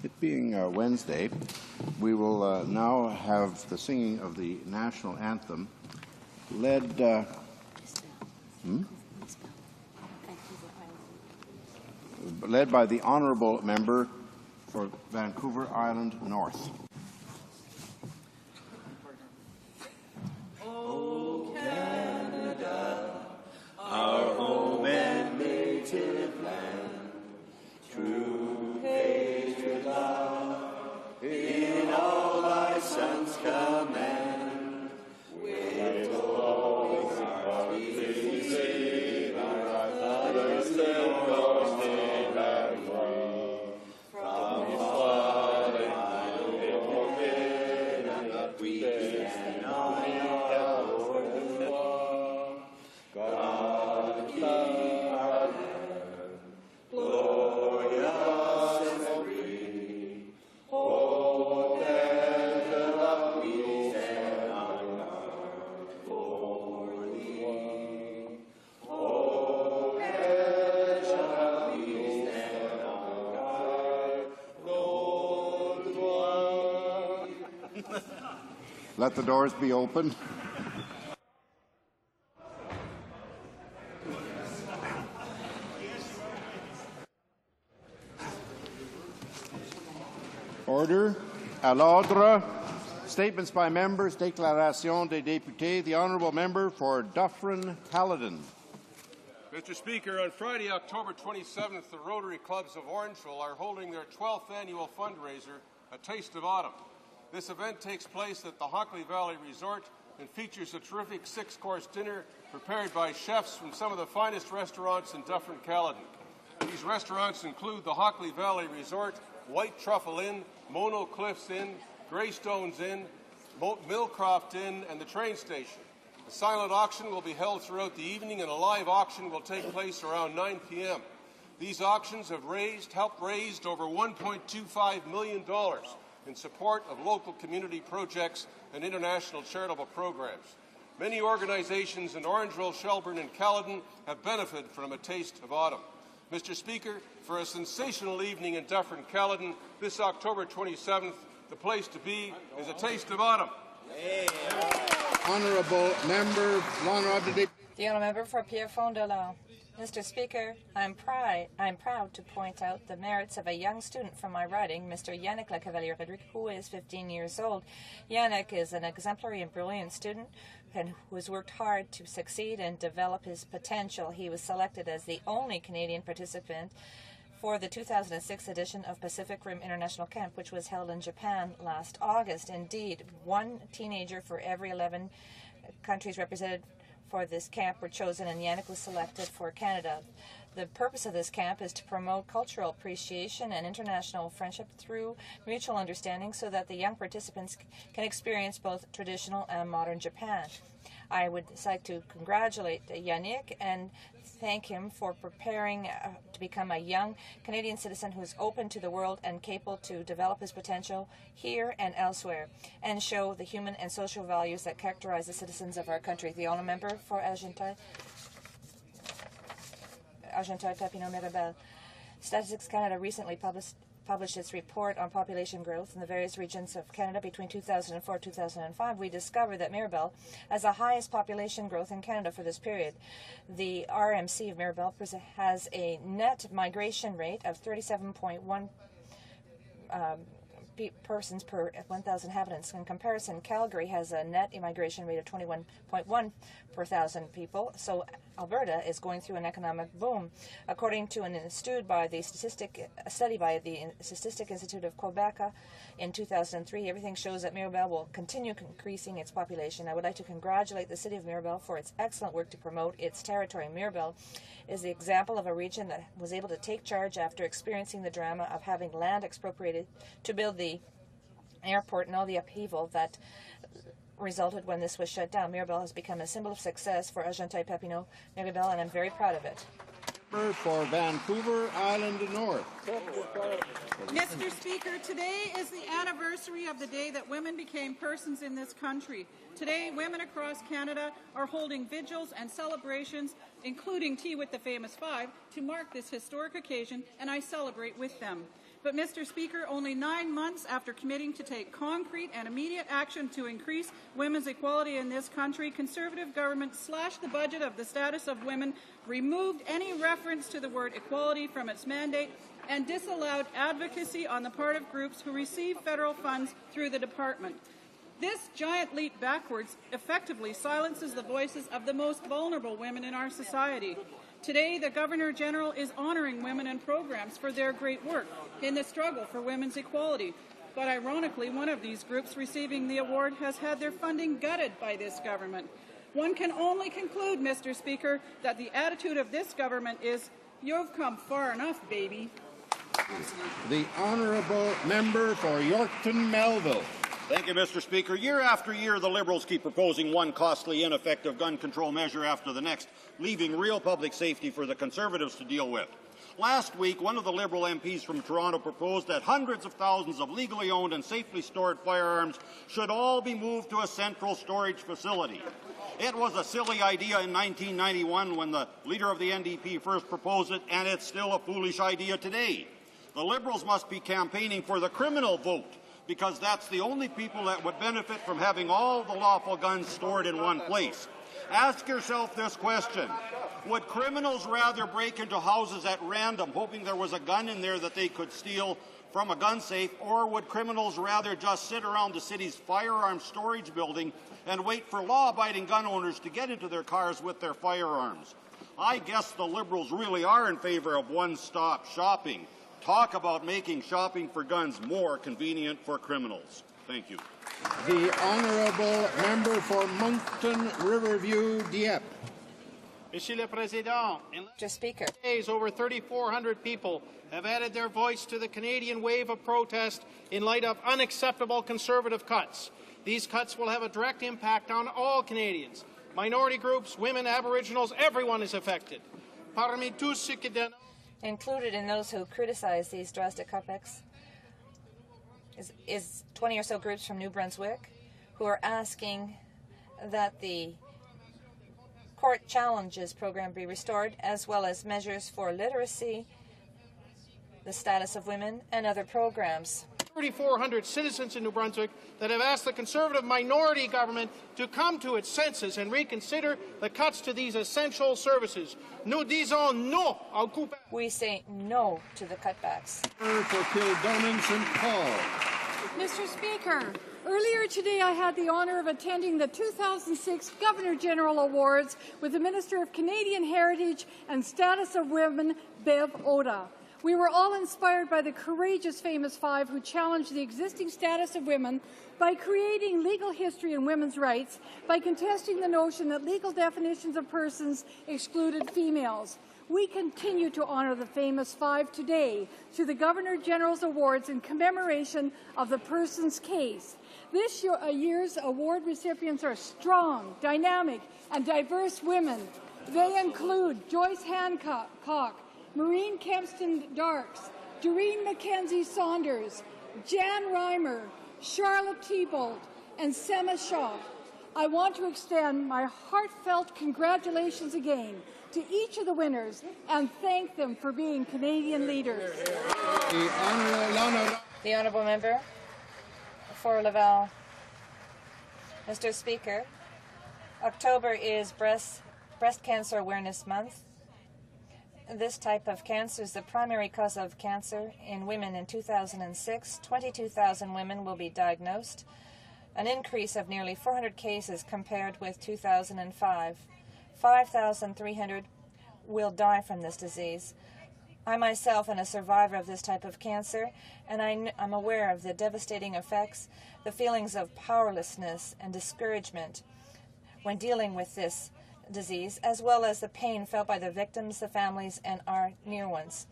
It being Wednesday, we will now have the singing of the national anthem led by the honourable member for Vancouver Island North. O Canada, our home and native land, true patriot love, in all thy sons command, with all our we save our fathers and lost in our free, from his flood and forbidden, we can honor for the war. God keep our land glorious and free. Oh, Canada, we stand on guard for thee. Oh, Canada, we stand on guard, Lord one. Let the doors be open. Order. À l'ordre. Statements by members. Déclaration des députés. The honourable member for Dufferin-Caledon. Mr. Speaker, on Friday, October 27th, the Rotary Clubs of Orangeville are holding their 12th annual fundraiser, A Taste of Autumn. This event takes place at the HoC Valley Resort and features a terrific 6-course dinner prepared by chefs from some of the finest restaurants in Dufferin-Caledon. These restaurants include the HoC Valley Resort, White Truffle Inn, Mono Cliffs Inn, Greystones Inn, Millcroft Inn, and the train station. A silent auction will be held throughout the evening, and a live auction will take place around 9 p.m. These auctions have helped raise over $1.25 million in support of local community projects and international charitable programs. Many organizations in Orangeville, Shelburne, and Caledon have benefited from A Taste of Autumn. Mr. Speaker, for a sensational evening in Dufferin-Caledon this October 27th, the place to be is A Taste of Autumn. Honourable member, the honourable member for Pierrefonds-Delorme. Mr. Speaker, I'm proud to point out the merits of a young student from my riding, Mr. Yannick Lecavalier-Redrick, who is 15 years old. Yannick is an exemplary and brilliant student and who has worked hard to succeed and develop his potential. He was selected as the only Canadian participant for the 2006 edition of Pacific Rim International Camp, which was held in Japan last August. Indeed, one teenager for every 11 countries represented for this camp were chosen, and Yannick was selected for Canada. The purpose of this camp is to promote cultural appreciation and international friendship through mutual understanding so that the young participants can experience both traditional and modern Japan. I would like to congratulate Yannick and thank him for preparing to become a young Canadian citizen who is open to the world and capable to develop his potential here and elsewhere and show the human and social values that characterize the citizens of our country. The honourable member for Argenteuil-Papineau-Mirabel. Statistics Canada recently published its report on population growth in the various regions of Canada between 2004 and 2005. We discovered that Mirabel has the highest population growth in Canada for this period. The RMC of Mirabel has a net migration rate of 37.1 persons per 1,000 inhabitants. In comparison, Calgary has a net immigration rate of 21.1 per 1,000 people, so Alberta is going through an economic boom. According to a study by the Statistic Institute of Quebec in 2003, everything shows that Mirabel will continue increasing its population. I would like to congratulate the City of Mirabel for its excellent work to promote its territory. Mirabel is the example of a region that was able to take charge after experiencing the drama of having land expropriated to build the airport and all the upheaval that resulted when this was shut down. Mirabel has become a symbol of success for Argenteuil-Papineau-Mirabel, and I'm very proud of it. For Vancouver Island North. Mr. Speaker, today is the anniversary of the day that women became persons in this country. Today, women across Canada are holding vigils and celebrations, including Tea with the Famous Five, to mark this historic occasion, and I celebrate with them. But, Mr. Speaker, only 9 months after committing to take concrete and immediate action to increase women's equality in this country, Conservative government slashed the budget of the status of women, removed any reference to the word equality from its mandate, and disallowed advocacy on the part of groups who receive federal funds through the department. This giant leap backwards effectively silences the voices of the most vulnerable women in our society. Today, the Governor-General is honouring women in programs for their great work in the struggle for women's equality. But ironically, one of these groups receiving the award has had their funding gutted by this government. One can only conclude, Mr. Speaker, that the attitude of this government is, "You've come far enough, baby." The honourable member for Yorkton Melville. Thank you, Mr. Speaker. Year after year, the Liberals keep proposing one costly, ineffective gun control measure after the next, leaving real public safety for the Conservatives to deal with. Last week, one of the Liberal MPs from Toronto proposed that hundreds of thousands of legally owned and safely stored firearms should all be moved to a central storage facility. It was a silly idea in 1991 when the leader of the NDP first proposed it, and it's still a foolish idea today. The Liberals must be campaigning for the criminal vote, because that's the only people that would benefit from having all the lawful guns stored in one place. Ask yourself this question. Would criminals rather break into houses at random, hoping there was a gun in there that they could steal from a gun safe, or would criminals rather just sit around the city's firearm storage building and wait for law-abiding gun owners to get into their cars with their firearms? I guess the Liberals really are in favour of one-stop shopping. Talk about making shopping for guns more convenient for criminals. Thank you. The honourable member for Moncton Riverview Dieppe. Monsieur le Président, in Mr. Speaker. days, over 3,400 people have added their voice to the Canadian wave of protest in light of unacceptable Conservative cuts. These cuts will have a direct impact on all Canadians. Minority groups, women, Aboriginals, everyone is affected. Parmi tous ceux qui dénoncent Included in those who criticize these drastic cutbacks is 20 or so groups from New Brunswick who are asking that the Court Challenges program be restored, as well as measures for literacy, the status of women, and other programs. 3,400 citizens in New Brunswick that have asked the Conservative minority government to come to its senses and reconsider the cuts to these essential services. Nous disons non au coupage. We say no to the cutbacks. For Kildonan St. Paul. Mr. Speaker, earlier today I had the honour of attending the 2006 Governor-General Awards with the Minister of Canadian Heritage and Status of Women, Bev Oda. We were all inspired by the courageous Famous Five who challenged the existing status of women by creating legal history in women's rights, by contesting the notion that legal definitions of persons excluded females. We continue to honour the Famous Five today through the Governor-General's Awards in commemoration of the person's case. This year's award recipients are strong, dynamic, and diverse women. They include Joyce Hancock, Maureen Kempston Darks, Doreen Mackenzie Saunders, Jan Reimer, Charlotte Thibault, and Sema Shaw. I want to extend my heartfelt congratulations again to each of the winners and thank them for being Canadian leaders. The honourable member for Laval. Mr. Speaker, October is Breast Cancer Awareness Month. This type of cancer is the primary cause of cancer in women. In 2006, 22,000 women will be diagnosed, an increase of nearly 400 cases compared with 2005. 5,300 will die from this disease. I myself am a survivor of this type of cancer, and I'm aware of the devastating effects, the feelings of powerlessness and discouragement when dealing with this disease, as well as the pain felt by the victims, the families, and our near ones.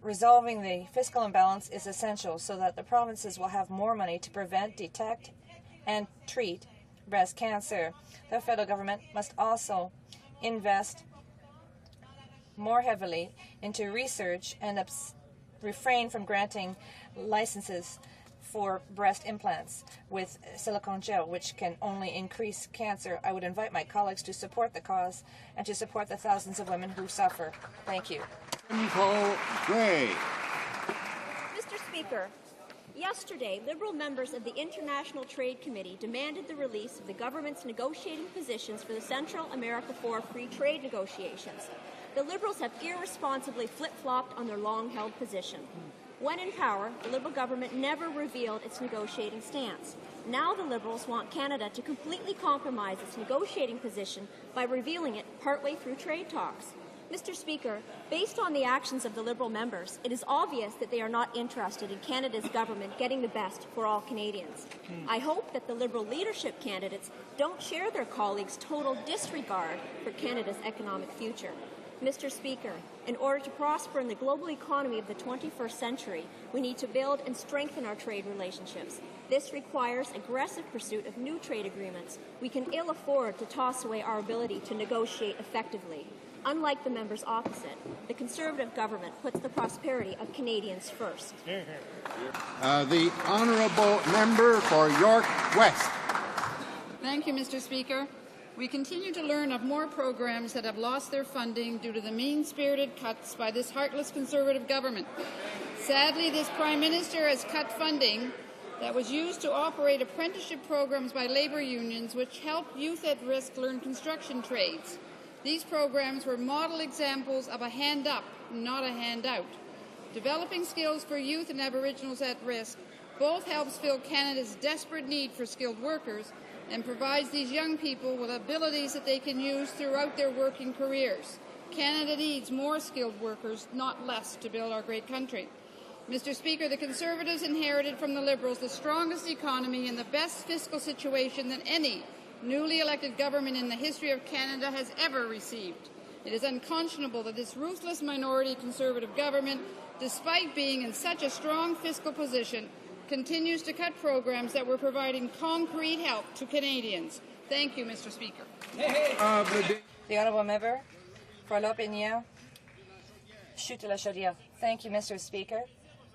Resolving the fiscal imbalance is essential so that the provinces will have more money to prevent, detect, and treat breast cancer. The federal government must also invest more heavily into research and refrain from granting licenses for breast implants with silicone gel, which can only increase cancer. I would invite my colleagues to support the cause and to support the thousands of women who suffer. Thank you. Gray. Mr. Speaker, yesterday, Liberal members of the International Trade Committee demanded the release of the government's negotiating positions for the Central America 4 free trade negotiations. The Liberals have irresponsibly flip-flopped on their long-held position. When in power, the Liberal government never revealed its negotiating stance. Now the Liberals want Canada to completely compromise its negotiating position by revealing it partway through trade talks. Mr. Speaker, based on the actions of the Liberal members, it is obvious that they are not interested in Canada's government getting the best for all Canadians. I hope that the Liberal leadership candidates don't share their colleagues' total disregard for Canada's economic future. Mr. Speaker, in order to prosper in the global economy of the 21st century, we need to build and strengthen our trade relationships. This requires aggressive pursuit of new trade agreements. We can ill afford to toss away our ability to negotiate effectively. Unlike the members opposite, the Conservative government puts the prosperity of Canadians first. The honourable member for York West. Thank you, Mr. Speaker. We continue to learn of more programs that have lost their funding due to the mean-spirited cuts by this heartless Conservative government. Sadly, this Prime Minister has cut funding that was used to operate apprenticeship programs by labour unions which help youth at risk learn construction trades. These programs were model examples of a hand-up, not a handout. Developing skills for youth and Aboriginals at risk both helps fill Canada's desperate need for skilled workers and provides these young people with abilities that they can use throughout their working careers. Canada needs more skilled workers, not less, to build our great country. Mr. Speaker, the Conservatives inherited from the Liberals the strongest economy and the best fiscal situation than any newly elected government in the history of Canada has ever received. It is unconscionable that this ruthless minority Conservative government, despite being in such a strong fiscal position, continues to cut programs that were providing concrete help to Canadians. Thank you, Mr. Speaker. The Honourable Member for l'Opinion, Chute-la-Chaudière. Thank you, Mr. Speaker.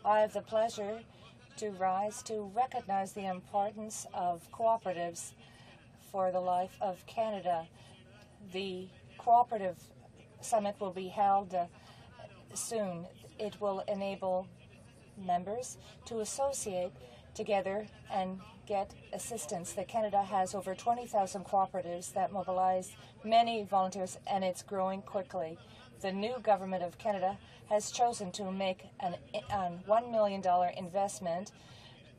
I have the pleasure to rise to recognize the importance of cooperatives for the life of Canada. The Cooperative Summit will be held soon. It will enable members to associate together and get assistance. That Canada has over 20,000 cooperatives that mobilize many volunteers, and it's growing quickly. The new government of Canada has chosen to make a $1 million investment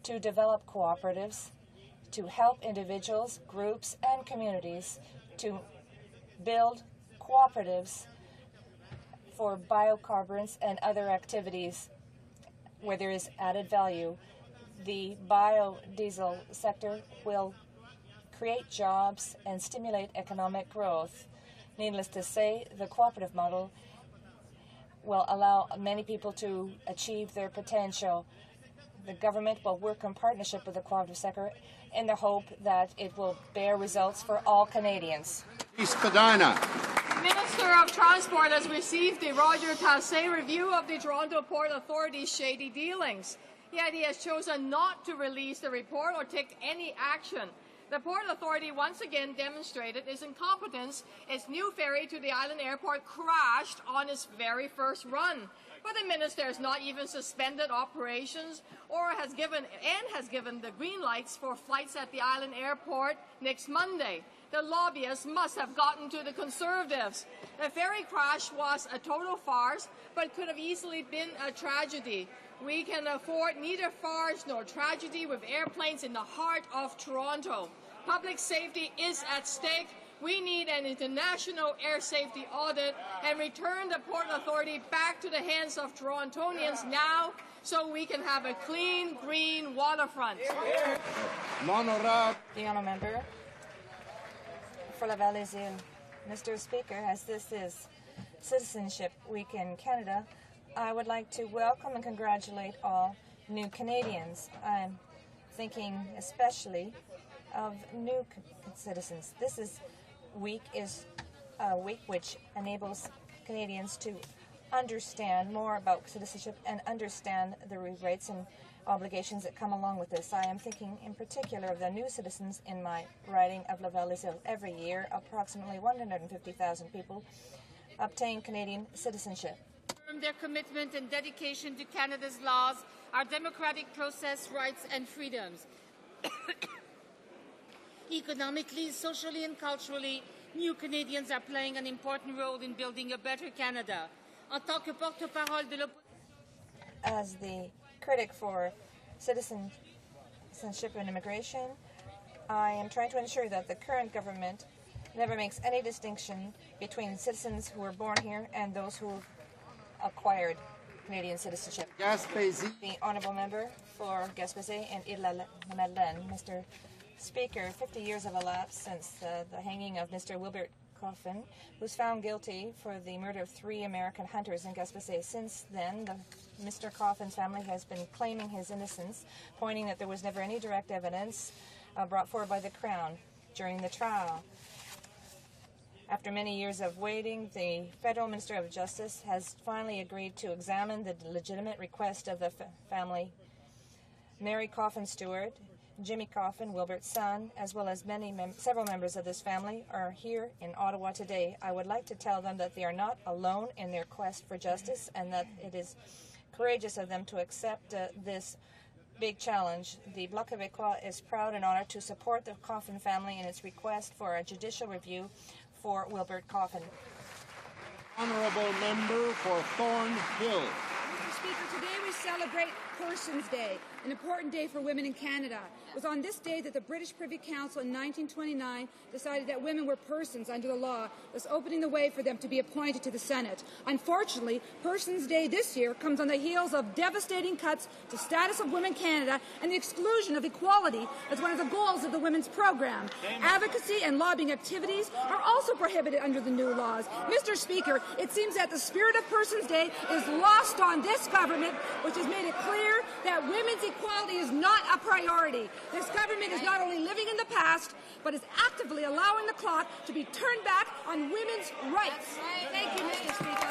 to develop cooperatives, to help individuals, groups, and communities to build cooperatives for biocarburants and other activities where there is added value. The biodiesel sector will create jobs and stimulate economic growth. Needless to say, the cooperative model will allow many people to achieve their potential. The government will work in partnership with the cooperative sector in the hope that it will bear results for all Canadians. Spadina. Minister of Transport has received the Roger Tassé review of the Toronto Port Authority's shady dealings. Yet he has chosen not to release the report or take any action. The Port Authority once again demonstrated its incompetence. Its new ferry to the island airport crashed on its very first run. But the minister has not even suspended operations or has given the green lights for flights at the island airport next Monday. The lobbyists must have gotten to the Conservatives. The ferry crash was a total farce, but could have easily been a tragedy. We can afford neither farce nor tragedy with airplanes in the heart of Toronto. Public safety is at stake. We need an international air safety audit and return the Port Authority back to the hands of Torontonians now so we can have a clean, green waterfront. The Honourable Member for Laval-les-Îles. Mr. Speaker, as this is Citizenship Week in Canada, I would like to welcome and congratulate all new Canadians. I'm thinking especially of new citizens. This week is a week which enables Canadians to understand more about citizenship and understand the rights and obligations that come along with this. I am thinking in particular of the new citizens in my riding of Laval-les-Îles. Every year, approximately 150,000 people obtain Canadian citizenship. their commitment and dedication to Canada's laws, our democratic process, rights and freedoms. Economically, socially and culturally, new Canadians are playing an important role in building a better Canada. En tant que porte-parole de As the critic for citizenship and immigration, I am trying to ensure that the current government never makes any distinction between citizens who were born here and those who acquired Canadian citizenship. Gaspésie. The honourable member for Gaspésie and Île-la-Madeleine. Mr. Speaker, 50 years have elapsed since the hanging of Mr. Wilbert Coffin, who was found guilty for the murder of 3 American hunters in Gaspésie. Since then, Mr. Coffin's family has been claiming his innocence, pointing that there was never any direct evidence brought forward by the Crown during the trial. After many years of waiting, the Federal Minister of Justice has finally agreed to examine the legitimate request of the family. Mary Coffin Stewart, Jimmy Coffin, Wilbert's son, as well as several members of this family are here in Ottawa today. I would like to tell them that they are not alone in their quest for justice and that it is courageous of them to accept this big challenge. The Bloc Québécois is proud and honored to support the Coffin family in its request for a judicial review for Wilbert Coffin. Honourable member for Thornhill. Mr. Speaker, today we celebrate Persons Day, an important day for women in Canada. It was on this day that the British Privy Council in 1929 decided that women were persons under the law, thus opening the way for them to be appointed to the Senate. Unfortunately, Persons Day this year comes on the heels of devastating cuts to status of women in Canada and the exclusion of equality as one of the goals of the women's program. Advocacy and lobbying activities are also prohibited under the new laws. Mr. Speaker, it seems that the spirit of Persons Day is lost on this government, which has made it clear that women's equality is not a priority. This government is not only living in the past, but is actively allowing the clock to be turned back on women's rights. Thank you, Mr. Speaker.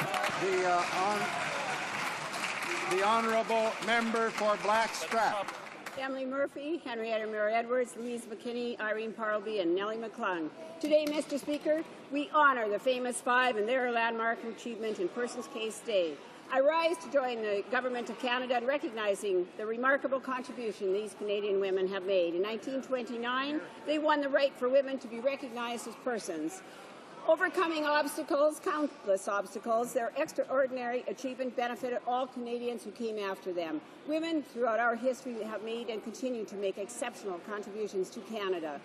The honourable member for Blackstrap. Emily Murphy, Henrietta Mary Edwards, Louise McKinney, Irene Parlby, and Nellie McClung. Today, Mr. Speaker, we honour the famous 5 and their landmark achievement in Persons Case Day. I rise to join the Government of Canada in recognizing the remarkable contribution these Canadian women have made. In 1929, they won the right for women to be recognized as persons. Overcoming obstacles, countless obstacles, their extraordinary achievement benefited all Canadians who came after them. Women throughout our history have made and continue to make exceptional contributions to Canada.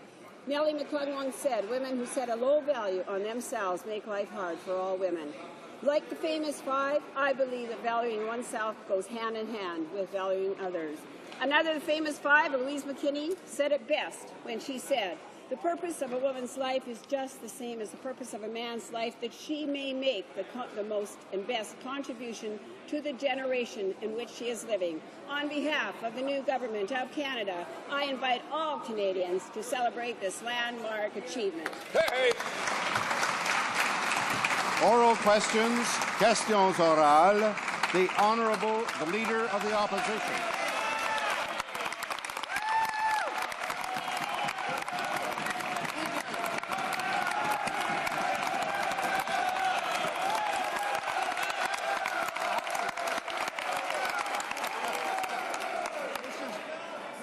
Nellie McClung once said, "Women who set a low value on themselves make life hard for all women." Like the famous 5, I believe that valuing oneself goes hand in hand with valuing others. Another of the famous 5, Louise McKinney, said it best when she said, "The purpose of a woman's life is just the same as the purpose of a man's life, that she may make the most and best contribution to the generation in which she is living." On behalf of the new Government of Canada, I invite all Canadians to celebrate this landmark achievement. Hey. Oral questions, questions orales. The Honourable, the Leader of the Opposition.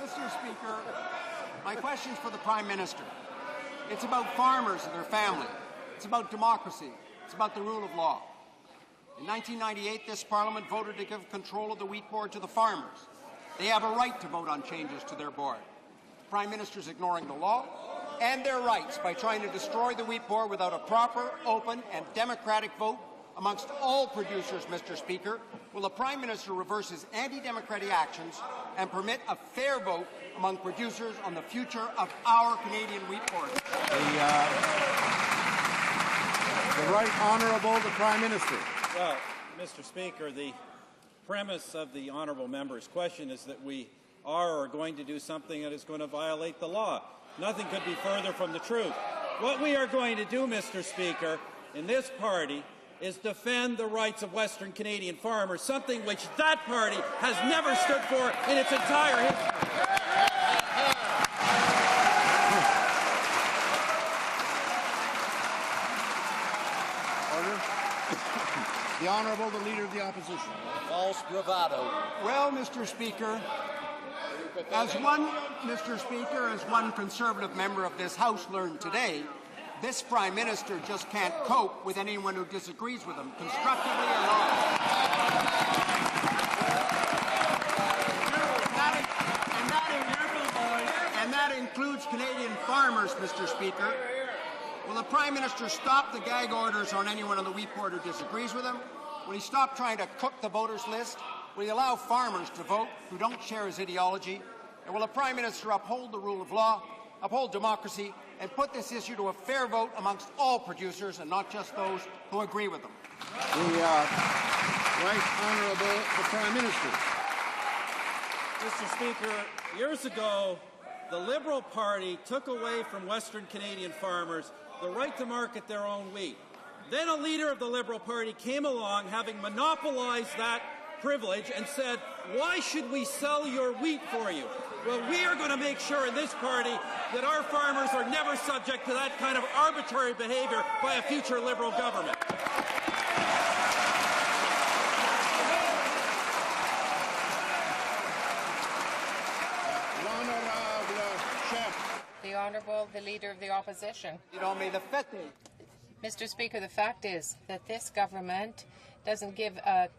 Mr. Speaker, my question is for the Prime Minister. It's about farmers and their family. It's about democracy. It's about the rule of law. In 1998, this Parliament voted to give control of the wheat board to the farmers. They have a right to vote on changes to their board. The Prime Minister is ignoring the law and their rights by trying to destroy the wheat board without a proper, open and democratic vote amongst all producers, Mr. Speaker. Will the Prime Minister reverse his anti-democratic actions and permit a fair vote among producers on the future of our Canadian wheat board? The Right Honourable, the Prime Minister. Well, Mr. Speaker, the premise of the honourable member's question is that we are going to do something that is going to violate the law. Nothing could be further from the truth. What we are going to do, Mr. Speaker, in this party is defend the rights of Western Canadian farmers, something which that party has never stood for in its entire history. The Honourable, the Leader of the Opposition. False bravado. Well, Mr. Speaker, as one Conservative member of this House learned today, this Prime Minister just can't cope with anyone who disagrees with him, constructively or not. And that includes Canadian farmers, Mr. Speaker. Will the Prime Minister stop the gag orders on anyone on the wheat board who disagrees with him? Will he stop trying to cook the voters' list? Will he allow farmers to vote who don't share his ideology? And will the Prime Minister uphold the rule of law, uphold democracy, and put this issue to a fair vote amongst all producers and not just those who agree with them? The Right Honourable the Prime Minister. Mr. Speaker, years ago, the Liberal Party took away from Western Canadian farmers the right to market their own wheat. Then a leader of the Liberal Party came along, having monopolized that privilege, and said, "Why should we sell your wheat for you?" Well, we are going to make sure in this party that our farmers are never subject to that kind of arbitrary behavior by a future Liberal government. The Honourable, the Leader of the Opposition. Mr. Speaker, the fact is that this government doesn't give a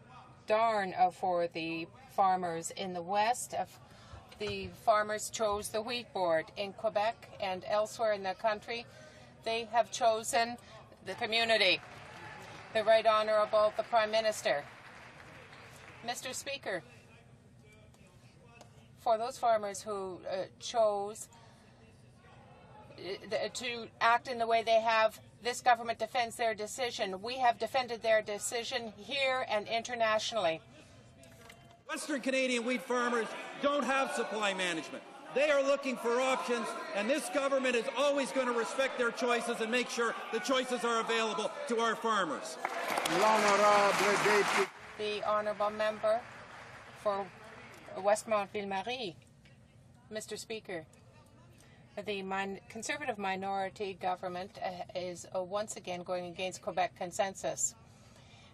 darn for the farmers in the West. The farmers chose the wheat board. In Quebec and elsewhere in the country, they have chosen the community. The Right Honourable the Prime Minister. Mr. Speaker, for those farmers who chose to act in the way they have, this government defends their decision. We have defended their decision here and internationally. Western Canadian wheat farmers don't have supply management. They are looking for options, and this government is always going to respect their choices and make sure the choices are available to our farmers. The Honourable Member for Westmount Ville-Marie. Mr. Speaker, the Conservative minority government is once again going against Quebec consensus.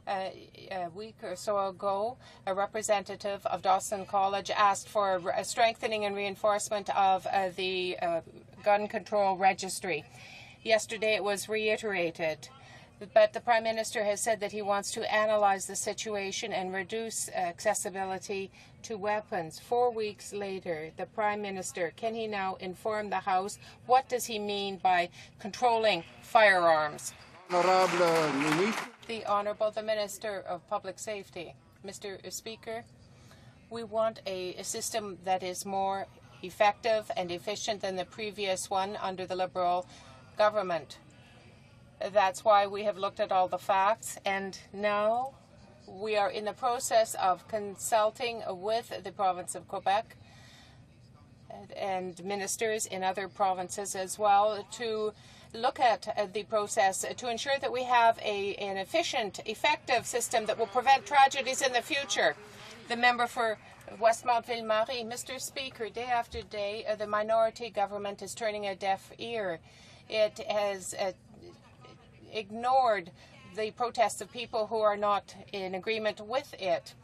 A week or so ago, a representative of Dawson College asked for a strengthening and reinforcement of the gun control registry. Yesterday it was reiterated, but the Prime Minister has said that he wants to analyze the situation and reduce accessibility to weapons. 4 weeks later, the Prime Minister, can he now inform the House what does he mean by controlling firearms? The Honourable the Minister of Public Safety. Mr. Speaker, we want a system that is more effective and efficient than the previous one under the Liberal government. That's why we have looked at all the facts, and now we are in the process of consulting with the province of Quebec and ministers in other provinces as well to look at the process to ensure that we have an efficient, effective system that will prevent tragedies in the future. The member for Westmount Ville-Marie. Mr. Speaker, day after day, the minority government is turning a deaf ear. It has ignored the protests of people who are not in agreement with it.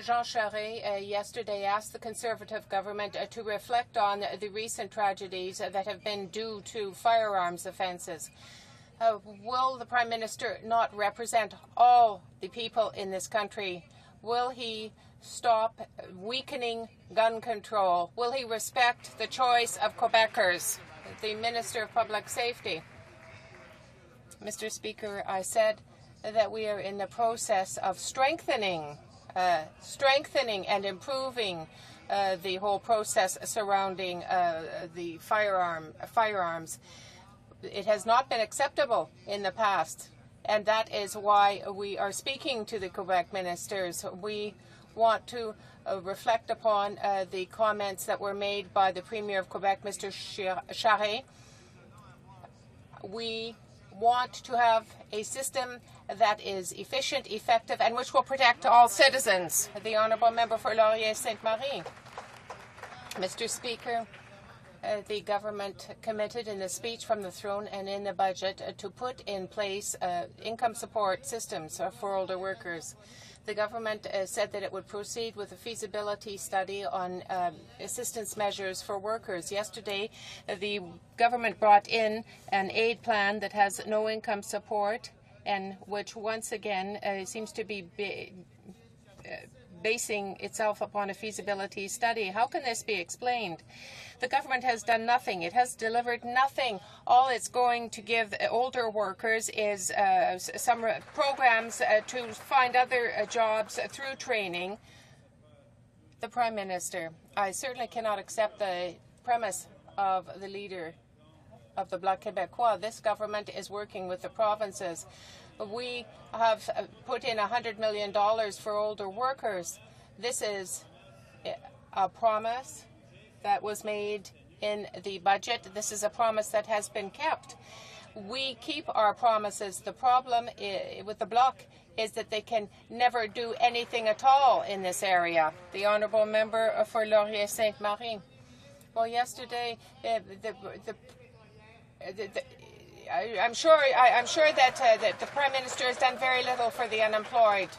Jean Charest yesterday asked the Conservative government to reflect on the recent tragedies that have been due to firearms offences. Will the Prime Minister not represent all the people in this country? Will he stop weakening gun control? Will he respect the choice of Quebecers? The Minister of Public Safety. Mr. Speaker, I said that we are in the process of strengthening and improving the whole process surrounding the firearms. It has not been acceptable in the past, and that is why we are speaking to the Quebec ministers. We want to reflect upon the comments that were made by the Premier of Quebec, Mr. Charest. We want to have a system that is efficient, effective, and which will protect all citizens. The Honourable Member for Laurier-Sainte-Marie. Mr. Speaker, the government committed in the speech from the throne and in the budget to put in place income support systems for older workers. The government said that it would proceed with a feasibility study on assistance measures for workers. Yesterday, the government brought in an aid plan that has no income support and which once again seems to be basing itself upon a feasibility study. How can this be explained? The government has done nothing. It has delivered nothing. All it's going to give older workers is some programs to find other jobs through training. The Prime Minister, I certainly cannot accept the premise of the leader of the Bloc Québécois. This government is working with the provinces. We have put in $100 million for older workers. This is a promise that was made in the budget. This is a promise that has been kept. We keep our promises. The problem with the Bloc is that they can never do anything at all in this area. The Honourable Member for Laurier-Sainte-Marie. Well, yesterday, I'm sure that the Prime Minister has done very little for the unemployed,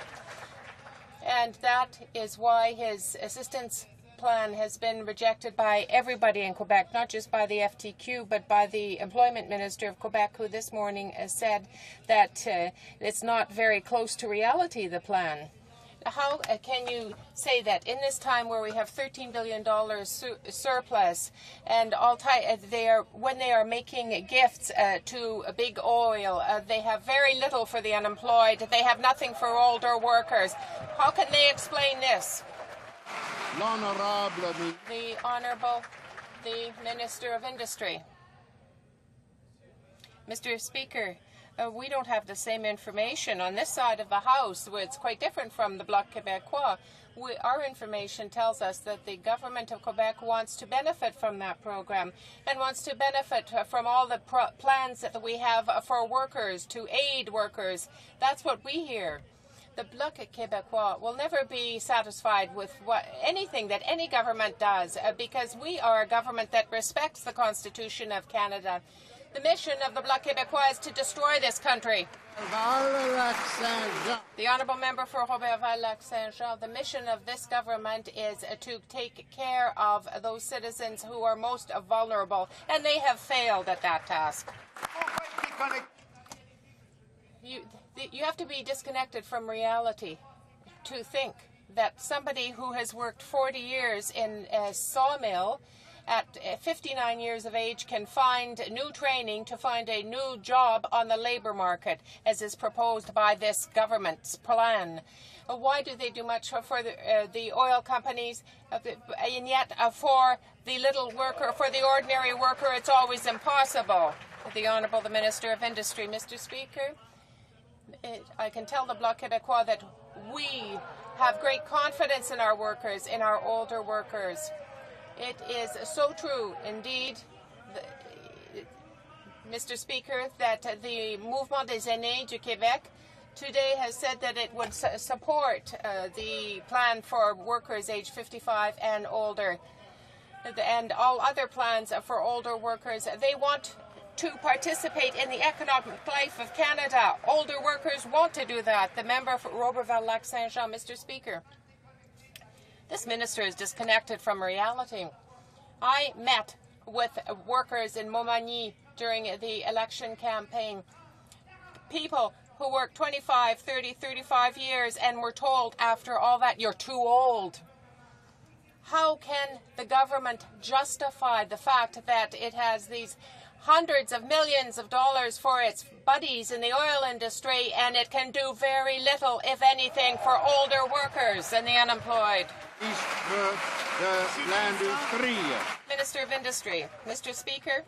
and that is why his assistance plan has been rejected by everybody in Quebec, not just by the FTQ, but by the Employment Minister of Quebec, who this morning said that it's not very close to reality, the plan. How can you say that in this time where we have $13 billion surplus and when they are making gifts to big oil, they have very little for the unemployed, they have nothing for older workers? How can they explain this? The Honourable, the Minister of Industry. Mr. Speaker, we don't have the same information on this side of the House. It's quite different from the Bloc Québécois. Our information tells us that the government of Quebec wants to benefit from that program and wants to benefit from all the plans that we have for workers, to aid workers. That's what we hear. The Bloc Québécois will never be satisfied with anything that any government does because we are a government that respects the Constitution of Canada. The mission of the Bloc Québécois is to destroy this country. The Honourable Member for Roberval-Lac-Saint-Jean, the mission of this government is to take care of those citizens who are most vulnerable, and they have failed at that task. You have to be disconnected from reality to think that somebody who has worked 40 years in a sawmill at 59 years of age can find new training to find a new job on the labour market, as is proposed by this government's plan. Why do they do much for the oil companies, and yet for the little worker, for the ordinary worker, it's always impossible? The Honourable the Minister of Industry. Mr. Speaker, I can tell the Bloc Québécois that we have great confidence in our workers, in our older workers. It is so true, indeed, Mr. Speaker, that the Mouvement des Aînés du Québec today has said that it would support the plan for workers aged 55 and older, and all other plans for older workers. They want to participate in the economic life of Canada. Older workers want to do that. The member for Roberval-Lac-Saint-Jean. Mr. Speaker, this minister is disconnected from reality. I met with workers in Montmagny during the election campaign. People who worked 25, 30, 35 years and were told after all that, you're too old. How can the government justify the fact that it has these hundreds of millions of dollars for its buddies in the oil industry, and it can do very little, if anything, for older workers and the unemployed? Minister of Industry. Mr. Speaker,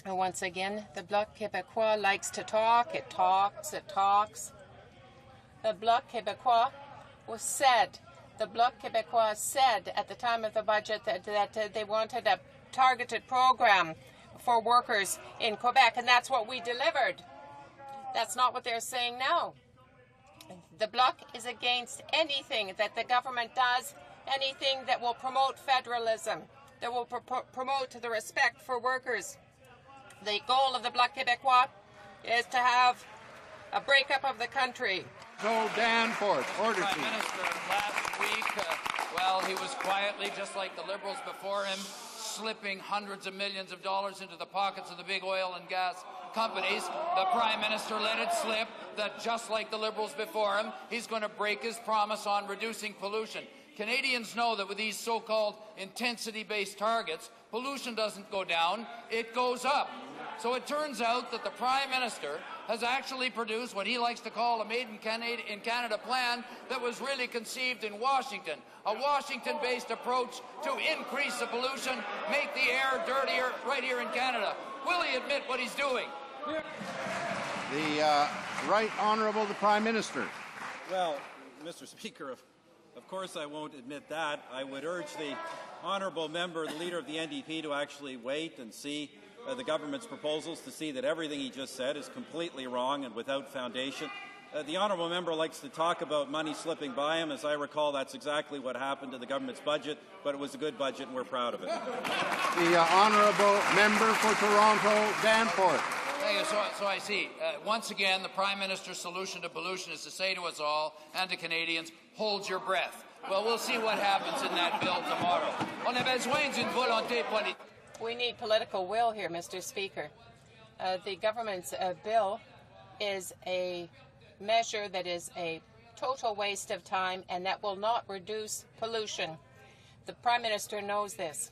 once again, the Bloc Québécois likes to talk. It talks, it talks. The Bloc Québécois said at the time of the budget that they wanted a targeted program for workers in Quebec, and that's what we delivered. That's not what they're saying now. The Bloc is against anything that the government does, anything that will promote federalism. that will promote the respect for workers. The goal of the Bloc Québécois is to have a breakup of the country. So Danforth, order Prime please. Minister, last week, well, he was quietly, just like the Liberals before him, slipping hundreds of millions of dollars into the pockets of the big oil and gas companies. The Prime Minister let it slip that, just like the Liberals before him, he's going to break his promise on reducing pollution. Canadians know that with these so-called intensity-based targets, pollution doesn't go down, it goes up. So it turns out that the Prime Minister has actually produced what he likes to call a Made in Canada plan that was really conceived in Washington, a Washington-based approach to increase the pollution, make the air dirtier right here in Canada. Will he admit what he's doing? The Right Honourable the Prime Minister. Well, Mr. Speaker, of course I won't admit that. I would urge the honourable member, the leader of the NDP, to actually wait and see the government's proposals, to see that everything he just said is completely wrong and without foundation. The honourable member likes to talk about money slipping by him. As I recall, that's exactly what happened to the government's budget, but it was a good budget and we're proud of it. The honourable member for Toronto, Danforth. Thank you. So I see. Once again, the Prime Minister's solution to pollution is to say to us all and to Canadians, hold your breath. Well, we'll see what happens in that bill tomorrow. On a besoin d'une volonté politique. We need political will here, Mr. Speaker. The government's bill is a measure that is a total waste of time and that will not reduce pollution. The Prime Minister knows this.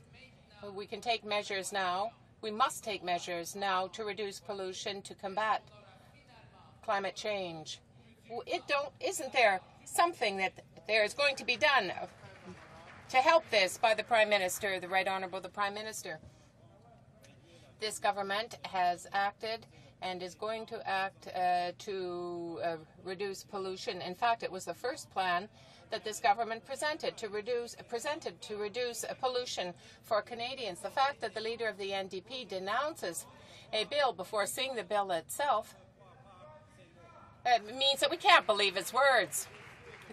We can take measures now. We must take measures now to reduce pollution, to combat climate change. Isn't there something that there is going to be done to help this by the Prime Minister, the Right Honourable the Prime Minister? This government has acted and is going to act to reduce pollution. In fact, it was the first plan that this government presented to reduce pollution for Canadians. The fact that the leader of the NDP denounces a bill before seeing the bill itself means that we can't believe his words.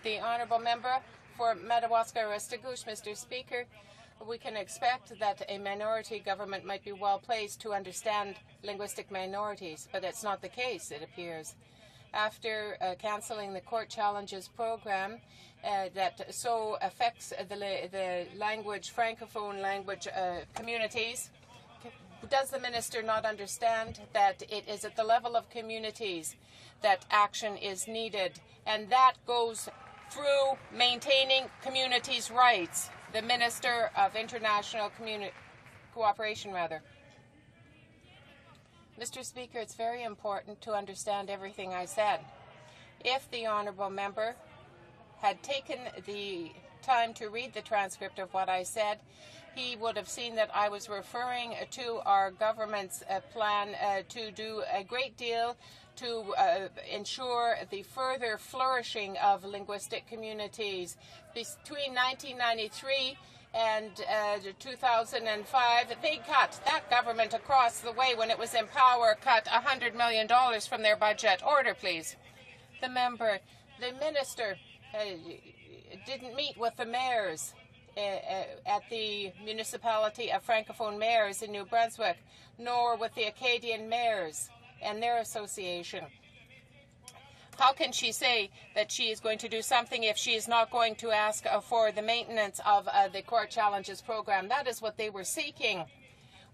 The honourable member for Madawaska-Restigouche, Mr. Speaker, we can expect that a minority government might be well placed to understand linguistic minorities, but that's not the case, it appears. After cancelling the Court Challenges program that so affects the Francophone language communities, does the minister not understand that it is at the level of communities that action is needed, and that goes through maintaining communities' rights? The Minister of International Cooperation, Mr. Speaker, it's very important to understand everything I said. If the honourable member had taken the time to read the transcript of what I said, he would have seen that I was referring to our government's plan to do a great deal to ensure the further flourishing of linguistic communities. Between 1993 and 2005, that government across the way, when it was in power, cut $100 million from their budget. Order, please. The minister didn't meet with the mayors at the municipality of Francophone mayors in New Brunswick, nor with the Acadian mayors and their association. How can she say that she is going to do something if she is not going to ask for the maintenance of the Court Challenges program? That is what they were seeking.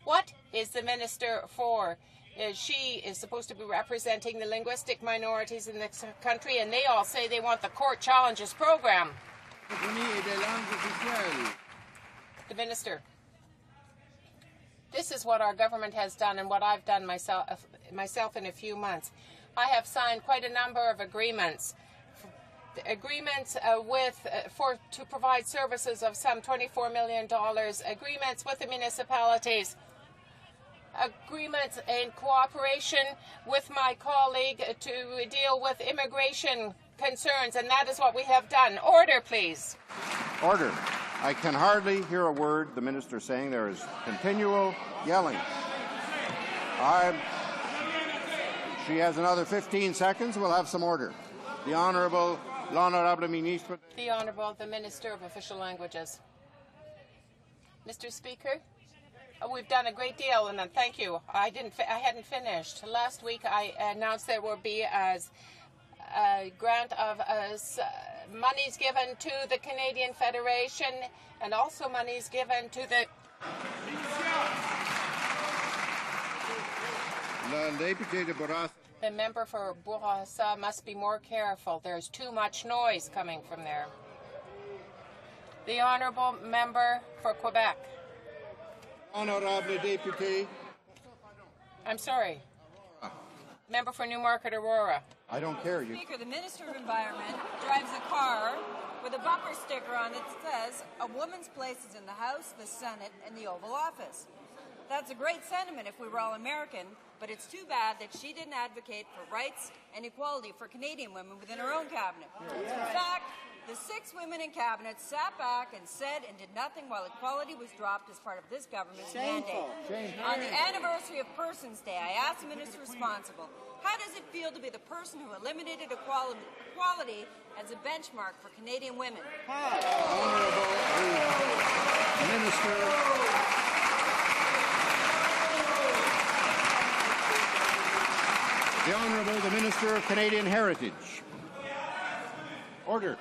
What is the minister for? She is supposed to be representing the linguistic minorities in this country, and they all say they want the Court Challenges program. The minister. This is what our government has done and what I've done myself in a few months. I have signed quite a number of agreements. Agreements to provide services of some $24 million. Agreements with the municipalities. Agreements in cooperation with my colleague to deal with immigration concerns, and that is what we have done. Order, please. Order. I can hardly hear a word the minister saying. There is continual yelling. She has another 15 seconds. We'll have some order. The Honourable Minister. The Honourable, the Minister of Official Languages. Mr. Speaker, we've done a great deal, and thank you. I hadn't finished. Last week, I announced there will be a grant of monies given to the Canadian Federation, and also monies given to the. The member for Bourassa must be more careful. There's too much noise coming from there. The honourable member for Quebec. Honorable député. I'm sorry. Member for Newmarket Aurora. I don't care. You. Speaker, the Minister of Environment drives a car with a bumper sticker on it that says, "A woman's place is in the House, the Senate, and the Oval Office." That's a great sentiment if we were all American, but it's too bad that she didn't advocate for rights and equality for Canadian women within her own cabinet. In fact, the 6 women in cabinet sat back and said and did nothing while equality was dropped as part of this government's mandate. On the anniversary of Persons Day, I asked the minister responsible, how does it feel to be the person who eliminated equality as a benchmark for Canadian women? Honourable Minister. The Honourable the Minister of Canadian Heritage. Order.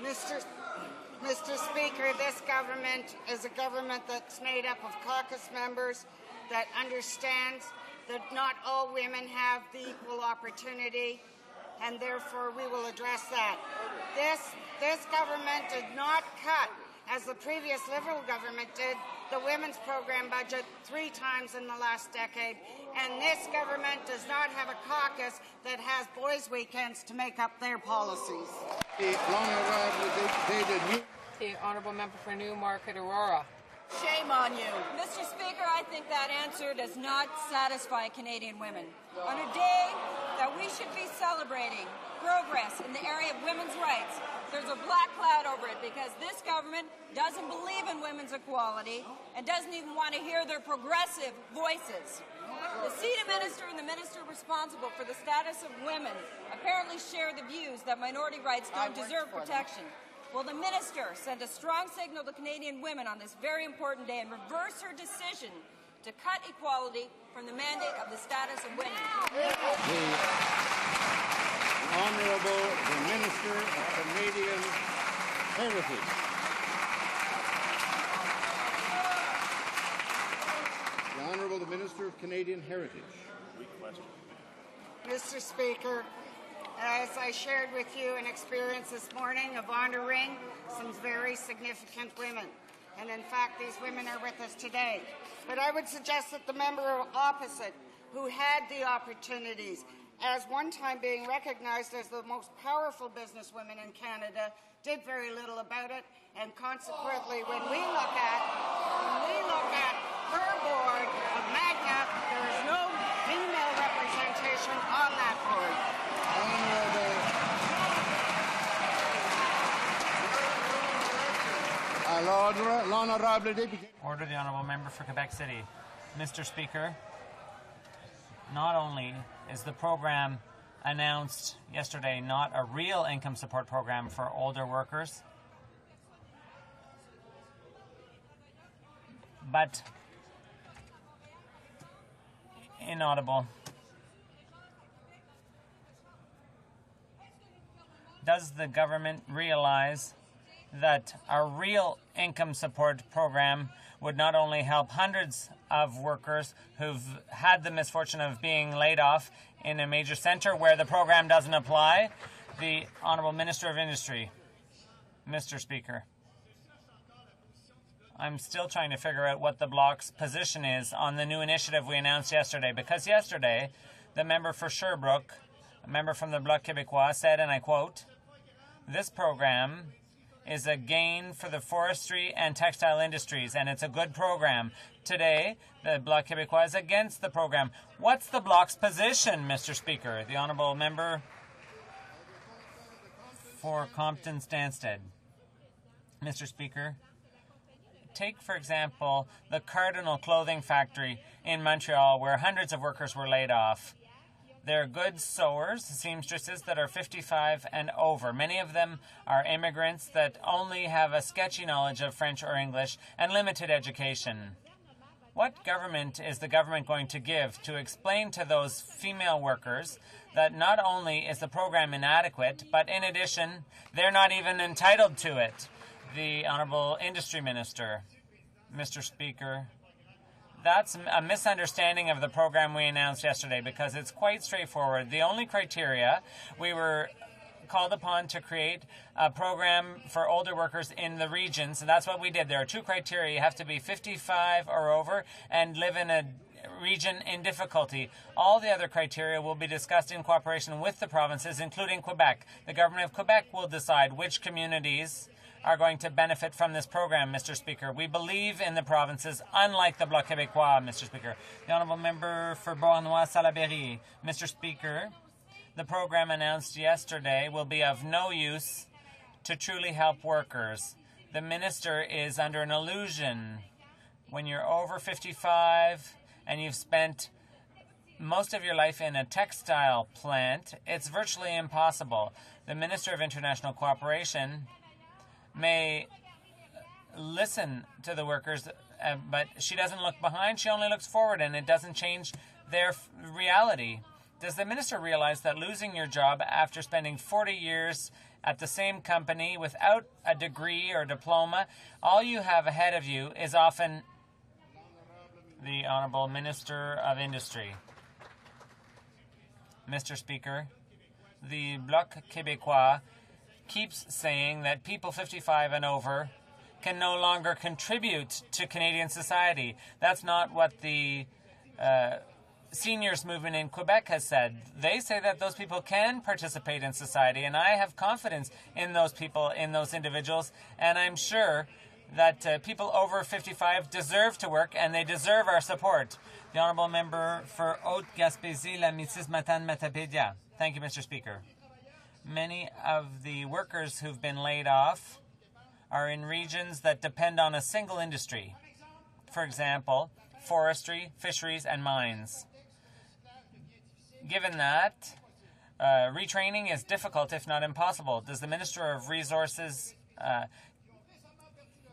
Mr. Speaker, this government is a government that's made up of caucus members that understands that not all women have the equal opportunity, and therefore we will address that. This government did not cut, as the previous Liberal government did, the women's program budget 3 times in the last decade, and this government does not have a caucus that has boys' weekends to make up their policies. The honourable member for Newmarket Aurora. Shame on you. Mr. Speaker, I think that answer does not satisfy Canadian women. On a day that we should be celebrating progress in the area of women's rights, there's a black cloud over it because this government doesn't believe in women's equality and doesn't even want to hear their progressive voices. The CETA minister and the minister responsible for the status of women apparently share the views that minority rights don't deserve protection. Will the minister send a strong signal to Canadian women on this very important day and reverse her decision to cut equality from the mandate of the status of women? The Honourable the Minister of Canadian Heritage. The Honourable the Minister of Canadian Heritage. Mr. Speaker, as I shared with you an experience this morning of honouring some very significant women, and in fact these women are with us today. But I would suggest that the member opposite, who had the opportunities, as one time being recognized as the most powerful businesswomen in Canada, did very little about it, and consequently when we look at her board of Magna, there is no female representation on that board. Order the honourable member for Quebec City. Mr. Speaker, not only is the program announced yesterday not a real income support program for older workers, but inaudible. Does the government realize that a real income support program would not only help hundreds of workers who've had the misfortune of being laid off in a major centre where the program doesn't apply? The Honourable Minister of Industry. Mr. Speaker, I'm still trying to figure out what the Bloc's position is on the new initiative we announced yesterday, because yesterday the member for Sherbrooke, a member from the Bloc Québécois, said, and I quote, "This program is a gain for the forestry and textile industries, and it's a good program." Today, the Bloc Québécois is against the program. What's the Bloc's position, Mr. Speaker? The honourable member for Compton-Stanstead. Mr. Speaker, take, for example, the Cardinal Clothing Factory in Montreal, where hundreds of workers were laid off. They're good sewers, seamstresses that are 55 and over. Many of them are immigrants that only have a sketchy knowledge of French or English and limited education. What government is the government going to give to explain to those female workers that not only is the program inadequate, but in addition, they're not even entitled to it? The Honourable Industry Minister. Mr. Speaker, that's a misunderstanding of the program we announced yesterday because it's quite straightforward. The only criteria, we were called upon to create a program for older workers in the regions, and that's what we did. There are two criteria. You have to be 55 or over and live in a region in difficulty. All the other criteria will be discussed in cooperation with the provinces, including Quebec. The government of Quebec will decide which communities are going to benefit from this program, Mr. Speaker. We believe in the provinces, unlike the Bloc Québécois, Mr. Speaker. The Honourable Member for Beauharnois-Salaberry. Mr. Speaker, the program announced yesterday will be of no use to truly help workers. The minister is under an illusion. When you're over 55 and you've spent most of your life in a textile plant, it's virtually impossible. The Minister of International Cooperation may listen to the workers, but she doesn't look behind, she only looks forward, and it doesn't change their reality. Does the minister realize that losing your job after spending 40 years at the same company without a degree or diploma, all you have ahead of you is often the Honourable Minister of Industry? Mr. Speaker, the Bloc Québécois keeps saying that people 55 and over can no longer contribute to Canadian society. That's not what the seniors movement in Quebec has said. They say that those people can participate in society, and I have confidence in those people, in those individuals, and I'm sure that people over 55 deserve to work, and they deserve our support. The Honourable Member for Haute-Gaspésie, la Métis Matane-Matapédia. Thank you, Mr. Speaker. Many of the workers who've been laid off are in regions that depend on a single industry. For example, forestry, fisheries, and mines. Given that, retraining is difficult, if not impossible. Does the Minister of Resources,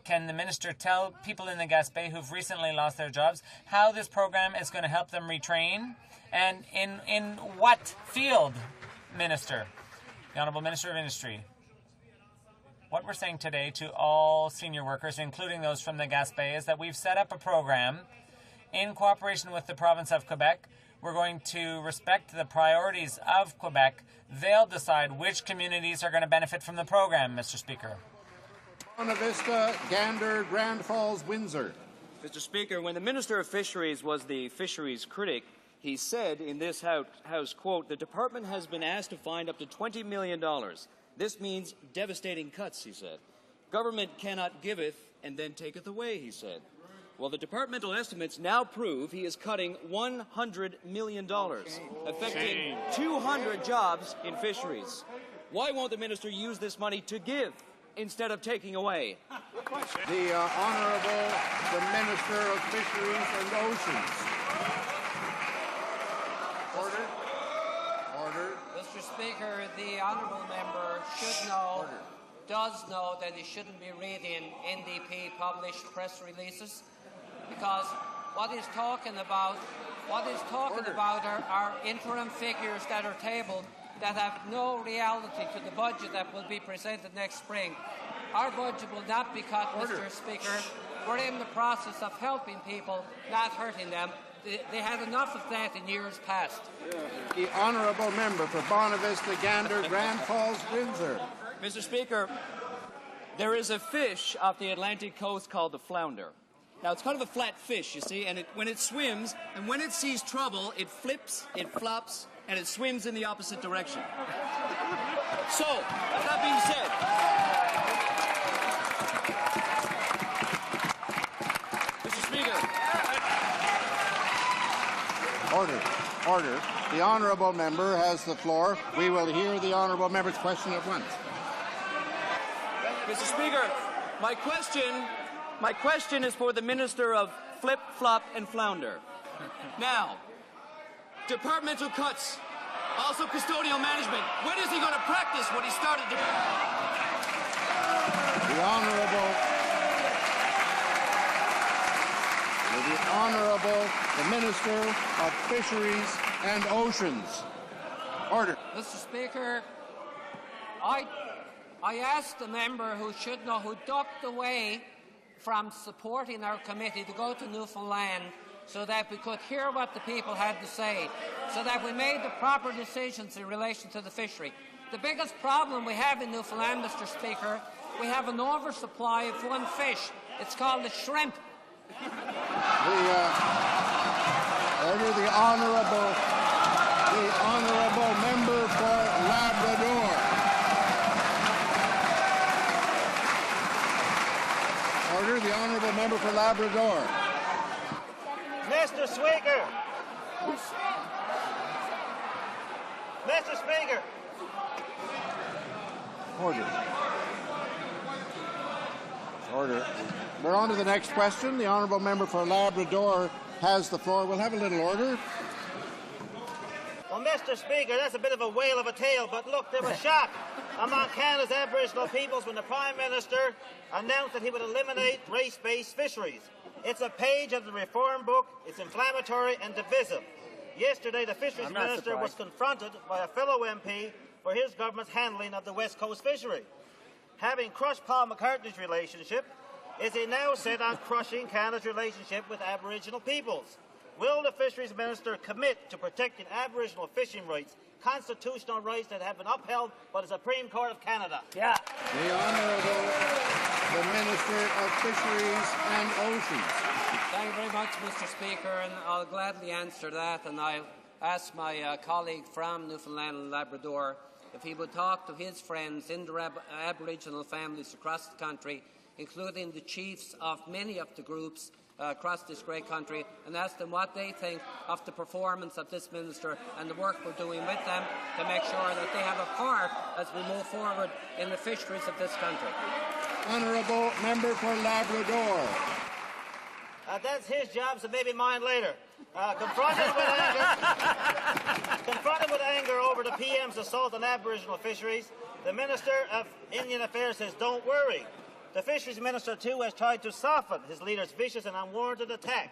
can the minister tell people in the Gaspé who've recently lost their jobs how this program is going to help them retrain? And in what field, Minister? The Honourable Minister of Industry. What we're saying today to all senior workers, including those from the Gaspé, is that we've set up a program in cooperation with the province of Quebec. We're going to respect the priorities of Quebec. They'll decide which communities are going to benefit from the program, Mr. Speaker. Buena Vista, Gander, Grand Falls, Windsor. Mr. Speaker, when the Minister of Fisheries was the fisheries critic, he said in this House, quote, "The department has been asked to find up to $20 million. This means devastating cuts," he said. "Government cannot giveth and then taketh away," he said. Well, the departmental estimates now prove he is cutting $100 million, affecting 200 jobs in fisheries. Why won't the minister use this money to give instead of taking away? The Honourable, the Minister of Fisheries and Oceans. Order. Order. Mr. Speaker, the honourable member should know, does know that he shouldn't be reading NDP published press releases, because what he's talking about are interim figures that are tabled that have no reality to the budget that will be presented next spring. Our budget will not be cut, Mr. Speaker. We're in the process of helping people, not hurting them. They had enough of that in years past. The Honourable Member for Buena Vista, Gander, Grand Falls, Windsor. Mr. Speaker, there is a fish off the Atlantic coast called the flounder. Now, it's kind of a flat fish, you see, and when it swims, and when it sees trouble, it flips, it flops, and it swims in the opposite direction. So, that being said, Mr. Speaker. Order. Order. The Honourable Member has the floor. We will hear the Honourable Member's question at once. Mr. Speaker, my question is for the Minister of Flip, Flop, and Flounder. Now, departmental cuts Also custodial management. When is he going to practice what he started to... The Honourable, the Minister of Fisheries and Oceans. Order. Mr. Speaker, I asked the member who should know, who ducked away from supporting our committee, to go to Newfoundland so that we could hear what the people had to say, so that we made the proper decisions in relation to the fishery. The biggest problem we have in Newfoundland, Mr. Speaker, we have an oversupply of one fish. It's called the shrimp. The honourable member for Labrador. Order, the honourable member for Labrador. Mr. Speaker. Mr. Speaker. Order. We're on to the next question. The honourable member for Labrador has the floor. We'll have a little order. Well, Mr. Speaker, that's a bit of a whale of a tale, but look, there was shock among Canada's Aboriginal peoples when the Prime Minister announced that he would eliminate race-based fisheries. It's a page of the reform book. It's inflammatory and divisive. Yesterday, the Fisheries Minister was confronted by a fellow MP for his government's handling of the West Coast fishery. Having crushed Paul McCartney's relationship, is he now set on crushing Canada's relationship with Aboriginal peoples? Will the Fisheries Minister commit to protecting Aboriginal fishing rights, constitutional rights that have been upheld by the Supreme Court of Canada? Yeah. The Honourable, the Minister of Fisheries and Oceans. Thank you very much, Mr. Speaker, and I'll gladly answer that, and I'll ask my colleague from Newfoundland and Labrador if he would talk to his friends in the Aboriginal families across the country, including the chiefs of many of the groups across this great country, and ask them what they think of the performance of this minister and the work we're doing with them to make sure that they have a part as we move forward in the fisheries of this country. Honourable member for Labrador. That's his job, so maybe mine later. Confronted with anger over the PM's assault on Aboriginal fisheries, the Minister of Indian Affairs says, "Don't worry." The Fisheries Minister, too, has tried to soften his leader's vicious and unwarranted attack.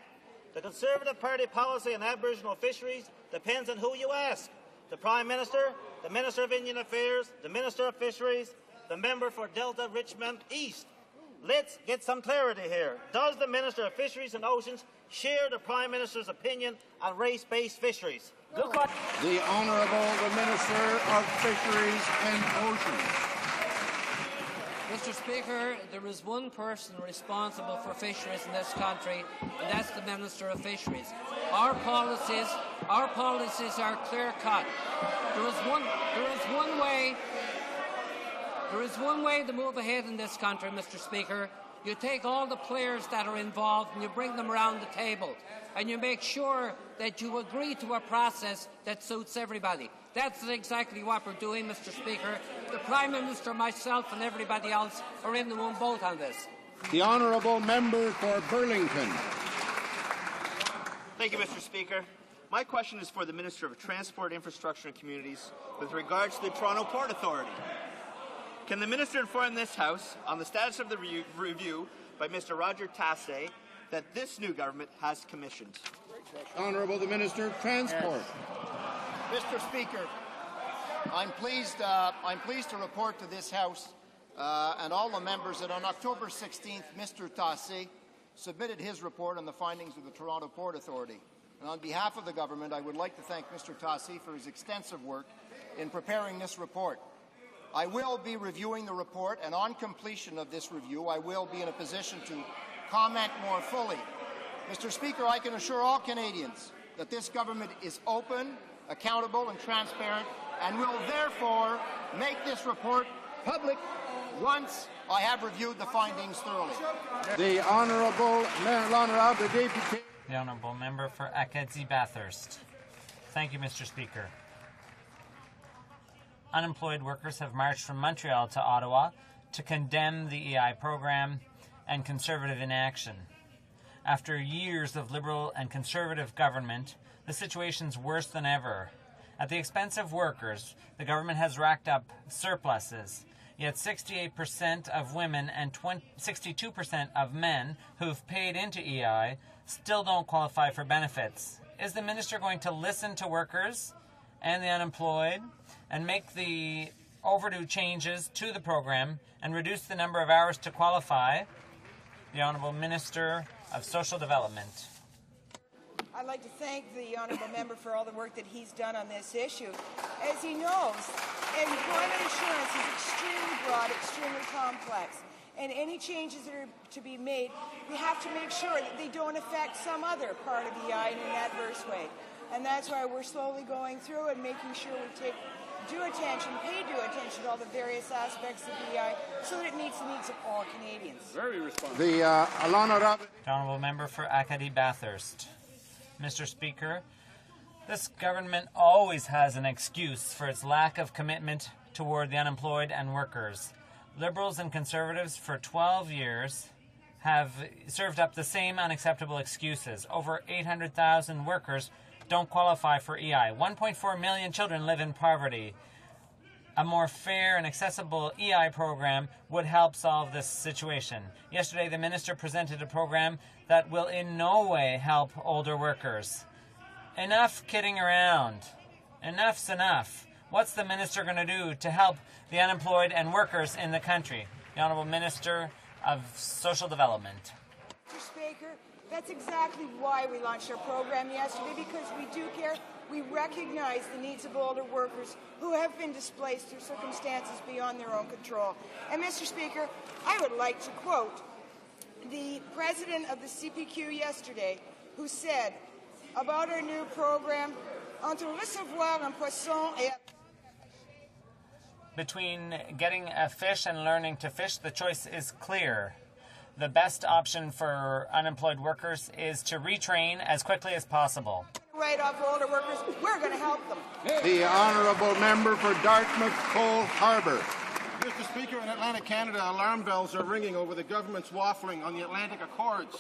The Conservative Party policy on Aboriginal fisheries depends on who you ask. The Prime Minister, the Minister of Indian Affairs, the Minister of Fisheries, the member for Delta Richmond East. Let's get some clarity here. Does the Minister of Fisheries and Oceans share the Prime Minister's opinion on race-based fisheries? The Honourable, the Minister of Fisheries and Oceans. Mr. Speaker, there is one person responsible for fisheries in this country, and that's the Minister of Fisheries. Our policies are clear-cut. There is one way to move ahead in this country, Mr. Speaker. You take all the players that are involved and you bring them around the table, and you make sure that you agree to a process that suits everybody. That's exactly what we're doing, Mr. Speaker. The Prime Minister, myself, and everybody else are in the one boat on this. The Honourable Member for Burlington. Thank you, Mr. Speaker. My question is for the Minister of Transport, Infrastructure and Communities with regards to the Toronto Port Authority. Can the Minister inform this House on the status of the review by Mr. Roger Tassé that this new government has commissioned? Honourable the Minister of Transport. Mr. Speaker, I'm pleased to report to this House and all the members that on October 16th, Mr. Tassé submitted his report on the findings of the Toronto Port Authority. And on behalf of the government, I would like to thank Mr. Tassé for his extensive work in preparing this report. I will be reviewing the report, and on completion of this review, I will be in a position to comment more fully. Mr. Speaker, I can assure all Canadians that this government is open, accountable and transparent, and will therefore make this report public once I have reviewed the findings thoroughly. The Honourable Député. The Honourable Member for Acadie-Bathurst. Thank you, Mr. Speaker. Unemployed workers have marched from Montreal to Ottawa to condemn the EI program and Conservative inaction. After years of Liberal and Conservative government, the situation's worse than ever. At the expense of workers, the government has racked up surpluses. Yet 68% of women and 62% of men who've paid into EI still don't qualify for benefits. Is the minister going to listen to workers and the unemployed and make the overdue changes to the program and reduce the number of hours to qualify? The Honourable Minister of Social Development. I'd like to thank the Honourable Member for all the work that he's done on this issue. As he knows, employment insurance is extremely broad, extremely complex, and any changes that are to be made, we have to make sure that they don't affect some other part of EI in an adverse way. And that's why we're slowly going through and making sure we take pay due attention to all the various aspects of EI so that it meets the needs of all Canadians. Very responsible. The Honourable Member for Acadie Bathurst. Mr. Speaker, this government always has an excuse for its lack of commitment toward the unemployed and workers. Liberals and Conservatives for 12 years have served up the same unacceptable excuses. Over 800,000 workers don't qualify for EI. 1.4 million children live in poverty. A more fair and accessible EI program would help solve this situation. Yesterday, the minister presented a program that will in no way help older workers. Enough kidding around. Enough's enough. What's the minister going to do to help the unemployed and workers in the country? The Honourable Minister of Social Development. Mr. Speaker, that's exactly why we launched our program yesterday, because we do care. We recognize the needs of older workers who have been displaced through circumstances beyond their own control. And, Mr. Speaker, I would like to quote the president of the CPQ yesterday, who said about our new program, entre recevoir un poisson et... Between getting a fish and learning to fish, the choice is clear. The best option for unemployed workers is to retrain as quickly as possible. Right off older workers, we're going to help them. The Honourable Member for Dartmouth Cole Harbour. Mr. Speaker, in Atlantic Canada, alarm bells are ringing over the government's waffling on the Atlantic Accords.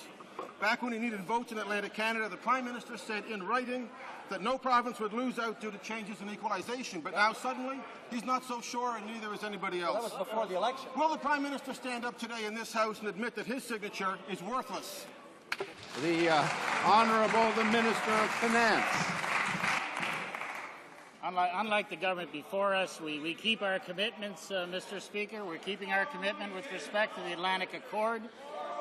Back when he needed votes in Atlantic Canada, the Prime Minister said in writing that no province would lose out due to changes in equalisation. But now suddenly, he's not so sure, and neither is anybody else. That was before the election. Will the Prime Minister stand up today in this House and admit that his signature is worthless? The Honourable the Minister of Finance. Unlike the government before us, we keep our commitments, Mr. Speaker. We're keeping our commitment with respect to the Atlantic Accord.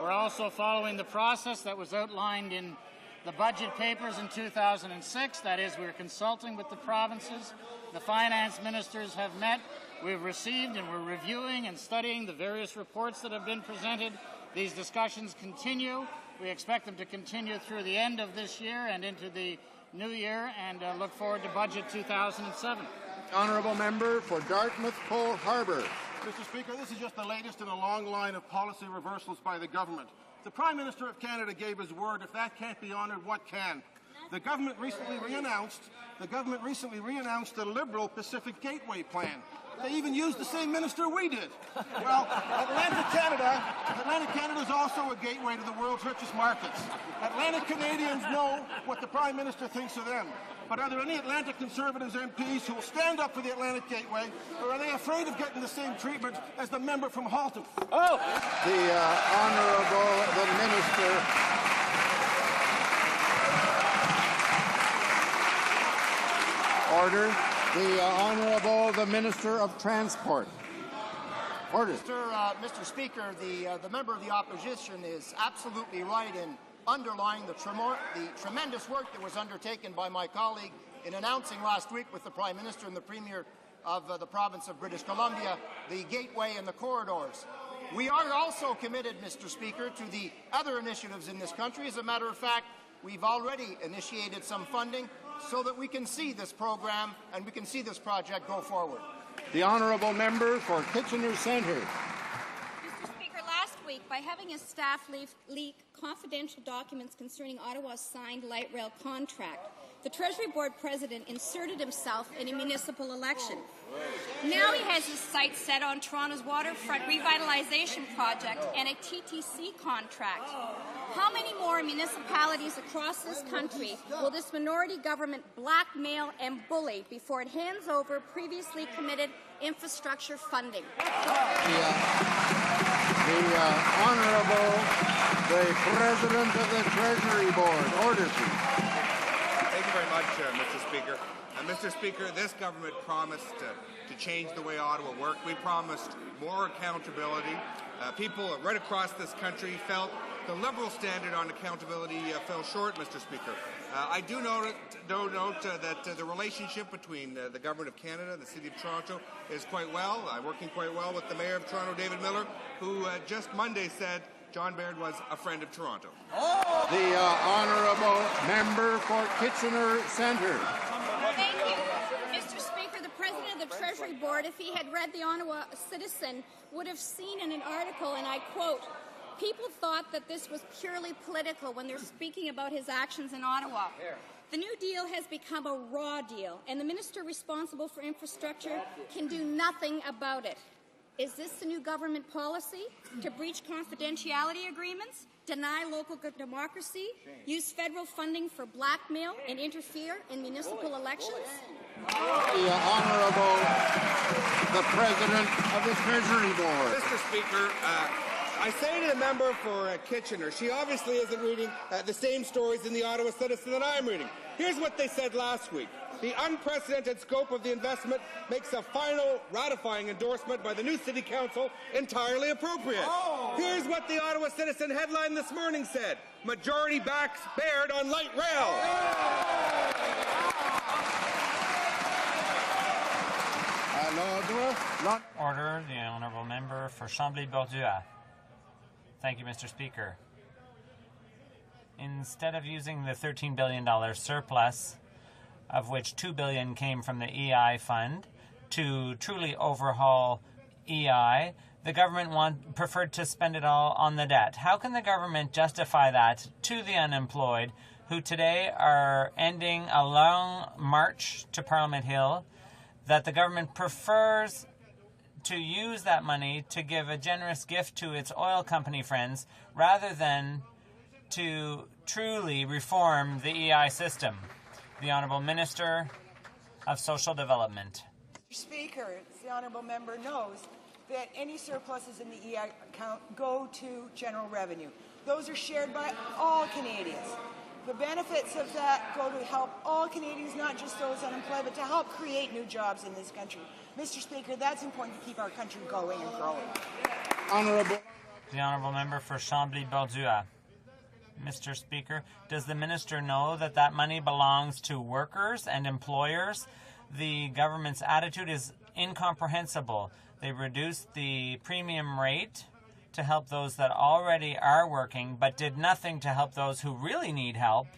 We're also following the process that was outlined in the budget papers in 2006. That is, we're consulting with the provinces. The finance ministers have met. We've received and we're reviewing and studying the various reports that have been presented. These discussions continue. We expect them to continue through the end of this year and into the new year, and look forward to Budget 2007. Honourable Member for Dartmouth Cole Harbour. Mr. Speaker, this is just the latest in a long line of policy reversals by the government. The Prime Minister of Canada gave his word. If that can't be honoured, what can? The government recently re-announced the Liberal Pacific Gateway Plan. They even used the same minister we did. Well, Atlantic Canada is also a gateway to the world's richest markets. Atlantic Canadians know what the Prime Minister thinks of them. But are there any Atlantic Conservatives MPs who will stand up for the Atlantic Gateway, or are they afraid of getting the same treatment as the member from Halton? Oh! The Honourable the Minister. Order. The Honourable the Minister of Transport. Order. Mr. Speaker, the member of the opposition is absolutely right in underlying the tremendous work that was undertaken by my colleague in announcing last week with the Prime Minister and the Premier of the province of British Columbia the gateway and the corridors. We are also committed, Mr. Speaker, to the other initiatives in this country. As a matter of fact, we've already initiated some funding so that we can see this program and we can see this project go forward. The Honourable Member for Kitchener Centre. Mr. Speaker, last week, by having a staff leak confidential documents concerning Ottawa's signed light rail contract, the Treasury Board President inserted himself in a municipal election. Now he has his sights set on Toronto's waterfront revitalization project and a TTC contract. How many more municipalities across this country will this minority government blackmail and bully before it hands over previously committed infrastructure funding? The President of the Treasury Board. Order, please. Thank you very much, Mr. Speaker. Mr. Speaker, this government promised to change the way Ottawa worked. We promised more accountability. People right across this country felt the Liberal standard on accountability fell short, Mr. Speaker. I do note that the relationship between the Government of Canada and the City of Toronto is quite well, working quite well with the Mayor of Toronto, David Miller, who just Monday said John Baird was a friend of Toronto. The Honourable Member for Kitchener Centre. Thank you. Mr. Speaker, the President of the Treasury Board, if he had read the Ottawa Citizen, would have seen in an article, and I quote, "People thought that this was purely political when they're speaking about his actions in Ottawa. The New Deal has become a raw deal, and the minister responsible for infrastructure can do nothing about it. Is this the new government policy? To breach confidentiality agreements, deny local democracy, use federal funding for blackmail, and interfere in municipal elections?" The Honourable the President of the Treasury Board. Mr. Speaker, I say to the member for Kitchener, she obviously isn't reading the same stories in the Ottawa Citizen that I'm reading. Here's what they said last week. The unprecedented scope of the investment makes a final ratifying endorsement by the new City Council entirely appropriate. Here's what the Ottawa Citizen headline this morning said. Majority backs Baird on light rail. Order, the Honourable Member for Chambly-Bordua. Thank you, Mr. Speaker. Instead of using the $13 billion surplus, of which $2 billion came from the EI fund, to truly overhaul EI, the government preferred to spend it all on the debt. How can the government justify that to the unemployed, who today are ending a long march to Parliament Hill, that the government prefers to use that money to give a generous gift to its oil company friends rather than to truly reform the EI system? The Honourable Minister of Social Development. Mr. Speaker, the Honourable Member knows that any surpluses in the EI account go to general revenue. Those are shared by all Canadians. The benefits of that go to help all Canadians, not just those unemployed, but to help create new jobs in this country. Mr. Speaker, that's important to keep our country going and growing. The Honourable Member for Chambly-Bordua. Mr. Speaker, does the minister know that that money belongs to workers and employers? The government's attitude is incomprehensible. They reduced the premium rate to help those that already are working, but did nothing to help those who really need help,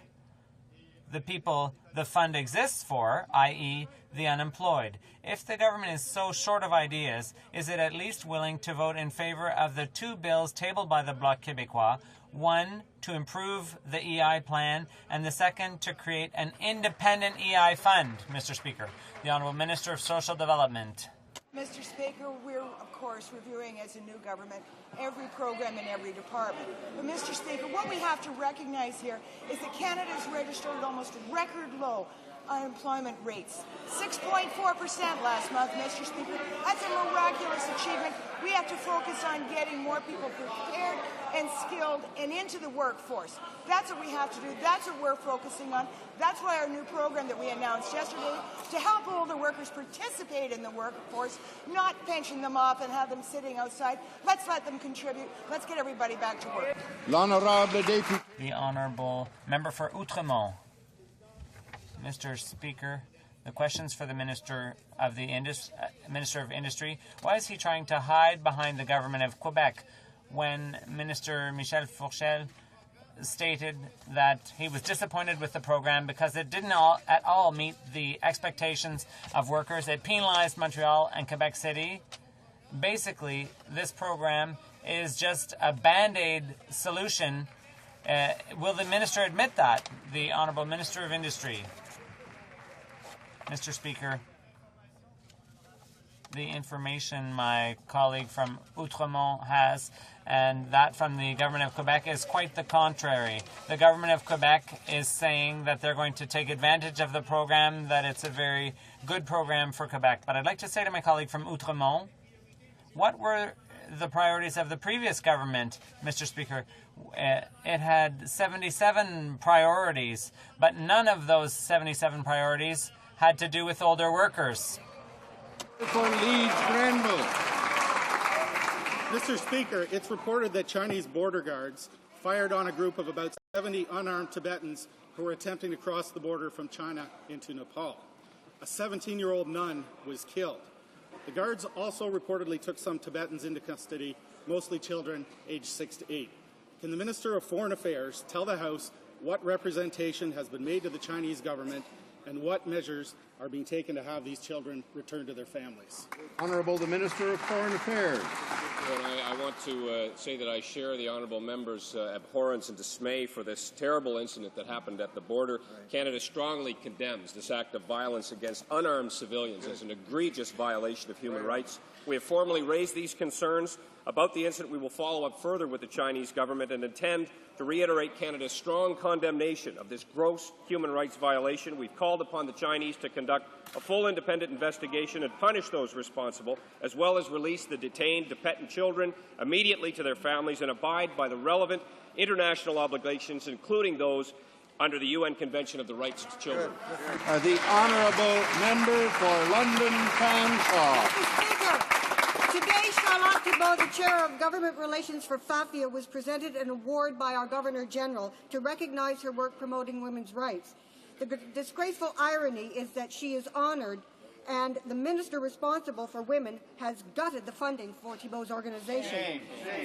the people the fund exists for, i.e. the unemployed. If the government is so short of ideas, is it at least willing to vote in favour of the two bills tabled by the Bloc Québécois, one to improve the EI plan, and the second to create an independent EI fund, Mr. Speaker? The Honourable Minister of Social Development. Mr. Speaker, we're, of course, reviewing as a new government every program in every department. But, Mr. Speaker, what we have to recognize here is that Canada's registered almost record low unemployment rates. 6.4% last month, Mr. Speaker. That's a miraculous achievement. We have to focus on getting more people prepared and skilled and into the workforce. That's what we have to do. That's what we're focusing on. That's why our new program that we announced yesterday, to help older workers participate in the workforce, not pension them off and have them sitting outside. Let's let them contribute. Let's get everybody back to work. The Honourable Member for Outremont. Mr. Speaker, the questions for the Minister of Industry. Why is he trying to hide behind the government of Quebec when Minister Michel Fourchel stated that he was disappointed with the program because it didn't at all meet the expectations of workers? It penalized Montreal and Quebec City. Basically, this program is just a Band-Aid solution. Will the minister admit that? The Honourable Minister of Industry. Mr. Speaker, the information my colleague from Outremont has, and that from the government of Quebec is quite the contrary. The government of Quebec is saying that they're going to take advantage of the program, that it's a very good program for Quebec. But I'd like to say to my colleague from Outremont, what were the priorities of the previous government, Mr. Speaker? It had 77 priorities, but none of those 77 priorities had to do with older workers. For Leeds Grenville. Mr. Speaker, it's reported that Chinese border guards fired on a group of about 70 unarmed Tibetans who were attempting to cross the border from China into Nepal. A 17-year-old nun was killed. The guards also reportedly took some Tibetans into custody, mostly children aged 6 to 8. Can the Minister of Foreign Affairs tell the House what representation has been made to the Chinese government and what measures are being taken to have these children returned to their families? Honourable the Minister of Foreign Affairs. I want to say that I share the honourable member's abhorrence and dismay for this terrible incident that happened at the border. Canada strongly condemns this act of violence against unarmed civilians as an egregious violation of human rights. We have formally raised these concerns about the incident. We will follow up further with the Chinese government and intend to reiterate Canada's strong condemnation of this gross human rights violation. We've called upon the Chinese to conduct a full independent investigation and punish those responsible, as well as release the detained Tibetan children immediately to their families and abide by the relevant international obligations, including those under the UN Convention of the Rights of Children. The honourable member for London Fanshawe. Mr. Speaker, today Charlotte Thibault, the Chair of Government Relations for FAFIA, was presented an award by our Governor-General to recognize her work promoting women's rights. The disgraceful irony is that she is honoured and the minister responsible for women has gutted the funding for Thibault's organization.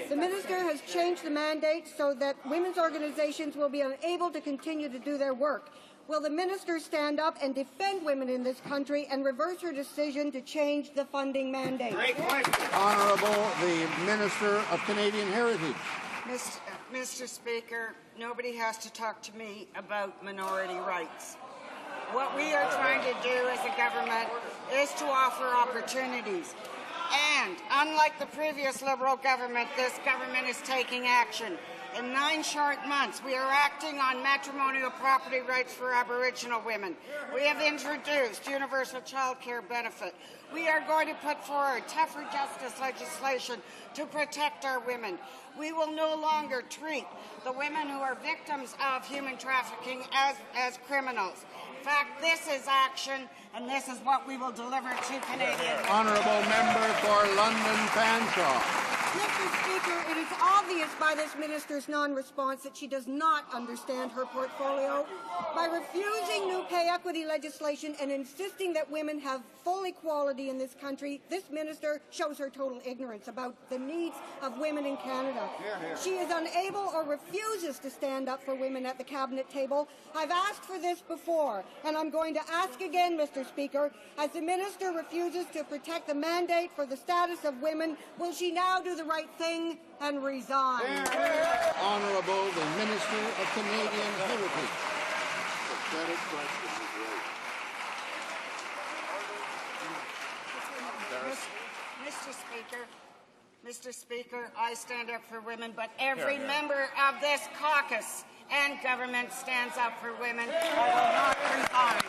The minister has changed the mandate so that women's organizations will be unable to continue to do their work. Will the minister stand up and defend women in this country and reverse her decision to change the funding mandate? Honourable the Minister of Canadian Heritage. Mr. Speaker, nobody has to talk to me about minority rights. What we are trying to do as a government is to offer opportunities. And unlike the previous Liberal government, this government is taking action. In 9 short months, we are acting on matrimonial property rights for Aboriginal women. We have introduced universal child care benefit. We are going to put forward tougher justice legislation to protect our women. We will no longer treat the women who are victims of human trafficking as criminals. In fact, this is action, and this is what we will deliver to Canadians. Honourable member for London Fanshawe. Mr. Speaker, it is obvious by this minister's non-response that she does not understand her portfolio. By refusing new pay equity legislation and insisting that women have full equality in this country, this minister shows her total ignorance about the needs of women in Canada. She is unable or refuses to stand up for women at the cabinet table. I've asked for this before, and I'm going to ask again, Mr. Speaker, as the minister refuses to protect the mandate for the status of women, will she now do the right thing and resign? Honourable the Minister of Canadian Heritage. Mr. Speaker, I stand up for women, but every member of this caucus and government stands up for women. I will not resign.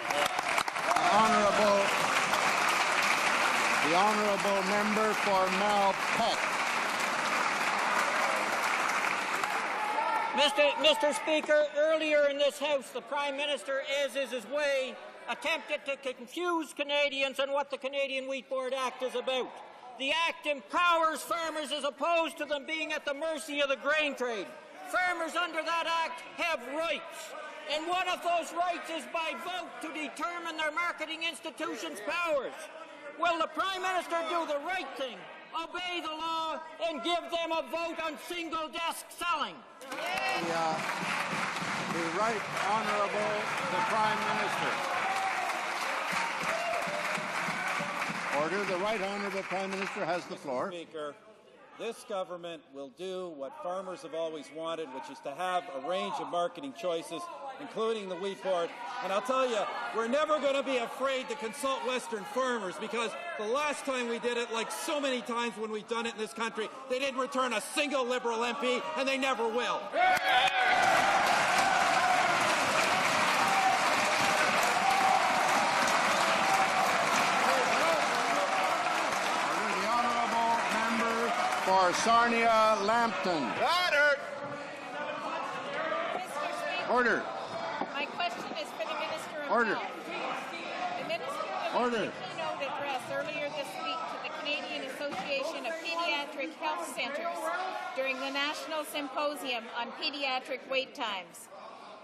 The honourable member for Malpeque. Mr. Speaker, earlier in this House, the Prime Minister, as is his way, attempted to confuse Canadians on what the Canadian Wheat Board Act is about. The Act empowers farmers as opposed to them being at the mercy of the grain trade. Farmers under that Act have rights, and one of those rights is by vote to determine their marketing institutions' powers. Will the Prime Minister do the right thing, obey the law, and give them a vote on single-desk selling? The Right Honourable the Prime Minister. Order. The Right Honourable Prime Minister has the floor. Mr. Speaker, this government will do what farmers have always wanted, which is to have a range of marketing choices, including the wheat board. And I'll tell you, we're never going to be afraid to consult Western farmers, because the last time we did it, like so many times when we've done it in this country, they didn't return a single Liberal MP, and they never will. For Sarnia-Lambton. Order. My question is for the Minister of Order. Health. The Minister delivered a keynote address earlier this week to the Canadian Association of Pediatric Health Centres during the National Symposium on Pediatric Wait Times.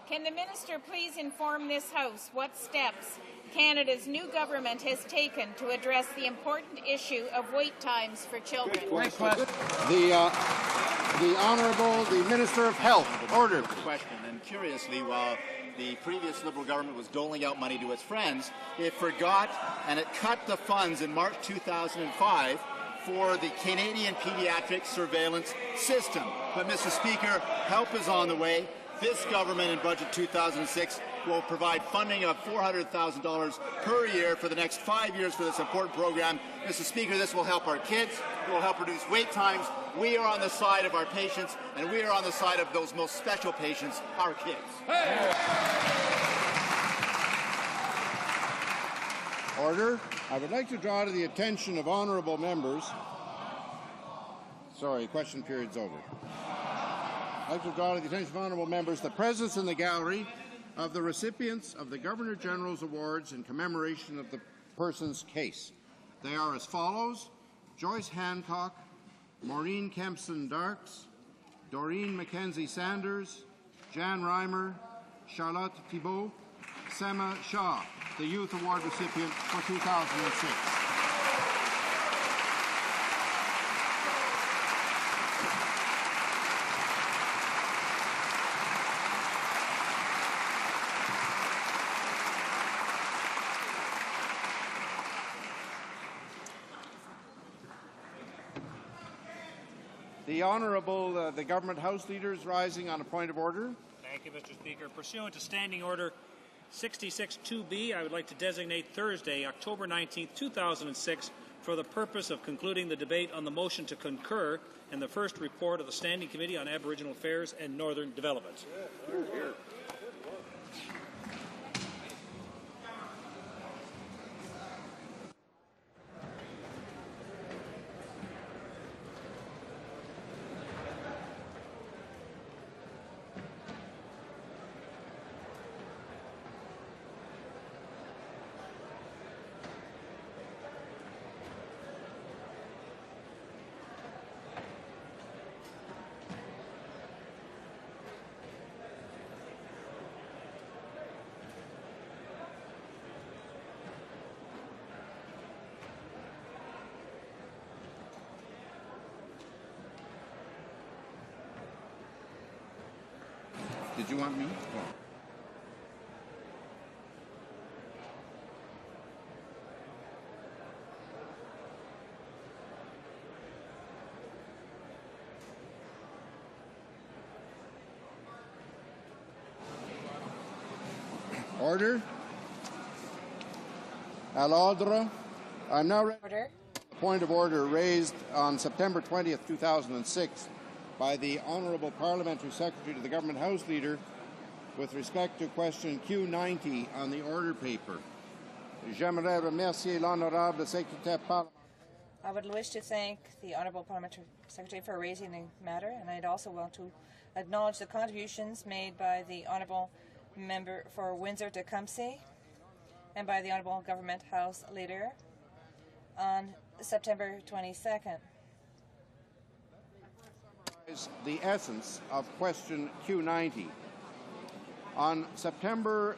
Can the Minister please inform this House what steps Canada's new government has taken to address the important issue of wait times for children? The Honourable, the Minister of Health. Order. Question. And curiously, while the previous Liberal government was doling out money to its friends, it forgot and it cut the funds in March 2005 for the Canadian Pediatric Surveillance System. But, Mr. Speaker, help is on the way. This government in Budget 2006 will provide funding of $400,000 per year for the next 5 years for this important program. Mr. Speaker, this will help our kids. It will help reduce wait times. We are on the side of our patients, and we are on the side of those most special patients, our kids. Order. I would like to draw to the attention of honourable members. Sorry, question period's over. I'd like to draw to the attention of honourable members the presence in the gallery of the recipients of the Governor-General's Awards in commemoration of the person's case. They are as follows: Joyce Hancock, Maureen Kempson-Darks, Doreen Mackenzie-Sanders, Jan Reimer, Charlotte Thibault, Sema Shah, the Youth Award recipient for 2006. The Honourable, the Government House Leader is rising on a point of order. Thank you, Mr. Speaker. Pursuant to Standing Order 66-2B, I would like to designate Thursday, October 19, 2006, for the purpose of concluding the debate on the motion to concur and the first report of the Standing Committee on Aboriginal Affairs and Northern Development. Did you want me? Order. À l'ordre. I'm now ready. Order. Point of order raised on September 20th, 2006 by the Honourable Parliamentary Secretary to the Government House Leader with respect to question Q90 on the order paper. J'aimerais remercier l'honorable secrétaire parlementaire. I would wish to thank the Honourable Parliamentary Secretary for raising the matter, and I'd also want to acknowledge the contributions made by the Honourable Member for Windsor-Tecumseh and by the Honourable Government House Leader on September 22nd. The essence of question Q90. On September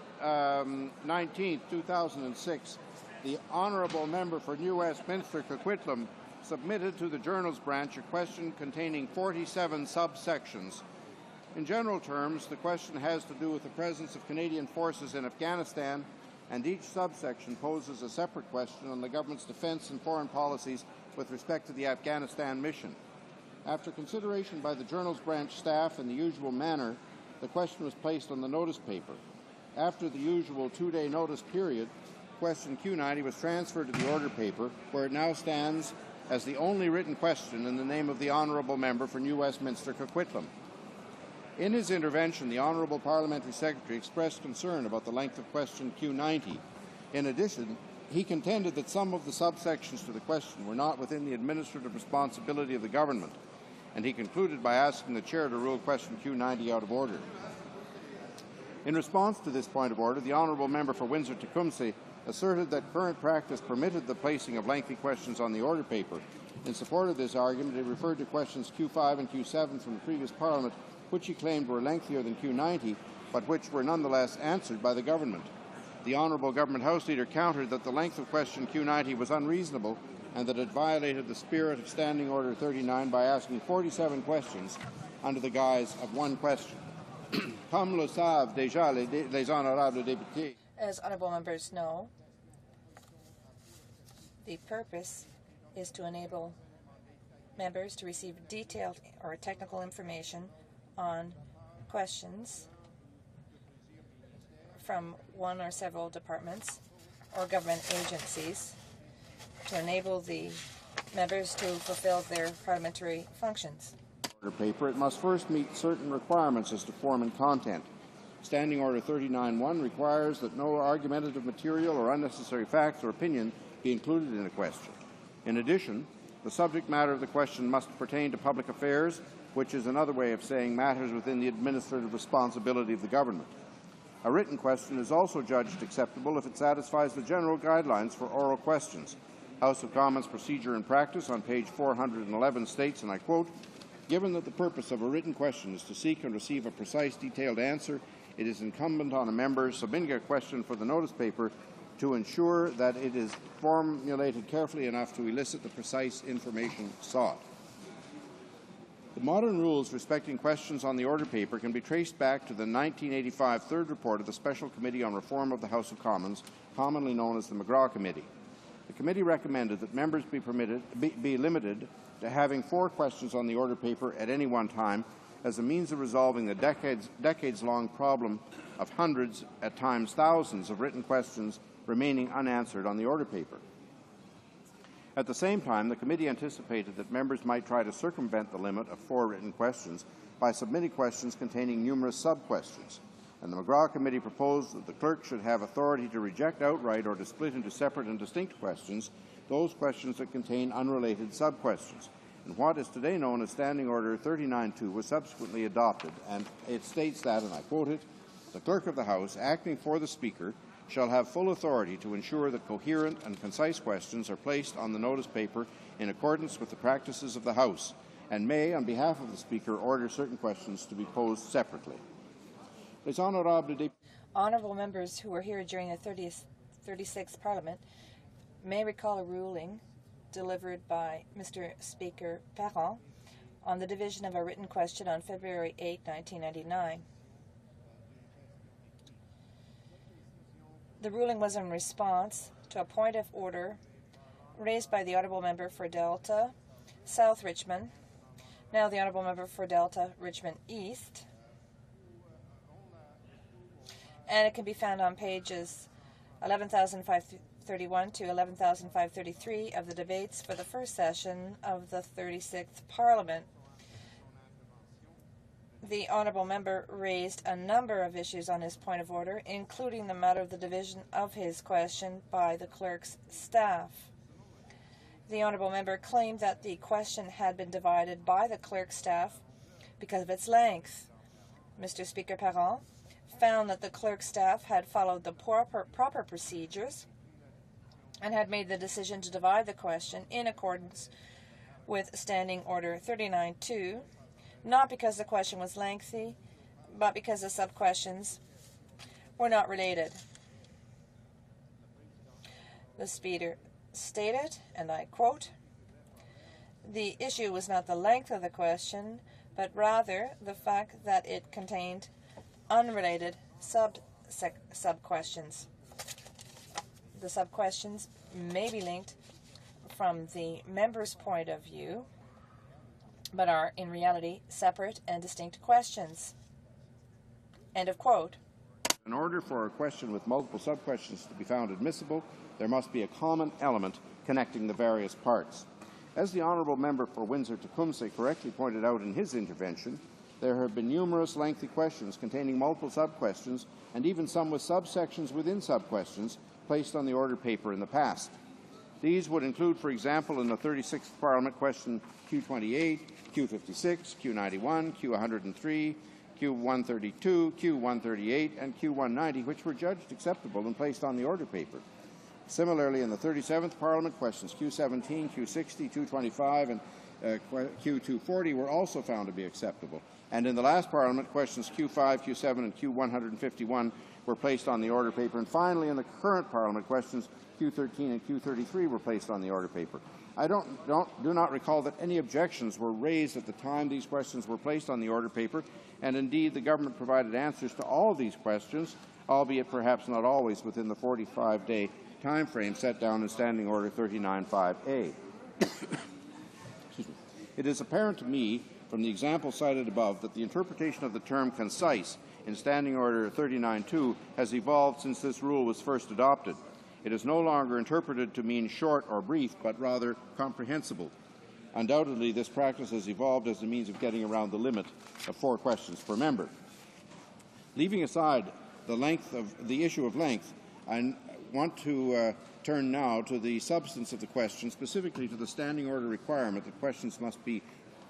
19, 2006, the Honourable Member for New Westminster Coquitlam submitted to the Journals Branch a question containing 47 subsections. In general terms, the question has to do with the presence of Canadian forces in Afghanistan, and each subsection poses a separate question on the government's defence and foreign policies with respect to the Afghanistan mission. After consideration by the Journal's branch staff in the usual manner, the question was placed on the notice paper. After the usual 2-day notice period, question Q90 was transferred to the order paper, where it now stands as the only written question in the name of the Honourable Member for New Westminster Coquitlam. In his intervention, the Honourable Parliamentary Secretary expressed concern about the length of question Q90. In addition, he contended that some of the subsections to the question were not within the administrative responsibility of the government, and he concluded by asking the Chair to rule question Q90 out of order. In response to this point of order, the Honourable Member for Windsor-Tecumseh asserted that current practice permitted the placing of lengthy questions on the order paper. In support of this argument, he referred to questions Q5 and Q7 from the previous Parliament, which he claimed were lengthier than Q90, but which were nonetheless answered by the government. The Honourable Government House Leader countered that the length of question Q90 was unreasonable and that it violated the spirit of Standing Order 39 by asking 47 questions under the guise of one question. Comme le savent déjà les honorables députés. As honourable members know, the purpose is to enable members to receive detailed or technical information on questions from one or several departments or government agencies to enable the members to fulfill their parliamentary functions. Order paper, it must first meet certain requirements as to form and content. Standing Order 39.1 requires that no argumentative material or unnecessary facts or opinion be included in a question. In addition, the subject matter of the question must pertain to public affairs, which is another way of saying matters within the administrative responsibility of the government. A written question is also judged acceptable if it satisfies the general guidelines for oral questions. House of Commons Procedure and Practice on page 411 states, and I quote, "Given that the purpose of a written question is to seek and receive a precise, detailed answer, it is incumbent on a member submitting a question for the notice paper to ensure that it is formulated carefully enough to elicit the precise information sought." The modern rules respecting questions on the order paper can be traced back to the 1985 third report of the Special Committee on Reform of the House of Commons, commonly known as the McGraw Committee. The committee recommended that members be limited to having 4 questions on the order paper at any one time as a means of resolving the decades-long problem of hundreds, at times thousands, of written questions remaining unanswered on the order paper. At the same time, the committee anticipated that members might try to circumvent the limit of 4 written questions by submitting questions containing numerous sub-questions, and the McGraw Committee proposed that the clerk should have authority to reject outright or to split into separate and distinct questions those questions that contain unrelated sub-questions. And what is today known as Standing Order 39.2 was subsequently adopted, and it states that, and I quote it, "The Clerk of the House, acting for the Speaker, shall have full authority to ensure that coherent and concise questions are placed on the notice paper in accordance with the practices of the House, and may, on behalf of the Speaker, order certain questions to be posed separately." Les honorables députés. Honourable members who were here during the 36th Parliament may recall a ruling delivered by Mr. Speaker Perron on the division of a written question on February 8, 1999. The ruling was in response to a point of order raised by the Honourable Member for Delta South Richmond, now the Honourable Member for Delta Richmond East, and it can be found on pages 11,531 to 11,533 of the debates for the first session of the 36th Parliament. The Honourable Member raised a number of issues on his point of order, including the matter of the division of his question by the clerk's staff. The Honourable Member claimed that the question had been divided by the clerk's staff because of its length. Mr. Speaker Perron found that the clerk's staff had followed the proper procedures and had made the decision to divide the question in accordance with Standing Order 39.2, not because the question was lengthy, but because the sub-questions were not related. The Speaker stated, and I quote, "The issue was not the length of the question, but rather the fact that it contained unrelated sub-questions. The sub-questions may be linked from the member's point of view, but are in reality separate and distinct questions. End of quote. In order for a question with multiple sub-questions to be found admissible, there must be a common element connecting the various parts. As the honourable member for Windsor-Tecumseh correctly pointed out in his intervention, there have been numerous lengthy questions containing multiple sub-questions and even some with subsections within sub-questions placed on the order paper in the past. These would include, for example, in the 36th Parliament question Q28, Q56, Q91, Q103, Q132, Q138, and Q190, which were judged acceptable and placed on the order paper. Similarly, in the 37th Parliament, questions Q17, Q60, Q25, and Q240 were also found to be acceptable. And in the last Parliament, questions Q5, Q7, and Q151 were placed on the order paper. And finally, in the current Parliament, questions Q13 and Q33 were placed on the order paper. I do not recall that any objections were raised at the time these questions were placed on the order paper, and indeed the government provided answers to all of these questions, albeit perhaps not always within the 45-day time frame set down in Standing Order 39.5a. It is apparent to me from the example cited above that the interpretation of the term concise in Standing Order 39.2 has evolved since this rule was first adopted. It is no longer interpreted to mean short or brief, but rather comprehensible. Undoubtedly, this practice has evolved as a means of getting around the limit of 4 questions per member. Leaving aside the issue of length, I want to turn now to the substance of the question, specifically to the standing order requirement that questions must be,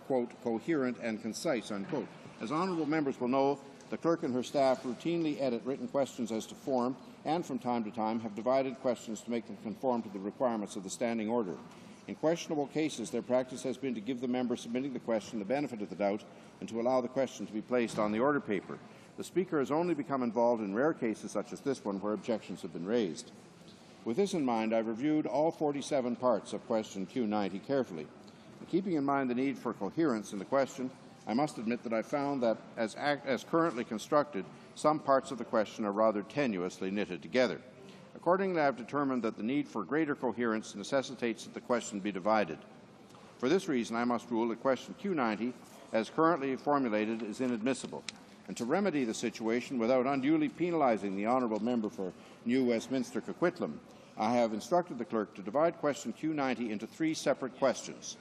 quote, coherent and concise, unquote. As honourable members will know, the clerk and her staff routinely edit written questions as to form and from time to time have divided questions to make them conform to the requirements of the standing order. In questionable cases, their practice has been to give the member submitting the question the benefit of the doubt and to allow the question to be placed on the order paper. The Speaker has only become involved in rare cases such as this one where objections have been raised. With this in mind, I've reviewed all 47 parts of question Q90 carefully. And keeping in mind the need for coherence in the question, I must admit that I found that, as currently constructed, some parts of the question are rather tenuously knitted together. Accordingly, I have determined that the need for greater coherence necessitates that the question be divided. For this reason, I must rule that question Q90, as currently formulated, is inadmissible. And to remedy the situation without unduly penalising the honourable member for New Westminster Coquitlam, I have instructed the clerk to divide question Q90 into 3 separate questions.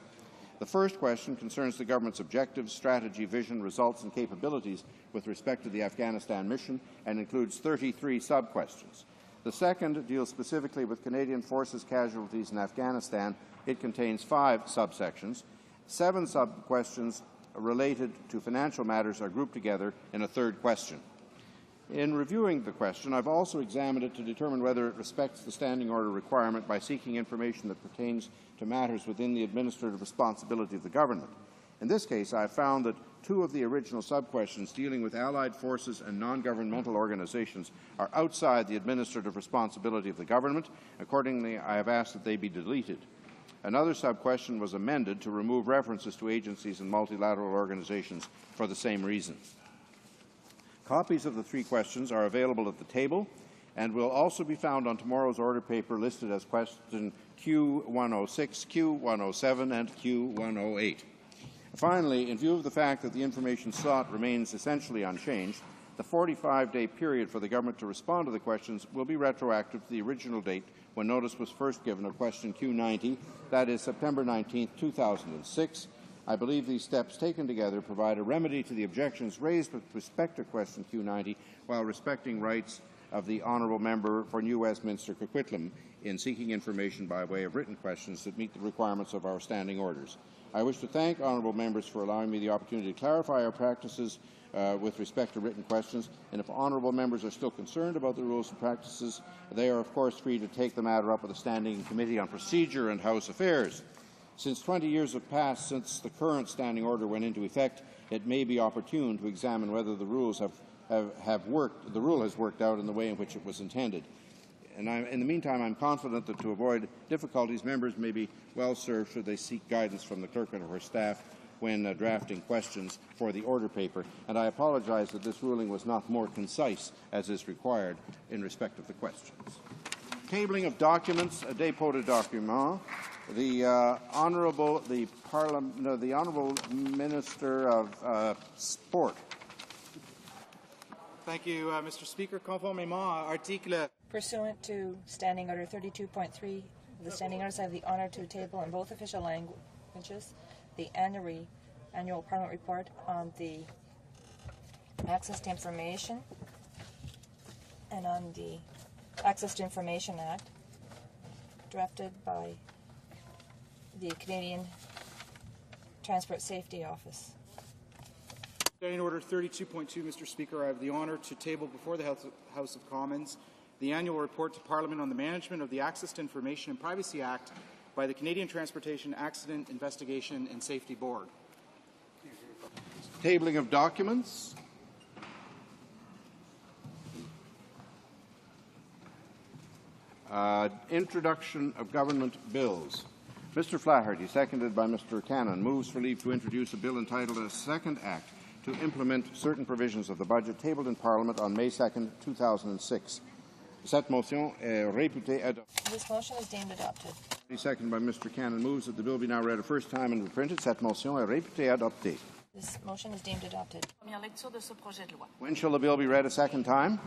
The first question concerns the government's objectives, strategy, vision, results and capabilities with respect to the Afghanistan mission and includes 33 sub-questions. The second deals specifically with Canadian Forces casualties in Afghanistan. It contains 5 subsections. 7 sub-questions related to financial matters are grouped together in a third question. In reviewing the question, I've also examined it to determine whether it respects the standing order requirement by seeking information that pertains to matters within the administrative responsibility of the government. In this case, I have found that 2 of the original sub-questions dealing with allied forces and non-governmental organizations are outside the administrative responsibility of the government. Accordingly, I have asked that they be deleted. Another sub-question was amended to remove references to agencies and multilateral organizations for the same reason. Copies of the 3 questions are available at the table and will also be found on tomorrow's order paper listed as question Q106, Q107, and Q108. Finally, in view of the fact that the information sought remains essentially unchanged, the 45-day period for the government to respond to the questions will be retroactive to the original date when notice was first given of question Q90, that is September 19, 2006. I believe these steps taken together provide a remedy to the objections raised with respect to question Q90 while respecting rights of the honourable member for New Westminster Coquitlam in seeking information by way of written questions that meet the requirements of our standing orders. I wish to thank honourable members for allowing me the opportunity to clarify our practices with respect to written questions, and if honourable members are still concerned about the rules and practices, they are of course free to take the matter up with the Standing Committee on Procedure and House Affairs. Since 20 years have passed since the current standing order went into effect, it may be opportune to examine whether the rules have worked out in the way in which it was intended. And in the meantime, I'm confident that to avoid difficulties, members may be well served should they seek guidance from the clerk and her staff when drafting questions for the order paper. And I apologize that this ruling was not more concise as is required in respect of the questions. Tabling of documents, dépôt de documents. The honourable Minister of Sport. Thank you, Mr. Speaker. Conformément à article. Pursuant to Standing Order 32.3, the Standing Orders have the honour to table in both official languages the annual Parliament report on the access to information and on the Access to Information Act, drafted by the Canadian Transport Safety Office. Standing Order 32.2, Mr. Speaker, I have the honour to table before the House of Commons the annual report to Parliament on the management of the Access to Information and Privacy Act by the Canadian Transportation Accident Investigation and Safety Board. Tabling of documents. Introduction of government bills. Mr. Flaherty, seconded by Mr. Cannon, moves for leave to introduce a bill entitled A Second Act to implement certain provisions of the budget tabled in Parliament on May 2, 2006. Cette motion est réputée adoptée. This motion is deemed adopted. Seconded by Mr. Cannon, moves that the bill be now read a first time and reprinted. Cette motion est réputée adoptée. This motion is deemed adopted. When shall the bill be read a second time?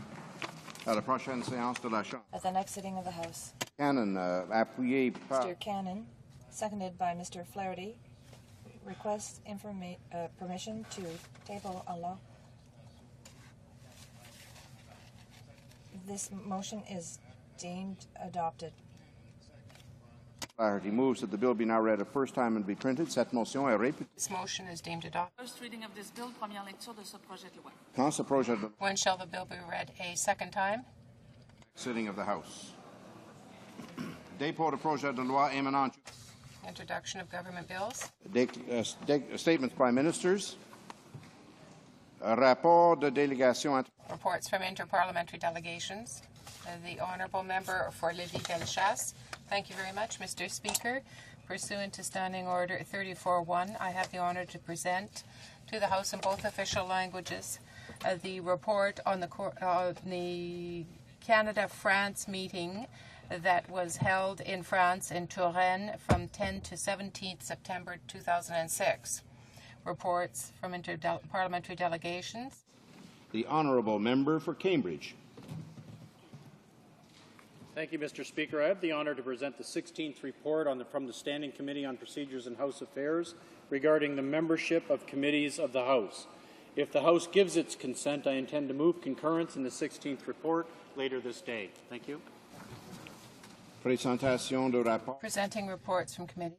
À la prochaine séance de la Chambre. At the next sitting of the House. Cannon, appuyé par... Mr. Cannon, seconded by Mr. Flaherty, requests permission to table a law. This motion is deemed adopted. Flaherty moves that the bill be now read a first time and be printed. Cette motion est réputée. This motion is deemed adopted. First reading of this bill, première lecture de ce projet de loi. Quand ce projet de... When shall the bill be read a second time? Sitting of the House. Dépôt de projet de loi émanant. Introduction of government bills. Statements by ministers. Rapport de délégation. Reports from interparliamentary delegations. The Honourable Member for Lévis-Bellechasse. Thank you very much, Mr. Speaker. Pursuant to Standing Order 34.1, I have the honour to present to the House in both official languages the report on the Canada-France meeting that was held in France in Touraine from 10 to 17th September 2006. Reports from interparliamentary delegations. The Honourable Member for Cambridge. Thank you, Mr. Speaker. I have the honour to present the 16th report from the Standing Committee on Procedures and House Affairs regarding the membership of committees of the House. If the House gives its consent, I intend to move concurrence in the 16th report later this day. Thank you. Présentation de rapport. Presenting reports from committee.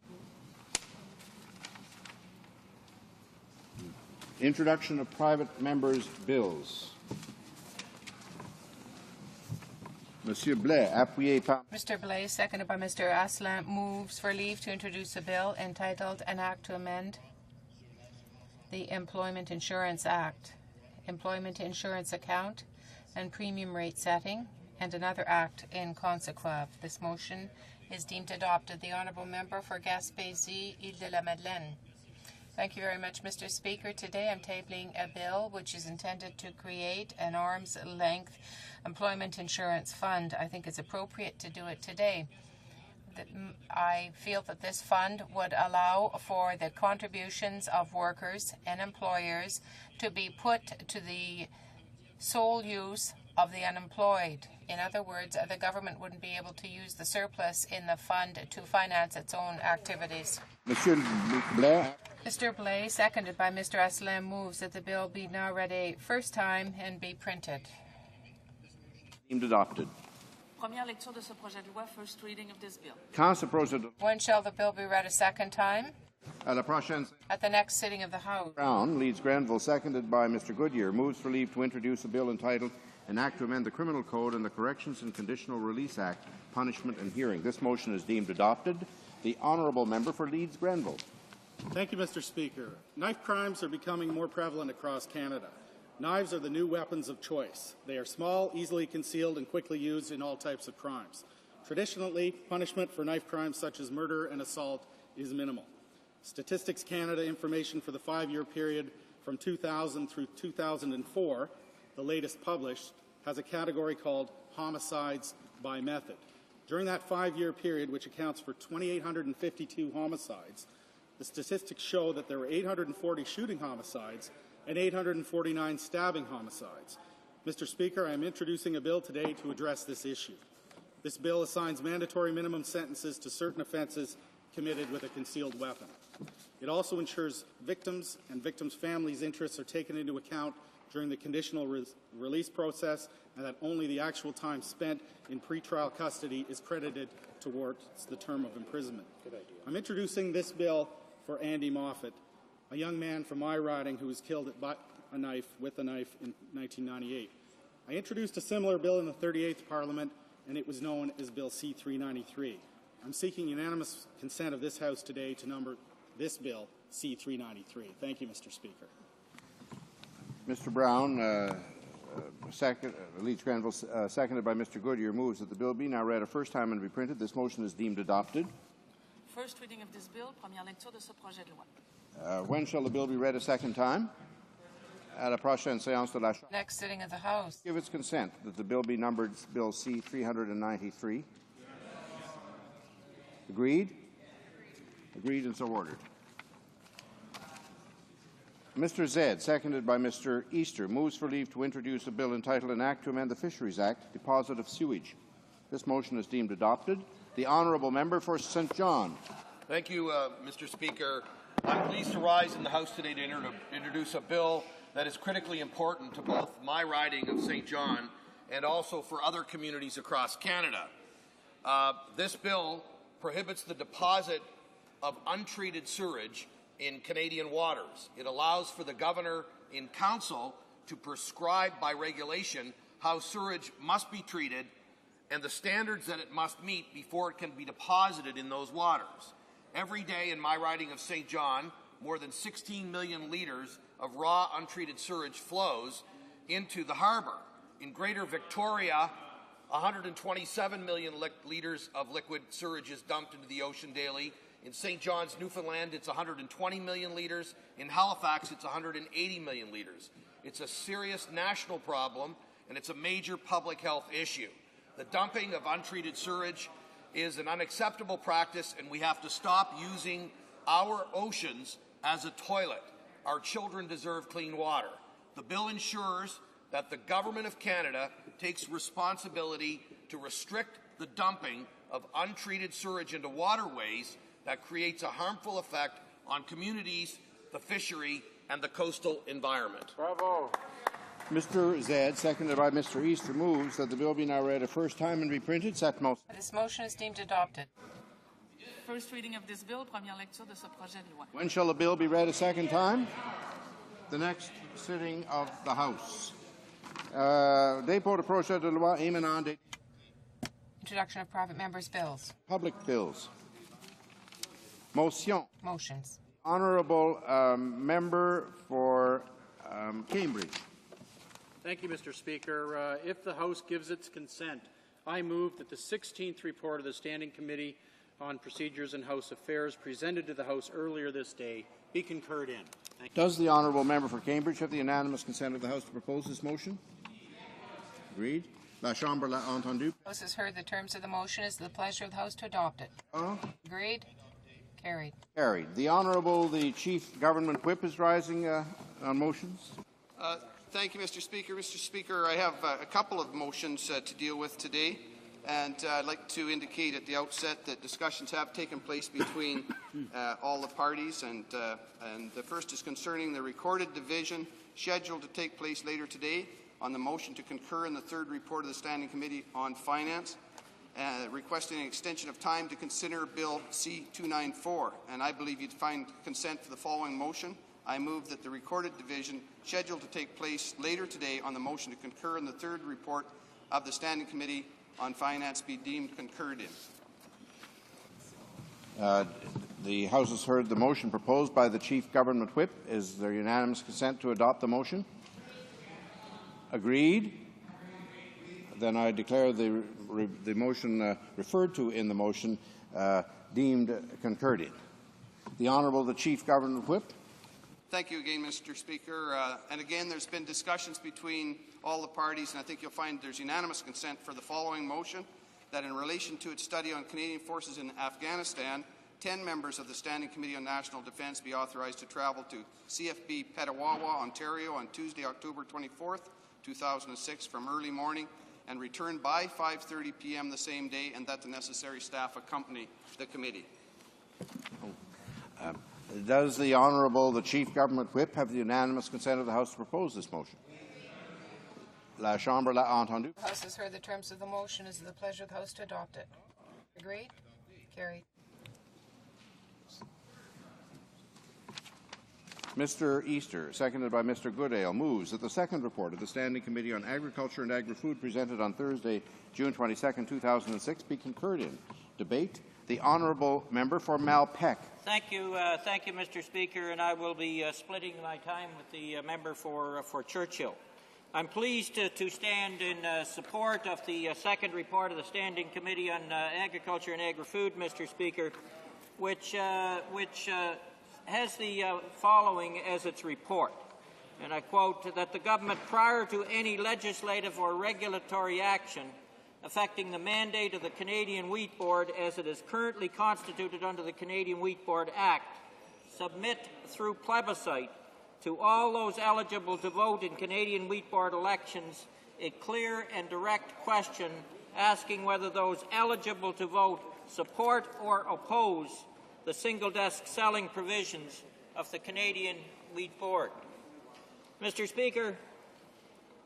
Introduction of private members' bills. Monsieur Blais, appuyé par... Mr. Blais, seconded by Mr. Asselin, moves for leave to introduce a bill entitled An Act to Amend the Employment Insurance Act, Employment Insurance Account, and Premium Rate Setting, and another act in consequence. This motion is deemed adopted. The Honourable Member for Gaspésie, Île-de-la-Madeleine. Thank you very much, Mr. Speaker. Today I'm tabling a bill which is intended to create an arm's-length employment insurance fund. I think it's appropriate to do it today. I feel that this fund would allow for the contributions of workers and employers to be put to the sole use of the unemployed. In other words, the government wouldn't be able to use the surplus in the fund to finance its own activities. Monsieur Blais. Mr. Blais, seconded by Mr. Asselin, moves that the bill be now read a first time and be printed. Deemed adopted. Première lecture de ce projet de loi, first reading of this bill. Quand ce projet de... When shall the bill be read a second time? À la prochaine... At the next sitting of the House. Brown, Leeds Grenville, seconded by Mr. Goodyear, moves for leave to introduce a bill entitled An Act to Amend the Criminal Code and the Corrections and Conditional Release Act, Punishment and Hearing. This motion is deemed adopted. The Honourable Member for Leeds Grenville. Thank you, Mr. Speaker. Knife crimes are becoming more prevalent across Canada. Knives are the new weapons of choice. They are small, easily concealed, and quickly used in all types of crimes. Traditionally, punishment for knife crimes such as murder and assault is minimal. Statistics Canada information for the 5-year period from 2000 through 2004, the latest published, has a category called homicides by method. During that 5-year period, which accounts for 2,852 homicides, the statistics show that there were 840 shooting homicides and 849 stabbing homicides. Mr. Speaker, I am introducing a bill today to address this issue. This bill assigns mandatory minimum sentences to certain offences committed with a concealed weapon. It also ensures victims and victims' families' interests are taken into account during the conditional release process, and that only the actual time spent in pretrial custody is credited towards the term of imprisonment. I'm introducing this bill for Andy Moffat, a young man from my riding who was killed with a knife in 1998. I introduced a similar bill in the 38th Parliament, and it was known as Bill C-393. I'm seeking unanimous consent of this House today to number this bill C-393. Thank you, Mr. Speaker. Mr. Brown, Leach Granville, seconded by Mr. Goodyear, moves that the bill be now read a first time and be printed. This motion is deemed adopted. First reading of this bill, première lecture de ce projet de loi. When shall the bill be read a second time? À la prochaine séance de la Chambre. Next sitting of the House. Give its consent that the bill be numbered Bill C-393. Agreed? Agreed and so ordered. Mr. Zed, seconded by Mr. Easter, moves for leave to introduce a bill entitled An Act to Amend the Fisheries Act, Deposit of Sewage. This motion is deemed adopted. The honourable member for St. John. Thank you, Mr. Speaker. I'm pleased to rise in the House today to introduce a bill that is critically important to both my riding of St. John and also for other communities across Canada. This bill prohibits the deposit of untreated sewage in Canadian waters. It allows for the Governor in Council to prescribe by regulation how sewage must be treated and the standards that it must meet before it can be deposited in those waters. Every day in my riding of St. John, more than 16 million litres of raw untreated sewage flows into the harbour. In Greater Victoria, 127 million litres of liquid sewage is dumped into the ocean daily. In St. John's, Newfoundland, it's 120 million litres. In Halifax, it's 180 million litres. It's a serious national problem, and it's a major public health issue. The dumping of untreated sewage is an unacceptable practice, and we have to stop using our oceans as a toilet. Our children deserve clean water. The bill ensures that the Government of Canada takes responsibility to restrict the dumping of untreated sewage into waterways that creates a harmful effect on communities, the fishery, and the coastal environment. Bravo. Mr. Zed, seconded by Mr. Easter, moves that the bill be now read a first time and be printed. This motion is deemed adopted. First reading of this bill, première lecture de ce projet de loi. When shall the bill be read a second time? The next sitting of the House. Dépôt de projet de loi émanant des Introduction of private members' bills. public bills. Motion. Motions. Honourable member for Cambridge. Thank you, Mr. Speaker. If the House gives its consent, I move that the 16th report of the Standing Committee on Procedures and House Affairs presented to the House earlier this day be concurred in. Thank you. Does the honourable member for Cambridge have the unanimous consent of the House to propose this motion? Agreed. La Chambre l'a entendu. The House has heard the terms of the motion. It is the pleasure of the House to adopt it. Agreed? Carried. Carried. The Honourable, the Chief Government Whip is rising on motions. Thank you, Mr. Speaker. Mr. Speaker, I have a couple of motions to deal with today, and I'd like to indicate at the outset that discussions have taken place between all the parties, and the first is concerning the recorded division scheduled to take place later today on the motion to concur in the third report of the Standing Committee on Finance, requesting an extension of time to consider Bill C-294, and I believe you'd find consent for the following motion. I move that the recorded division scheduled to take place later today on the motion to concur in the third report of the Standing Committee on Finance be deemed concurred in. The House has heard the motion proposed by the Chief Government Whip. Is there unanimous consent to adopt the motion? Agreed? Then I declare the motion referred to in the motion deemed concurred in. The Honourable the Chief Government Whip. Thank you again, Mr. Speaker. And again, there's been discussions between all the parties, and I think you'll find there's unanimous consent for the following motion. that in relation to its study on Canadian forces in Afghanistan, 10 members of the Standing Committee on National Defence be authorized to travel to CFB Petawawa, Ontario on Tuesday, October 24th, 2006 from early morning and return by 5:30 p.m. the same day, and that the necessary staff accompany the committee. Does the Honourable, the Chief Government Whip, have the unanimous consent of the House to propose this motion? La Chambre l'a entendu. The House has heard the terms of the motion. Is it the pleasure of the House to adopt it? Agreed? Carried. Mr. Easter, seconded by Mr. Goodale, moves that the second report of the Standing Committee on Agriculture and Agri-Food presented on Thursday, June 22, 2006 be concurred in. Debate. The Honourable Member for Malpeque. Thank you, Mr. Speaker, and I will be splitting my time with the member for Churchill. I'm pleased to stand in support of the second report of the Standing Committee on Agriculture and Agri-Food, Mr. Speaker, which has the following as its report, and I quote, that the government, prior to any legislative or regulatory action affecting the mandate of the Canadian Wheat Board as it is currently constituted under the Canadian Wheat Board Act, submit through plebiscite to all those eligible to vote in Canadian Wheat Board elections a clear and direct question asking whether those eligible to vote support or oppose the single-desk selling provisions of the Canadian Wheat Board. Mr. Speaker,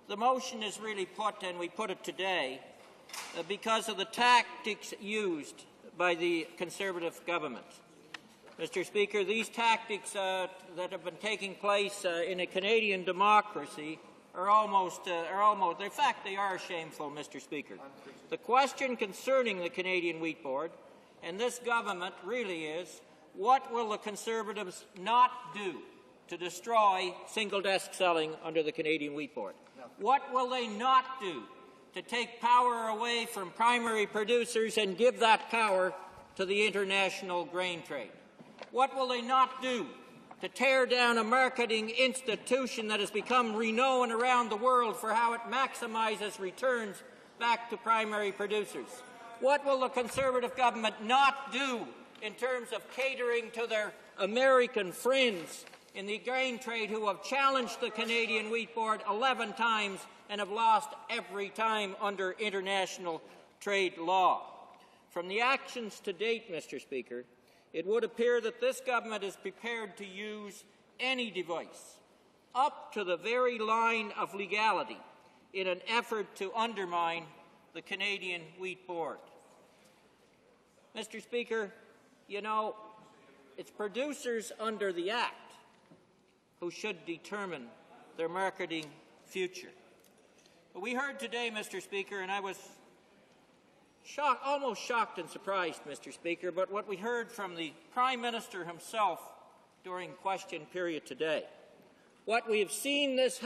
the motion is really put, and we put it today, because of the tactics used by the Conservative government. Mr. Speaker, these tactics that have been taking place in a Canadian democracy are almost, in fact, they are shameful, Mr. Speaker. The question concerning the Canadian Wheat Board and this government really is, what will the Conservatives not do to destroy single-desk selling under the Canadian Wheat Board? What will they not do to take power away from primary producers and give that power to the international grain trade? What will they not do to tear down a marketing institution that has become renowned around the world for how it maximizes returns back to primary producers? What will the Conservative government not do in terms of catering to their American friends in the grain trade who have challenged the Canadian Wheat Board 11 times and have lost every time under international trade law? From the actions to date, Mr. Speaker, it would appear that this government is prepared to use any device, up to the very line of legality, in an effort to undermine the Canadian Wheat Board. Mr. Speaker, you know, it's producers under the Act who should determine their marketing future. But we heard today, Mr. Speaker, and I was almost shocked and surprised, Mr. Speaker, but what we heard from the Prime Minister himself during question period today. What we have seen in this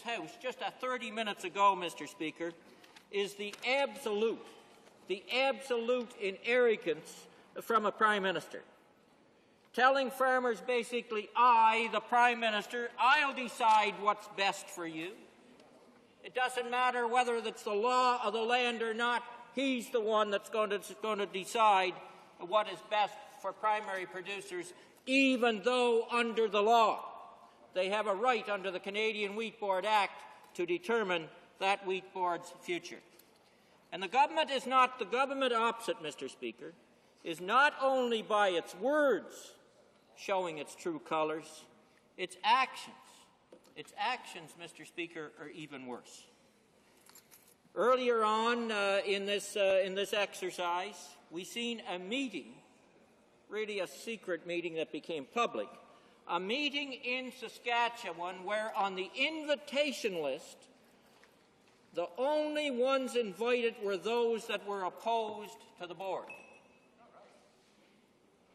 House just 30 minutes ago, Mr. Speaker, is the absolute in arrogance from a Prime Minister, telling farmers basically, I, the Prime Minister, I'll decide what's best for you. It doesn't matter whether it's the law of the land or not. He's the one that's going to decide what is best for primary producers, even though under the law they have a right under the Canadian Wheat Board Act to determine that wheat board's future. And the government opposite, Mr. Speaker, is not only by its words showing its true colours, its actions. Its actions, Mr. Speaker, are even worse. Earlier on in this exercise, we seen a meeting, really a secret meeting that became public, a meeting in Saskatchewan where on the invitation list, the only ones invited were those that were opposed to the board.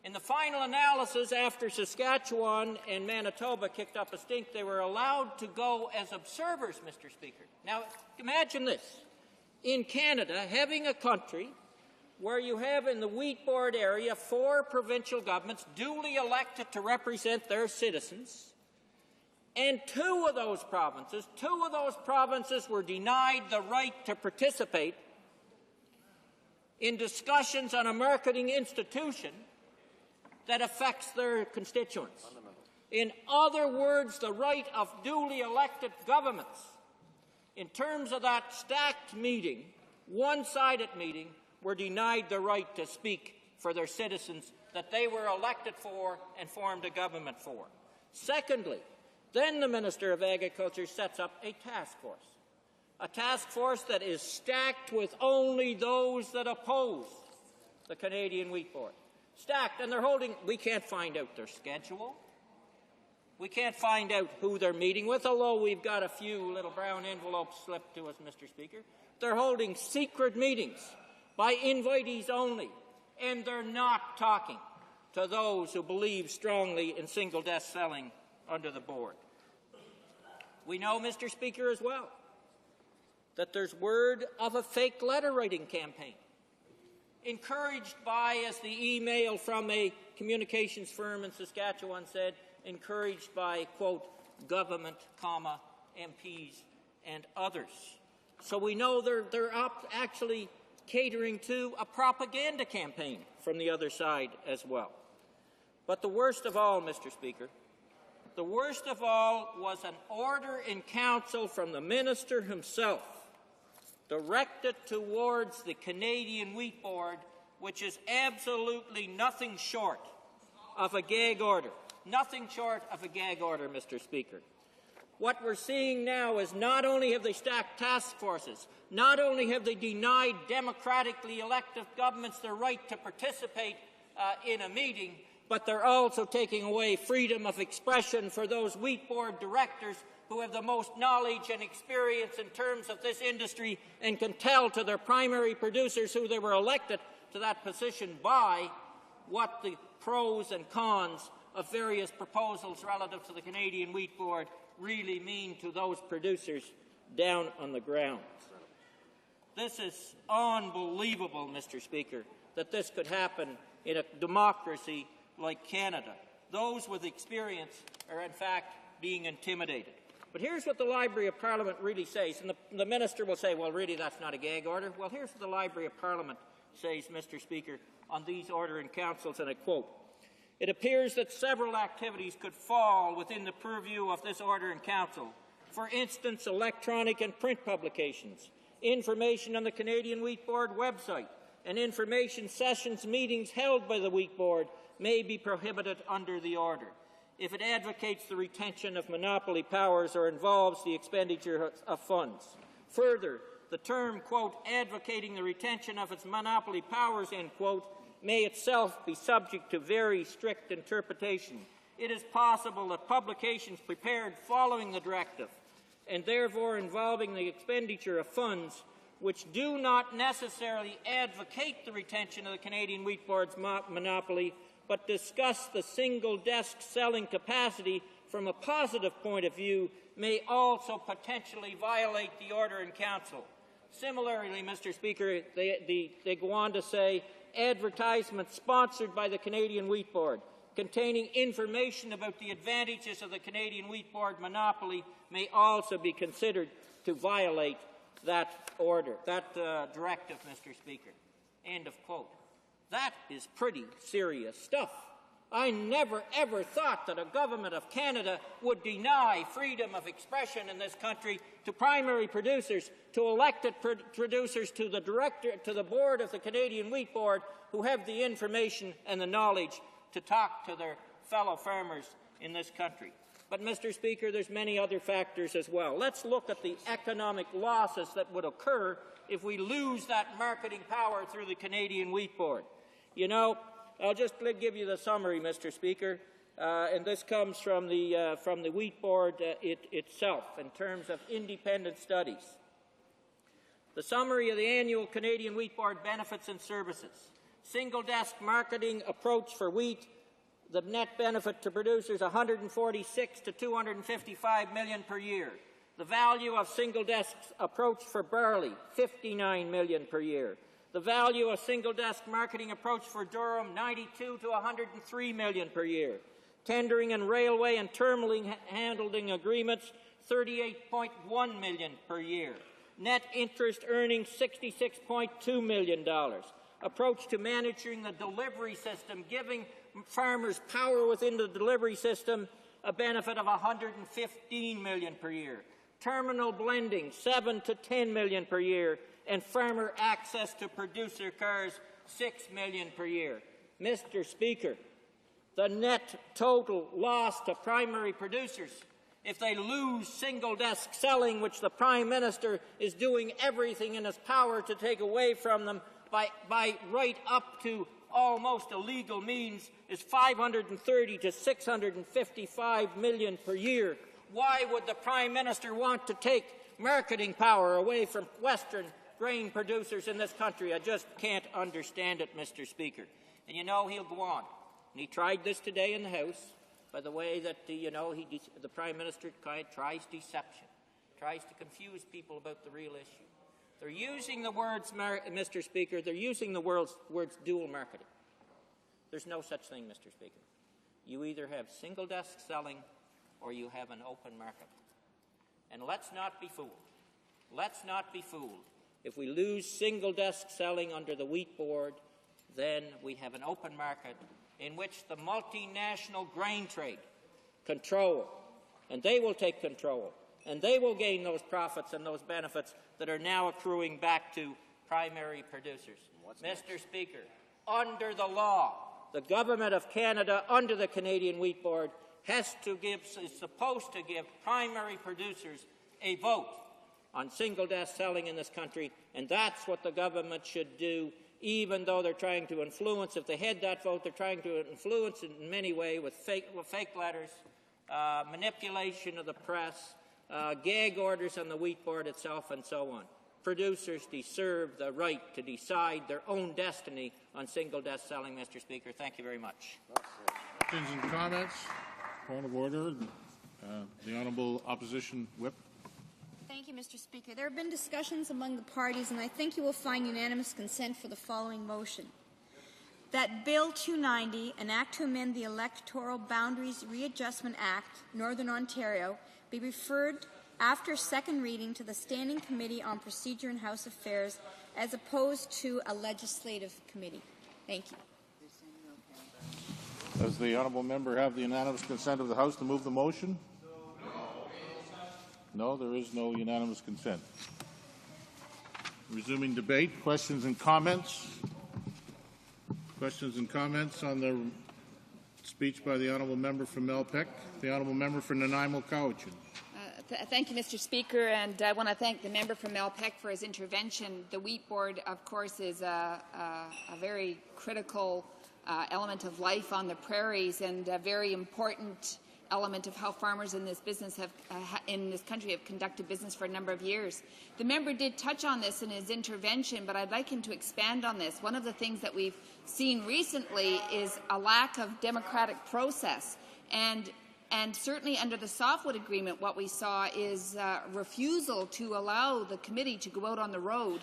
In the final analysis, after Saskatchewan and Manitoba kicked up a stink, they were allowed to go as observers, Mr. Speaker. Now, imagine this. In Canada, having a country where you have in the wheat board area 4 provincial governments duly elected to represent their citizens, and two of those provinces were denied the right to participate in discussions on a marketing institution that affects their constituents. In other words, the right of duly elected governments. In terms of that stacked meeting, one-sided meeting, were denied the right to speak for their citizens that they were elected for and formed a government for. Secondly, then the Minister of Agriculture sets up a task force that is stacked with only those that oppose the Canadian Wheat Board. Stacked, and they're holding, we can't find out their schedule. We can't find out who they're meeting with, although we've got a few little brown envelopes slipped to us, Mr. Speaker. They're holding secret meetings by invitees only, and they're not talking to those who believe strongly in single desk selling under the board. We know, Mr. Speaker, as well, that there's word of a fake letter-writing campaign, encouraged by, as the email from a communications firm in Saskatchewan said, encouraged by, quote, government, comma, MPs and others. So we know they're actually catering to a propaganda campaign from the other side as well. But the worst of all, Mr. Speaker, the worst of all was an order in council from the minister himself directed towards the Canadian Wheat Board, which is absolutely nothing short of a gag order. Nothing short of a gag order, Mr. Speaker. What we're seeing now is not only have they stacked task forces, not only have they denied democratically elected governments their right to participate in a meeting, but they're also taking away freedom of expression for those Wheat Board directors who have the most knowledge and experience in terms of this industry and can tell to their primary producers who they were elected to that position by what the pros and cons of various proposals relative to the Canadian Wheat Board really mean to those producers down on the ground. This is unbelievable, Mr. Speaker, that this could happen in a democracy like Canada. Those with experience are, in fact, being intimidated. But here's what the Library of Parliament really says, and the minister will say, well, really, that's not a gag order. Well, here's what the Library of Parliament says, Mr. Speaker, on these order in councils, and I quote, "It appears that several activities could fall within the purview of this order in council. For instance, electronic and print publications, information on the Canadian Wheat Board website, and information sessions meetings held by the Wheat Board may be prohibited under the order if it advocates the retention of monopoly powers or involves the expenditure of funds. Further, the term, quote, advocating the retention of its monopoly powers, end quote, may itself be subject to very strict interpretation. It is possible that publications prepared following the directive and therefore involving the expenditure of funds which do not necessarily advocate the retention of the Canadian Wheat Board's monopoly but discuss the single-desk selling capacity from a positive point of view may also potentially violate the order in council. Similarly, Mr. Speaker, they go on to say advertisements sponsored by the Canadian Wheat Board containing information about the advantages of the Canadian Wheat Board monopoly may also be considered to violate that order, that directive, Mr. Speaker. End of quote. That is pretty serious stuff. I never, ever thought that a government of Canada would deny freedom of expression in this country to primary producers, to elected producers, to the director, to the board of the Canadian Wheat Board, who have the information and the knowledge to talk to their fellow farmers in this country. But, Mr. Speaker, there's many other factors as well. Let's look at the economic losses that would occur if we lose that marketing power through the Canadian Wheat Board. You know, I'll just give you the summary, Mr. Speaker, and this comes from the Wheat Board itself in terms of independent studies. The summary of the annual Canadian Wheat Board benefits and services. Single-desk marketing approach for wheat, the net benefit to producers, $146 to $255 million per year. The value of single-desk approach for barley, $59 million per year. The value of single-desk marketing approach for durum, $92 to $103 million per year. Tendering and railway and terminal handling agreements, $38.1 million per year. Net interest earnings, $66.2 million. approach to managing the delivery system, giving farmers power within the delivery system, a benefit of $115 million per year. Terminal blending, $7 to $10 million per year, and farmer access to producer cars, $6 million per year. Mr. Speaker, the net total loss to primary producers, if they lose single-desk selling, which the Prime Minister is doing everything in his power to take away from them by right up to almost illegal means, is $530 to $655 million per year. Why would the Prime Minister want to take marketing power away from Western grain producers in this country? I just can't understand it, Mr. Speaker. And you know he'll go on. And he tried this today in the House by the way that, the Prime Minister tries deception, tries to confuse people about the real issue. They're using the words, Mr. Speaker, they're using the words dual marketing. There's no such thing, Mr. Speaker. You either have single-desk selling or you have an open market. And let's not be fooled. Let's not be fooled. If we lose single-desk selling under the Wheat Board, then we have an open market in which the multinational grain trade control, and they will take control, and they will gain those profits and those benefits that are now accruing back to primary producers. Mr. Speaker, under the law, the Government of Canada, under the Canadian Wheat Board, is supposed to give primary producers a vote on single-desk selling in this country, and that's what the government should do, even though they're trying to influence. If they had that vote, they're trying to influence it in many ways with fake letters, manipulation of the press, gag orders on the Wheat Board itself, and so on. Producers deserve the right to decide their own destiny on single-desk selling, Mr. Speaker. Thank you very much. Questions and comments? Point of order. The Honourable Opposition Whip. Thank you, Mr. Speaker. There have been discussions among the parties, and I think you will find unanimous consent for the following motion. That Bill 290, an act to amend the Electoral Boundaries Readjustment Act, Northern Ontario, be referred after second reading to the Standing Committee on Procedure and House Affairs as opposed to a legislative committee. Thank you. Does the honourable member have the unanimous consent of the House to move the motion? No, there is no unanimous consent. Resuming debate. Questions and comments? Questions and comments on the speech by the honourable member from Melpeck. The honourable member for Nanaimo Cowichan. Thank you, Mr. Speaker, and I want to thank the member from Melpeck for his intervention. The Wheat Board, of course, is a very critical element of life on the prairies and a very important element of how farmers in this business in this country have conducted business for a number of years. The member did touch on this in his intervention, but I'd like him to expand on this. One of the things that we've seen recently is a lack of democratic process, and certainly under the Softwood Agreement, what we saw is refusal to allow the committee to go out on the road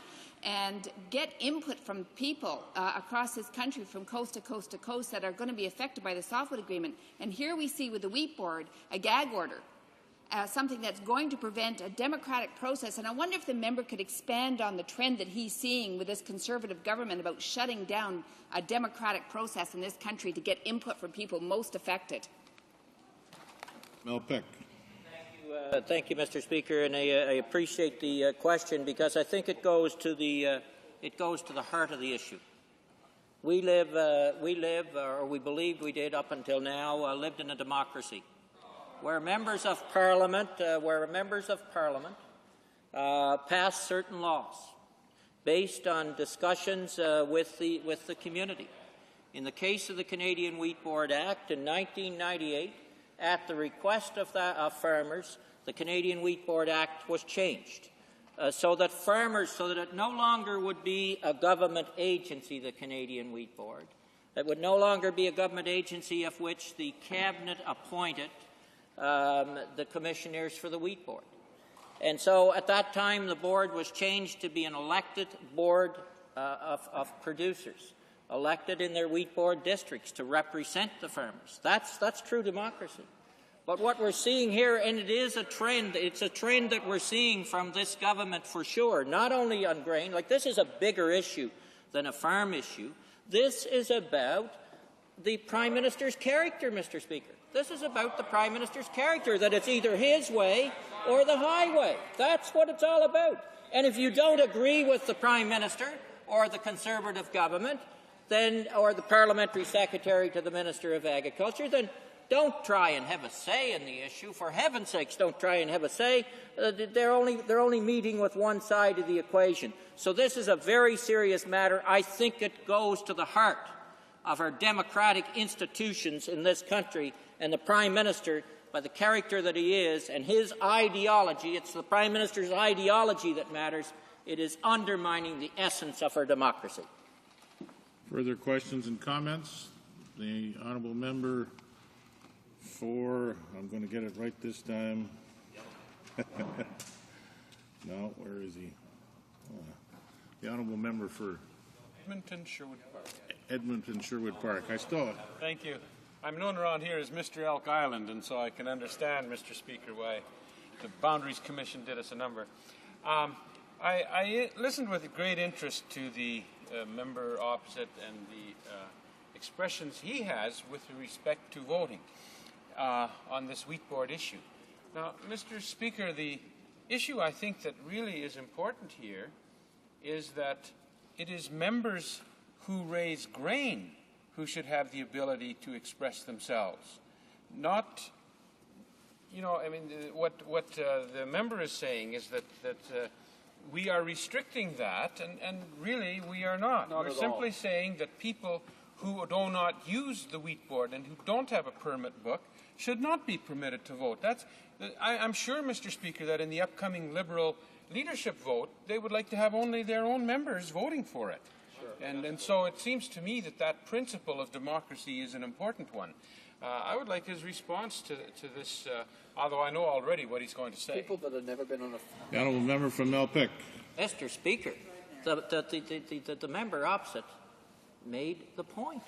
and get input from people across this country from coast to coast to coast that are going to be affected by the Softwood Agreement. And here we see with the Wheat Board a gag order, something that's going to prevent a democratic process. And I wonder if the member could expand on the trend that he's seeing with this Conservative government about shutting down a democratic process in this country to get input from people most affected. Melpeck. Thank you, Mr. Speaker, and I appreciate the question because I think it goes to the heart of the issue. We live, or we believed we did up until now, lived in a democracy where members of Parliament, pass certain laws based on discussions with the community. In the case of the Canadian Wheat Board Act in 1998, at the request of farmers, the Canadian Wheat Board Act was changed so that it no longer would be a government agency, the Canadian Wheat Board. It would no longer be a government agency of which the Cabinet appointed the commissioners for the Wheat Board. And so at that time, the board was changed to be an elected board of producers, elected in their Wheat Board districts to represent the farmers. That's true democracy. But what we're seeing here, and it is a trend, it's a trend that we're seeing from this government for sure, not only on grain, like this is a bigger issue than a farm issue. This is about the Prime Minister's character, Mr. Speaker. This is about the Prime Minister's character, that it's either his way or the highway. That's what it's all about. And if you don't agree with the Prime Minister or the Conservative government, then, or the Parliamentary Secretary to the Minister of Agriculture, then don't try and have a say in the issue. For heaven's sakes, don't try and have a say. They're only meeting with one side of the equation. So this is a very serious matter. I think it goes to the heart of our democratic institutions in this country, and the Prime Minister, by the character that he is and his ideology, it's the Prime Minister's ideology that matters. It is undermining the essence of our democracy. Further questions and comments? The honourable member for, I'm going to get it right this time. No, where is he? The honourable member for Edmonton, Sherwood Park. Edmonton, Sherwood Park. I stole it. Thank you. I'm known around here as Mr. Elk Island, and so I can understand, Mr. Speaker, why the Boundaries Commission did us a number. I listened with great interest to the member opposite and the expressions he has with respect to voting on this wheat board issue. Now, Mr. Speaker, the issue I think that really is important here is that it is members who raise grain who should have the ability to express themselves. Not, you know, I mean, what the member is saying is that we are restricting that, and really we are not. We're simply saying that people who do not use the wheat board and who don't have a permit book should not be permitted to vote. I'm sure, Mr. Speaker, that in the upcoming Liberal leadership vote, they would like to have only their own members voting for it. And so it seems to me that that principle of democracy is an important one. I would like his response to this, although I know already what he's going to say. People that have never been on a... The honourable member from Melpick. Mr. Speaker, the member opposite made the point.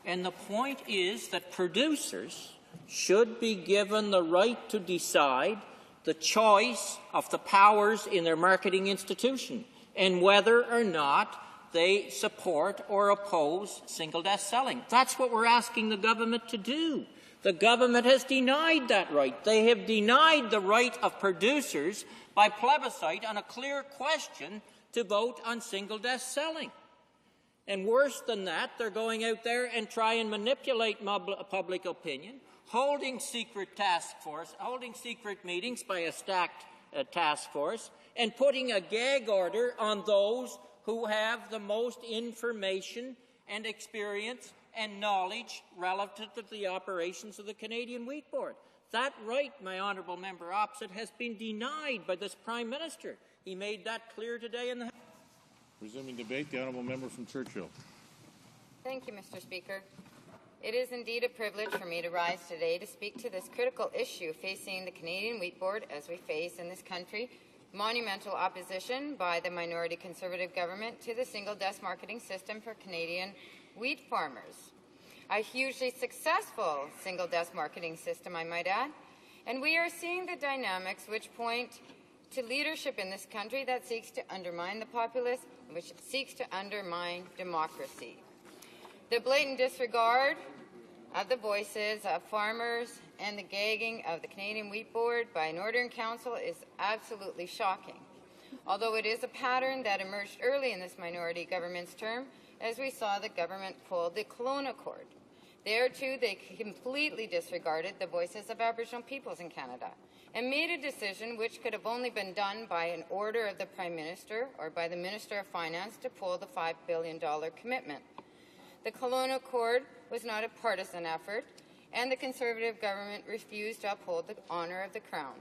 And the point is that producers should be given the right to decide the choice of the powers in their marketing institution and whether or not they support or oppose single-desk selling. That's what we're asking the government to do. The government has denied that right. They have denied the right of producers by plebiscite on a clear question to vote on single-desk selling. And worse than that, they're going out there and try and manipulate public opinion, holding secret meetings by a stacked task force, and putting a gag order on those who have the most information and experience and knowledge relative to the operations of the Canadian Wheat Board. That right, my honourable member opposite, has been denied by this Prime Minister. He made that clear today in the House. Resuming debate, the honourable member from Churchill. Thank you, Mr. Speaker. It is indeed a privilege for me to rise today to speak to this critical issue facing the Canadian Wheat Board as we face in this country monumental opposition by the minority Conservative government to the single-desk marketing system for Canadian wheat farmers. A hugely successful single-desk marketing system, I might add, and we are seeing the dynamics which point to leadership in this country that seeks to undermine the populace, which seeks to undermine democracy. The blatant disregard of the voices of farmers and the gagging of the Canadian Wheat Board by Northern Council is absolutely shocking, although it is a pattern that emerged early in this minority government's term as we saw the government pull the Kelowna Accord. There, too, they completely disregarded the voices of Aboriginal peoples in Canada and made a decision which could have only been done by an order of the Prime Minister or by the Minister of Finance to pull the $5 billion commitment. The Kelowna Accord was not a partisan effort, and the Conservative government refused to uphold the honour of the Crown.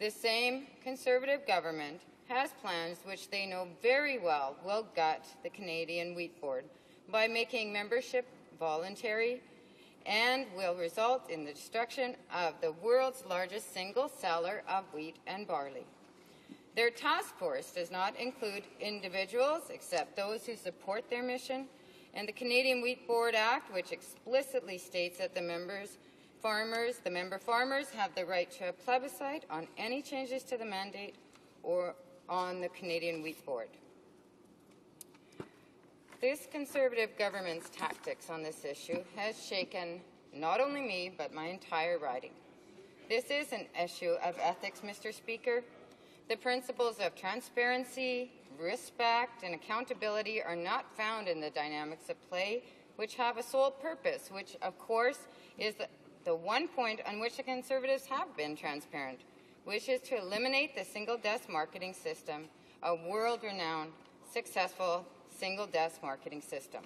This same Conservative government has plans which they know very well will gut the Canadian Wheat Board by making membership voluntary and will result in the destruction of the world's largest single seller of wheat and barley. Their task force does not include individuals except those who support their mission, and the Canadian Wheat Board Act, which explicitly states that the member farmers have the right to a plebiscite on any changes to the mandate or on the Canadian Wheat Board. This Conservative government's tactics on this issue has shaken not only me, but my entire riding. This is an issue of ethics, Mr. Speaker. The principles of transparency, respect, and accountability are not found in the dynamics of play, which have a sole purpose, which, of course, is the one point on which the Conservatives have been transparent, which is to eliminate the single-desk marketing system, a world-renowned, successful single-desk marketing system.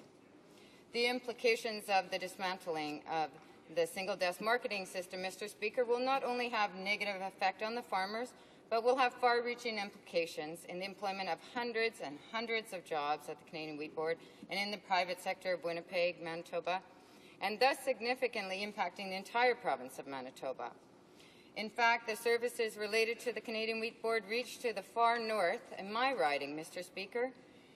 The implications of the dismantling of the single-desk marketing system, Mr. Speaker, will not only have negative effect on the farmers, but will have far-reaching implications in the employment of hundreds and hundreds of jobs at the Canadian Wheat Board and in the private sector of Winnipeg, Manitoba, and thus significantly impacting the entire province of Manitoba. In fact, the services related to the Canadian Wheat Board reach to the far north in my riding, Mr. Speaker,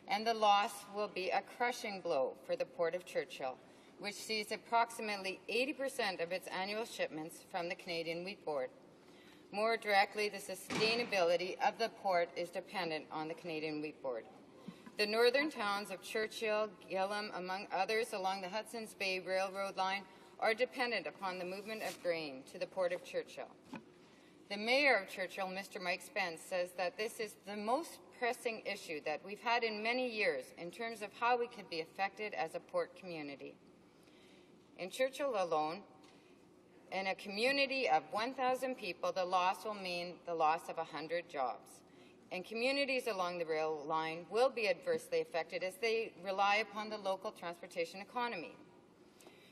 and the loss will be a crushing blow for the Port of Churchill, which sees approximately 80% of its annual shipments from the Canadian Wheat Board. More directly, the sustainability of the port is dependent on the Canadian Wheat Board. The northern towns of Churchill, Gillam, among others along the Hudson's Bay Railroad line are dependent upon the movement of grain to the Port of Churchill. The Mayor of Churchill, Mr. Mike Spence, says that this is the most pressing issue that we've had in many years in terms of how we could be affected as a port community. In Churchill alone, in a community of 1,000 people, the loss will mean the loss of 100 jobs. And communities along the rail line will be adversely affected as they rely upon the local transportation economy.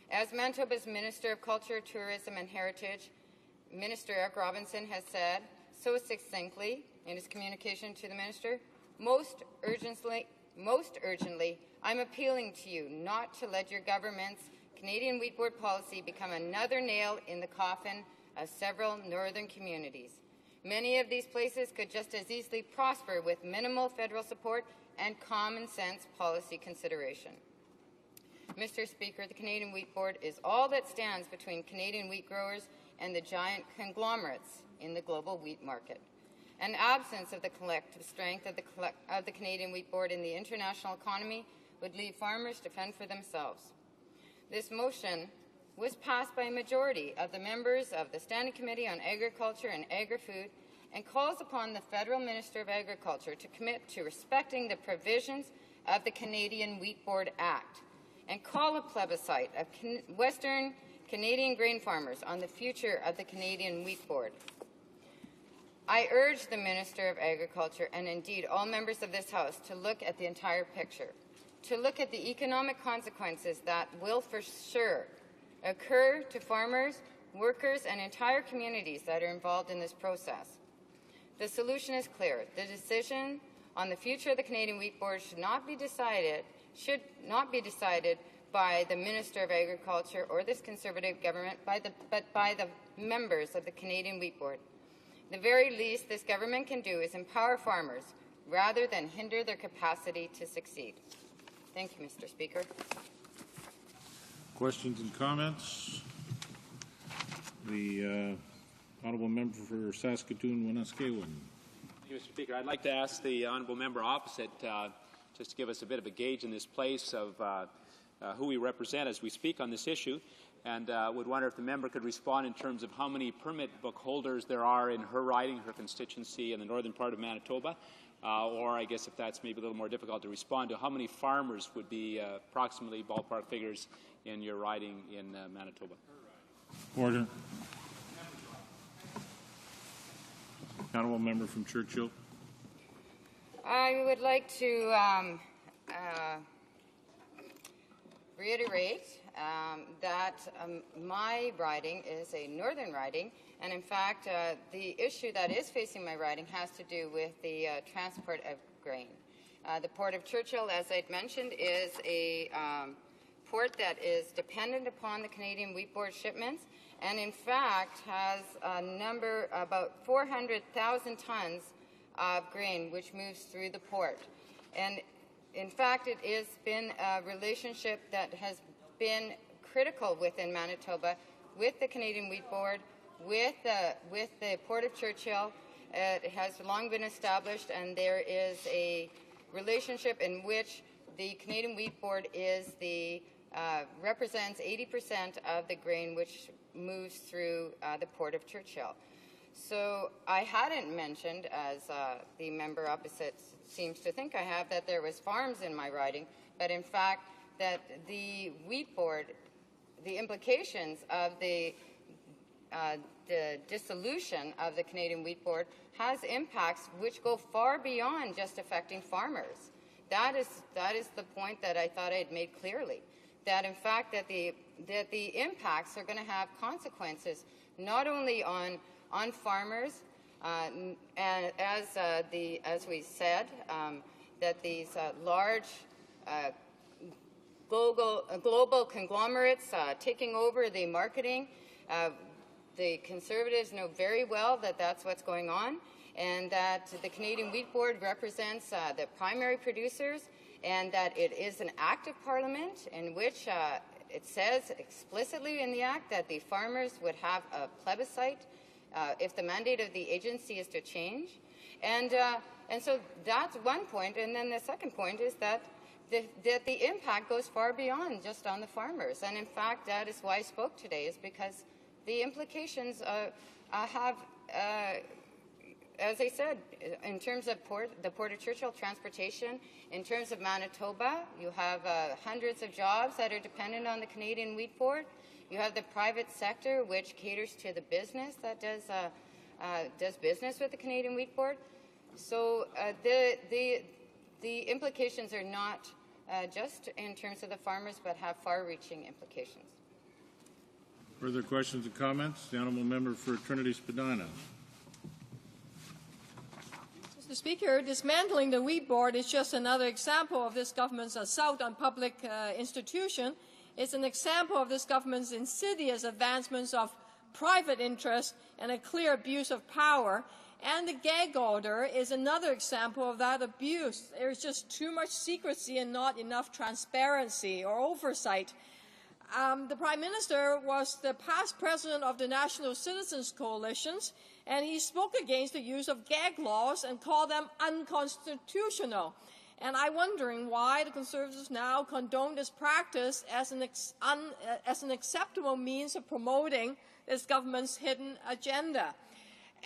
As Manitoba's Minister of Culture, Tourism and Heritage, Minister Eric Robinson, has said so succinctly in his communication to the Minister, most urgently, I'm appealing to you not to let your government's Canadian Wheat Board policy become another nail in the coffin of several northern communities. Many of these places could just as easily prosper with minimal federal support and common sense policy consideration. Mr. Speaker, the Canadian Wheat Board is all that stands between Canadian wheat growers and the giant conglomerates in the global wheat market. An absence of the collective strength of the Canadian Wheat Board in the international economy would leave farmers to fend for themselves. This motion was passed by a majority of the members of the Standing Committee on Agriculture and Agri-Food and calls upon the Federal Minister of Agriculture to commit to respecting the provisions of the Canadian Wheat Board Act and call a plebiscite of Western Canadian grain farmers on the future of the Canadian Wheat Board. I urge the Minister of Agriculture and indeed all members of this House to look at the entire picture, to look at the economic consequences that will for sure occur to farmers, workers, and entire communities that are involved in this process. The solution is clear. The decision on the future of the Canadian Wheat Board should not be decided by the Minister of Agriculture or this Conservative government, but by the members of the Canadian Wheat Board. The very least this government can do is empower farmers rather than hinder their capacity to succeed. Thank you, Mr. Speaker. Questions and comments? The honourable member for Saskatoon-Wenasquewan. Thank you, Mr. Speaker. I'd like to ask the honourable member opposite just to give us a bit of a gauge in this place of who we represent as we speak on this issue, and would wonder if the member could respond in terms of how many permit book holders there are in her riding, her constituency in the northern part of Manitoba, or I guess if that's maybe a little more difficult to respond to, how many farmers would be approximately ballpark figures in your riding in Manitoba? Order. Honourable member from Churchill. I would like to reiterate that my riding is a northern riding, and in fact the issue that is facing my riding has to do with the transport of grain. The Port of Churchill, as I'd mentioned, is a port that is dependent upon the Canadian Wheat Board shipments, and in fact has a number, about 400,000 tons of grain which moves through the port. And in fact, it has been a relationship that has been critical within Manitoba with the Canadian Wheat Board, with the Port of Churchill. It has long been established, and there is a relationship in which the Canadian Wheat Board is the represents 80% of the grain which moves through the Port of Churchill. So I hadn't mentioned, as the member opposite seems to think I have, that there was farms in my riding, but in fact that the Wheat Board, the implications of the dissolution of the Canadian Wheat Board has impacts which go far beyond just affecting farmers. That is the point that I thought I had made clearly. That in fact that the impacts are going to have consequences not only on farmers, and as we said, that these large global conglomerates taking over the marketing. The Conservatives know very well that that's what's going on, and that the Canadian Wheat Board represents the primary producers, and that it is an act of Parliament in which it says explicitly in the Act that the farmers would have a plebiscite if the mandate of the agency is to change. And so that's one point, and then the second point is that the impact goes far beyond just on the farmers. And in fact, that is why I spoke today, is because the implications have, as I said, in terms of the Port of Churchill transportation, in terms of Manitoba, you have hundreds of jobs that are dependent on the Canadian Wheat Board. You have the private sector, which caters to the business that does business with the Canadian Wheat Board. So the implications are not just in terms of the farmers, but have far-reaching implications. Further questions and comments? The honourable member for Trinity-Spadina. Mr. Speaker, dismantling the Wheat Board is just another example of this government's assault on public institution. It's an example of this government's insidious advancements of private interest and a clear abuse of power. And the gag order is another example of that abuse. There's just too much secrecy and not enough transparency or oversight. The Prime Minister was the past president of the National Citizens Coalitions, and he spoke against the use of gag laws and called them unconstitutional. And I'm wondering why the Conservatives now condone this practice as an acceptable means of promoting this government's hidden agenda.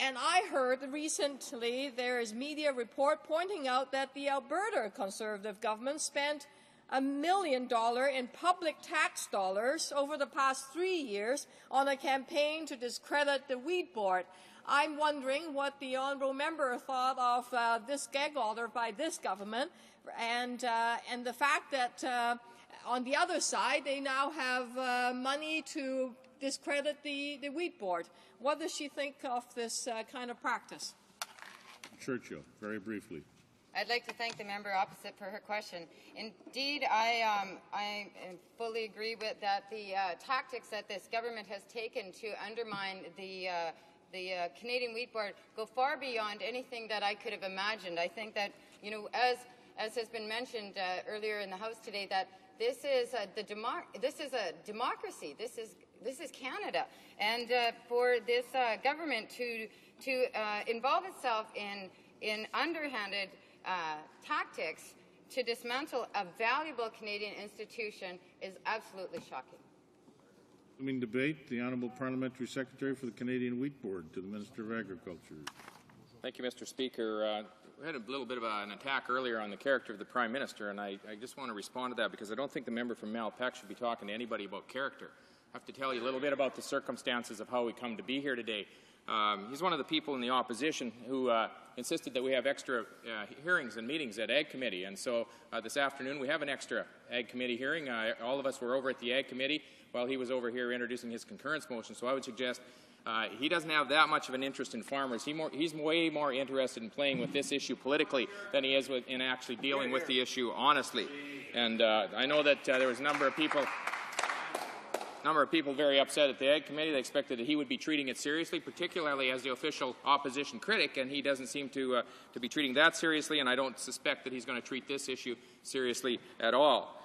And I heard recently there is media report pointing out that the Alberta Conservative government spent $1 million in public tax dollars over the past 3 years on a campaign to discredit the Wheat Board. I'm wondering what the honourable member thought of this gag order by this government, and the fact that on the other side they now have money to discredit the Wheat Board. What does she think of this kind of practice? Churchill, very briefly. I'd like to thank the member opposite for her question. Indeed, I fully agree with that. The tactics that this government has taken to undermine the Canadian Wheat Board go far beyond anything that I could have imagined. I think that, you know, as has been mentioned earlier in the House today, that this is a democracy. This is Canada, and for this government to involve itself in underhanded tactics to dismantle a valuable Canadian institution is absolutely shocking. Debate, the Honourable Parliamentary Secretary for the Canadian Wheat Board to the Minister of Agriculture. Thank you, Mr. Speaker. We had a little bit of an attack earlier on the character of the Prime Minister, and I just want to respond to that because I don't think the member from Malpeque should be talking to anybody about character. I have to tell you a little bit about the circumstances of how we come to be here today. He's one of the people in the opposition who insisted that we have extra hearings and meetings at Ag Committee. And so this afternoon we have an extra Ag Committee hearing. All of us were over at the Ag Committee while he was over here introducing his concurrence motion. So I would suggest he doesn't have that much of an interest in farmers. He's way more interested in playing with this issue politically than he is in actually dealing with the issue honestly. And I know that there was a number of people very upset at the Ag Committee. They expected that he would be treating it seriously, particularly as the official opposition critic, and he doesn't seem to be treating that seriously, and I don't suspect that he's going to treat this issue seriously at all.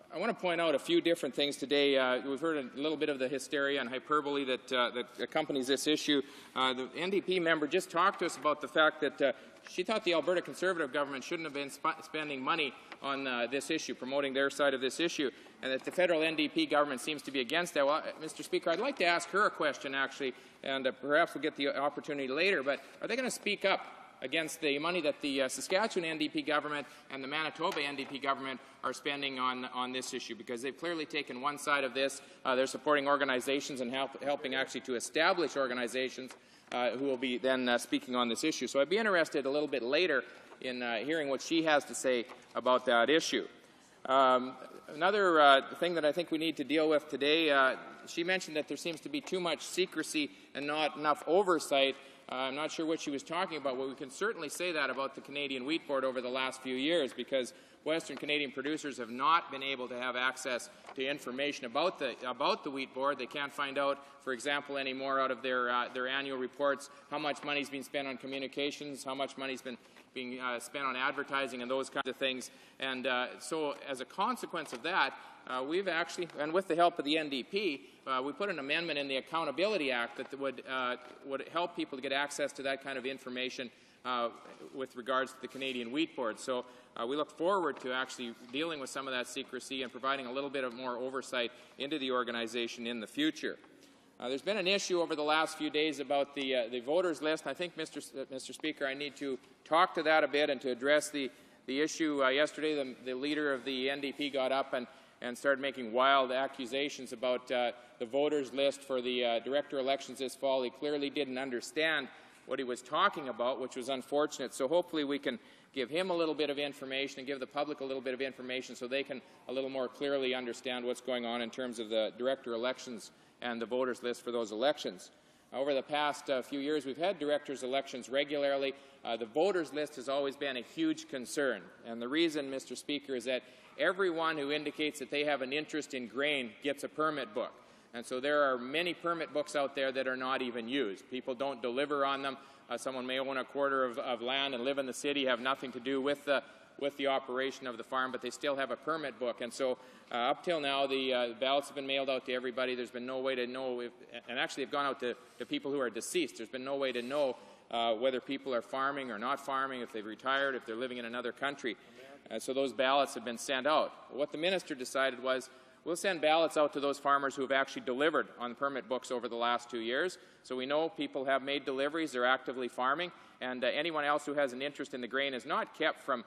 I want to point out a few different things today. We've heard a little bit of the hysteria and hyperbole that accompanies this issue. The NDP member just talked to us about the fact that she thought the Alberta Conservative government shouldn't have been spending money on this issue, promoting their side of this issue, and that the federal NDP government seems to be against that. Well, Mr. Speaker, I'd like to ask her a question, actually, and perhaps we'll get the opportunity later, but are they going to speak up against the money that the Saskatchewan NDP government and the Manitoba NDP government are spending on this issue? Because they've clearly taken one side of this. They're supporting organizations and helping actually to establish organizations who will be then speaking on this issue. So I'd be interested a little bit later in hearing what she has to say about that issue. Another thing that I think we need to deal with today, she mentioned that there seems to be too much secrecy and not enough oversight. I'm not sure what she was talking about, but we can certainly say that about the Canadian Wheat Board over the last few years, because Western Canadian producers have not been able to have access to information about the Wheat Board. They can't find out, for example, anymore out of their annual reports how much money's been spent on communications, how much money's been being spent on advertising and those kinds of things. And so as a consequence of that, we've actually, and with the help of the NDP, we put an amendment in the Accountability Act that would help people to get access to that kind of information with regards to the Canadian Wheat Board. So we look forward to actually dealing with some of that secrecy and providing a little bit of more oversight into the organization in the future. There's been an issue over the last few days about the voters list. I think, Mr. Speaker, I need to talk to that a bit and to address the issue. Yesterday, the leader of the NDP got up and started making wild accusations about the voters list for the director elections this fall. He clearly didn't understand what he was talking about, which was unfortunate. So hopefully we can give him a little bit of information and give the public a little bit of information so they can a little more clearly understand what's going on in terms of the director elections and the voters list for those elections. Over the past few years, we've had directors' elections regularly. The voters list has always been a huge concern. And the reason, Mr. Speaker, is that everyone who indicates that they have an interest in grain gets a permit book. And so there are many permit books out there that are not even used. People don't deliver on them. Someone may own a quarter of land and live in the city, have nothing to do with the operation of the farm, but they still have a permit book. And so up till now, the ballots have been mailed out to everybody. There's been no way to know, and actually have gone out to people who are deceased. There's been no way to know whether people are farming or not farming, if they've retired, if they're living in another country. So those ballots have been sent out. What the minister decided was, we'll send ballots out to those farmers who have actually delivered on permit books over the last 2 years. So we know people have made deliveries, they're actively farming, and anyone else who has an interest in the grain is not kept from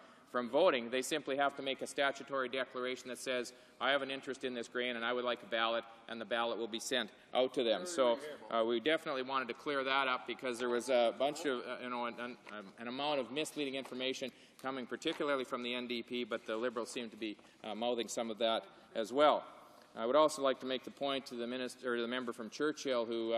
voting. They simply have to make a statutory declaration that says, I have an interest in this grain and I would like a ballot, and the ballot will be sent out to them. So we definitely wanted to clear that up, because there was a bunch of, an amount of misleading information coming particularly from the NDP, but the Liberals seem to be mouthing some of that as well. I would also like to make the point to the minister, or to the member from Churchill, who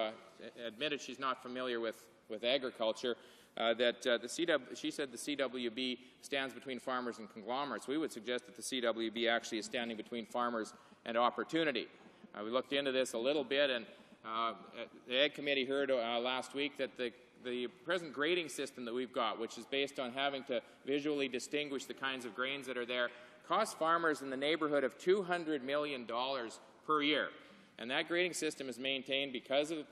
admitted she's not familiar with agriculture, that she said the CWB stands between farmers and conglomerates. We would suggest that the CWB actually is standing between farmers and opportunity. We looked into this a little bit, and the Ag Committee heard last week that the present grading system that we've got, which is based on having to visually distinguish the kinds of grains that are there, costs farmers in the neighborhood of $200 million per year. And that grading system is maintained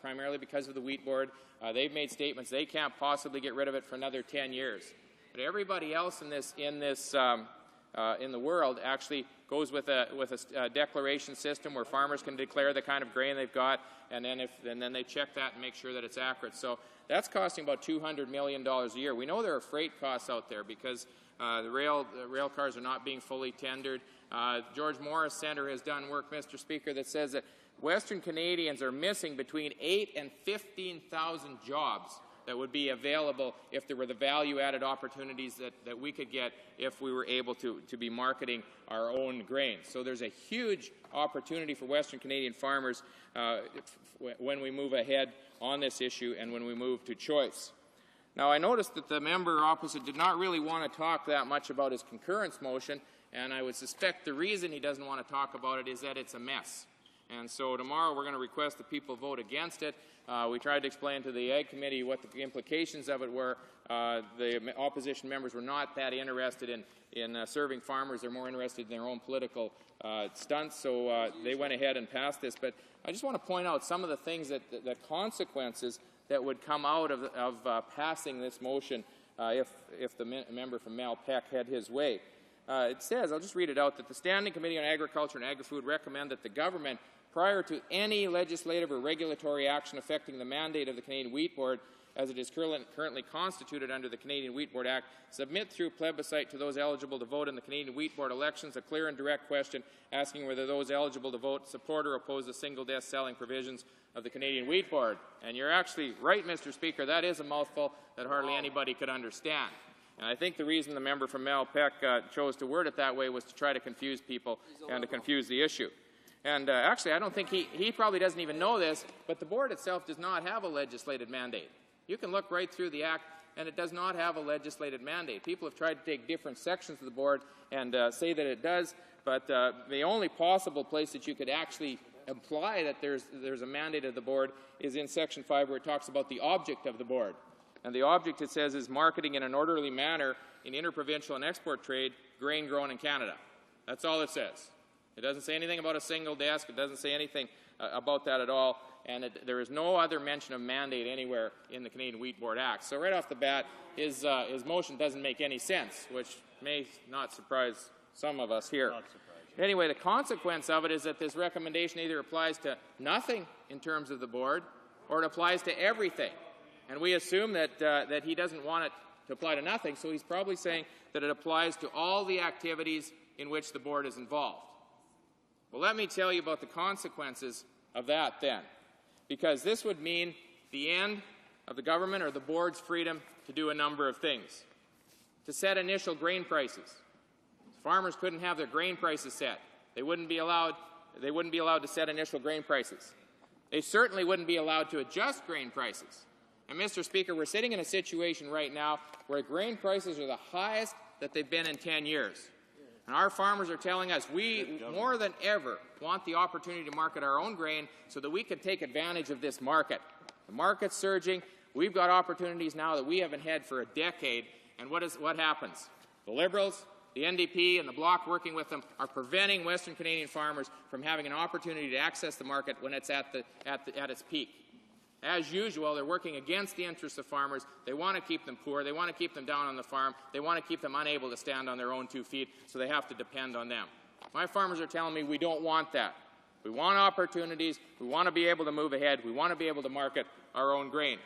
primarily because of the Wheat Board. They've made statements they can't possibly get rid of it for another 10 years. But everybody else in the world actually goes with a declaration system where farmers can declare the kind of grain they've got, and then they check that and make sure that it's accurate. So that's costing about $200 million a year. We know there are freight costs out there because the rail cars are not being fully tendered. George Morris Centre has done work, Mr. Speaker, that says that Western Canadians are missing between 8,000 and 15,000 jobs that would be available if there were the value-added opportunities that we could get if we were able to be marketing our own grains. So there's a huge opportunity for Western Canadian farmers when we move ahead on this issue and when we move to choice. Now, I noticed that the member opposite did not really want to talk that much about his concurrence motion, and I would suspect the reason he doesn't want to talk about it is that it's a mess. And so tomorrow we're going to request that people vote against it. We tried to explain to the Ag Committee what the implications of it were. The opposition members were not that interested in serving farmers. They're more interested in their own political stunts, so they went ahead and passed this. But I just want to point out some of the things the consequences that would come out of passing this motion if the member from Malpeque had his way. It says, I'll just read it out, that the Standing Committee on Agriculture and Agri-Food recommend that the government, prior to any legislative or regulatory action affecting the mandate of the Canadian Wheat Board, as it is currently constituted under the Canadian Wheat Board Act, submit through plebiscite to those eligible to vote in the Canadian Wheat Board elections a clear and direct question asking whether those eligible to vote support or oppose the single desk selling provisions of the Canadian Wheat Board. And you're actually right, Mr. Speaker, that is a mouthful that hardly anybody could understand. And I think the reason the member from Malpeque chose to word it that way was to try to confuse people and to confuse the issue. And actually, I don't think he probably doesn't even know this, but the board itself does not have a legislated mandate. You can look right through the Act, and it does not have a legislated mandate. People have tried to take different sections of the board and say that it does, but the only possible place that you could actually imply that there's a mandate of the board is in Section 5, where it talks about the object of the board. And the object, it says, is marketing in an orderly manner in interprovincial and export trade grain grown in Canada. That's all it says. It doesn't say anything about a single desk. It doesn't say anything about that at all. And there is no other mention of mandate anywhere in the Canadian Wheat Board Act. So right off the bat, his motion doesn't make any sense, which may not surprise some of us here. Anyway, the consequence of it is that this recommendation either applies to nothing in terms of the board, or it applies to everything. And we assume that he doesn't want it to apply to nothing, so he's probably saying that it applies to all the activities in which the board is involved. Well, let me tell you about the consequences of that then, because this would mean the end of the government or the board's freedom to do a number of things. To set initial grain prices. Farmers couldn't have their grain prices set. They wouldn't be allowed to set initial grain prices. They certainly wouldn't be allowed to adjust grain prices. And, Mr. Speaker, we're sitting in a situation right now where grain prices are the highest that they've been in 10 years. And our farmers are telling us we, more than ever, want the opportunity to market our own grain so that we can take advantage of this market. The market's surging. We've got opportunities now that we haven't had for a decade. And what happens? The Liberals, the NDP, and the Bloc working with them are preventing Western Canadian farmers from having an opportunity to access the market when it's at its peak. As usual, they're working against the interests of farmers. They want to keep them poor. They want to keep them down on the farm. They want to keep them unable to stand on their own 2 feet, so they have to depend on them. My farmers are telling me we don't want that. We want opportunities. We want to be able to move ahead. We want to be able to market our own grain.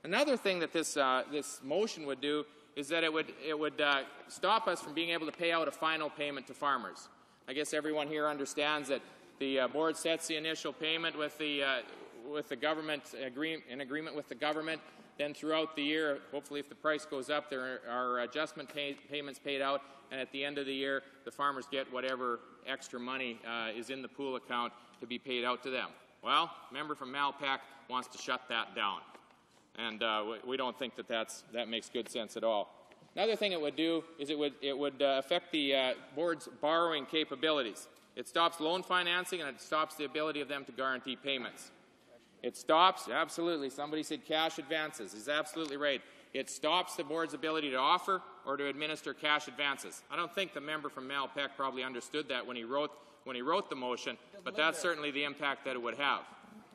Another thing that this motion would do is that it would stop us from being able to pay out a final payment to farmers. I guess everyone here understands that the board sets the initial payment with the government, in agreement with the government. Then throughout the year, hopefully if the price goes up, there are adjustment payments paid out, and at the end of the year, the farmers get whatever extra money is in the pool account to be paid out to them. Well, a member from Malpeque wants to shut that down, and we don't think that makes good sense at all. Another thing it would do is it would affect the board's borrowing capabilities. It stops loan financing, and it stops the ability of them to guarantee payments. It stops, absolutely, somebody said cash advances. He's absolutely right. It stops the board's ability to offer or to administer cash advances. I don't think the member from Malpeque probably understood that when he wrote the motion, but that's certainly the impact that it would have.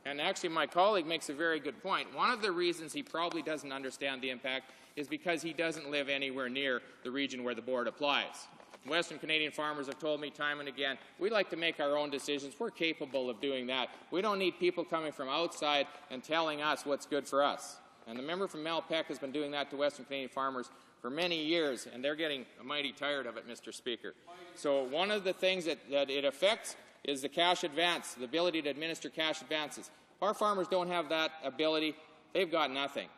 And actually, my colleague makes a very good point. One of the reasons he probably doesn't understand the impact is because he doesn't live anywhere near the region where the board applies. Western Canadian farmers have told me time and again, we like to make our own decisions. We're capable of doing that. We don't need people coming from outside and telling us what's good for us. And the member from Malpeque has been doing that to Western Canadian farmers for many years, and they're getting mighty tired of it, Mr. Speaker. So one of the things that it affects is the cash advance, the ability to administer cash advances. Our farmers don't have that ability. They've got nothing.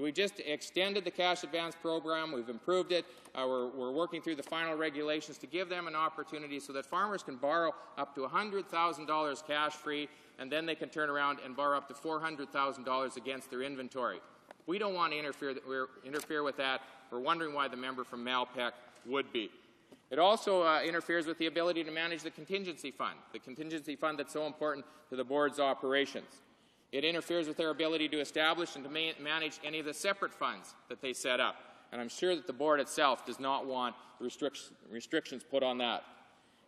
We just extended the cash advance program. We've improved it. We're working through the final regulations to give them an opportunity so that farmers can borrow up to $100,000 cash-free, and then they can turn around and borrow up to $400,000 against their inventory. We don't want to interfere with that. We're wondering why the member from Malpeque would be. It also interferes with the ability to manage the contingency fund that's so important to the board's operations. It interferes with their ability to establish and to manage any of the separate funds that they set up. And I'm sure that the board itself does not want restrictions put on that.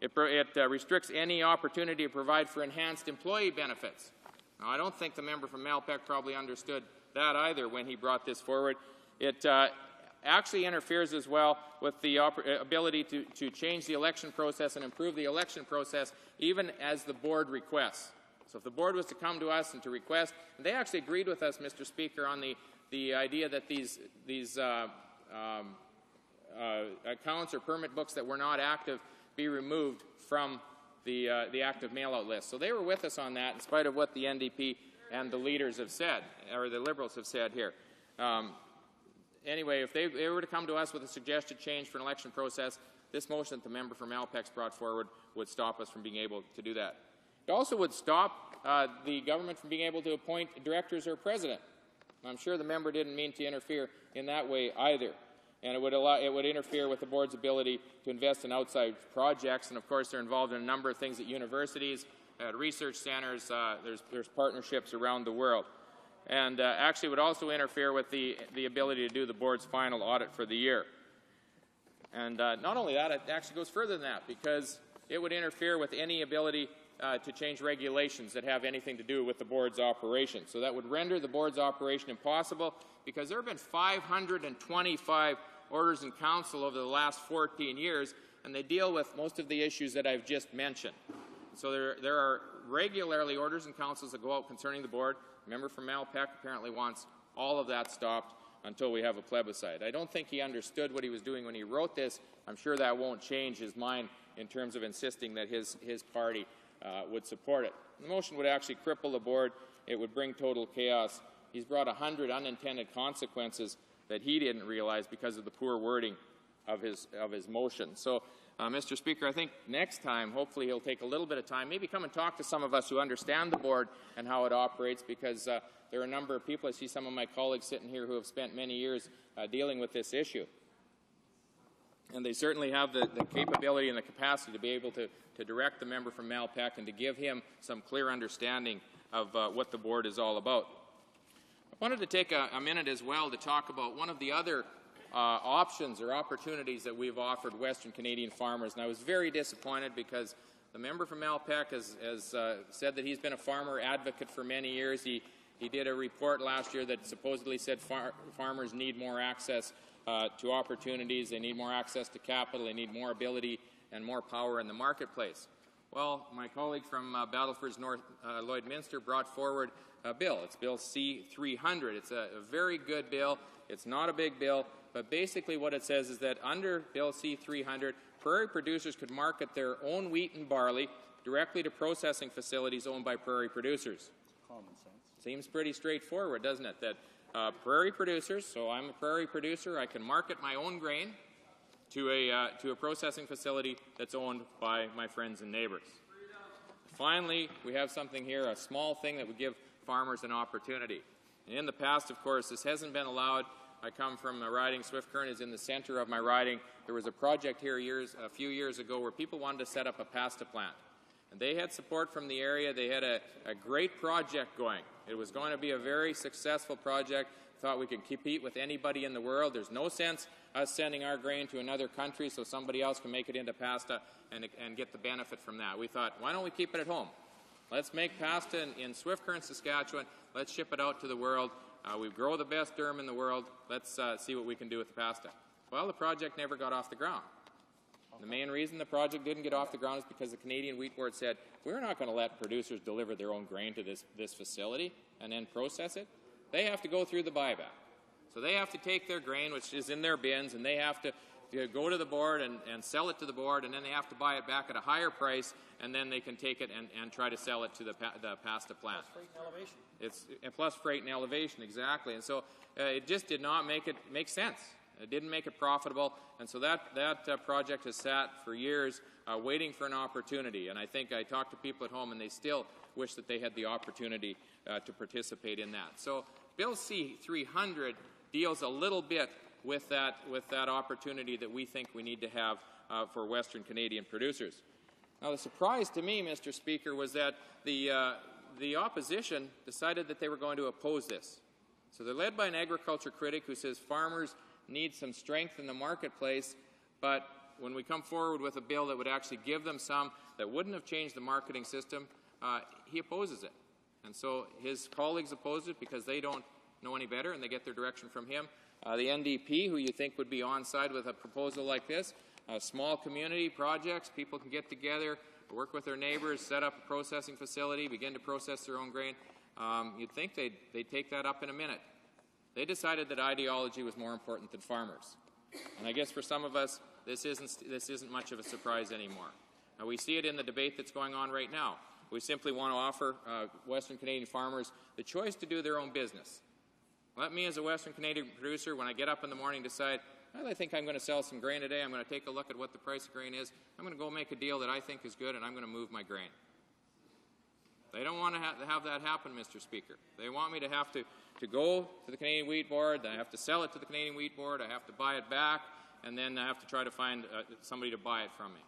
It restricts any opportunity to provide for enhanced employee benefits. Now, I don't think the member from Malpeque probably understood that either when he brought this forward. It actually interferes as well with the ability to change the election process and improve the election process even as the board requests. So if the board was to come to us and to request, and they actually agreed with us, Mr. Speaker, on the idea that these accounts or permit books that were not active be removed from the active mail-out list. So they were with us on that in spite of what the NDP and the leaders have said, or the Liberals have said here. Anyway, if they were to come to us with a suggested change for an election process, this motion that the member from Alpex brought forward would stop us from being able to do that. It also would stop the government from being able to appoint directors or president. I'm sure the member didn't mean to interfere in that way either. And it would interfere with the board's ability to invest in outside projects. And of course, they're involved in a number of things at universities, at research centers. There's partnerships around the world. And actually would also interfere with the ability to do the board's final audit for the year. And not only that, it actually goes further than that, because it would interfere with any ability to change regulations that have anything to do with the board's operation. So that would render the board's operation impossible, because there have been 525 orders in council over the last 14 years, and they deal with most of the issues that I've just mentioned. So there are regularly orders in councils that go out concerning the board. The member from Malpeque apparently wants all of that stopped until we have a plebiscite. I don't think he understood what he was doing when he wrote this. I'm sure that won't change his mind in terms of insisting that his party would support it. The motion would actually cripple the board. It would bring total chaos. He's brought 100 unintended consequences that he didn't realize because of the poor wording of his motion. So, Mr. Speaker, I think next time, hopefully he'll take a little bit of time, maybe come and talk to some of us who understand the board and how it operates, because there are a number of people, I see some of my colleagues sitting here who have spent many years dealing with this issue. And they certainly have the capability and the capacity to be able to direct the member from Malpeque and to give him some clear understanding of what the board is all about. I wanted to take a minute as well to talk about one of the other options or opportunities that we've offered Western Canadian farmers. And I was very disappointed because the member from Malpeque has said that he's been a farmer advocate for many years. He did a report last year that supposedly said farmers need more access to opportunities, they need more access to capital, they need more ability and more power in the marketplace. Well, my colleague from Battleford's North Lloydminster brought forward a bill. It's Bill C-300. It's a very good bill. It's not a big bill, but basically what it says is that under Bill C-300, prairie producers could market their own wheat and barley directly to processing facilities owned by prairie producers. Common sense. Seems pretty straightforward, doesn't it? That prairie producers, so I'm a prairie producer, I can market my own grain to a processing facility that's owned by my friends and neighbors. Finally, we have something here, a small thing that would give farmers an opportunity. And in the past, of course, this hasn't been allowed. I come from a riding, Swift Current is in the center of my riding. There was a project here a few years ago where people wanted to set up a pasta plant. And they had support from the area. They had a great project going. It was going to be a very successful project. Thought we could compete with anybody in the world. There's no sense us sending our grain to another country so somebody else can make it into pasta and get the benefit from that. We thought, why don't we keep it at home? Let's make pasta in Swift Current, Saskatchewan. Let's ship it out to the world. We grow the best durum in the world. Let's see what we can do with the pasta. Well, the project never got off the ground. The main reason the project didn't get off the ground is because the Canadian Wheat Board said, we're not going to let producers deliver their own grain to this facility and then process it. They have to go through the buyback. So they have to take their grain, which is in their bins, and they have to go to the board and sell it to the board, and then they have to buy it back at a higher price, and then they can take it and try to sell it to the pasta plant. Plus freight and elevation. Plus freight and elevation, exactly. And so it just did not make sense. It didn't make it profitable, and so that project has sat for years waiting for an opportunity. And I think I talked to people at home, and they still wish that they had the opportunity to participate in that. So Bill C-300 deals a little bit with that opportunity that we think we need to have for Western Canadian producers. Now, the surprise to me, Mr. Speaker, was that the opposition decided that they were going to oppose this. So they're led by an agriculture critic who says farmers need some strength in the marketplace, but when we come forward with a bill that would actually give them some, that wouldn't have changed the marketing system, he opposes it. And so his colleagues oppose it because they don't know any better and they get their direction from him. the NDP, who you think would be on side with a proposal like this. Small community projects, people can get together, work with their neighbors, set up a processing facility, begin to process their own grain. You'd think they'd take that up in a minute. They decided that ideology was more important than farmers. And I guess for some of us, this isn't much of a surprise anymore. We see it in the debate that's going on right now. We simply want to offer Western Canadian farmers the choice to do their own business. Let me, as a Western Canadian producer, when I get up in the morning, decide, well, I think I'm going to sell some grain today. I'm going to take a look at what the price of grain is. I'm going to go make a deal that I think is good, and I'm going to move my grain. They don't want to have that happen, Mr. Speaker. They want me to have to go to the Canadian Wheat Board, I have to sell it to the Canadian Wheat Board, I have to buy it back, and then I have to try to find somebody to buy it from me.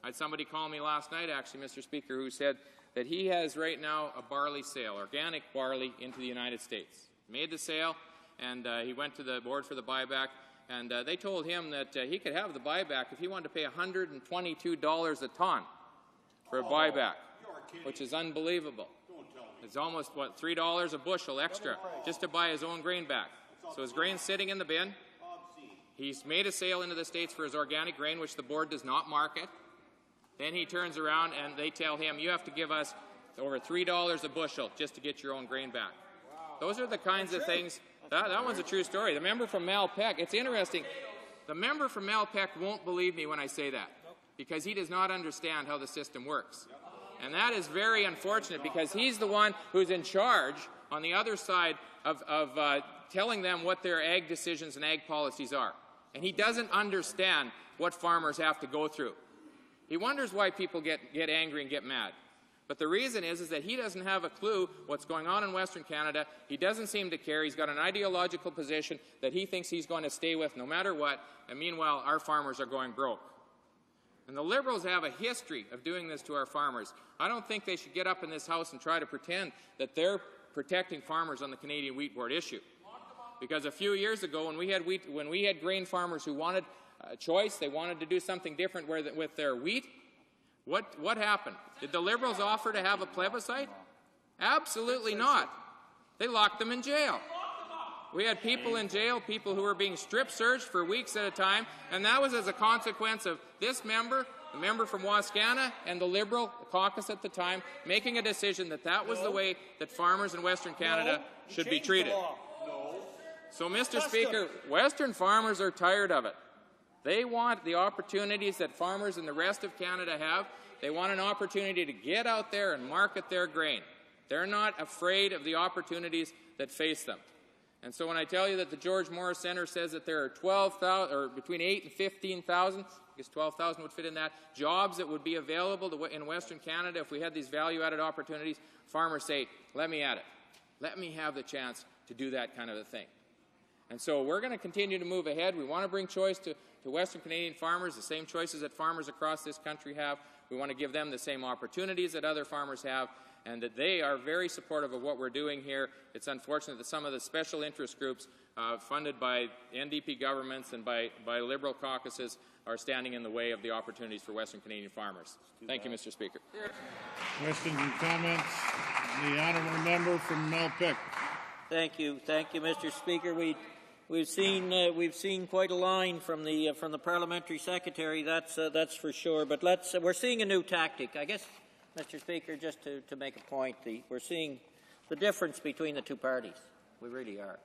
I had somebody call me last night, actually, Mr. Speaker, who said that he has right now a barley sale, organic barley, into the United States. Made the sale, and he went to the board for the buyback, and they told him that he could have the buyback if he wanted to pay $122 a ton for a buyback, which is unbelievable. It's almost, what, $3 a bushel extra just to buy his own grain back. So his grain's sitting in the bin. He's made a sale into the States for his organic grain, which the board does not market. Then he turns around and they tell him, you have to give us over $3 a bushel just to get your own grain back. Those are the kinds of things. That one's a true story. The member from Malpeque, it's interesting. The member from Malpeque won't believe me when I say that, because he does not understand how the system works. And that is very unfortunate, because he's the one who's in charge on the other side of telling them what their ag decisions and ag policies are. And he doesn't understand what farmers have to go through. He wonders why people get angry and get mad. But the reason is that he doesn't have a clue what's going on in Western Canada. He doesn't seem to care. He's got an ideological position that he thinks he's going to stay with no matter what. And meanwhile, our farmers are going broke. And the Liberals have a history of doing this to our farmers. I don't think they should get up in this House and try to pretend that they're protecting farmers on the Canadian Wheat Board issue. Because a few years ago, when we had grain farmers who wanted a choice, they wanted to do something different with their wheat, what happened? Did the Liberals offer to have a plebiscite? Absolutely not. They locked them in jail. We had people in jail, people who were being strip-searched for weeks at a time, and that was as a consequence of this member, the member from Wascana, and the Liberal caucus at the time making a decision that that was the way that farmers in Western Canada should be treated. So, Mr. Speaker, Western farmers are tired of it. They want the opportunities that farmers in the rest of Canada have. They want an opportunity to get out there and market their grain. They're not afraid of the opportunities that face them. And so when I tell you that the George Morris Centre says that there are 12,000, or between 8,000 and 15,000, I guess 12,000 would fit in that, jobs that would be available in Western Canada if we had these value-added opportunities, farmers say, let me at it. Let me have the chance to do that kind of a thing. And so we're going to continue to move ahead. We want to bring choice to Western Canadian farmers, the same choices that farmers across this country have. We want to give them the same opportunities that other farmers have, and that they are very supportive of what we're doing here. It's unfortunate that some of the special interest groups funded by NDP governments and by Liberal caucuses are standing in the way of the opportunities for Western Canadian farmers. Thank you, Mr. Speaker. Questions and comments? The honourable member from Malpeque. Thank you, Mr. Speaker. We've seen quite a line from the parliamentary secretary. That's for sure. But we're seeing a new tactic, I guess, Mr. Speaker. Just to make a point, we're seeing the difference between the two parties. We really are.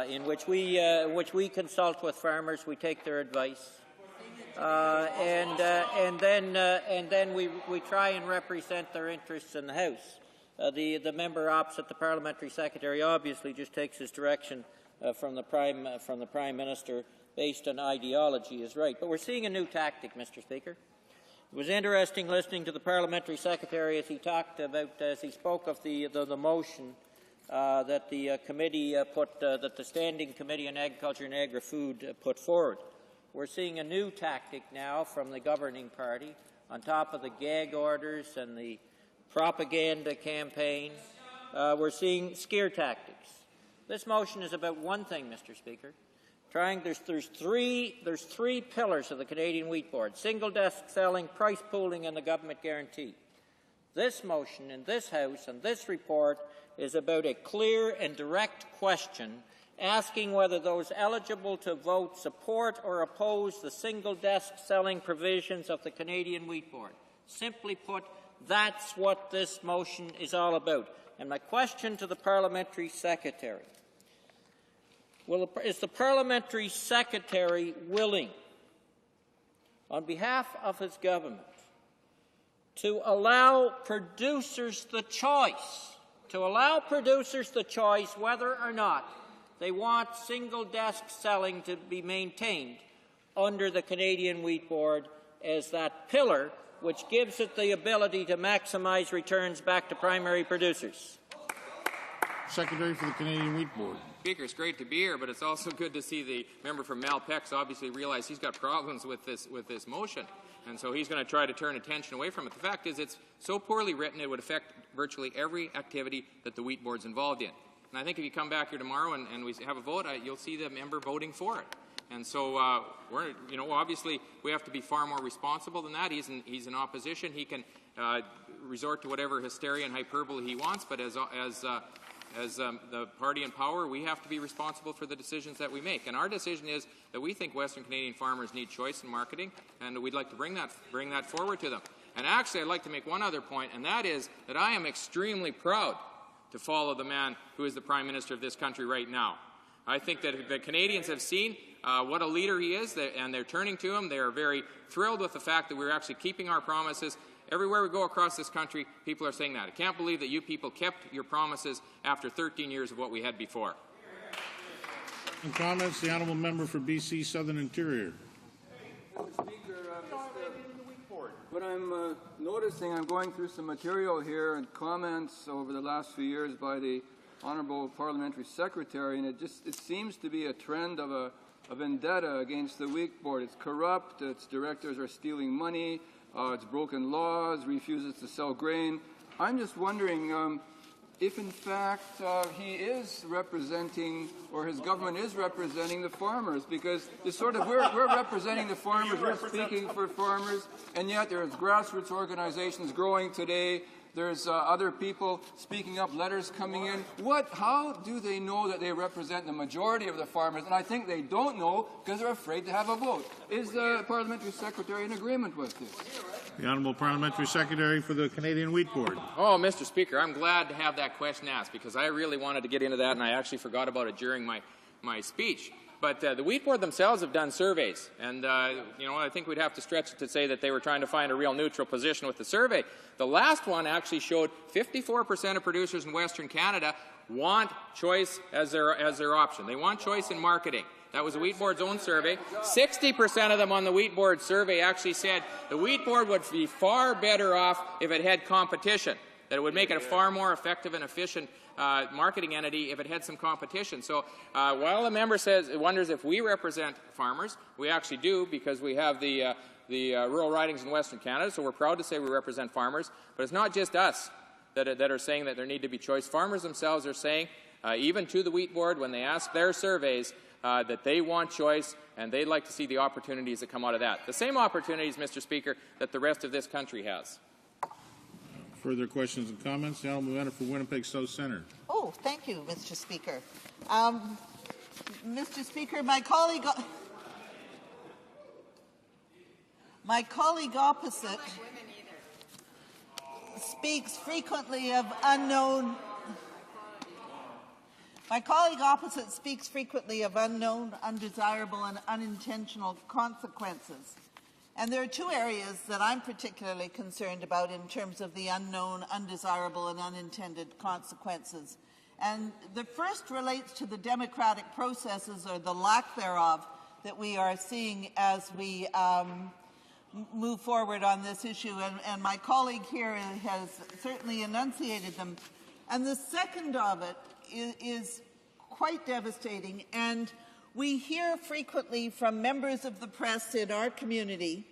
In which we consult with farmers, we take their advice, and then we try and represent their interests in the House. The member opposite the parliamentary secretary obviously just takes his direction from the Prime Minister based on ideology is right. But we're seeing a new tactic, Mr. Speaker. It was interesting listening to the parliamentary secretary as he talked about, as he spoke of the motion that the committee that the Standing Committee on Agriculture and Agri-Food put forward. We're seeing a new tactic now from the governing party, on top of the gag orders and the propaganda campaign. We're seeing scare tactics. This motion is about one thing, Mr. Speaker. There's three pillars of the Canadian Wheat Board: single desk selling, price pooling, and the government guarantee. This motion in this House and this report is about a clear and direct question asking whether those eligible to vote support or oppose the single desk selling provisions of the Canadian Wheat Board. Simply put, that's what this motion is all about. And my question to the Parliamentary Secretary, is the Parliamentary Secretary willing, on behalf of his government, to allow producers the choice, whether or not they want single-desk selling to be maintained under the Canadian Wheat Board as that pillar which gives it the ability to maximize returns back to primary producers? Secretary for the Canadian Wheat Board. Speaker, it's great to be here, but it's also good to see the member from Malpex obviously realize he's got problems with this motion, and so he's going to try to turn attention away from it. The fact is, it's so poorly written it would affect virtually every activity that the Wheat Board's involved in. And I think if you come back here tomorrow and we have a vote, you'll see the member voting for it. And so, obviously we have to be far more responsible than that. He's in opposition. He can resort to whatever hysteria and hyperbole he wants, but as the party in power, we have to be responsible for the decisions that we make. And our decision is that we think Western Canadian farmers need choice in marketing, and we'd like to bring that forward to them. And actually, I'd like to make one other point, and that is that I am extremely proud to follow the man who is the Prime Minister of this country right now. I think that the Canadians have seen what a leader he is, and they're turning to him. They are very thrilled with the fact that we're actually keeping our promises. Everywhere we go across this country, people are saying that. I can't believe that you people kept your promises after 13 years of what we had before. In comments, the honourable member for BC Southern Interior. What I'm noticing, I'm going through some material here and comments over the last few years by the Honourable Parliamentary Secretary, and it seems to be a trend of a vendetta against the Wheat Board. It's corrupt, its directors are stealing money, it's broken laws, refuses to sell grain. I'm just wondering if in fact he is representing, or his government is representing the farmers, because it's sort of, we're representing the farmers, we're speaking for farmers, and yet there's grassroots organizations growing today. There's other people speaking up, letters coming in. How do they know that they represent the majority of the farmers? And I think they don't know because they're afraid to have a vote. Is the Parliamentary Secretary in agreement with this? The Honourable Parliamentary Secretary for the Canadian Wheat Board. Oh, Mr. Speaker, I'm glad to have that question asked because I really wanted to get into that and I actually forgot about it during my speech. But the Wheat Board themselves have done surveys, and I think we'd have to stretch it to say that they were trying to find a real neutral position with the survey. The last one actually showed 54% of producers in Western Canada want choice as their option. They want choice in marketing. That was the Wheat Board's own survey. 60% of them on the Wheat Board survey actually said the Wheat Board would be far better off if it had competition, that it would make it a far more effective and efficient marketing entity if it had some competition. So while the member wonders if we represent farmers, we actually do because we have the rural ridings in Western Canada, so we're proud to say we represent farmers. But it's not just us that are saying that there need to be choice. Farmers themselves are saying, even to the Wheat Board, when they ask their surveys, that they want choice and they'd like to see the opportunities that come out of that. The same opportunities, Mr. Speaker, that the rest of this country has. Further questions and comments? The honourable member for Winnipeg South Centre. Oh, thank you, Mr. Speaker. Mr. Speaker, my colleague opposite speaks frequently of unknown. My colleague opposite speaks frequently of unknown, undesirable, and unintentional consequences. And there are two areas that I'm particularly concerned about in terms of the unknown, undesirable, and unintended consequences. And the first relates to the democratic processes, or the lack thereof, that we are seeing as we move forward on this issue. And my colleague here has certainly enunciated them. And the second of it is quite devastating. And we hear frequently from members of the press in our community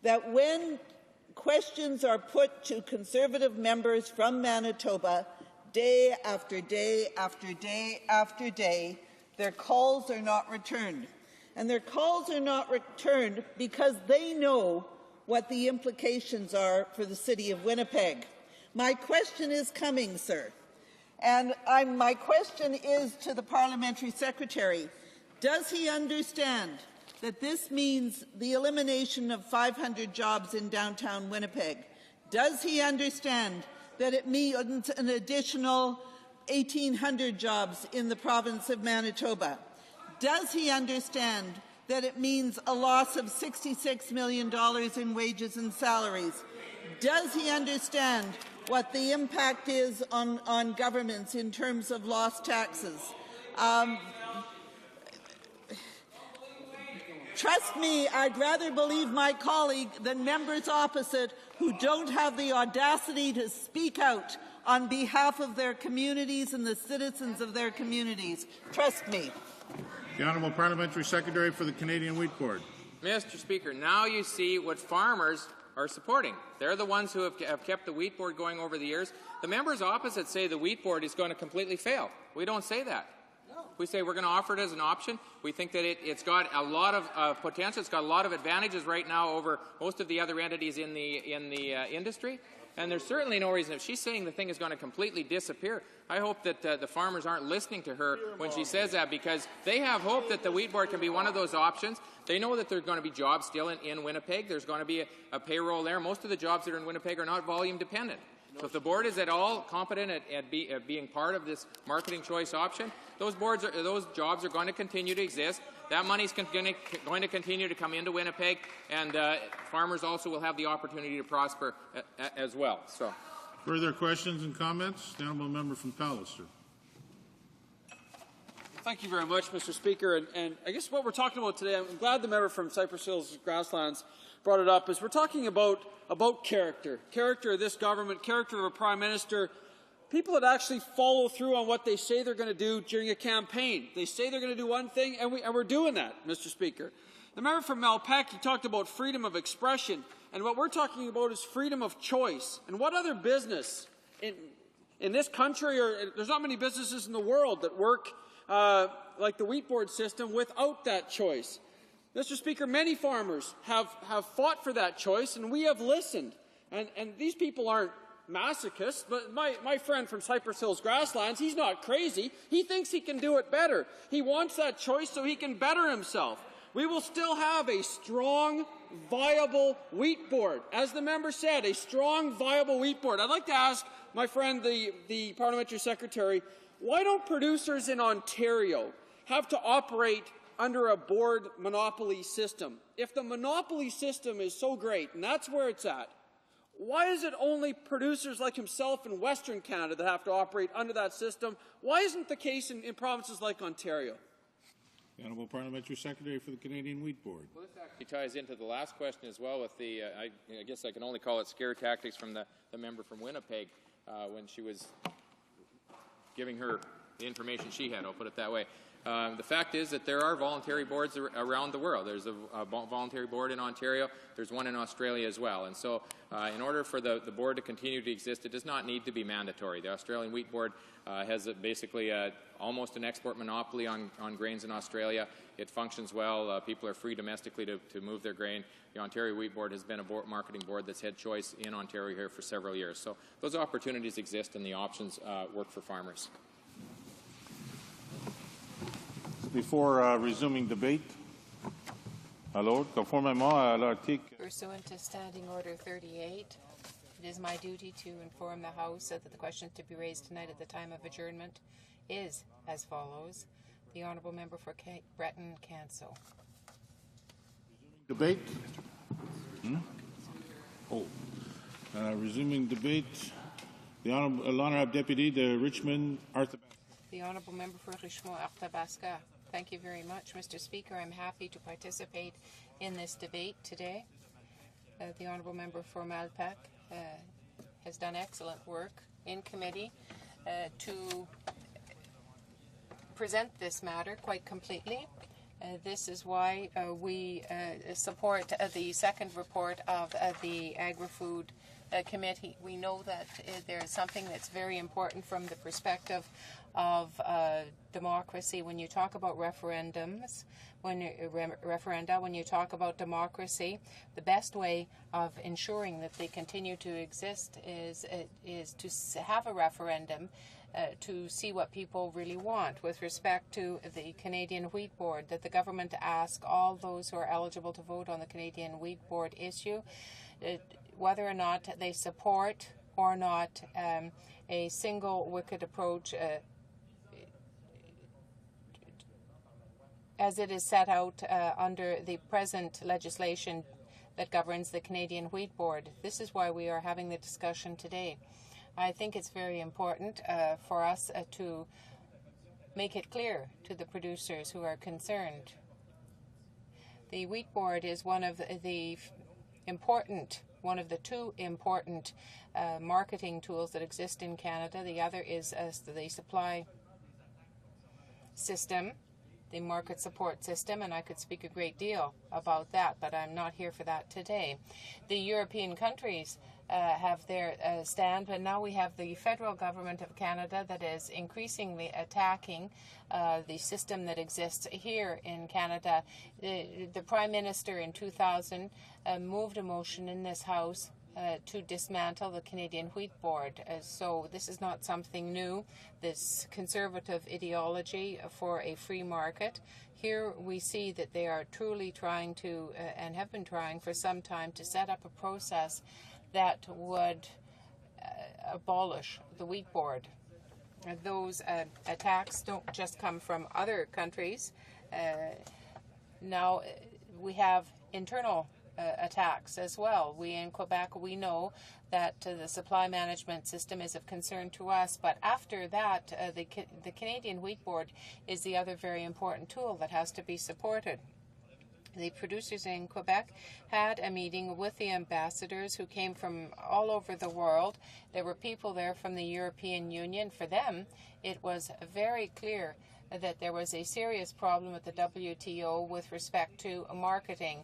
that when questions are put to Conservative members from Manitoba, day after day after day after day, their calls are not returned. And their calls are not returned because they know what the implications are for the city of Winnipeg. My question is coming, sir. And my question is to the Parliamentary Secretary. Does he understand that this means the elimination of 500 jobs in downtown Winnipeg? Does he understand that it means an additional 1,800 jobs in the province of Manitoba? Does he understand that it means a loss of $66 million in wages and salaries? Does he understand what the impact is on governments in terms of lost taxes? Trust me, I'd rather believe my colleague than members opposite who don't have the audacity to speak out on behalf of their communities and the citizens of their communities. Trust me. The Honourable Parliamentary Secretary for the Canadian Wheat Board. Mr. Speaker, now you see what farmers are supporting. They're the ones who have kept the Wheat Board going over the years. The members opposite say the Wheat Board is going to completely fail. We don't say that. We say we're going to offer it as an option. We think that it's got a lot of potential. It's got a lot of advantages right now over most of the other entities in the industry. And there's certainly no reason. If she's saying the thing is going to completely disappear, I hope that the farmers aren't listening to her when she says that, because they have hope that the Wheat Board can be one of those options. They know that there are going to be jobs still in Winnipeg. There's going to be a payroll there. Most of the jobs that are in Winnipeg are not volume dependent. So if the board is at all competent at being part of this marketing choice option, those jobs are going to continue to exist. That money is going to continue to come into Winnipeg, and farmers also will have the opportunity to prosper as well. So, further questions and comments? The honourable member from Palliser. Thank you very much, Mr. Speaker. And I guess what we're talking about today, I'm glad the member from Cypress Hills Grasslands brought it up, is we're talking about character of this government, character of a prime minister, people that actually follow through on what they say they're going to do during a campaign. They say they're going to do one thing, and we're doing that, Mr. Speaker. The member from Malpeque, he talked about freedom of expression, and what we're talking about is freedom of choice. And what other business in this country, or there's not many businesses in the world that work like the Wheat Board system without that choice. Mr. Speaker, many farmers have fought for that choice, and we have listened. And these people aren't masochists, but my friend from Cypress Hills Grasslands, he's not crazy. He thinks he can do it better. He wants that choice so he can better himself. We will still have a strong, viable Wheat Board. As the member said, a strong, viable Wheat Board. I'd like to ask my friend, the Parliamentary Secretary, why don't producers in Ontario have to operate under a board monopoly system? If the monopoly system is so great, and that's where it's at, why is it only producers like himself in Western Canada that have to operate under that system? Why isn't the case in provinces like Ontario? The Honourable Parliamentary Secretary for the Canadian Wheat Board. Well, this actually ties into the last question as well with the, I guess I can only call it scare tactics from the member from Winnipeg when she was giving her the information she had, I'll put it that way. The fact is that there are voluntary boards around the world. There's a voluntary board in Ontario. There's one in Australia as well. And so in order for the board to continue to exist, it does not need to be mandatory. The Australian Wheat Board has basically almost an export monopoly on grains in Australia. It functions well. People are free domestically to move their grain. The Ontario Wheat Board has been a marketing board that's had choice in Ontario here for several years. So those opportunities exist and the options work for farmers. Before resuming debate, conformément à l'article. Pursuant to Standing Order 38, it is my duty to inform the House that the question to be raised tonight at the time of adjournment is as follows. The Honourable Member for Breton Canso. Debate. Resuming debate. The Honourable Deputy de Richmond Arthabaska. The Honourable Member for Richmond Arthabaska. Thank you very much, Mr. Speaker. I'm happy to participate in this debate today. The Honourable Member for Malpeque has done excellent work in committee to present this matter quite completely. This is why we support the second report of the Agri-Food committee. We know that there is something that's very important from the perspective of democracy. When you talk about referendums, when you talk about democracy, the best way of ensuring that they continue to exist is to have a referendum to see what people really want. With respect to the Canadian Wheat Board, that the government ask all those who are eligible to vote on the Canadian Wheat Board issue whether or not they support or not a single wicket approach as it is set out under the present legislation that governs the Canadian Wheat Board. This is why we are having the discussion today. I think it's very important for us to make it clear to the producers who are concerned. The Wheat Board is one of the two important marketing tools that exist in Canada. The other is the supply system, the market support system, and I could speak a great deal about that, but I'm not here for that today. The European countries have their stand, but now we have the federal government of Canada that is increasingly attacking the system that exists here in Canada. The Prime Minister in 2000 moved a motion in this House to dismantle the Canadian Wheat Board. So this is not something new, this conservative ideology for a free market. Here we see that they are truly trying to, and have been trying for some time, to set up a process that would abolish the Wheat Board. Those attacks don't just come from other countries. Now we have internal attacks as well. We in Quebec, we know that the supply management system is of concern to us, but after that, the Canadian Wheat Board is the other very important tool that has to be supported. The producers in Quebec had a meeting with the ambassadors who came from all over the world. There were people there from the European Union. For them, it was very clear that there was a serious problem with the WTO with respect to marketing.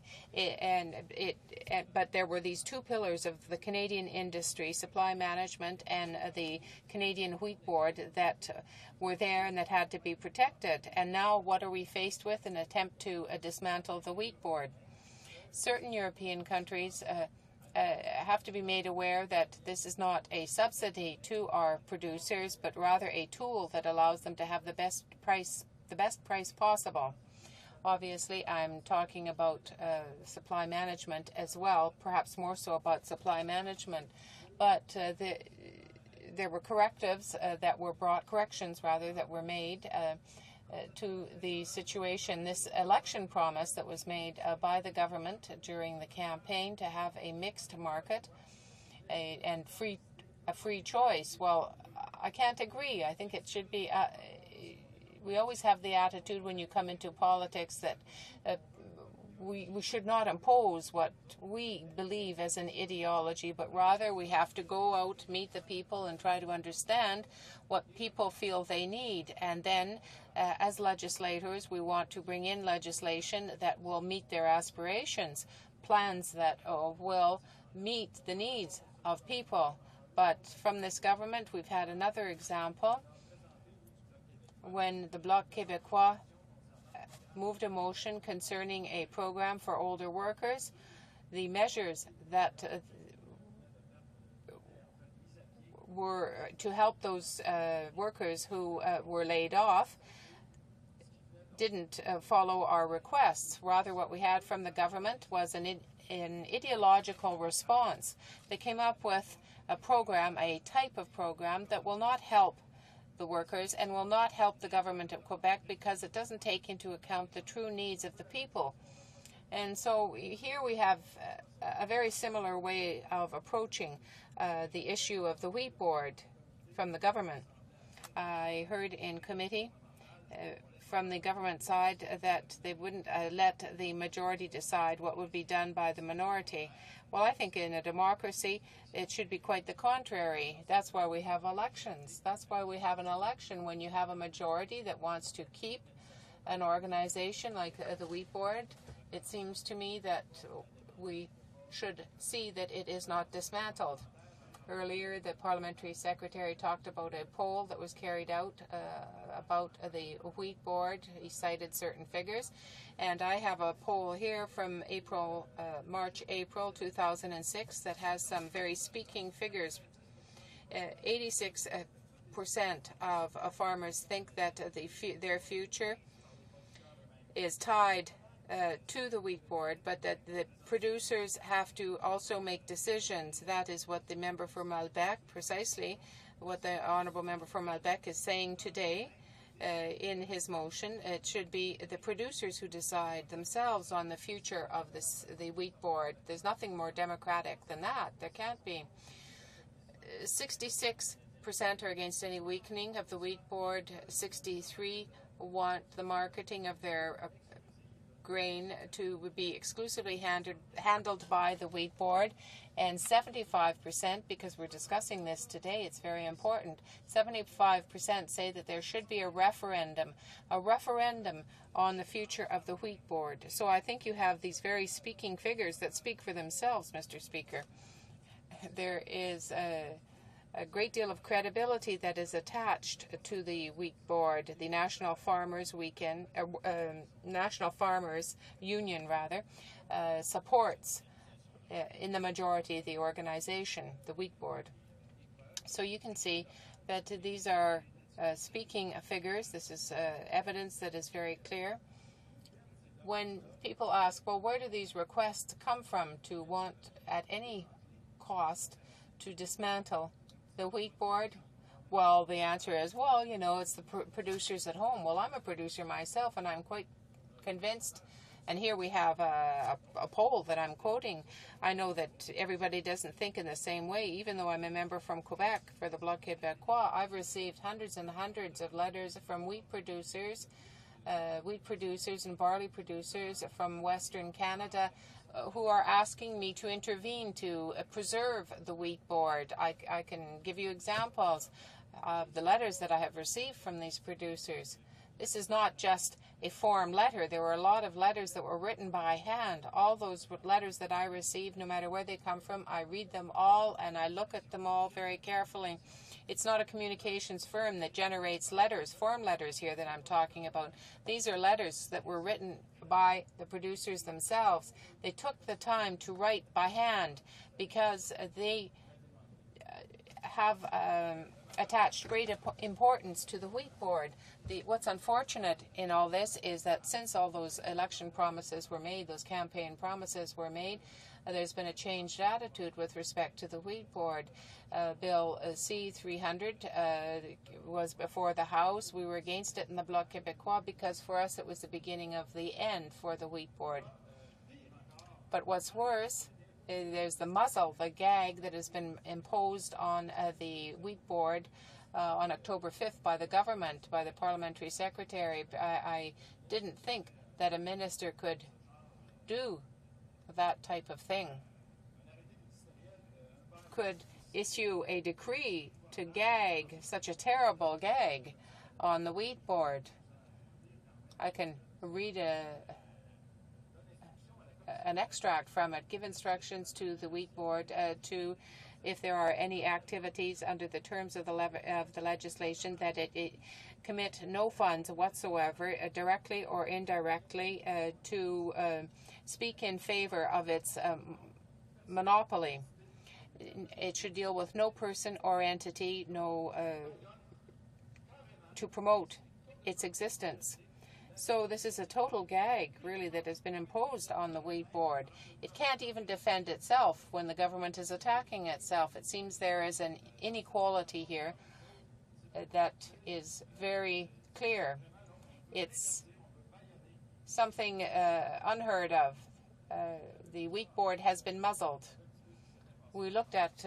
But there were these two pillars of the Canadian industry, supply management and the Canadian Wheat Board, that were there and that had to be protected. And now what are we faced with? An attempt to dismantle the Wheat Board. Certain European countries have to be made aware that this is not a subsidy to our producers, but rather a tool that allows them to have the best price possible. Obviously, I'm talking about supply management as well, perhaps more so about supply management. But there were corrections that were made to the situation. This election promise that was made by the government during the campaign to have a mixed market and a free choice. Well, I can't agree. I think it should be. We always have the attitude when you come into politics that we should not impose what we believe as an ideology, but rather we have to go out, meet the people, and try to understand what people feel they need. And then, as legislators, we want to bring in legislation that will meet their aspirations, plans that will meet the needs of people. But from this government, we've had another example when the Bloc Québécois moved a motion concerning a program for older workers. The measures that were to help those workers who were laid off didn't follow our requests. Rather, what we had from the government was an ideological response. They came up with a program, a type of program that will not help the workers and will not help the government of Quebec because it doesn't take into account the true needs of the people. And so here we have a very similar way of approaching the issue of the Wheat Board from the government. I heard in committee from the government side that they wouldn't let the majority decide what would be done by the minority. Well, I think in a democracy, it should be quite the contrary. That's why we have elections. That's why we have an election. When you have a majority that wants to keep an organization like the Wheat Board, it seems to me that we should see that it is not dismantled. Earlier, the parliamentary secretary talked about a poll that was carried out about the wheat board. He cited certain figures, and I have a poll here from March-April 2006 that has some very speaking figures. 86% of farmers think that their future is tied to the wheat board, but that the producers have to also make decisions. That is what the member for Malbec, precisely what the honourable member for Malbec is saying today in his motion. It should be the producers who decide themselves on the future of the wheat board. There's nothing more democratic than that. There can't be. 66% are against any weakening of the wheat board. 63% want the marketing of their grain to be exclusively handled by the wheat board, and 75%, because we're discussing this today, it's very important, 75% say that there should be a referendum on the future of the wheat board. So I think you have these very speaking figures that speak for themselves, Mr. Speaker. There is a great deal of credibility that is attached to the wheat board. The National Farmers Union supports in the majority of the organization the wheat board. So you can see that these are speaking figures. This is evidence that is very clear. When people ask, well, where do these requests come from to want at any cost to dismantle the wheat board? Well, the answer is, well, you know, it's the producers at home. Well, I'm a producer myself, and I'm quite convinced. And here we have a poll that I'm quoting. I know that everybody doesn't think in the same way. Even though I'm a member from Quebec for the Bloc Québécois, I've received hundreds and hundreds of letters from wheat producers and barley producers from Western Canada who are asking me to intervene to preserve the wheat board. I can give you examples of the letters that I have received from these producers. This is not just a form letter. There were a lot of letters that were written by hand. All those letters that I received, no matter where they come from, I read them all and I look at them all very carefully. It's not a communications firm that generates letters, form letters here that I'm talking about. These are letters that were written by the producers themselves. They took the time to write by hand because they have attached great importance to the wheat board. What's unfortunate in all this is that since all those election promises were made, those campaign promises were made, there's been a changed attitude with respect to the wheat board. Bill C-300 was before the House. We were against it in the Bloc Québécois because for us it was the beginning of the end for the wheat board. But what's worse, there's the muzzle, the gag that has been imposed on the wheat board on October 5th by the government, by the parliamentary secretary. I didn't think that a minister could do that type of thing, could issue a decree to gag, such a terrible gag, on the wheat board. I can read an extract from it. Give instructions to the wheat board to, if there are any activities under the terms of the legislation, that it commit no funds whatsoever, directly or indirectly, to speak in favor of its monopoly. It should deal with no person or entity, to promote its existence. So this is a total gag, really, that has been imposed on the wheat board. It can't even defend itself when the government is attacking itself. It seems there is an inequality here that is very clear. It's something unheard of. The wheat board has been muzzled. We looked at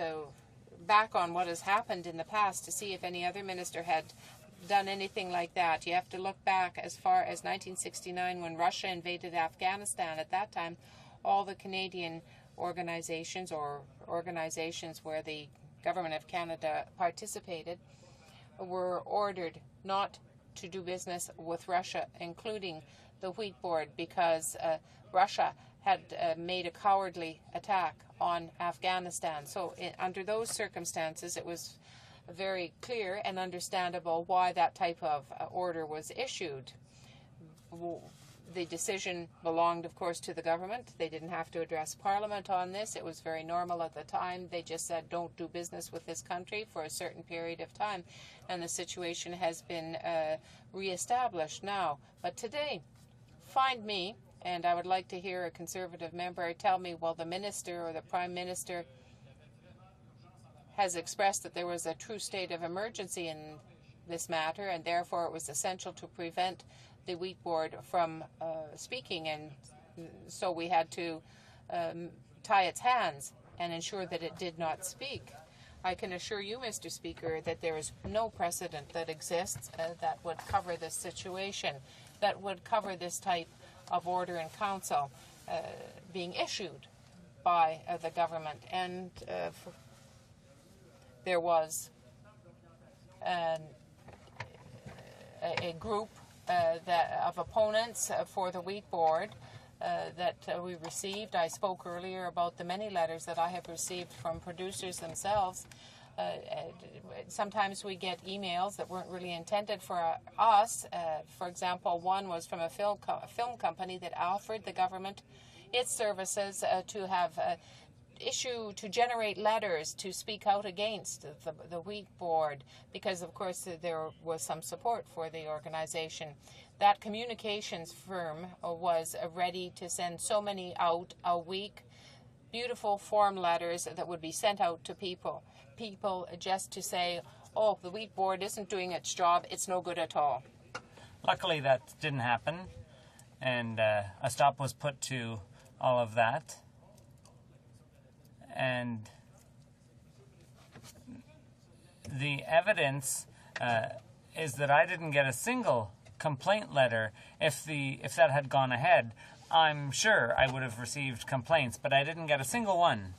back on what has happened in the past to see if any other minister had done anything like that. You have to look back as far as 1969 when Russia invaded Afghanistan. At that time, all the Canadian organizations or organizations where the Government of Canada participated were ordered not to do business with Russia, including the wheat board, because Russia had made a cowardly attack on Afghanistan. So under those circumstances, it was very clear and understandable why that type of order was issued. The decision belonged, of course, to the government. They didn't have to address Parliament on this. It was very normal at the time. They just said, don't do business with this country for a certain period of time. And the situation has been reestablished now. But today, find me, and I would like to hear a Conservative member tell me, well, the Minister or the Prime Minister has expressed that there was a true state of emergency in this matter, and therefore it was essential to prevent the Wheat Board from speaking, and so we had to tie its hands and ensure that it did not speak. I can assure you, Mr. Speaker, that there is no precedent that exists that would cover this situation, that would cover this type of order in council being issued by the government. And there was a group of opponents for the Wheat Board that we received. I spoke earlier about the many letters that I have received from producers themselves. Sometimes we get emails that weren't really intended for us. For example, one was from a film company that offered the government its services to generate letters to speak out against the Wheat Board, because of course there was some support for the organization. That communications firm was ready to send so many out a week, beautiful form letters that would be sent out to people just to say, oh, the Wheat Board isn't doing its job, it's no good at all. Luckily that didn't happen, and a stop was put to all of that. And the evidence is that I didn't get a single complaint letter. If that had gone ahead, I'm sure I would have received complaints, but I didn't get a single one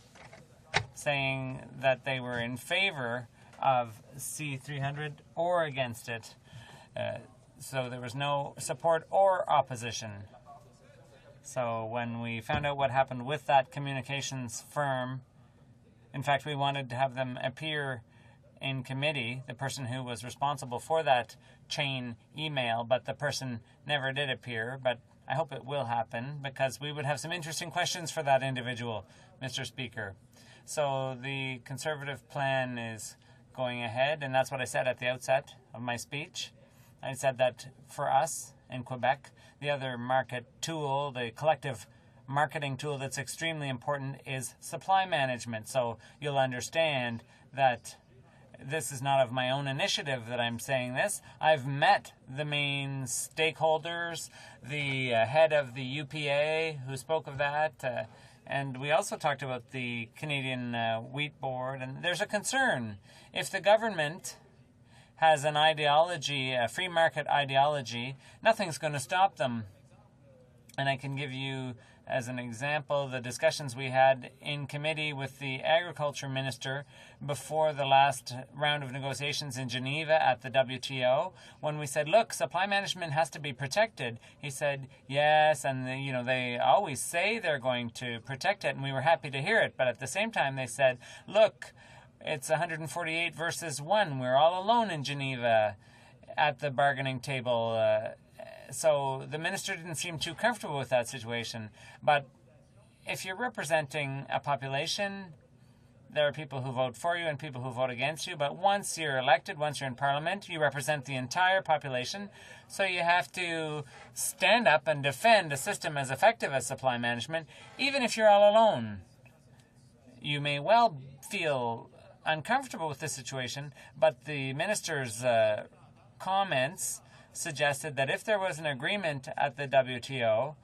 saying that they were in favor of C-300 or against it. So there was no support or opposition. So when we found out what happened with that communications firm, in fact, we wanted to have them appear in committee, the person who was responsible for that chain email, but the person never did appear. But I hope it will happen, because we would have some interesting questions for that individual, Mr. Speaker. So the Conservative plan is going ahead, and that's what I said at the outset of my speech. I said that for us in Quebec, the other market tool, the collective marketing tool that's extremely important, is supply management. So you'll understand that this is not of my own initiative that I'm saying this. I've met the main stakeholders, the head of the UPA who spoke of that, and we also talked about the Canadian Wheat Board, and there's a concern. If the government has an ideology, a free market ideology, nothing's going to stop them. And I can give you, as an example, the discussions we had in committee with the Agriculture Minister before the last round of negotiations in Geneva at the WTO, when we said, look, supply management has to be protected. He said, yes, and they always say they're going to protect it, and we were happy to hear it. But at the same time, they said, look, it's 148 versus 1. We're all alone in Geneva at the bargaining table. So the minister didn't seem too comfortable with that situation. But if you're representing a population, there are people who vote for you and people who vote against you. But once you're elected, once you're in Parliament, you represent the entire population. So you have to stand up and defend a system as effective as supply management, even if you're all alone. You may well feel uncomfortable with this situation, but the minister's comments suggested that if there was an agreement at the WTO,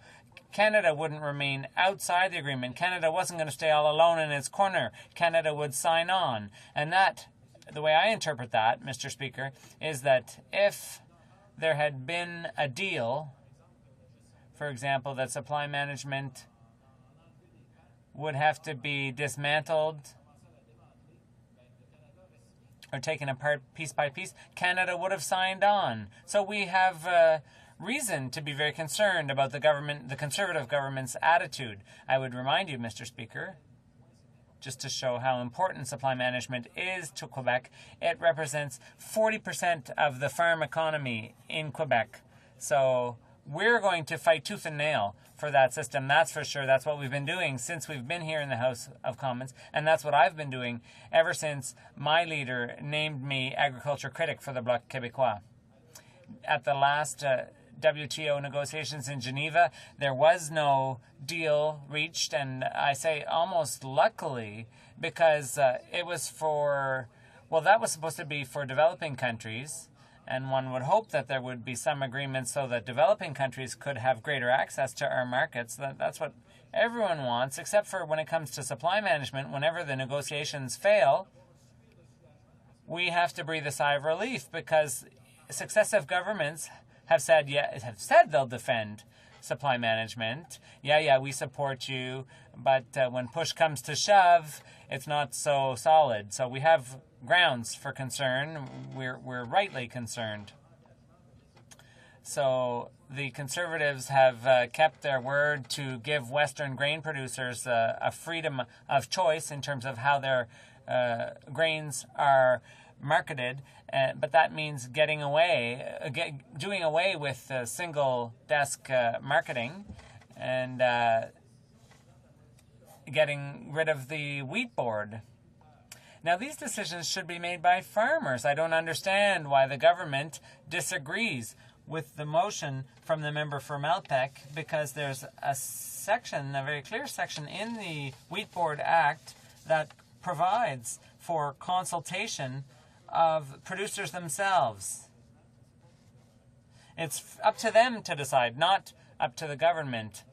Canada wouldn't remain outside the agreement. Canada wasn't going to stay all alone in its corner. Canada would sign on. And that, the way I interpret that, Mr. Speaker, is that if there had been a deal, for example, that supply management would have to be dismantled or taken apart piece by piece, Canada would have signed on. So we have reason to be very concerned about the Conservative government's attitude. I would remind you, Mr. Speaker, just to show how important supply management is to Quebec, it represents 40% of the farm economy in Quebec. So we're going to fight tooth and nail for that system, that's for sure. That's what we've been doing since we've been here in the House of Commons, and that's what I've been doing ever since my leader named me agriculture critic for the Bloc Québécois. At the last WTO negotiations in Geneva, there was no deal reached, and I say almost luckily, because it was for, well, that was supposed to be for developing countries, and one would hope that there would be some agreement so that developing countries could have greater access to our markets. That's what everyone wants, except for when it comes to supply management. Whenever the negotiations fail, we have to breathe a sigh of relief, because successive governments have said they'll defend supply management. Yeah, we support you, but when push comes to shove, it's not so solid. So we have grounds for concern. We're rightly concerned. So the Conservatives have kept their word to give Western grain producers a freedom of choice in terms of how their grains are marketed, but that means doing away with single desk marketing and getting rid of the wheat board. Now, these decisions should be made by farmers. I don't understand why the government disagrees with the motion from the member for Malpeque, because there's a very clear section in the Wheat Board Act that provides for consultation of producers themselves. It's up to them to decide, not up to the government.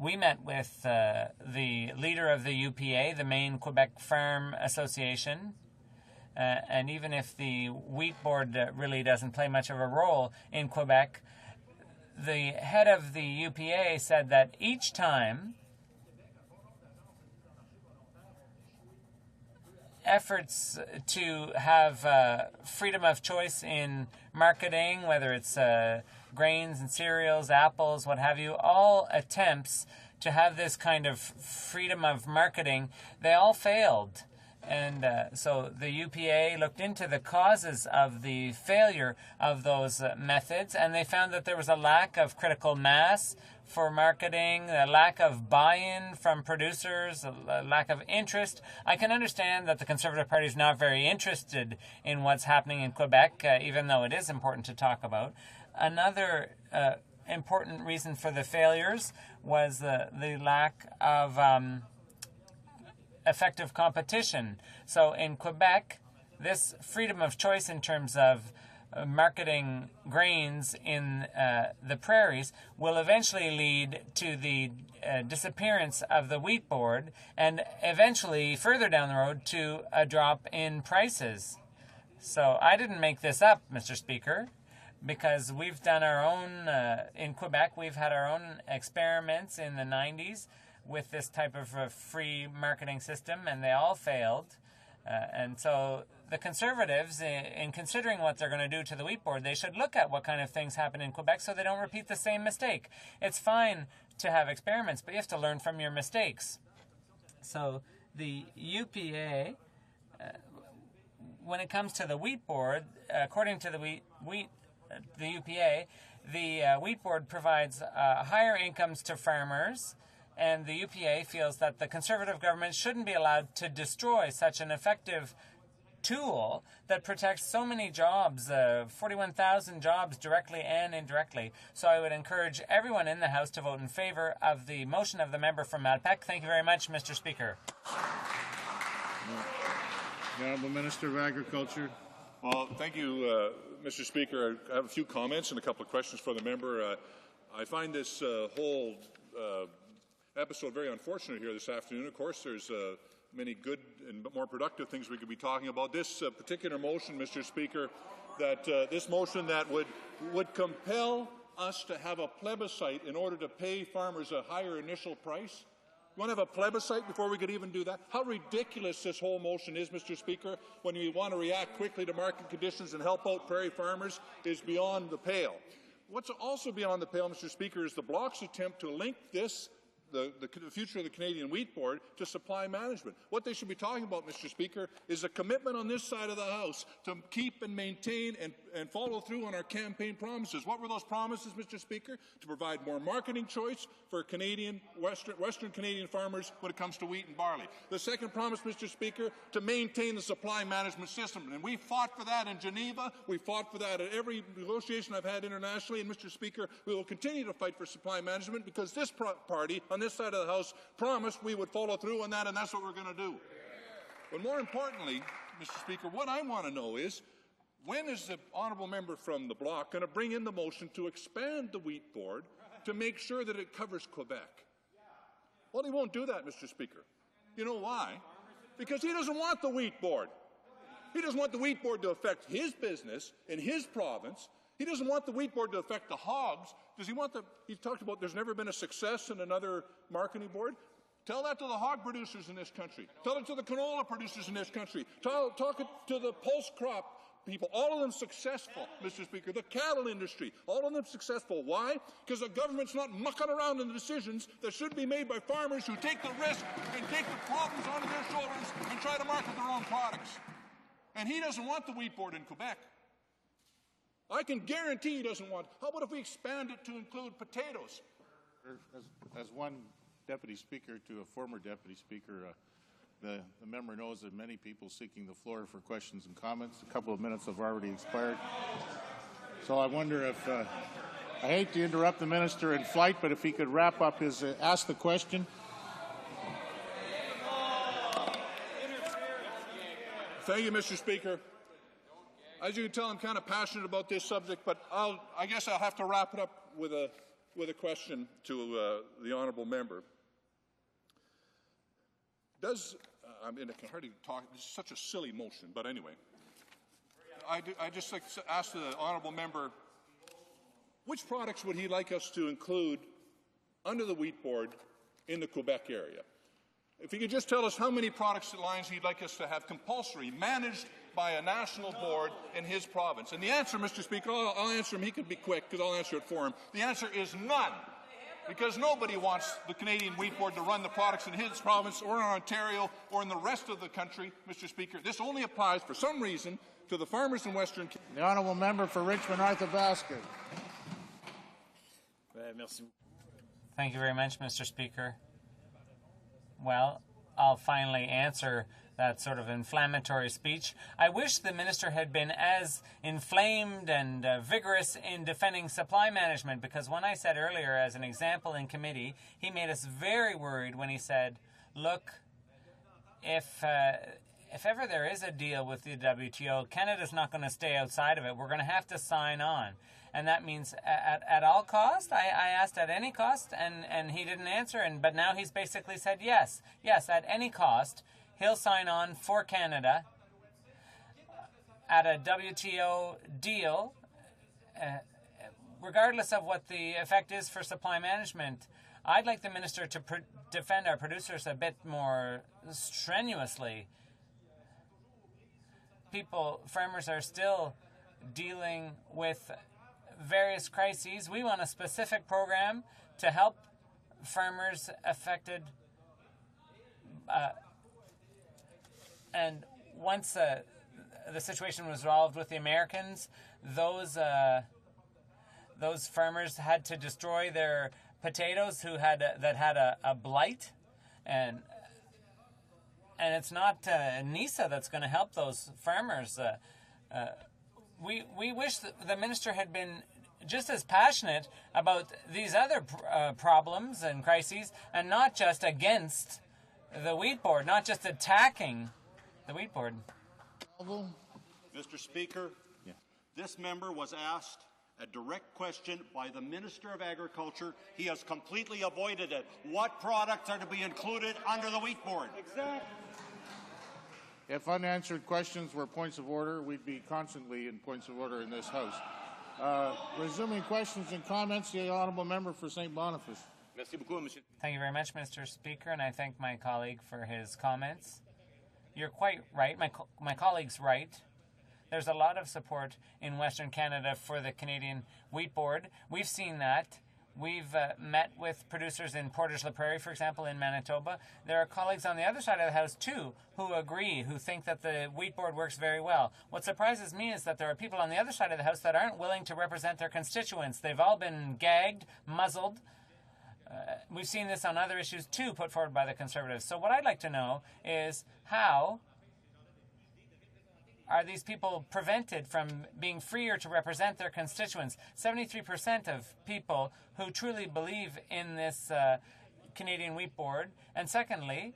We met with the leader of the UPA, the Maine Quebec Farm Association, and even if the Wheat Board really doesn't play much of a role in Quebec, the head of the UPA said that each time efforts to have freedom of choice in marketing, whether it's grains and cereals, apples, what have you, all attempts to have this kind of freedom of marketing, they all failed. And so the UPA looked into the causes of the failure of those methods, and they found that there was a lack of critical mass for marketing, a lack of buy-in from producers, a lack of interest. I can understand that the Conservative Party is not very interested in what's happening in Quebec, even though it is important to talk about. Another important reason for the failures was the lack of effective competition. So in Quebec, this freedom of choice in terms of marketing grains in the prairies will eventually lead to the disappearance of the wheat board, and eventually, further down the road, to a drop in prices. So I didn't make this up, Mr. Speaker, because we've done our own, in Quebec, we've had our own experiments in the 90s with this type of free marketing system, and they all failed. And so the Conservatives, in considering what they're going to do to the wheat board, they should look at what kind of things happen in Quebec so they don't repeat the same mistake. It's fine to have experiments, but you have to learn from your mistakes. So the UPA, when it comes to the wheat board, according to the UPA, the wheat board provides higher incomes to farmers, and the UPA feels that the Conservative government shouldn't be allowed to destroy such an effective tool that protects so many jobs, 41,000 jobs directly and indirectly. So I would encourage everyone in the House to vote in favor of the motion of the member from Malpeque. Thank you very much, Mr. Speaker. The Honourable Minister of Agriculture. Well, thank you, Mr. Speaker. I have a few comments and a couple of questions for the member. I find this whole episode very unfortunate here this afternoon. Of course, there's many good and more productive things we could be talking about. This particular motion, Mr. Speaker, that this motion that would compel us to have a plebiscite in order to pay farmers a higher initial price. You want to have a plebiscite before we could even do that? How ridiculous this whole motion is, Mr. Speaker, when we want to react quickly to market conditions and help out prairie farmers is beyond the pale. what's also beyond the pale, Mr. Speaker, is the Bloc's attempt to link this, the future of the Canadian Wheat Board, to supply management. What they should be talking about, Mr. Speaker, is a commitment on this side of the House to keep and maintain and follow through on our campaign promises. What were those promises, Mr. Speaker? To provide more marketing choice for Canadian, Western Canadian farmers when it comes to wheat and barley. The second promise, Mr. Speaker, to maintain the supply management system. And we fought for that in Geneva. We fought for that at every negotiation I've had internationally. And, Mr. Speaker, we will continue to fight for supply management because this party on this side of the House promised we would follow through on that, and that's what we're going to do. But more importantly, Mr. Speaker, what I want to know is, when is the honourable member from the Bloc going to bring in the motion to expand the Wheat Board to make sure that it covers Quebec? Well, he won't do that, Mr. Speaker. You know why? Because he doesn't want the Wheat Board. He doesn't want the Wheat Board to affect his business in his province. He doesn't want the Wheat Board to affect the hogs. Does he want he talked about there's never been a success in another marketing board. Tell that to the hog producers in this country. Tell it to the canola producers in this country. Talk it to the pulse crop people. All of them successful, Mr. Speaker. The cattle industry, all of them successful. Why? Because the government's not mucking around in the decisions that should be made by farmers who take the risk and take the problems onto their shoulders and try to market their own products. And he doesn't want the Wheat Board in Quebec. I can guarantee he doesn't want. How about if we expand it to include potatoes? As one deputy speaker to a former deputy speaker, the member knows that many people seeking the floor for questions and comments. A couple of minutes have already expired. So I wonder if, I hate to interrupt the minister in flight, but if he could wrap up his, ask the question. Thank you, Mr. Speaker. As you can tell, I'm kind of passionate about this subject, but I guess I'll have to wrap it up with a question to the honourable member. I mean, I can hardly talk. This is such a silly motion, but anyway. I just like to ask the honourable member, which products would he like us to include under the Wheat Board in the Quebec area? If he could just tell us how many products and lines he'd like us to have compulsory, managed by a national board in his province. And the answer, Mr. Speaker, I'll answer him. He can be quick because I'll answer it for him. The answer is none. Because nobody wants the Canadian Wheat Board to run the products in his province or in Ontario or in the rest of the country, Mr. Speaker. This only applies, for some reason, to the farmers in Western Canada. The honourable member for Richmond, Arthur-Vasquez. Thank you very much, Mr. Speaker. Well, I'll finally answer that sort of inflammatory speech. I wish the minister had been as inflamed and vigorous in defending supply management, because when I said earlier, as an example in committee, he made us very worried when he said, look, if ever there is a deal with the WTO, Canada's not going to stay outside of it. We're going to have to sign on. And that means at all cost? I asked at any cost, and he didn't answer. But now he's basically said yes, at any cost. He'll sign on for Canada at a WTO deal, regardless of what the effect is for supply management. I'd like the minister to defend our producers a bit more strenuously. Farmers are still dealing with various crises. We want a specific program to help farmers affected. And once the situation was resolved with the Americans, those farmers had to destroy their potatoes that had a blight, and it's not NISA that's going to help those farmers. We wish the minister had been just as passionate about these other problems and crises, and not just against the Wheat Board, not just attacking the Wheat Board. Mr. Speaker, this member was asked a direct question by the Minister of Agriculture. He has completely avoided it. What products are to be included under the Wheat Board? Exactly. If unanswered questions were points of order, we'd be constantly in points of order in this House. Resuming questions and comments, the honourable member for St. Boniface. Thank you very much, Mr. Speaker, and I thank my colleague for his comments. You're quite right. My colleague's right There's a lot of support in Western Canada for the Canadian Wheat Board. We've seen that. We've met with producers in Portage-la Prairie, for example, in Manitoba. There are colleagues on the other side of the House, too, who agree, who think that the Wheat Board works very well. What surprises me is that there are people on the other side of the House that aren't willing to represent their constituents. They've all been gagged, muzzled. We've seen this on other issues, too, put forward by the Conservatives. So what I'd like to know is how are these people prevented from being freer to represent their constituents? 73% of people who truly believe in this Canadian Wheat Board. And secondly,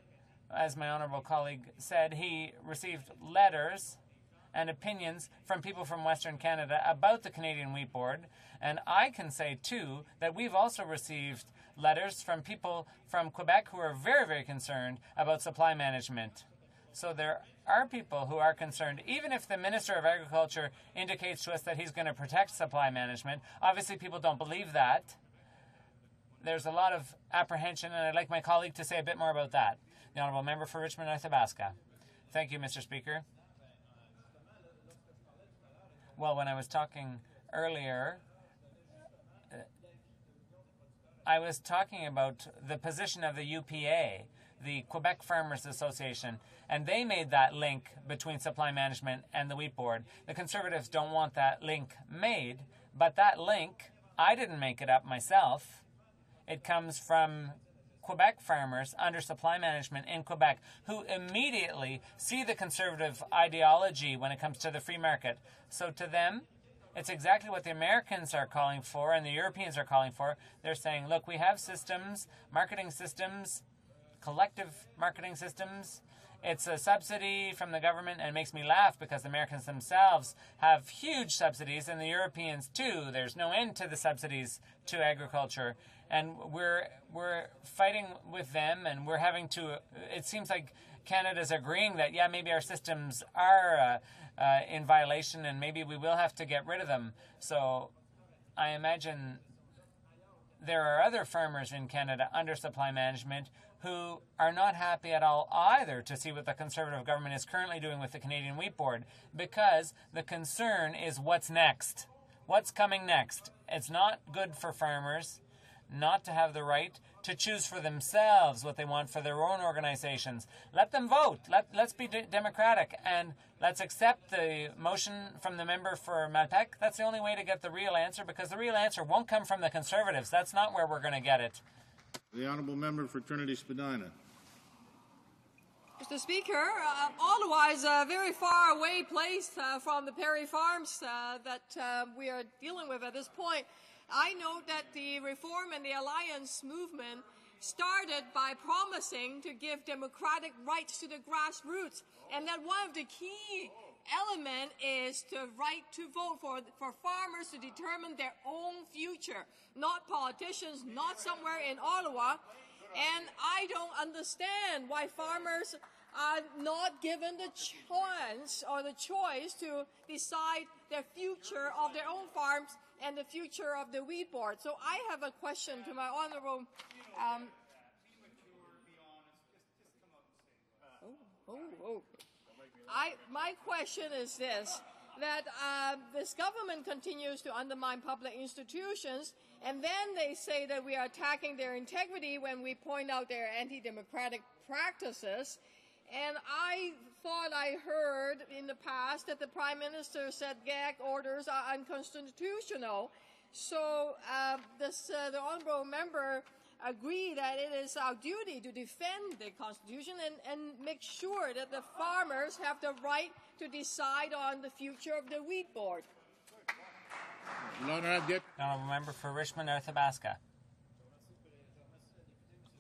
as my honourable colleague said, he received letters and opinions from people from Western Canada about the Canadian Wheat Board. And I can say, too, that we've also received letters from people from Quebec who are very, very concerned about supply management. So there are people who are concerned, even if the Minister of Agriculture indicates to us that he's going to protect supply management. Obviously, people don't believe that. There's a lot of apprehension, and I'd like my colleague to say a bit more about that. The Honourable Member for Richmond North Athabasca. Thank you, Mr. Speaker. Well, when I was talking earlier, I was talking about the position of the UPA, the Quebec Farmers Association, and they made that link between supply management and the Wheat Board. The Conservatives don't want that link made, but that link, I didn't make it up myself. It comes from Quebec farmers under supply management in Quebec who immediately see the Conservative ideology when it comes to the free market. So to them, it's exactly what the Americans are calling for and the Europeans are calling for. They're saying, look, we have systems, marketing systems, collective marketing systems. It's a subsidy from the government, and it makes me laugh because the Americans themselves have huge subsidies, and the Europeans too. There's no end to the subsidies to agriculture, and we're fighting with them, and we're having to. It seems like Canada's agreeing that maybe our systems are in violation, and maybe we will have to get rid of them. So I imagine there are other farmers in Canada under supply management who are not happy at all either to see what the Conservative government is currently doing with the Canadian Wheat Board, because the concern is what's next. What's coming next? It's not good for farmers not to have the right to choose for themselves what they want for their own organizations. Let them vote. Let's be democratic, and let's accept the motion from the member for Malpeque. That's the only way to get the real answer, because the real answer won't come from the Conservatives. That's not where we're going to get it. The Honourable Member for Trinity-Spadina. Mr. Speaker, Ottawa is a very far away place from the Prairie Farms that we are dealing with at this point. I note that the Reform and the Alliance movement started by promising to give democratic rights to the grassroots, and that one of the key element is the right to vote for farmers to determine their own future, not politicians, not somewhere in Ottawa. And I don't understand why farmers are not given the chance or the choice to decide the future of their own farms and the future of the Wheat Board. So I have a question to my honourable my question is this, that this government continues to undermine public institutions, and then they say that we are attacking their integrity when we point out their anti-democratic practices. And I thought I heard in the past that the Prime Minister said gag orders are unconstitutional. So does the honourable member agree that it is our duty to defend the Constitution and make sure that the farmers have the right to decide on the future of the Wheat Board? Honourable Member for Richmond North Athabasca.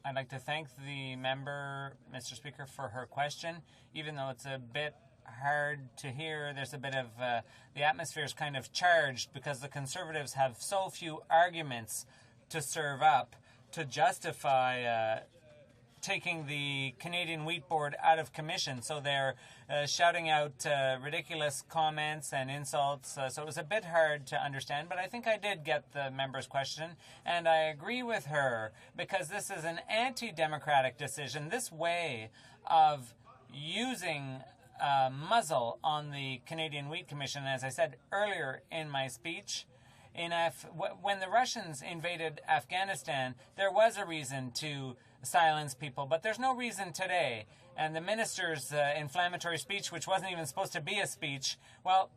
I'd like to thank the member, Mr. Speaker, for her question. Even though it's a bit hard to hear, there's a bit of the atmosphere is kind of charged because the Conservatives have so few arguments to serve up to justify taking the Canadian Wheat Board out of commission. So they're shouting out ridiculous comments and insults. So it was a bit hard to understand, but I think I did get the member's question, and I agree with her, because this is an anti-democratic decision. This way of using a muzzle on the Canadian Wheat Commission. As I said earlier in my speech, when the Russians invaded Afghanistan, there was a reason to silence people, but there's no reason today. And the minister's inflammatory speech, which wasn't even supposed to be a speech, well,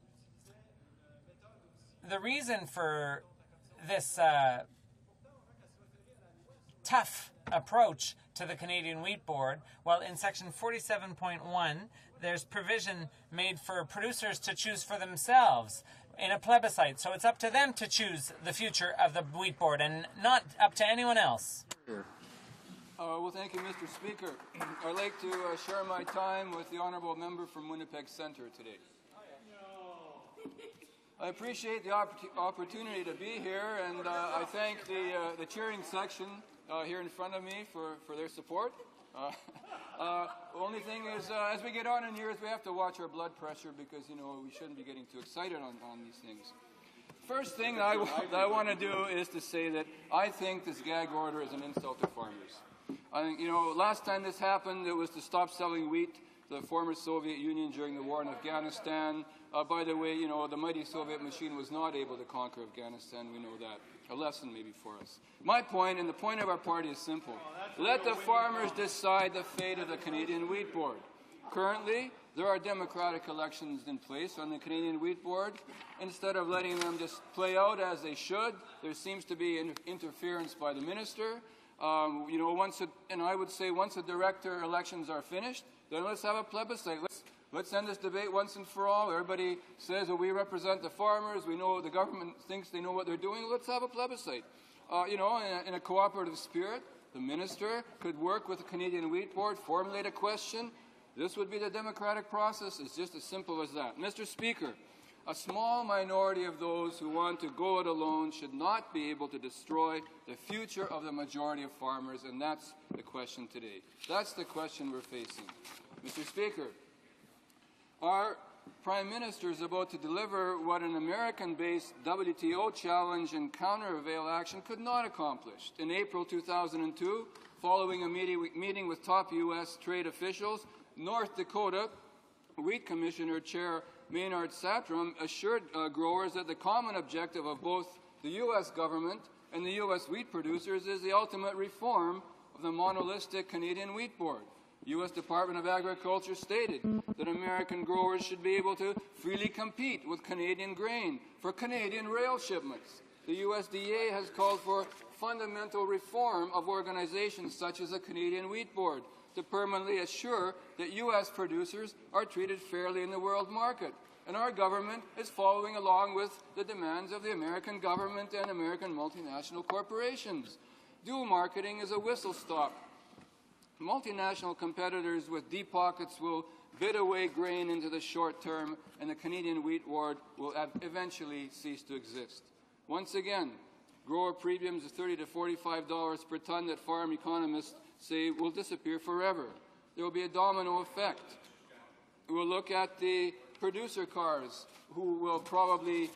the reason for this tough approach to the Canadian Wheat Board, well, in section 47.1, there's provision made for producers to choose for themselves in a plebiscite. So it's up to them to choose the future of the Wheat Board and not up to anyone else. Well, thank you, Mr. Speaker. I'd like to share my time with the honourable member from Winnipeg Centre today. I appreciate the opportunity to be here, and I thank the cheering section here in front of me for their support. The only thing is, as we get on in years, we have to watch our blood pressure because, you know, we shouldn't be getting too excited on these things. First thing that I want to do is to say that I think this gag order is an insult to farmers. I think, you know, last time this happened, it was to stop selling wheat to the former Soviet Union during the war in Afghanistan. By the way, you know, the mighty Soviet machine was not able to conquer Afghanistan. We know that. A lesson maybe for us. My point, and the point of our party, is simple. Let the farmers decide the fate of the Canadian Wheat Board. Currently, there are democratic elections in place on the Canadian Wheat Board. Instead of letting them just play out as they should, there seems to be interference by the minister. You know, and I would say once the director elections are finished, then let's have a plebiscite. Let's end this debate once and for all. Everybody says, well, we represent the farmers. We know the government thinks they know what they're doing. Let's have a plebiscite. You know, in a cooperative spirit, the minister could work with the Canadian Wheat Board, formulate a question. This would be the democratic process. It's just as simple as that. Mr. Speaker, a small minority of those who want to go it alone should not be able to destroy the future of the majority of farmers, and that's the question today. That's the question we're facing. Mr. Speaker, our Prime Minister is about to deliver what an American-based WTO challenge and counter-avail action could not accomplish. In April 2002, following a meeting with top U.S. trade officials, North Dakota Wheat Commissioner Chair Maynard Satram assured growers that the common objective of both the U.S. government and the U.S. wheat producers is the ultimate reform of the monolithic Canadian Wheat Board. U.S. Department of Agriculture stated that American growers should be able to freely compete with Canadian grain for Canadian rail shipments. The USDA has called for fundamental reform of organizations such as the Canadian Wheat Board to permanently assure that U.S. producers are treated fairly in the world market. And our government is following along with the demands of the American government and American multinational corporations. Dual marketing is a whistle-stop. Multinational competitors with deep pockets will bid away grain into the short term, and the Canadian Wheat Board will eventually cease to exist. Once again, grower premiums of $30 to $45 per ton that farm economists say will disappear forever. There will be a domino effect. We'll look at the producer cars, who will probably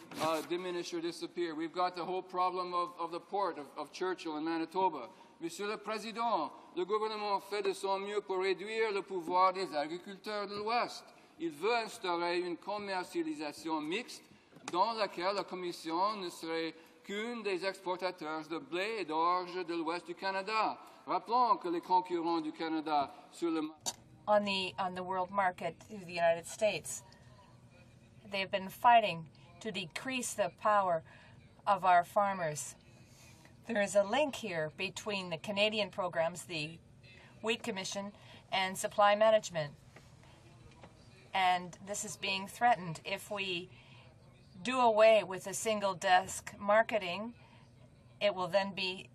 diminish or disappear. We've got the whole problem of the port of Churchill in Manitoba. Monsieur le Président, le gouvernement fait de son mieux pour réduire le pouvoir des agriculteurs de l'Ouest. Il veut instaurer une commercialisation mixte dans laquelle la Commission ne serait qu'une des exportateurs de blé et d'orge de l'Ouest du Canada. Rappelons que les concurrents du Canada sur le on the world market through the United States, they've been fighting to decrease the power of our farmers. There is a link here between the Canadian programs, the Wheat Commission, and supply management. And this is being threatened. If we do away with the single desk marketing, it will then be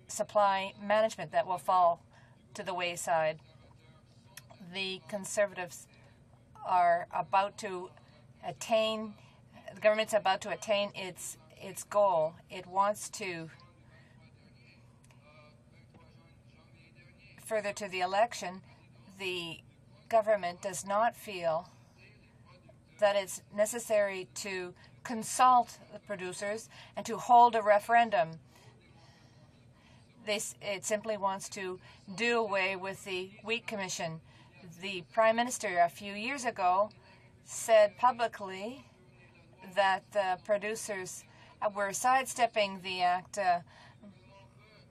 supply management that will fall to the wayside. The Conservatives are about to attain, the government's about to attain its goal. It wants to, further to the election, the government does not feel that it's necessary to consult the producers and to hold a referendum. It simply wants to do away with the Wheat Commission. The Prime Minister a few years ago said publicly that the producers were sidestepping the act.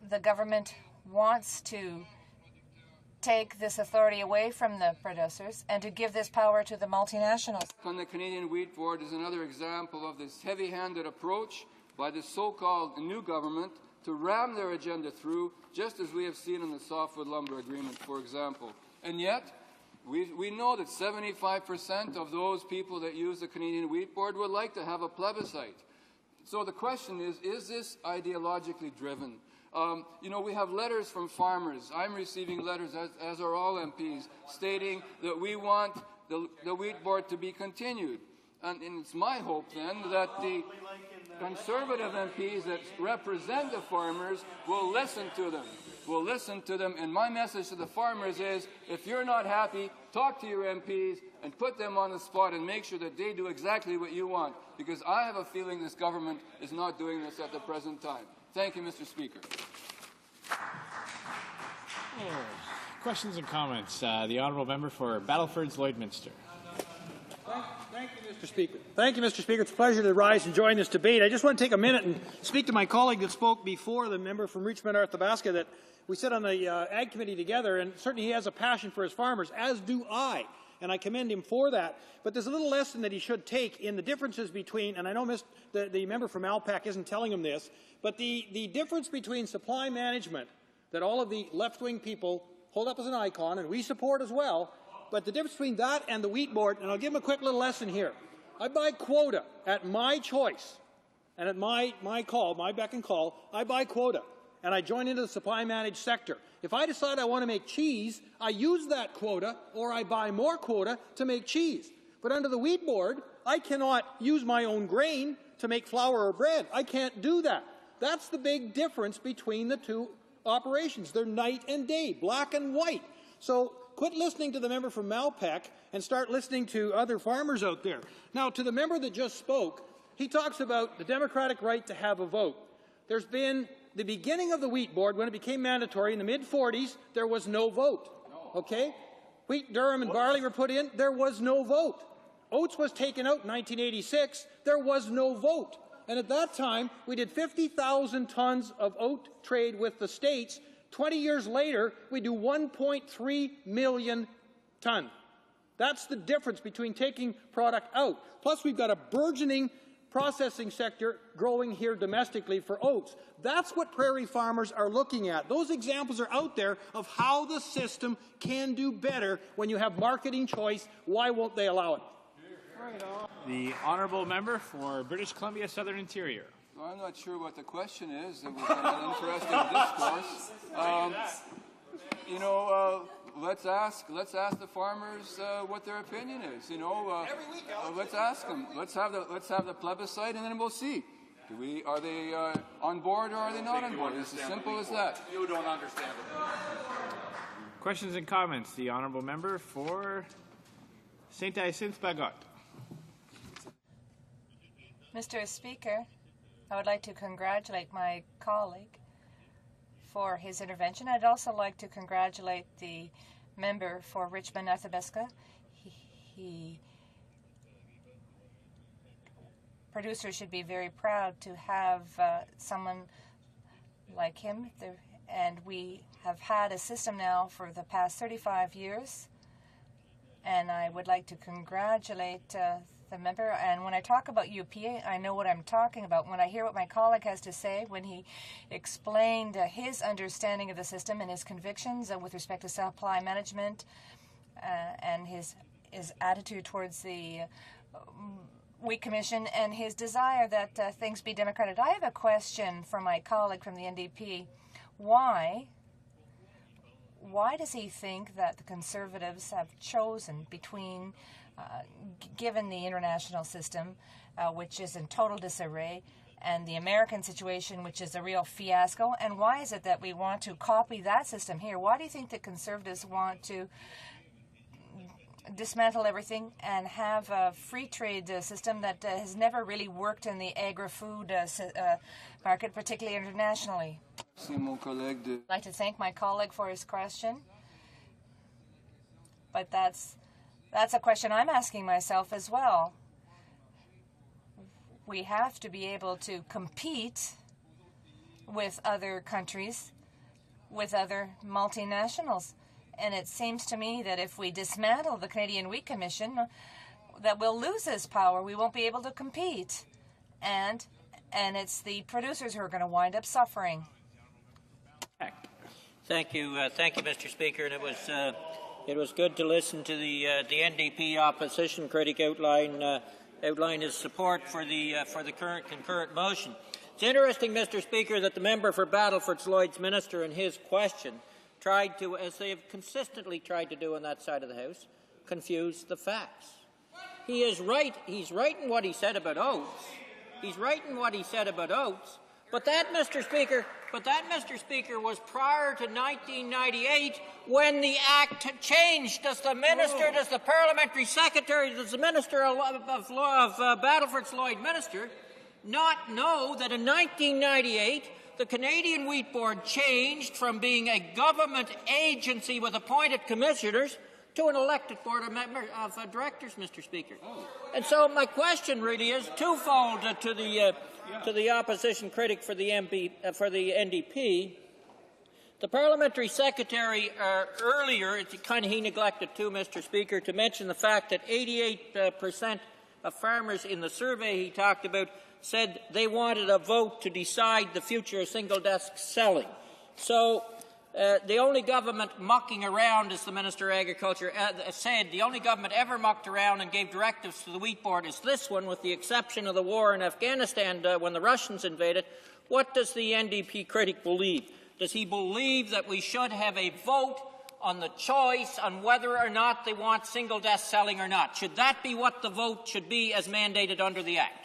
The government wants to take this authority away from the producers and to give this power to the multinationals. On the Canadian Wheat Board is another example of this heavy-handed approach by the so-called new government to ram their agenda through, just as we have seen in the softwood lumber agreement, for example. And yet, we know that 75% of those people that use the Canadian Wheat Board would like to have a plebiscite. So the question is this ideologically driven? You know, we have letters from farmers. I'm receiving letters, as are all MPs, stating that we want the Wheat Board to be continued. And it's my hope, then, that the Conservative MPs that represent the farmers will listen to them. Will listen to them. And my message to the farmers is, if you're not happy, talk to your MPs and put them on the spot and make sure that they do exactly what you want. Because I have a feeling this government is not doing this at the present time. Thank you, Mr. Speaker. Questions and comments. The Honourable Member for Battleford's Lloydminster. Thank you, Mr. Speaker. Thank you, Mr. Speaker. It's a pleasure to rise and join this debate. I just want to take a minute and speak to my colleague that spoke before, the member from Richmond, Arthabaska, that we sit on the Ag Committee together, and certainly he has a passion for his farmers, as do I, and I commend him for that. But there's a little lesson that he should take in the differences between, and I know the member from Alpac isn't telling him this, but the difference between supply management that all of the left-wing people hold up as an icon, and we support as well, but the difference between that and the Wheat Board, and I'll give him a quick little lesson here. I buy quota at my choice, and at my call, my beck and call, I buy quota, and I join into the supply managed sector. If I decide I want to make cheese, I use that quota, or I buy more quota to make cheese. But under the Wheat Board, I cannot use my own grain to make flour or bread. I can't do that. That's the big difference between the two operations. They're night and day, black and white. So quit listening to the member from Malpeque and start listening to other farmers out there. Now, to the member that just spoke, he talks about the democratic right to have a vote. There's been the beginning of the Wheat Board, when it became mandatory in the mid-40s, there was no vote. Okay? Wheat, durum, and barley were put in, there was no vote. Oats was taken out in 1986, there was no vote. And at that time, we did 50,000 tons of oat trade with the States. 20 years later, we do 1.3 million ton. That's the difference between taking product out. Plus, we've got a burgeoning processing sector growing here domestically for oats. That's what prairie farmers are looking at. Those examples are out there of how the system can do better when you have marketing choice. Why won't they allow it? The Honourable Member for British Columbia Southern Interior. Well, I'm not sure what the question is. It was an interesting discourse. You know, let's ask the farmers what their opinion is. You know, let's ask them. Let's have the plebiscite, and then we'll see. Are they on board or are they not on board? It's as simple as that. You don't understand it. Questions and comments. The Honourable Member for Saint-Hyacinthe-Bagot. Mr. Speaker, I would like to congratulate my colleague for his intervention. I'd also like to congratulate the member for Richmond Athabasca. Producers should be very proud to have someone like him, and we have had a system now for the past 35 years, and I would like to congratulate the member. And when I talk about UPA, I know what I'm talking about. When I hear what my colleague has to say, when he explained his understanding of the system and his convictions with respect to supply management and his attitude towards the Wheat Commission and his desire that things be democratic. I have a question for my colleague from the NDP. Why does he think that the Conservatives have chosen between given the international system, which is in total disarray, and the American situation, which is a real fiasco, and why is it that we want to copy that system here? Why do you think the Conservatives want to dismantle everything and have a free trade system that has never really worked in the agri-food market, particularly internationally? I'd like to thank my colleague for his question. But that's a question I'm asking myself as well. We have to be able to compete with other countries, with other multinationals. And it seems to me that if we dismantle the Canadian Wheat Commission, that we'll lose this power. We won't be able to compete. And it's the producers who are going to wind up suffering. Thank you, Mr. Speaker. And it was good to listen to the NDP opposition critic outline his support for the current concurrent motion. It's interesting, Mr. Speaker, that the member for Battleford Lloyd's minister in his question tried to, as they have consistently tried to do on that side of the House, confuse the facts. He is right. He's right in what he said about oats. He's right in what he said about oats. But that, Mr. Speaker, was prior to 1998 when the Act changed. Does the Minister, does the Parliamentary Secretary, does the Minister of Battleford Lloyd Minister not know that in 1998 the Canadian Wheat Board changed from being a government agency with appointed commissioners to an elected board of directors, Mr. Speaker? And so my question really is twofold to the opposition critic for the NDP. The Parliamentary Secretary earlier, he neglected too, Mr. Speaker, to mention the fact that 88% of farmers in the survey he talked about said they wanted a vote to decide the future of single-desk selling. So the only government mucking around, as the Minister of Agriculture said, the only government ever mucked around and gave directives to the Wheat Board is this one, with the exception of the war in Afghanistan when the Russians invaded. What does the NDP critic believe? Does he believe that we should have a vote on the choice on whether or not they want single-desk selling or not? Should that be what the vote should be as mandated under the Act?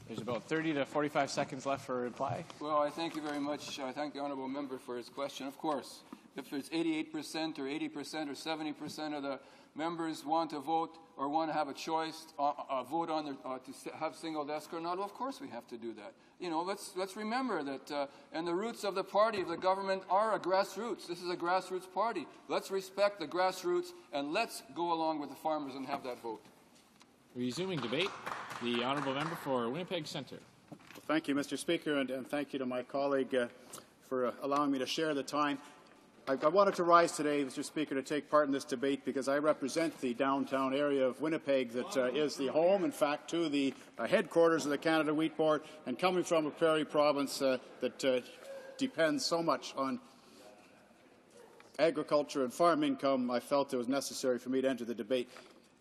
There's about 30 to 45 seconds left for a reply. Well, I thank you very much. I thank the honourable member for his question. Of course, if it's 88% or 80% or 70% of the members want to vote or want to have a choice, vote on to have single desk or not, well, of course we have to do that. You know, let's remember that, and the roots of the party, of the government, are a grassroots. This is a grassroots party. Let's respect the grassroots and let's go along with the farmers and have that vote. Resuming debate, the honourable member for Winnipeg Centre. Well, thank you, Mr. Speaker, and thank you to my colleague for allowing me to share the time. I wanted to rise today, Mr. Speaker, to take part in this debate because I represent the downtown area of Winnipeg that is the home, in fact, to the headquarters of the Canada Wheat Board, and coming from a prairie province that depends so much on agriculture and farm income, I felt it was necessary for me to enter the debate.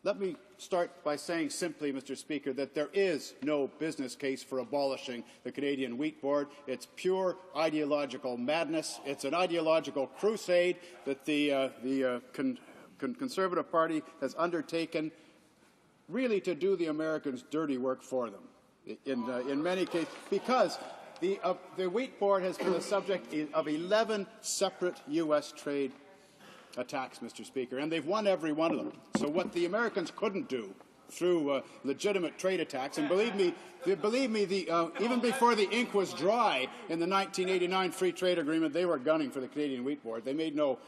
Let me start by saying simply, Mr. Speaker, that there is no business case for abolishing the Canadian Wheat Board. It's pure ideological madness. It's an ideological crusade that the Conservative Party has undertaken really to do the Americans' dirty work for them in many cases, because the Wheat Board has been the subject of 11 separate U.S. trade attacks, Mr. Speaker, and they've won every one of them. So what the Americans couldn't do through legitimate trade attacks, and believe me, even before the ink was dry in the 1989 Free Trade Agreement, they were gunning for the Canadian Wheat Board. They made no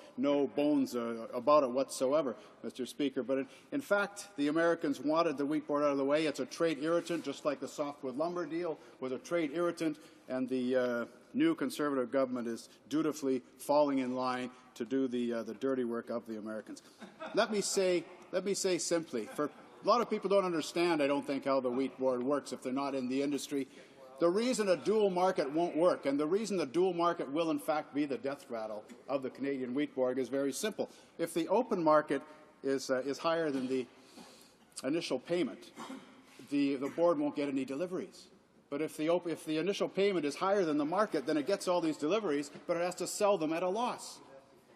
bones about it whatsoever, Mr. Speaker. But in fact, the Americans wanted the Wheat Board out of the way. It's a trade irritant, just like the softwood lumber deal was a trade irritant, and the new Conservative government is dutifully falling in line to do the dirty work of the Americans. Let me say simply, for a lot of people don't understand, I don't think, how the Wheat Board works if they're not in the industry. The reason a dual market won't work, and the reason the dual market will in fact be the death rattle of the Canadian Wheat Board, is very simple. If the open market is higher than the initial payment, the board won't get any deliveries. But if the initial payment is higher than the market, then it gets all these deliveries, but it has to sell them at a loss.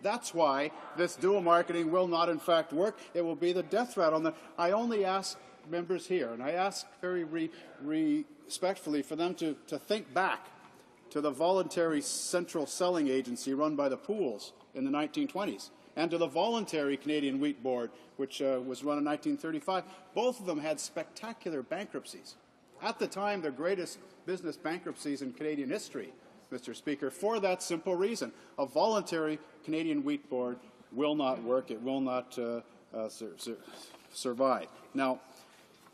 That's why this dual marketing will not, in fact, work. It will be the death rattle. I only ask members here, and I ask very respectfully for them to think back to the voluntary central selling agency run by the pools in the 1920s, and to the voluntary Canadian Wheat Board, which was run in 1935. Both of them had spectacular bankruptcies. At the time, the greatest business bankruptcies in Canadian history, Mr. Speaker, for that simple reason. A voluntary Canadian Wheat Board will not work. It will not survive. Now,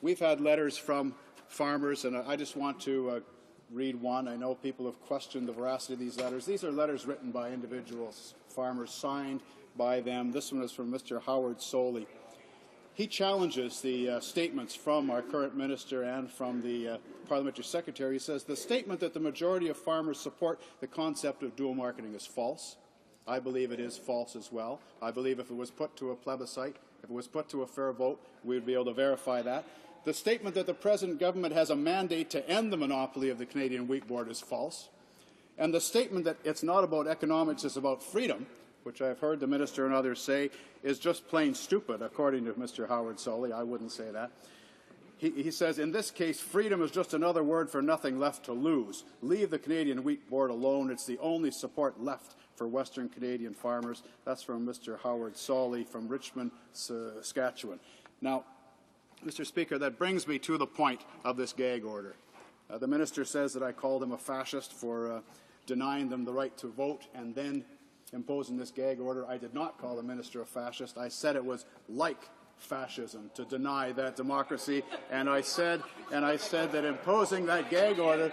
we've had letters from farmers, and I just want to read one. I know people have questioned the veracity of these letters. These are letters written by individuals, farmers, signed by them. This one is from Mr. Howard Soley. He challenges the statements from our current minister and from the parliamentary secretary. He says the statement that the majority of farmers support the concept of dual marketing is false. I believe it is false as well. I believe if it was put to a plebiscite, if it was put to a fair vote, we would be able to verify that. The statement that the present government has a mandate to end the monopoly of the Canadian Wheat Board is false. And the statement that it's not about economics, it's about freedom, which I've heard the minister and others say, is just plain stupid, according to Mr. Howard Soley. I wouldn't say that. He says, in this case, freedom is just another word for nothing left to lose. Leave the Canadian Wheat Board alone. It's the only support left for Western Canadian farmers. That's from Mr. Howard Soley from Richmond, Saskatchewan. Now, Mr. Speaker, that brings me to the point of this gag order. The minister says that I called him a fascist for denying them the right to vote and then imposing this gag order. I did not call the minister a fascist. I said it was like fascism to deny that democracy, and I said that imposing that gag order,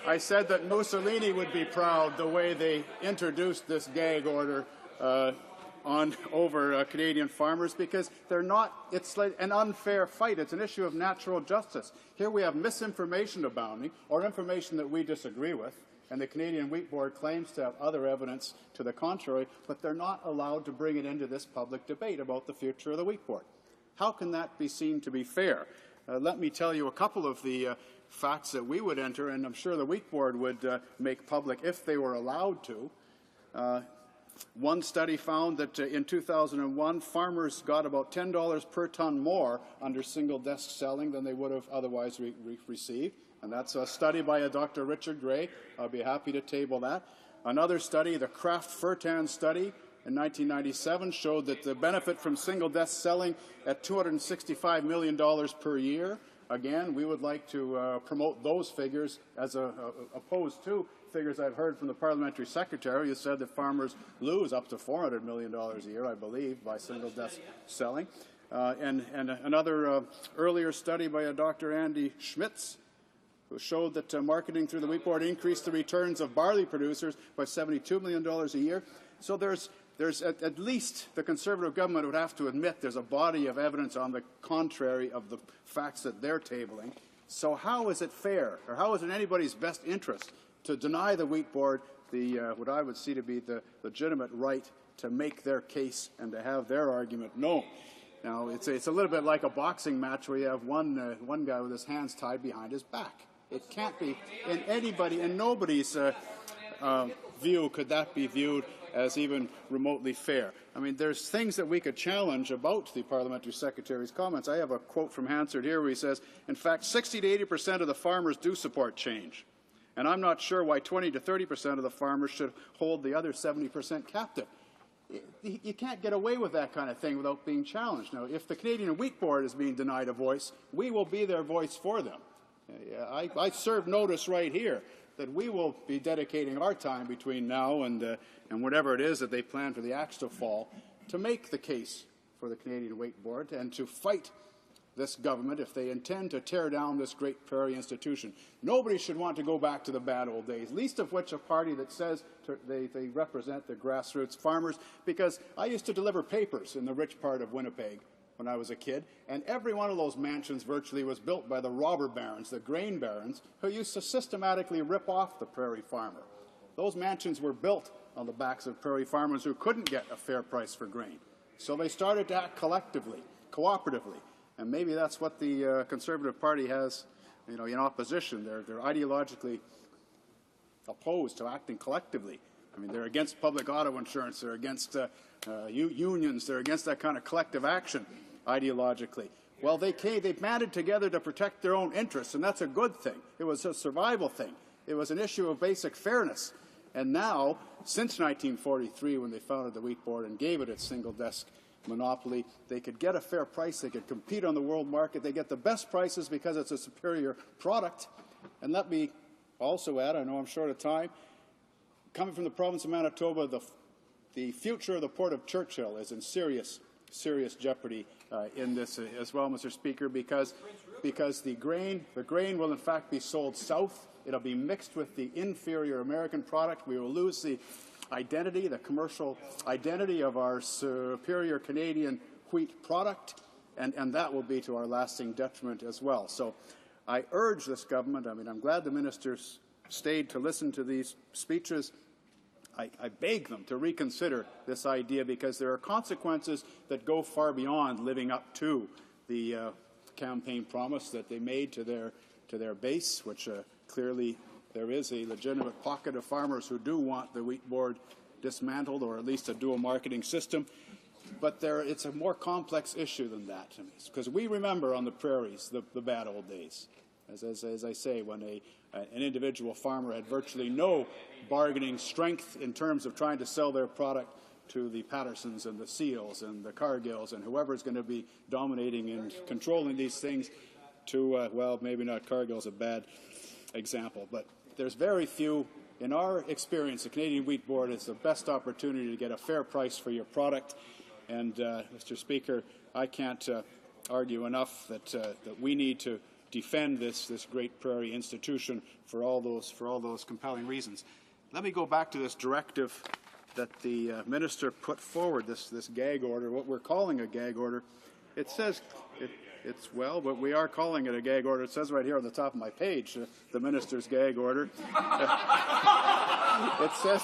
I said that Mussolini would be proud the way they introduced this gag order over Canadian farmers, because they're not. It's like an unfair fight. It's an issue of natural justice. Here we have misinformation abounding, or information that we disagree with. And the Canadian Wheat Board claims to have other evidence to the contrary, but they're not allowed to bring it into this public debate about the future of the Wheat Board. How can that be seen to be fair? Let me tell you a couple of the facts that we would enter, and I'm sure the Wheat Board would make public if they were allowed to. One study found that in 2001, farmers got about $10 per ton more under single-desk selling than they would have otherwise received. And that's a study by a Dr. Richard Gray. I'll be happy to table that. Another study, the Kraft Furtan study in 1997, showed that the benefit from single-desk selling at $265 million per year. Again, we would like to promote those figures as opposed to figures I've heard from the parliamentary secretary who said that farmers lose up to $400 million a year, I believe, by single-desk selling. And another earlier study by a Dr. Andy Schmitz, who showed that marketing through the Wheat Board increased the returns of barley producers by $72 million a year. So there's at least the Conservative government would have to admit there's a body of evidence on the contrary of the facts that they're tabling. So how is it fair, or how is it in anybody's best interest to deny the Wheat Board what I would see to be the legitimate right to make their case and to have their argument known? Now, it's a little bit like a boxing match where you have one guy with his hands tied behind his back. It can't be in nobody's view could that be viewed as even remotely fair. I mean, there's things that we could challenge about the parliamentary secretary's comments. I have a quote from Hansard here where he says, in fact, 60 to 80% of the farmers do support change. And I'm not sure why 20 to 30% of the farmers should hold the other 70% captive. You can't get away with that kind of thing without being challenged. Now, if the Canadian Wheat Board is being denied a voice, we will be their voice for them. I serve notice right here that we will be dedicating our time between now and whatever it is that they plan for the axe to fall to make the case for the Canadian Wheat Board and to fight this government if they intend to tear down this great prairie institution. Nobody should want to go back to the bad old days, least of which a party that says they represent the grassroots farmers, because I used to deliver papers in the rich part of Winnipeg when I was a kid, and every one of those mansions virtually was built by the robber barons, the grain barons, who used to systematically rip off the prairie farmer. Those mansions were built on the backs of prairie farmers who couldn't get a fair price for grain. So they started to act collectively, cooperatively. And maybe that's what the Conservative Party has, in opposition. They're ideologically opposed to acting collectively. I mean, they're against public auto insurance. They're against unions. They're against that kind of collective action ideologically. Well, they banded together to protect their own interests, and that's a good thing. It was a survival thing. It was an issue of basic fairness. And now, since 1943, when they founded the Wheat Board and gave it its single-desk monopoly, they could get a fair price, they could compete on the world market, they get the best prices because it's a superior product. And let me also add, I know I'm short of time, coming from the province of Manitoba, the the future of the Port of Churchill is in serious jeopardy in this as well, Mr. Speaker, because the grain will in fact be sold south. It'll be mixed with the inferior American product. We will lose the identity, the commercial identity of our superior Canadian wheat product, and that will be to our lasting detriment as well. So I urge this government, I'm glad the ministers stayed to listen to these speeches. I beg them to reconsider this idea, because there are consequences that go far beyond living up to the campaign promise that they made to their base, which clearly there is a legitimate pocket of farmers who do want the wheat board dismantled, or at least a dual marketing system. But it's a more complex issue than that, because we remember on the prairies the bad old days. As I say, when an individual farmer had virtually no bargaining strength in terms of trying to sell their product to the Pattersons and the Seals and the Cargills and whoever is going to be dominating and controlling these things, to, well, maybe not Cargill's a bad example, but there's very few. In our experience, the Canadian Wheat Board is the best opportunity to get a fair price for your product. And, Mr. Speaker, I can't argue enough that we need to defend this great prairie institution for all those compelling reasons. Let me go back to this directive that the minister put forward, this gag order, what we're calling a gag order. It says well, but we are calling it a gag order. It says right here on the top of my page, the minister's gag order. It says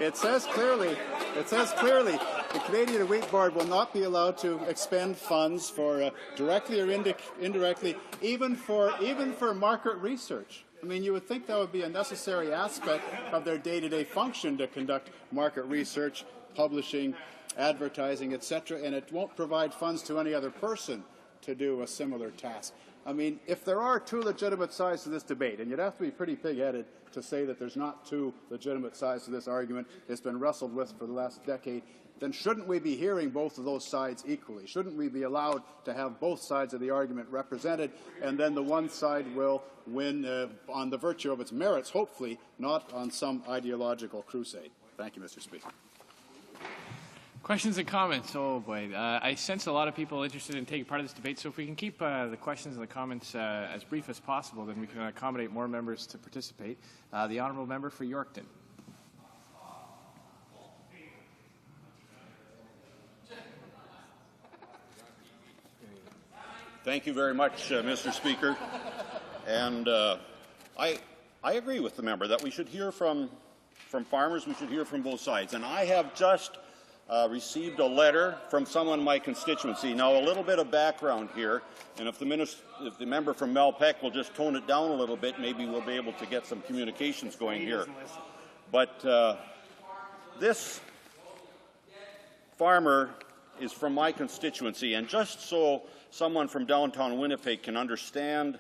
it says clearly the Canadian Wheat Board will not be allowed to expend funds for directly or indirectly, even for market research. You would think that would be a necessary aspect of their day-to-day function to conduct market research, publishing, advertising, etc., and it won't provide funds to any other person to do a similar task. If there are two legitimate sides to this debate, and you'd have to be pretty pig-headed to say that there's not two legitimate sides to this argument, it's been wrestled with for the last decade, then shouldn't we be hearing both of those sides equally? Shouldn't we be allowed to have both sides of the argument represented, and then the one side will win on the virtue of its merits, hopefully, not on some ideological crusade? Thank you, Mr. Speaker. Questions and comments? Oh boy, I sense a lot of people interested in taking part in this debate, so if we can keep the questions and the comments as brief as possible, then we can accommodate more members to participate. The Honourable Member for Yorkton. Thank you very much, Mr. Speaker. And I agree with the member that we should hear from farmers, we should hear from both sides. And I have just received a letter from someone in my constituency. Now, a little bit of background here, and if the member from Malpeque will just tone it down a little bit, maybe we'll be able to get some communications going here. But this farmer is from my constituency, and just so someone from downtown Winnipeg can understand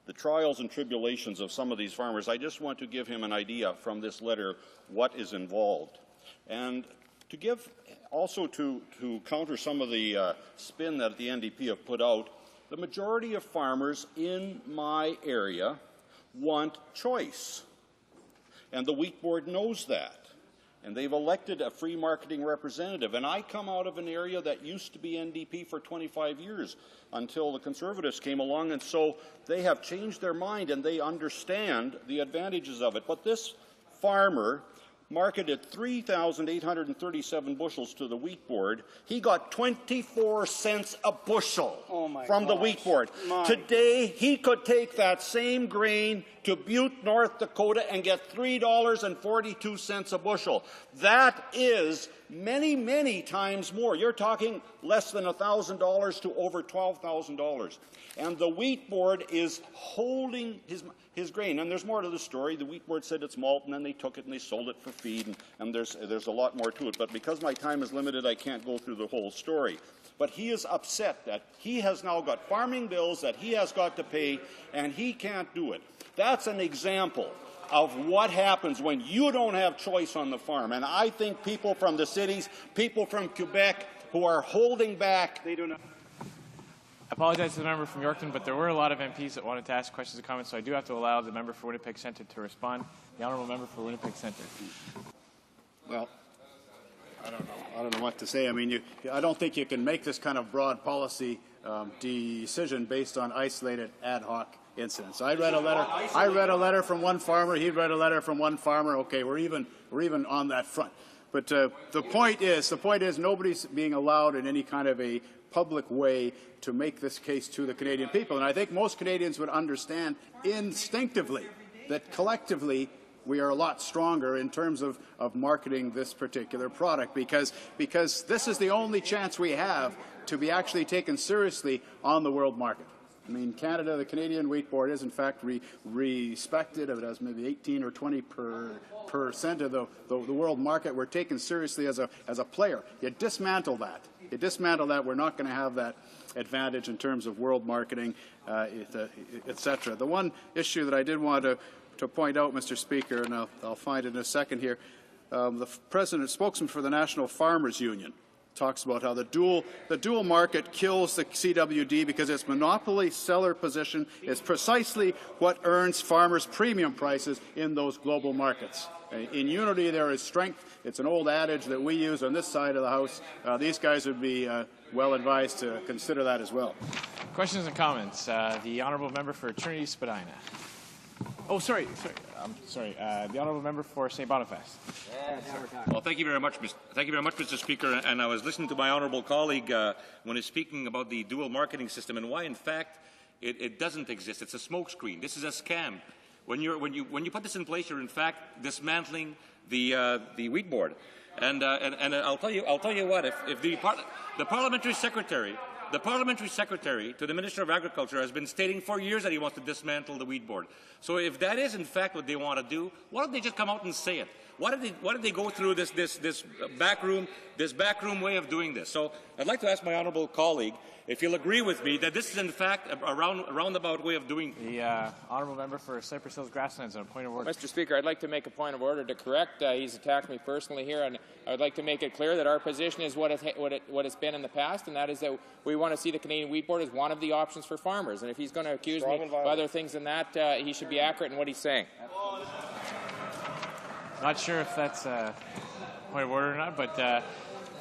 the trials and tribulations of some of these farmers, I just want to give him an idea from this letter what is involved. And to give also to counter some of the spin that the NDP have put out, the majority of farmers in my area want choice. And the Wheat Board knows that. And they've elected a free marketing representative. And I come out of an area that used to be NDP for 25 years until the Conservatives came along, and so they have changed their mind and they understand the advantages of it. But this farmer marketed 3,837 bushels to the Wheat Board. He got 24 cents a bushel from the Wheat Board. Today, he could take that same grain to Butte, North Dakota, and get $3.42 a bushel. That is many, many times more. You're talking less than $1,000 to over $12,000. And the Wheat Board is holding his grain. And there's more to the story. The Wheat Board said it's malt, and then they took it and they sold it for feed, and there's a lot more to it. But because my time is limited, I can't go through the whole story. But he is upset that he has now got farming bills that he has got to pay, and he can't do it. That's an example of what happens when you don't have choice on the farm. And I think people from the cities, people from Quebec who are holding back, they do not. apologize to the member from Yorkton, but there were a lot of MPs that wanted to ask questions and comments, so I do have to allow the member for Winnipeg Centre to respond. The honourable member for Winnipeg Centre. Well, I don't know what to say. I mean, I don't think you can make this kind of broad policy decision based on isolated ad hoc incidents. I read a letter from one farmer. He read a letter from one farmer. Okay, we're even on that front. But the point is nobody's being allowed in any kind of a public way to make this case to the Canadian people. And I think most Canadians would understand instinctively that collectively we are a lot stronger in terms of marketing this particular product because this is the only chance we have to be actually taken seriously on the world market. I mean, Canada, the Canadian Wheat Board is in fact respected. It has maybe 18 or 20% of the world market. We're taken seriously as a player. You dismantle that. We're not going to have that advantage in terms of world marketing, etc. The one issue that I did want to point out, Mr. Speaker, and I'll find it in a second here, the spokesman for the National Farmers Union talks about how the dual market kills the CWD because its monopoly seller position is precisely what earns farmers premium prices in those global markets. In unity there is strength. It's an old adage that we use on this side of the House. These guys would be well advised to consider that as well. Questions and comments. The honourable member for Trinity Spadina. Oh, sorry. The honourable member for St. Boniface. Well, thank you very much, Mr. Speaker. And I was listening to my honourable colleague when he's speaking about the dual marketing system and why, in fact, it doesn't exist. It's a smokescreen. This is a scam. When you put this in place, you're in fact dismantling the wheat board. And I'll tell you what. If the parliamentary secretary to the Minister of Agriculture has been stating for years that he wants to dismantle the wheat board. So if that is in fact what they want to do, why don't they just come out and say it? Why did they go through this backroom way of doing this? So I'd like to ask my honourable colleague if he'll agree with me that this is in fact a roundabout way of doing things. The honourable member for Cypress Hills Grasslands on a point of order. Mr. Speaker, I'd like to make a point of order to correct. He's attacked me personally here, and I would like to make it clear that our position is what it's been in the past, and that is that we want to see the Canadian Wheat Board as one of the options for farmers. And if he's going to accuse me of other things than that, he should be accurate in what he's saying. Not sure if that's a point of order or not, but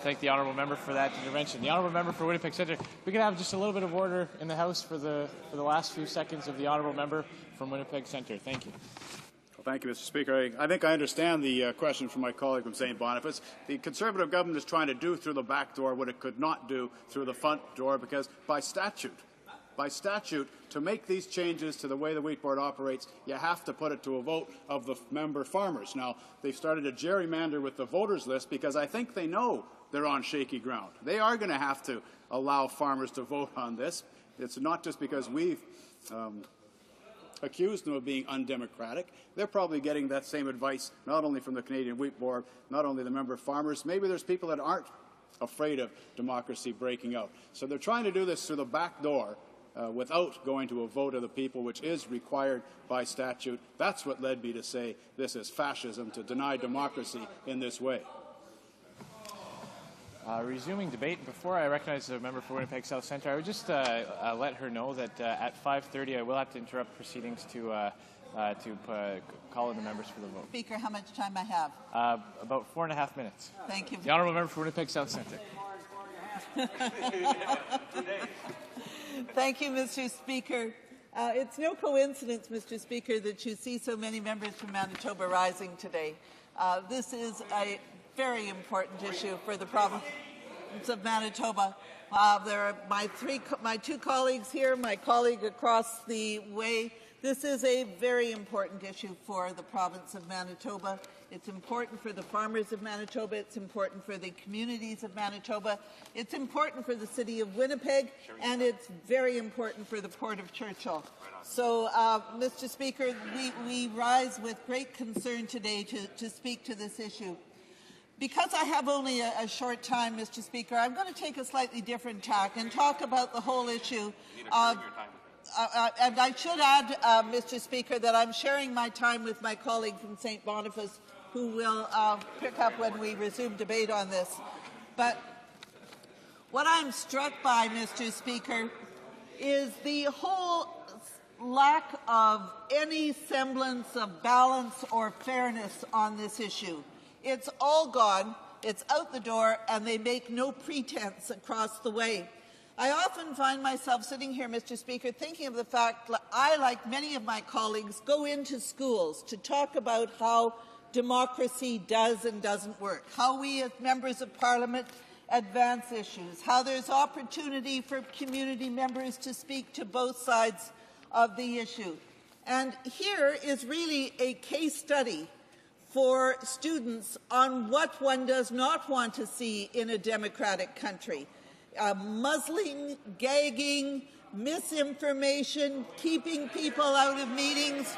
thank the honourable member for that intervention. The honourable member for Winnipeg Centre. We can have just a little bit of order in the House for the last few seconds of the honourable member from Winnipeg Centre. Thank you. Well, thank you, Mr. Speaker. I think I understand the question from my colleague from St. Boniface. The Conservative government is trying to do through the back door what it could not do through the front door because by statute, to make these changes to the way the wheat board operates, you have to put it to a vote of the member farmers. Now, they've started a gerrymander with the voters list because I think they know they're on shaky ground. They are going to have to allow farmers to vote on this. It's not just because we've accused them of being undemocratic. They're probably getting that same advice not only from the Canadian Wheat Board, not only the member farmers. Maybe there's people that aren't afraid of democracy breaking out. So they're trying to do this through the back door without going to a vote of the people, which is required by statute. That's what led me to say this is fascism, to deny democracy in this way. Resuming debate. Before I recognize the member for Winnipeg South Centre, I would just let her know that at 5:30 I will have to interrupt proceedings to call in the members for the vote. Speaker, how much time I have? About 4.5 minutes. Thank you. The honourable member for Winnipeg South Centre. Thank you, Mr. Speaker. It's no coincidence, Mr. Speaker, that you see so many members from Manitoba rising today. This is a very important issue for the province of Manitoba. There are my two colleagues here, my colleague across the way. This is a very important issue for the province of Manitoba. It's important for the farmers of Manitoba. It's important for the communities of Manitoba. It's important for the city of Winnipeg, and it's very important for the Port of Churchill. So, Mr. Speaker, we rise with great concern today to speak to this issue. Because I have only a short time, Mr. Speaker, I'm going to take a slightly different tack and talk about the whole issue of and I should add, Mr. Speaker, that I'm sharing my time with my colleague from St. Boniface, who will pick up when we resume debate on this. But what I'm struck by, Mr. Speaker, is the whole lack of any semblance of balance or fairness on this issue. It's all gone, it's out the door, and they make no pretense across the way. I often find myself sitting here, Mr. Speaker, thinking of the fact that I, like many of my colleagues, go into schools to talk about how democracy does and doesn't work, how we as members of Parliament advance issues, how there's opportunity for community members to speak to both sides of the issue. And here is really a case study for students on what one does not want to see in a democratic country. Muzzling, gagging, misinformation, keeping people out of meetings.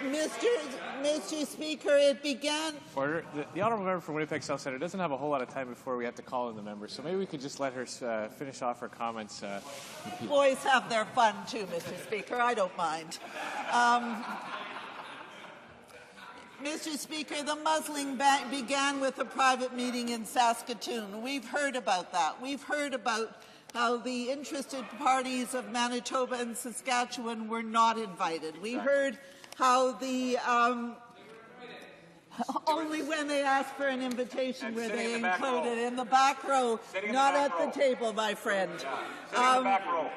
Mr. Speaker, it began... Order. The honourable member from Winnipeg South Centre doesn't have a whole lot of time before we have to call in the members, so maybe we could just let her finish off her comments. Boys have their fun too, Mr. Speaker. I don't mind. Mr. Speaker, the muzzling began with a private meeting in Saskatoon. We've heard about that. We've heard about how the interested parties of Manitoba and Saskatchewan were not invited. We heard how the only when they asked for an invitation were they included in the back row, not at the table, my friend. Sitting in the back row.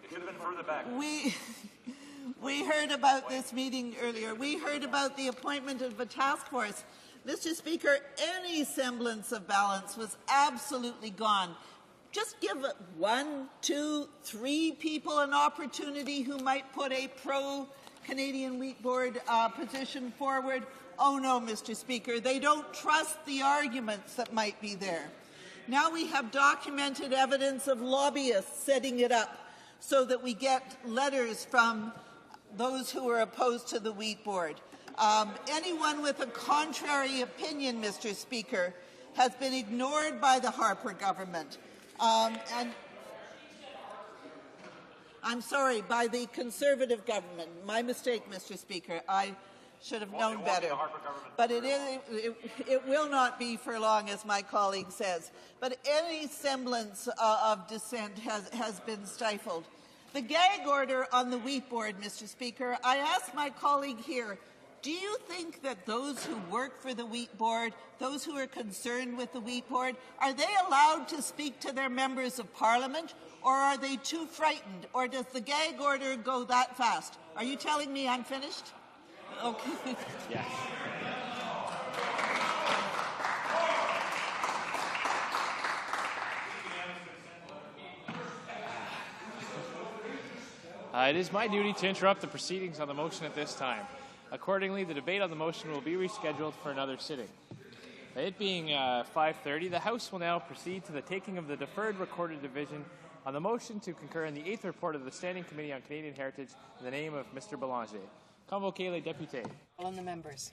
It should have been further back. We heard about this meeting earlier. We heard about the appointment of a task force. Mr. Speaker, any semblance of balance was absolutely gone. Just give 1, 2, 3 people an opportunity who might put a pro-Canadian Wheat Board position forward. Oh no, Mr. Speaker, they don't trust the arguments that might be there. Now we have documented evidence of lobbyists setting it up so that we get letters from those who are opposed to the Wheat Board. Anyone with a contrary opinion, Mr. Speaker, has been ignored by the Harper government. And I'm sorry, by the Conservative government. My mistake, Mr. Speaker. I should have known better. But it will not be for long, as my colleague says. But any semblance of dissent has been stifled. The gag order on the Wheat Board, Mr. Speaker, I ask my colleague here, do you think that those who work for the Wheat Board, those who are concerned with the Wheat Board, are they allowed to speak to their members of Parliament, or are they too frightened, or does the gag order go that fast? Are you telling me I'm finished? Okay. Yes. It is my duty to interrupt the proceedings on the motion at this time. Accordingly, the debate on the motion will be rescheduled for another sitting. It being 5:30, the House will now proceed to the taking of the deferred recorded division on the motion to concur in the 8th report of the Standing Committee on Canadian Heritage in the name of Mr. Belanger. Convoquez les députés. On the members.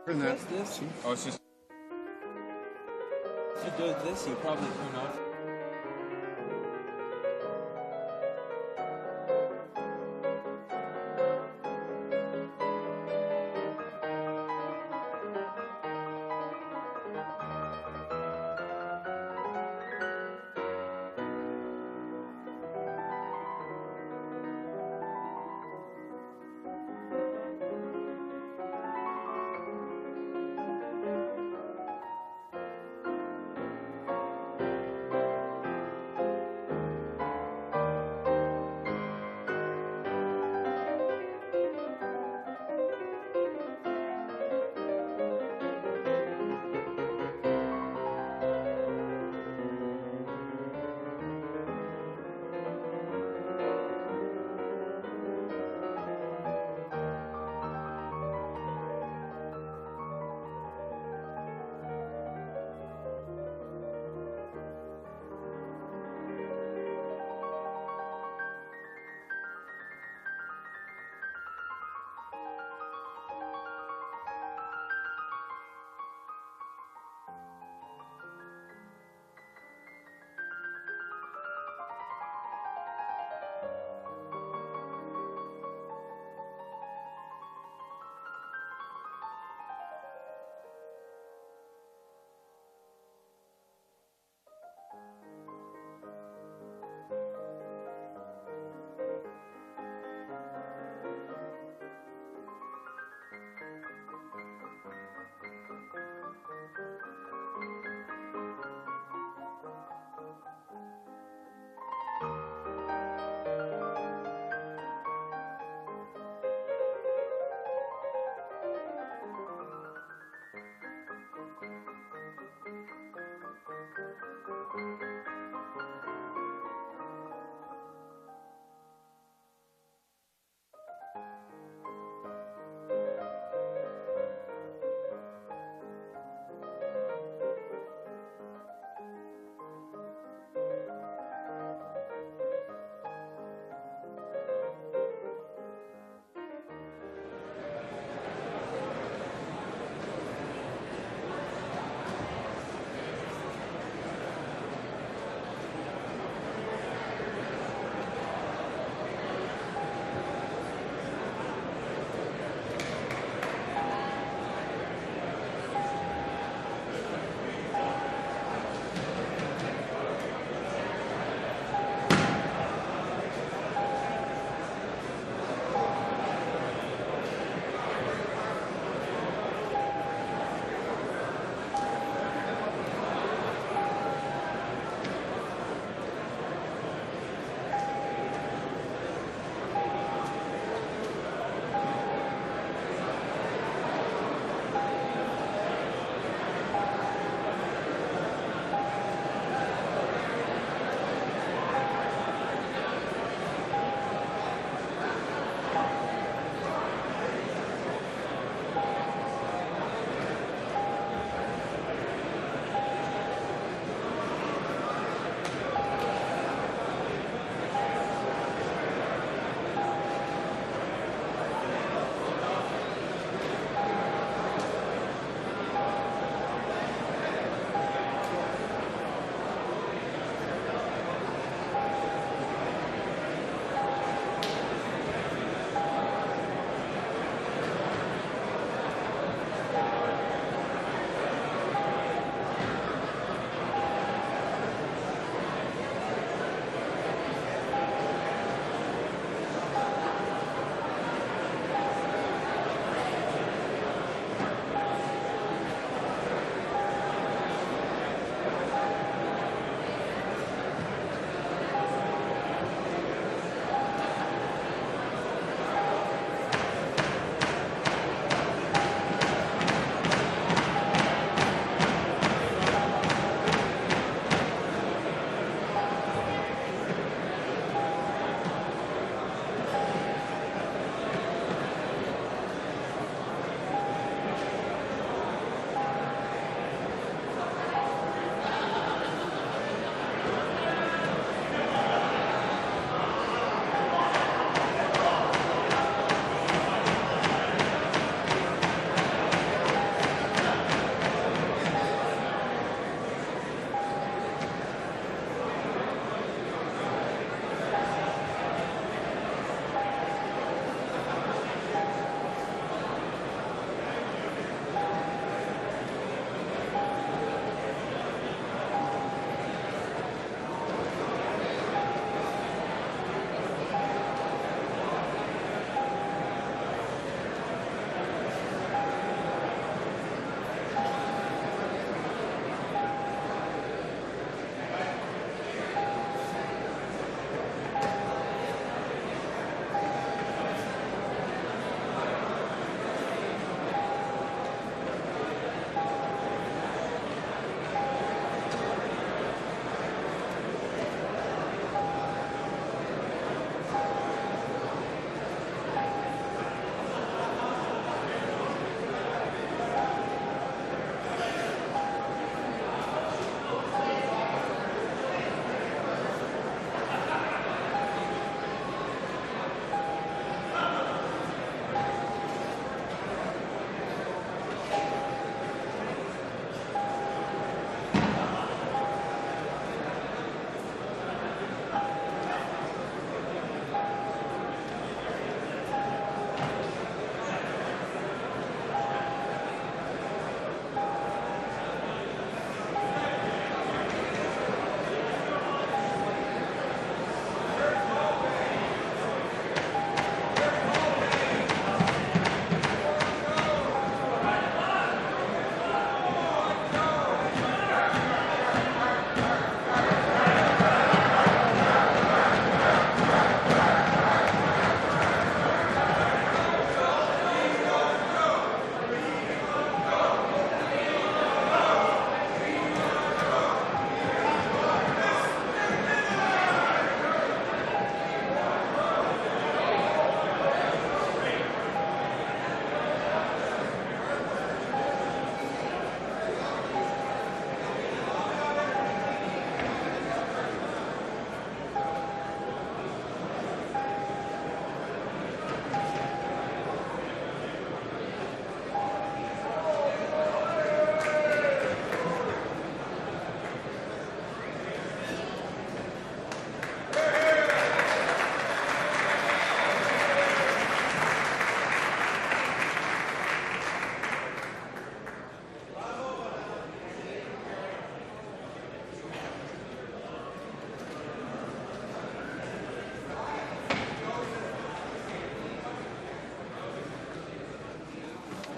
Turn that. This? Oh, it's just. If you do this, you probably turn off.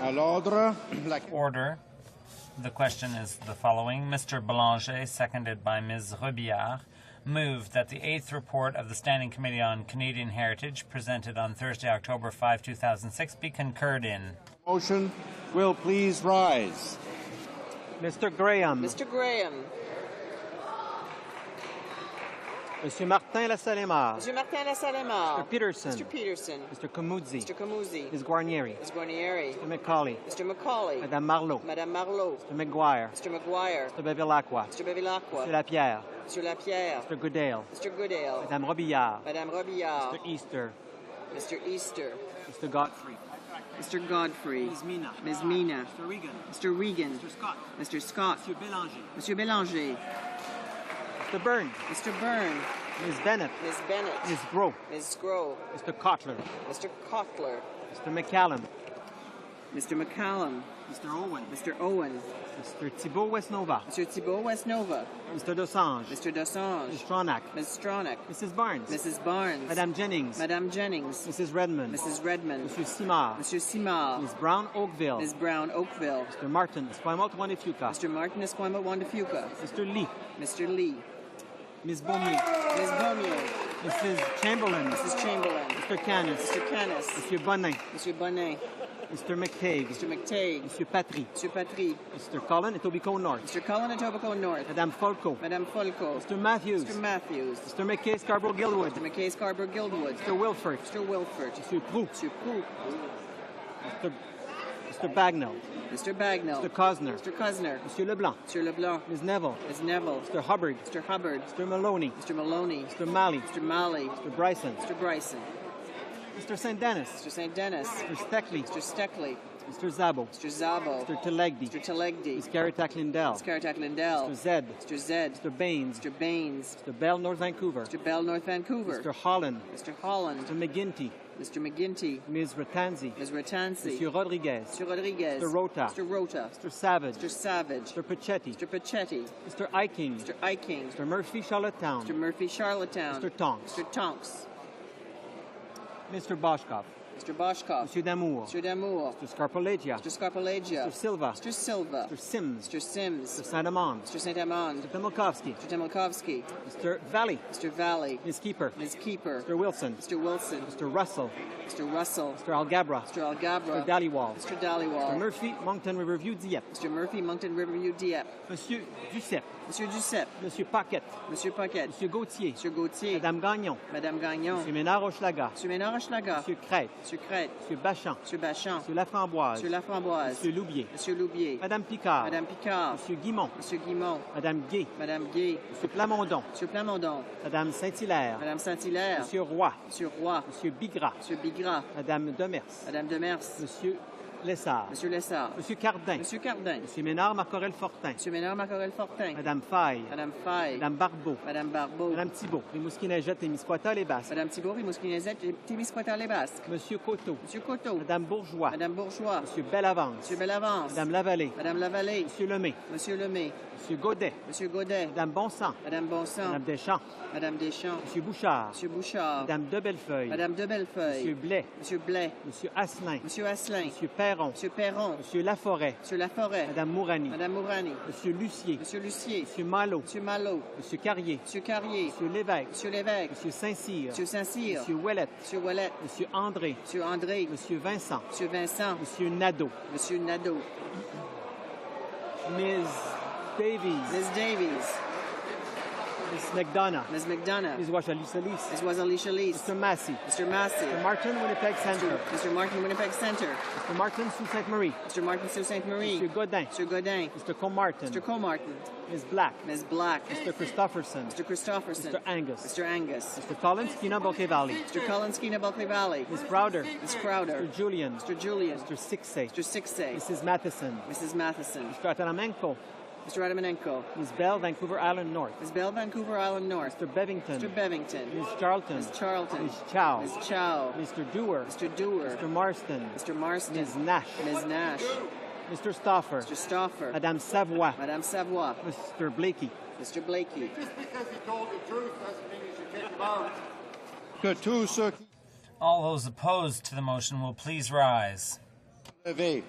À l'ordre. Order. The question is the following. Mr. Belanger, seconded by Ms. Robillard, moved that the 8th report of the Standing Committee on Canadian Heritage, presented on Thursday, October 5, 2006, be concurred in. Motion will please rise. Mr. Graham. Mr. Graham. Monsieur Martin Lassalemare. Monsieur Martin Lassalemare. Mr. Peterson. Mr. Peterson. Mr. Camuzzi. Mr. Camuzzi. Ms. Guarnieri. Ms. Guarnieri. Mr. McCauley. Mr. McCauley. Madame Marleau. Madame Marleau. Mr. McGuire. Mr. McGuire. Mr. Bevilacqua. Mr. Bevilacqua. Mr. Lapierre. Mr. Lapierre. Mr. Goodale. Mr. Goodale. Madame Robillard. Madame Robillard. Mr. Easter. Mr. Easter. Mr. Godfrey. Mr. Godfrey. Ms. Mina. Ms. Mina. Mr. Regan. Mr. Regan. Mr. Scott. Mr. Scott. Monsieur Bélanger. Monsieur Bélanger. Mr. Byrne. Mr. Byrne. Ms. Bennett. Ms. Bennett. Ms. Gros. Ms. Gros. Mr. Kotler. Mr. Kotler. Mr. McCallum. Mr. McCallum. Mr. Owen. Mr. Owen. Mr. Thibault Westnova. Mr. Thibault Westnova. Mr. Dosange. Mr. Dosange. Ms. Stronach. Ms. Stronach. Mrs. Barnes. Mrs. Barnes. Madame Jennings. Madame Jennings. Mrs. Redmond. Mrs. Redmond. Monsieur Simard. Monsieur Simard. Ms. Brown Oakville. Ms. Brown Oakville. Mr. Martin Esquimalt Wandifuka. Mr. Martin Esquimalt Wandifuka. Mr. Lee. Mr. Lee. Ms. Beaumier. Ms. Beaumier. Mrs. Chamberlain. Mrs. Chamberlain. Mr. Canis. Mr. Canis. Monsieur Bonnet. Monsieur Bonnet. Mr. McTague. Mr. McTague. Monsieur Patry. Monsieur Patry. Mr. Cullen, Etobicoke North. Mr. Cullen, Etobicoke North. Madame Folco. Madame Folco. Mr. Matthews. Mr. Matthews. Mr. McKay, Scarborough Guildwood. Mr. McKay, Scarborough Guildwood. Mr. Wilford. Mr. Wilford. Monsieur Proux. Monsieur Proux. Mr. Bagnell. Mr. Bagnell. Mr. Cosner. Mr. Cosner. Monsieur Leblanc. Mr. Leblanc. Ms. Neville. Ms. Neville. Mr. Hubbard. Mr. Hubbard. Mr. Maloney. Mr. Maloney. Mr. Malley. Mr. Malley. Mr. Bryson. Mr. Bryson. Mr. St. Dennis. Mr. St. Dennis. Mr. Steckley. Mr. Steckley. Mr. Zabo. Mr. Zabo. Mr. Telegdi. Mr. Telegdi. Ms. Caratak Lindell. Ms. Caratak Lindell. Mr. Zed. Mr. Zed. Mr. Baines. Mr. Baines. Mr. Bell, North Vancouver. Mr. Bell, North Vancouver. Mr. Holland. Mr. Holland. Mr. McGinty. Mr. McGinty. Ms. Ratanzi. Ms. Ratanzi. Monsieur Rodriguez. Mr. Rodriguez. Mr. Rota. Mr. Rota. Mr. Savage. Mr. Savage. Mr. Pachetti. Mr. Pachetti. Mr. Iking. Mr. Iking. Mr. Murphy, Charlottetown. Mr. Murphy, Charlottetown. Mr. Tonks. Mr. Tonks. Mr. Boschkoff. Mr. Boschkoff. Monsieur Damour. Mr. Damour. Mr. Scarpolagia. Mr. Scarpolagia. Mr. Silva. Mr. Silva. Mr. Sims. Mr. Sims. Mr. Saint-Amand. Mr. Saint-Amand. Mr. Temilkovsky. Mr. Temilkovsky. Mr. Valley. Mr. Valley. Ms. Keeper. Ms. Keeper. Mr. Wilson. Mr. Wilson. Mr. Russell. Mr. Russell. Mr. Algabra. Mr. Algabra. Mr. Dhaliwal. Mr. Dhaliwal. Mr. Murphy, Moncton Riverview, Dieppe. Mr. Murphy, Moncton Riverview, Dieppe. Monsieur Duceppe. Monsieur Duceppe. Monsieur Paquette. Monsieur Paquette. Monsieur Gauthier. Monsieur Gauthier. Madame Gagnon. Madame Gagnon. Monsieur Ménard-Hochelaga. Monsieur Ménard-Hochelaga. Monsieur Crête. Monsieur Crête. Monsieur Bachan. Monsieur Bachan. Monsieur Laframboise. Monsieur Laframboise. Monsieur Loubier. Monsieur Loubier. Madame Picard. Madame Picard. Monsieur Guimont. Monsieur Guimont. Madame Gay. Madame Gay. Monsieur Plamondon. Monsieur Plamondon. Madame Saint-Hilaire. Madame Saint-Hilaire. Monsieur Roy. Monsieur Roy. Monsieur Bigras. Monsieur Bigras. Madame Demers. Madame Demers. Monsieur Lessard. Monsieur Lessard. Monsieur Cardin. Monsieur Cardin. Monsieur Ménard-Marcorel-Fortin. Monsieur Ménard-Marcorel-Fortin. Madame Faye. Madame Faye. Madame Barbeau. Madame Barbeau. Madame Thibault. Rimouski-Neigette et Misquata, les Basques. Madame Thibault, Rimouski-Neigette et Témiscouata, les Basques. Monsieur Coteau. Monsieur Coteau. Madame Bourgeois. Madame Bourgeois. Monsieur Bellavance. Monsieur Bellavance. Madame Lavallée. Madame Lavallée. Monsieur Lemay. Monsieur Lemay. Monsieur Godet. Monsieur Godet. Madame Bonsang. Madame Bonsang. Madame Deschamps. Madame Deschamps. Monsieur Bouchard. Monsieur Bouchard. Madame de Bellefeuille. Madame de Bellefeuille. Monsieur Blais. Monsieur Blais. Monsieur Asselin. Monsieur Asselin. Monsieur Perron. Monsieur Perron. Monsieur Laforêt. Monsieur Laforêt. Madame Mourani. Madame Mourani. Monsieur Lucier. Monsieur Lucier. Monsieur Malo. Monsieur Malo. Monsieur Carrier. Monsieur Carrier. Monsieur Lévesque. Monsieur Lévesque. Monsieur Saint-Cyr. Monsieur Saint-Cyr. Monsieur Ouellette. Monsieur Ouellette. Monsieur André. Monsieur André. Monsieur Vincent. Monsieur Vincent. Monsieur Nadeau. Monsieur Nadeau. Ms. Davies. Ms. Davies. Ms. McDonough. Ms. McDonough. Ms. Wachali-Solis. Ms. Wazali-Shalis. Mr. Massey. Mr. Massey. Mr. Martin, Winnipeg Centre. Mr. Martin, Winnipeg Centre. Mr. Martin, Sault Ste. Marie. Mr. Martin, Sault Ste. Marie. Mr. Godin. Mr. Godin. Mr. Comartin. Mr. Comartin. Ms. Black. Ms. Black. Mr. Christopherson. Mr. Christopherson. Mr. Angus. Mr. Angus. Mr. Collins, Kina Bulkley Valley. Mr. Collins, Kina Bulkley Valley. Ms. Crowder. Ms. Crowder. Mr. Julian. Mr. Julian. Mr. Sixay. Mr. Sixay. Mrs. Matheson. Mrs. Matheson. Mr. Atanamenko. Mr. Adamanenko. Ms. Bell, Vancouver Island North. Ms. Bell, Vancouver Island North. Mr. Bevington. Mr. Bevington. Ms. Charlton. Ms. Charlton. Ms. Chow. Ms. Chow. Mr. Dewar. Mr. Dewar. Mr. Marston. Mr. Marston. Ms. Nash. Ms. Nash. Mr. Stauffer. Mr. Stauffer. Madame Savoie. Madame Savoie. Mr. Blakey. Mr. Blakey. Just because he told the truth doesn't mean you should kick him out. Good. Tous ceux qui... All those opposed to the motion will please rise. Levé.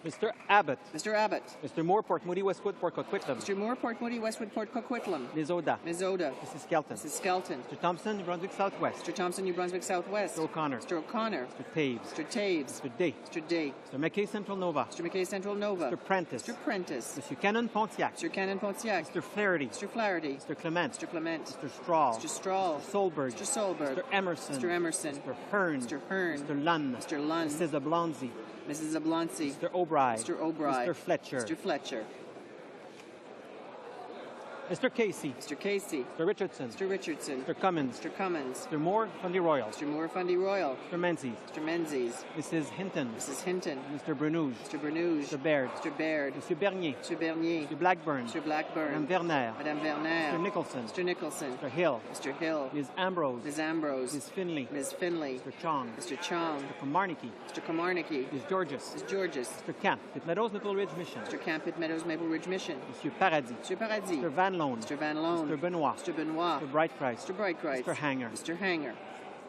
Mr. Abbott. Mr. Abbott. Mr. Moore, Port Moody, Westwood, Port Coquitlam. Mr. Moore, Port Moody, Westwood, Port Coquitlam. Ms. Oda. Ms. Oda. Mrs. Skelton. Mrs. Skelton. Mr. Thompson, New Brunswick Southwest. Mr. Thompson, New Brunswick Southwest. Mr. O'Connor. Mr. O'Connor. Mr. Taves. Mr. Taves. Mr. Day. Mr. Day. Mr. McKay Central Nova. Mr. McKay Central Nova. Mr. Prentice. Mr. Prentice. Mr. Cannon Pontiac. Mr. Cannon Pontiac. Mr. Flaherty. Mr. Flaherty. Mr. Clement. Mr. Clement. Mr. Strahl. Mr. Strahl. Mr. Solberg. Mr. Solberg. Mr. Emerson. Mr. Emerson. Mr. Hearn. Mr. Hearn. Mr. Lunn. Mr. Lunn. Mrs. Ablonzi. Mrs. Ablonzi. Mr. O'Brien. Mr. O'Brien. Mr. Fletcher. Mr. Fletcher. Mr. Casey. Mr. Casey. Mr. Richardson. Mr. Richardson. Mr. Cummins. Mr. Cummins. Mr. Moore, Fundy Royal. Mr. Moore, Fundy Royal. Mr. Menzies. Mr. Menzies. Mrs. Hinton. Mrs. Hinton. Mr. Brenouge. Mr. Brenouge. Mr. Baird. Mr. Baird. Mr. Bernier. Mr. Bernier. Mr. Blackburn. Mr. Blackburn. Madame Werner. Madame Werner. Mr. Nicholson. Mr. Nicholson. Mr. Hill. Mr. Hill. Ms. Ambrose. Ms. Ambrose. Ms. Finley. Ms. Finley. Mr. Chong. Mr. Chong. Mr. Komarnicki. Mr. Komarnicki. Ms. Georges. Ms. Georges. Mr. Camp. Pitt Meadows, Maple Ridge Mission. Mr. Camp, Pitt Meadows, Maple Ridge Mission. Monsieur Paradis. Mr. Paradis. Mr. Van Loan. Mr. Van Loan. Mr. Benoit. Mr. Benoit. Mr. Brightprice. Mr. Brightprice. Mr. Hanger. Mr. Hanger.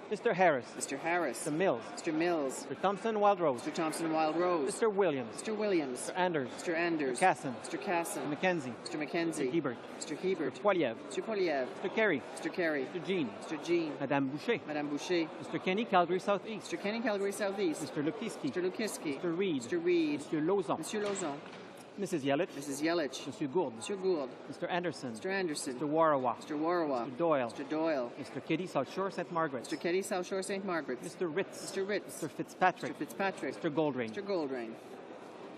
Mr. Harris. Mr. Harris. Mr. Mills. Mr. Mills. Mr. Thompson, Wild Rose. Mr. Thompson, Wild Rose. Mr. Williams. Mr. Williams. Mr. Anders. Mr. Anders. Mr. Casson. Mr. Casson. Mr. Mackenzie. Mr. Mackenzie. Mr. Hebert. Mr. Hebert. Mr. Poiliev. Mr. Poliev. Mr. Carey. Mr. Carey. Mr. Jean. Mr. Jean. Madame Boucher. Madame Boucher. Mr. Kenny, Calgary Southeast. Mr. Kenny, Calgary Southeast. Mr. Lukiski. Mr. Lukiski. Mr. Reed. Mr. Reed. Monsieur Lauzon. Monsieur Lauzon. Mrs. Yelich. Mrs. Yelich. Monsieur Gould. Monsieur Gould. Mr. Anderson. Mr. Anderson. Mr. Warawa. Mr. Warawa. Mr. Doyle. Mr. Doyle. Mr. Kitty, South Shore, St. Margaret. Mr. Keddy, South Shore, St. Margaret. Mr. Ritz. Mr. Ritz. Mr. Fitzpatrick. Mr. Fitzpatrick. Mr. Goldrain. Mr. Goldrain.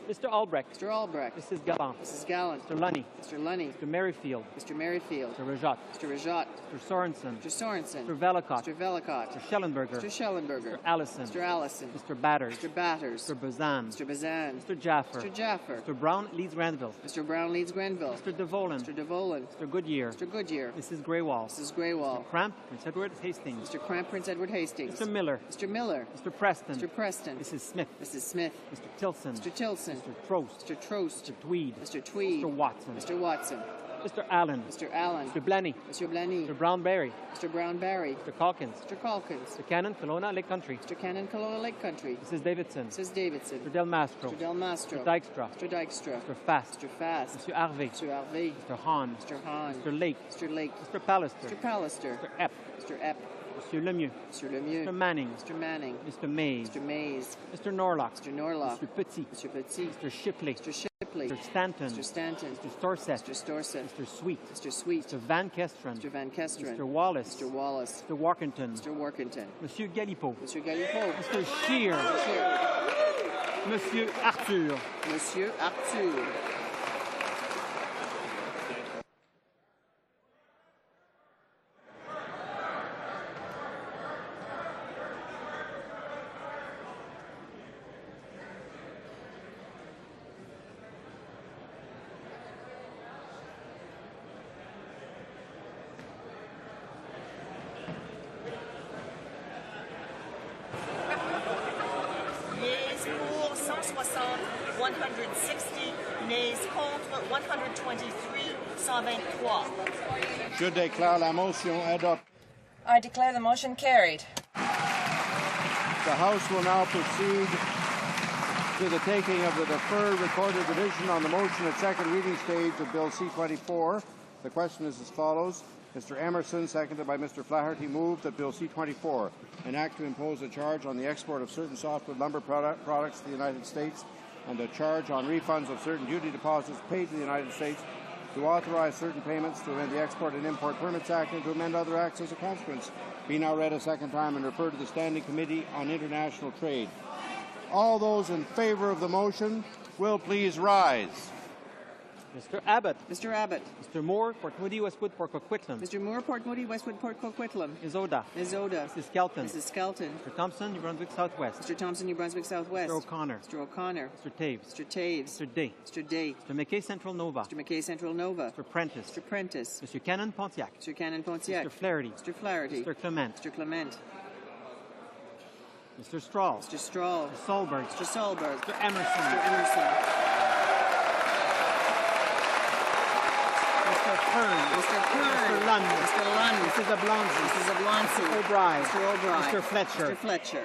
Mr. Albrecht. Mr. Albrecht. Mrs. Gallant. Mrs. Gallant. Mr. Lunny. Mr. Lunny. Mr. Merrifield. Mr. Merrifield. Mr. Rajat. Mr. Rajat. Mr. Sorensen. Mr. Sorensen. Mr. Velicott. Mr. Velicott. Mr. Schellenberger. Mr. Schellenberger. Mr. Allison. Mr. Allison. Mr. Batters. Mr. Batters. Mr. Bazan. Mr. Bazan. Mr. Jaffer. Mr. Jaffer. Mr. Brown, Leeds Granville. Mr. Brown, Leeds Grenville. Mr. DeVolen. Mr. DeVolen. Mr. Goodyear. Mr. Goodyear. Mrs. Greywall. Mrs. Greywall. Mr. Cramp, Prince Edward Hastings. Mr. Cramp, Prince Edward Hastings. Mr. Miller. Mr. Miller. Mr. Preston. Mr. Preston. Mrs. Smith. Mrs. Smith. Mr. Tilson. Mr. Tilson. Mr. Trost. Mr. Trost. Mr. Tweed. Mr. Tweed. Mr. Watson. Mr. Watson. Mr. Allen. Mr. Allen. Mr. Blaney. Mr. Blaney. Mr. Brownberry. Mr. Brownberry. Mr. Calkins. Mr. Calkins. Mr. Cannon, Kelowna, Lake Country. Mr. Cannon, Kelowna Lake Country. Mrs. Davidson. Mrs. Davidson. Mr. Del Mastro. Mr. Del Mastro. Mr. Dykstra. Mr. Dykstra. Mr. Fast. Mr. Fast. Mr. Harvey. Mr. Harvey. Mr. Hahn. Mr. Hahn. Mr. Lake. Mr. Lake. Mr. Pallister. Mr. Pallister. Mr. Epp. Mr. Epp. Monsieur Lemieux. Mr. Lemieux. Mr. Manning. Mr. Manning. Mr. Mays. Mr. Mays. Mr. Norlock. Mr. Norlock. Mr. Petit. Mr. Petit. Mr. Shipley. Mr. Shipley. Mr. Stanton. Mr. Stanton. Mr. Storsett. Mr. Storsett. Mr. Sweet. Mr. Sweet. Mr. Van Kesteren. Mr. Van Kesteren. Mr. Wallace. Mr. Wallace. Mr. Workington. Mr. Workington. Monsieur Galipeau. Mr. Galipeau. Mr. Scheer. Monsieur Arthur. Monsieur Arthur. Yeas pour 160, 160. Nays contre 123, 123. Je déclare la motion adoptée. I declare the motion carried. The House will now proceed to the taking of the deferred recorded division on the motion at second reading stage of Bill C-24. The question is as follows. Mr. Emerson, seconded by Mr. Flaherty, moved that Bill C-24, an act to impose a charge on the export of certain softwood lumber products to the United States and a charge on refunds of certain duty deposits paid to the United States, to authorize certain payments, to amend the Export and Import Permits Act, and to amend other acts as a consequence, be now read a second time and referred to the Standing Committee on International Trade. All those in favor of the motion will please rise. Mr. Abbott. Mr. Abbott. Mr. Moore, Port Moody, Westwood, Port Coquitlam. Mr. Moore, Port Moody, Westwood, Port Coquitlam. Ms. Oda. Ms. Oda. Mrs. Skelton. Mrs. Skelton. Mr. Thompson, New Brunswick Southwest. Mr. Thompson, New Brunswick Southwest. Mr. O'Connor. Mr. O'Connor. Mr. Taves. Mr. Taves. Mr. Day. Mr. Day. Mr. McKay Central Nova. Mr. McKay Central Nova. Mr. Prentice. Mr. Prentice. Mr. Cannon Pontiac. Mr. Cannon Pontiac. Mr. Flaherty. Mr. Flaherty. Mr. Clement. Mr. Clement. Mr. Strahl. Mr. Strahl. Mr. Solberg. Mr. Solberg. Mr. Emerson. Mr. Emerson. Mr. Hearn. Mr. Hearn. Mr. Lunn. Mr. Lunn. Mrs. Ablonzi. Mrs. Ablonzi. Mr. O'Brien. Mr. O'Brien. Mr. Fletcher. Mr. Fletcher.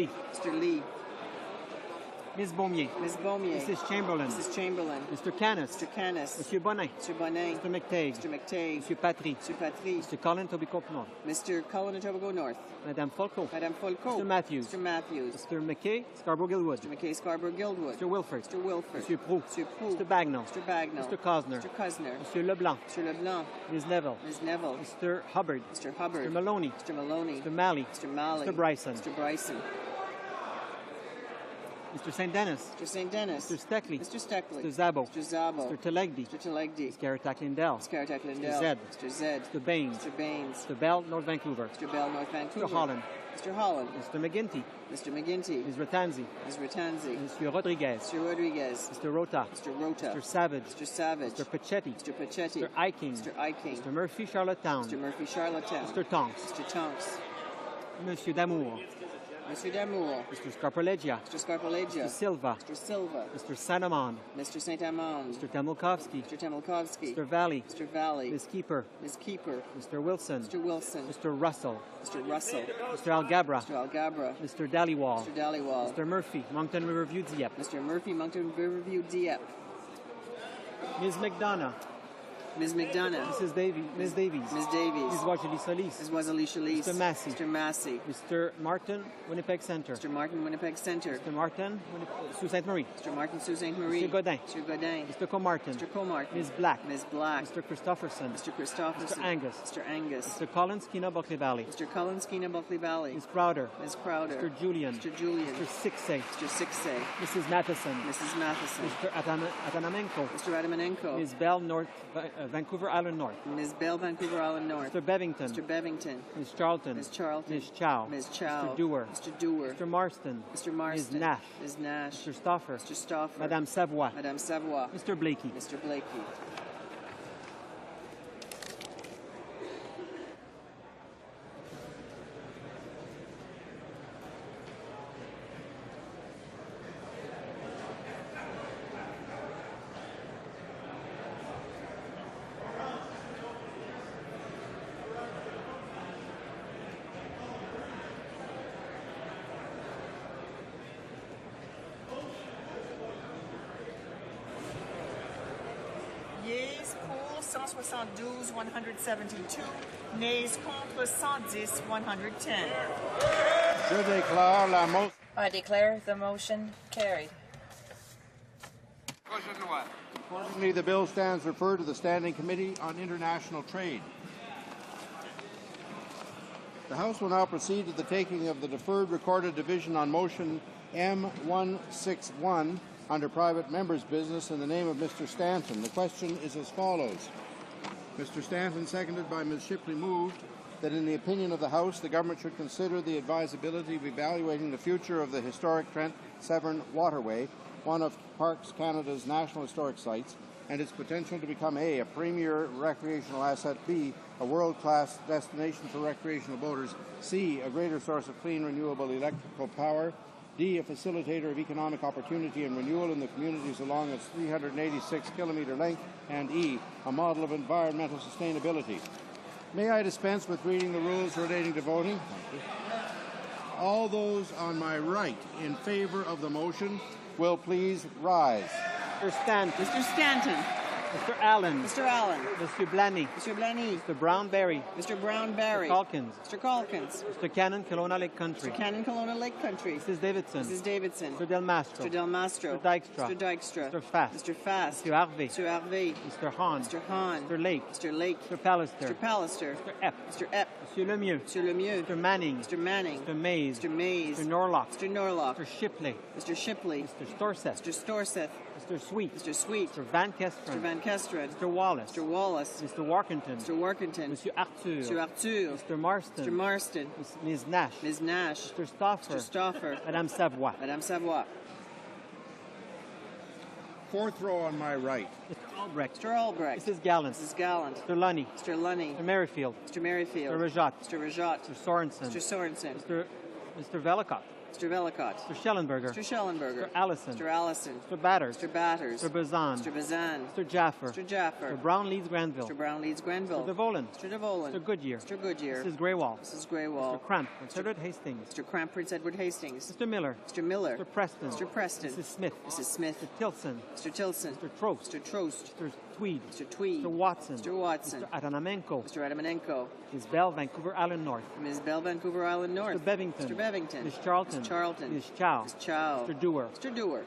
Lee. Mr. Lee. Ms. Beaumier. Ms. Beaumier. Mrs. Chamberlain. Mrs. Chamberlain. Mr. Canis. Mr. Canis. Monsieur Bonin. Mr. Bonin. Mr. McTague. Mr. McTague. Monsieur Patry. Mr. Patry. Mr. Colin Tobicoke North. Mr. Colin Etobicoke North. Madame Folco. Madame Folco. Mr. Matthews. Mr. Matthews. Mr. McKay, Scarborough-Gilwood. Mr. McKay, Scarborough-Gilwood. Mr. Wilford. Mr. Wilford. Monsieur Proux. Mr. Proux. Mr. Bagnall. Mr. Bagnall. Mr. Cosner. Mr. Cosner. Monsieur Leblanc. Mr. Leblanc. Ms. Neville. Ms. Neville. Mr. Hubbard. Mr. Hubbard. Mr. Maloney. Mr. Maloney. Mr. Malley. Mr. Malley. Mr. Bryson. Mr. Bryson. Mr. St. Dennis. Mr. St. Dennis. Mr. Steckley. Mr. Steckley. Mr. Zabo. Mr. Zabo. Mr. Telegdi. Mr. Telegdi. Ms. Garrett Lindell. Ms. Garrett Lindell. Mr. Zed. Mr. Zed. Mr. Baines. Mr. Baines. Mr. Bell, North Vancouver. Mr. Bell, North Vancouver. Mr. Holland. Mr. Holland. Mr. McGinty. Mr. McGinty. Ms. Ratanzi. Ms. Ratanzi. Mr. Rodriguez. Mr. Rodriguez. Mr. Rota. Mr. Rota. Mr. Savage. Mr. Savage. Mr. Pachetti. Mr. Pachetti. Mr. Iking. Mr. Iking. Mr. Murphy, Charlottetown. Mr. Murphy, Charlottetown. Mr. Tonks. Mr. Tonks. Monsieur Damour. Mr. Damour. Mr. Scarpaleggia. Mr. Scarpaleggia. Mr. Silva. Mr. Silva. Mr. Sanamon. Mr. St. Amand. Mr. Tamilkovsky. Mr. Temilkovsky. Mr. Valley. Mr. Valley. Ms. Keeper. Ms. Keeper. Mr. Wilson. Mr. Wilson. Mr. Russell. Mr. Russell. Mr. Algabra. Mr. Algabra. Mr. Dallywall. Mr. Dallywall. Mr. Murphy, Moncton Riverview, Dieppe. Mr. Murphy, Moncton Riverview, Dieppe. Ms. McDonough. Ms. McDonough. Ms. Davies. Ms. Davies. Ms. Wajali Solis. Ms. Wazali Shalis. Mr. Massey. Mr. Massey. Mr. Martin, Winnipeg Centre. Mr. Martin, Winnipeg Centre. Mr. Martin, Sault Ste. Marie. Mr. Martin, Sault Ste. Marie. Mr. Godin. Mr. Godin. Mr. Comartin. Mr. Comartin. Ms. Black. Ms. Black. Mr. Christopherson. Mr. Christopherson. Mr. Angus. Mr. Angus. Mr. Collins, Kina, Buckley Valley. Mr. Collins, Kena, Buckley Valley. Ms. Crowder. Ms. Crowder. Mr. Julian. Mr. Julian. Mr. Sixay. Mr. Sixay. Mrs. Matheson. Mrs. Matheson. Mr. Atanamenko. Mr. Adamanenko. Ms. Bell, North, Vancouver Island North. Ms. Bell, Vancouver Island North. Mr. Bevington. Mr. Bevington. Ms. Charlton. Ms. Charlton. Ms. Chow. Ms. Chow. Mr. Dewar. Mr. Dewar. Mr. Marston. Mr. Marston. Ms. Nash. Ms. Nash. Mr. Stauffer. Mr. Stauffer. Madame Savoie. Madame Savoie. Mr. Blakey. Mr. Blakey. Yeas pour 172, 172. Nays contre 110, 110. Je déclare la motion. I declare the motion carried. Accordingly, the bill stands referred to the Standing Committee on International Trade. The House will now proceed to the taking of the deferred recorded division on motion M161 under private members' business in the name of Mr. Stanton. The question is as follows. Mr. Stanton, seconded by Ms. Shipley, moved that in the opinion of the House, the government should consider the advisability of evaluating the future of the historic Trent Severn Waterway, one of Parks Canada's National Historic Sites, and its potential to become A, premier recreational asset, B, a world-class destination for recreational boaters, C, a greater source of clean, renewable electrical power, D, a facilitator of economic opportunity and renewal in the communities along its 386-kilometre length, and E, a model of environmental sustainability. May I dispense with reading the rules relating to voting? Thank you. All those on my right in favor of the motion will please rise. Mr. Stanton. Mr. Stanton. Mr. Allen. Mr. Allen. Mr. Blaney. Mr. Blaney. Mr. Brown-Berry. Mr. Brown-Berry. Mr. Calkins. Mr. Calkins. Mr. Cannon, Kelowna Lake Country. Mr. Cannon, Kelowna Lake Country. Mrs. Davidson. Mrs. Davidson. Mr. Del Mastro. Mr. Del Mastro. Mr. Dykstra. Mr. Dykstra. Mr. Fast. Mr. Fast. Mr. Harvey. Mr. Harvey. Mr. Hahn. Mr. Hahn. Mr. Lake. Mr. Lake. Mr. Pallister. Mr. Pallister. Mr. Epp. Mr. Epp. Monsieur Lemieux. Mr. Lemieux. Mr. Manning. Mr. Manning. Mr. Mays. Mr. Mays. Mr. Norlock. Mr. Norlock. Mr. Shipley. Mr. Shipley. Mr. Storseth. Mr. Storseth. Mr. Sweet. Mr. Sweet. Mr. Van Kesteren. Mr. Van Kesteren. Mr. Wallace. Mr. Wallace. Mr. Warkington. Mr. Warkington. Monsieur Arthur. Mr. Arthur. Mr. Marston. Mr. Marston. Ms. Nash. Ms. Nash. Mr. Stauffer. Mr. Stauffer. Madame Savoie. Madame Savoie. Fourth row on my right. Mr. Albrecht. Mr. Albrecht. Mrs. Gallant. Mrs. Gallant. Mr. Lunny. Mr. Lunny. Mr. Merrifield. Mr. Merrifield. Mr. Rajat. Mr. Rajat. Mr. Sorensen. Mr. Sorensen. Mr. Velicott. Mr. Vellacott. Mr. Schellenberger. Mr. Schellenberger. Mr. Allison. Mr. Allison. Mr. Batters. Mr. Batters. Mr. Bazan. Mr. Bazan. Mr. Jaffer. Mr. Jaffer. Mr. Brown leads Granville. Mr. Brown leads Grenville. Mr. DeVolen. Mr. DeVolen. Mr. Goodyear. Mr. Goodyear. Mrs. Greywall. Mrs. Greywall. Mr. Cramp. Mr. Edward Hastings. Mr. Cramp, Prince Edward Hastings. Mr. Miller. Mr. Miller. Mr. Preston. Mr. Preston. Mrs. Smith. Mrs. Smith. Mr. Tilson. Mr. Tilson. Mr. Trost. Mr. Trost. Mr. Tweed. Mr. Tweed. Mr. Watson. Mr. Watson. Mr. Adanamenko. Mr. Adamanenko. Ms. Bell, Vancouver Island North. Ms. Bell, Vancouver Island North. Mr. Bevington. Mr. Bevington. Ms. Charlton. Ms. Charlton. Ms. Chow. Ms. Chow. Mr. Dewar. Mr. Dewar.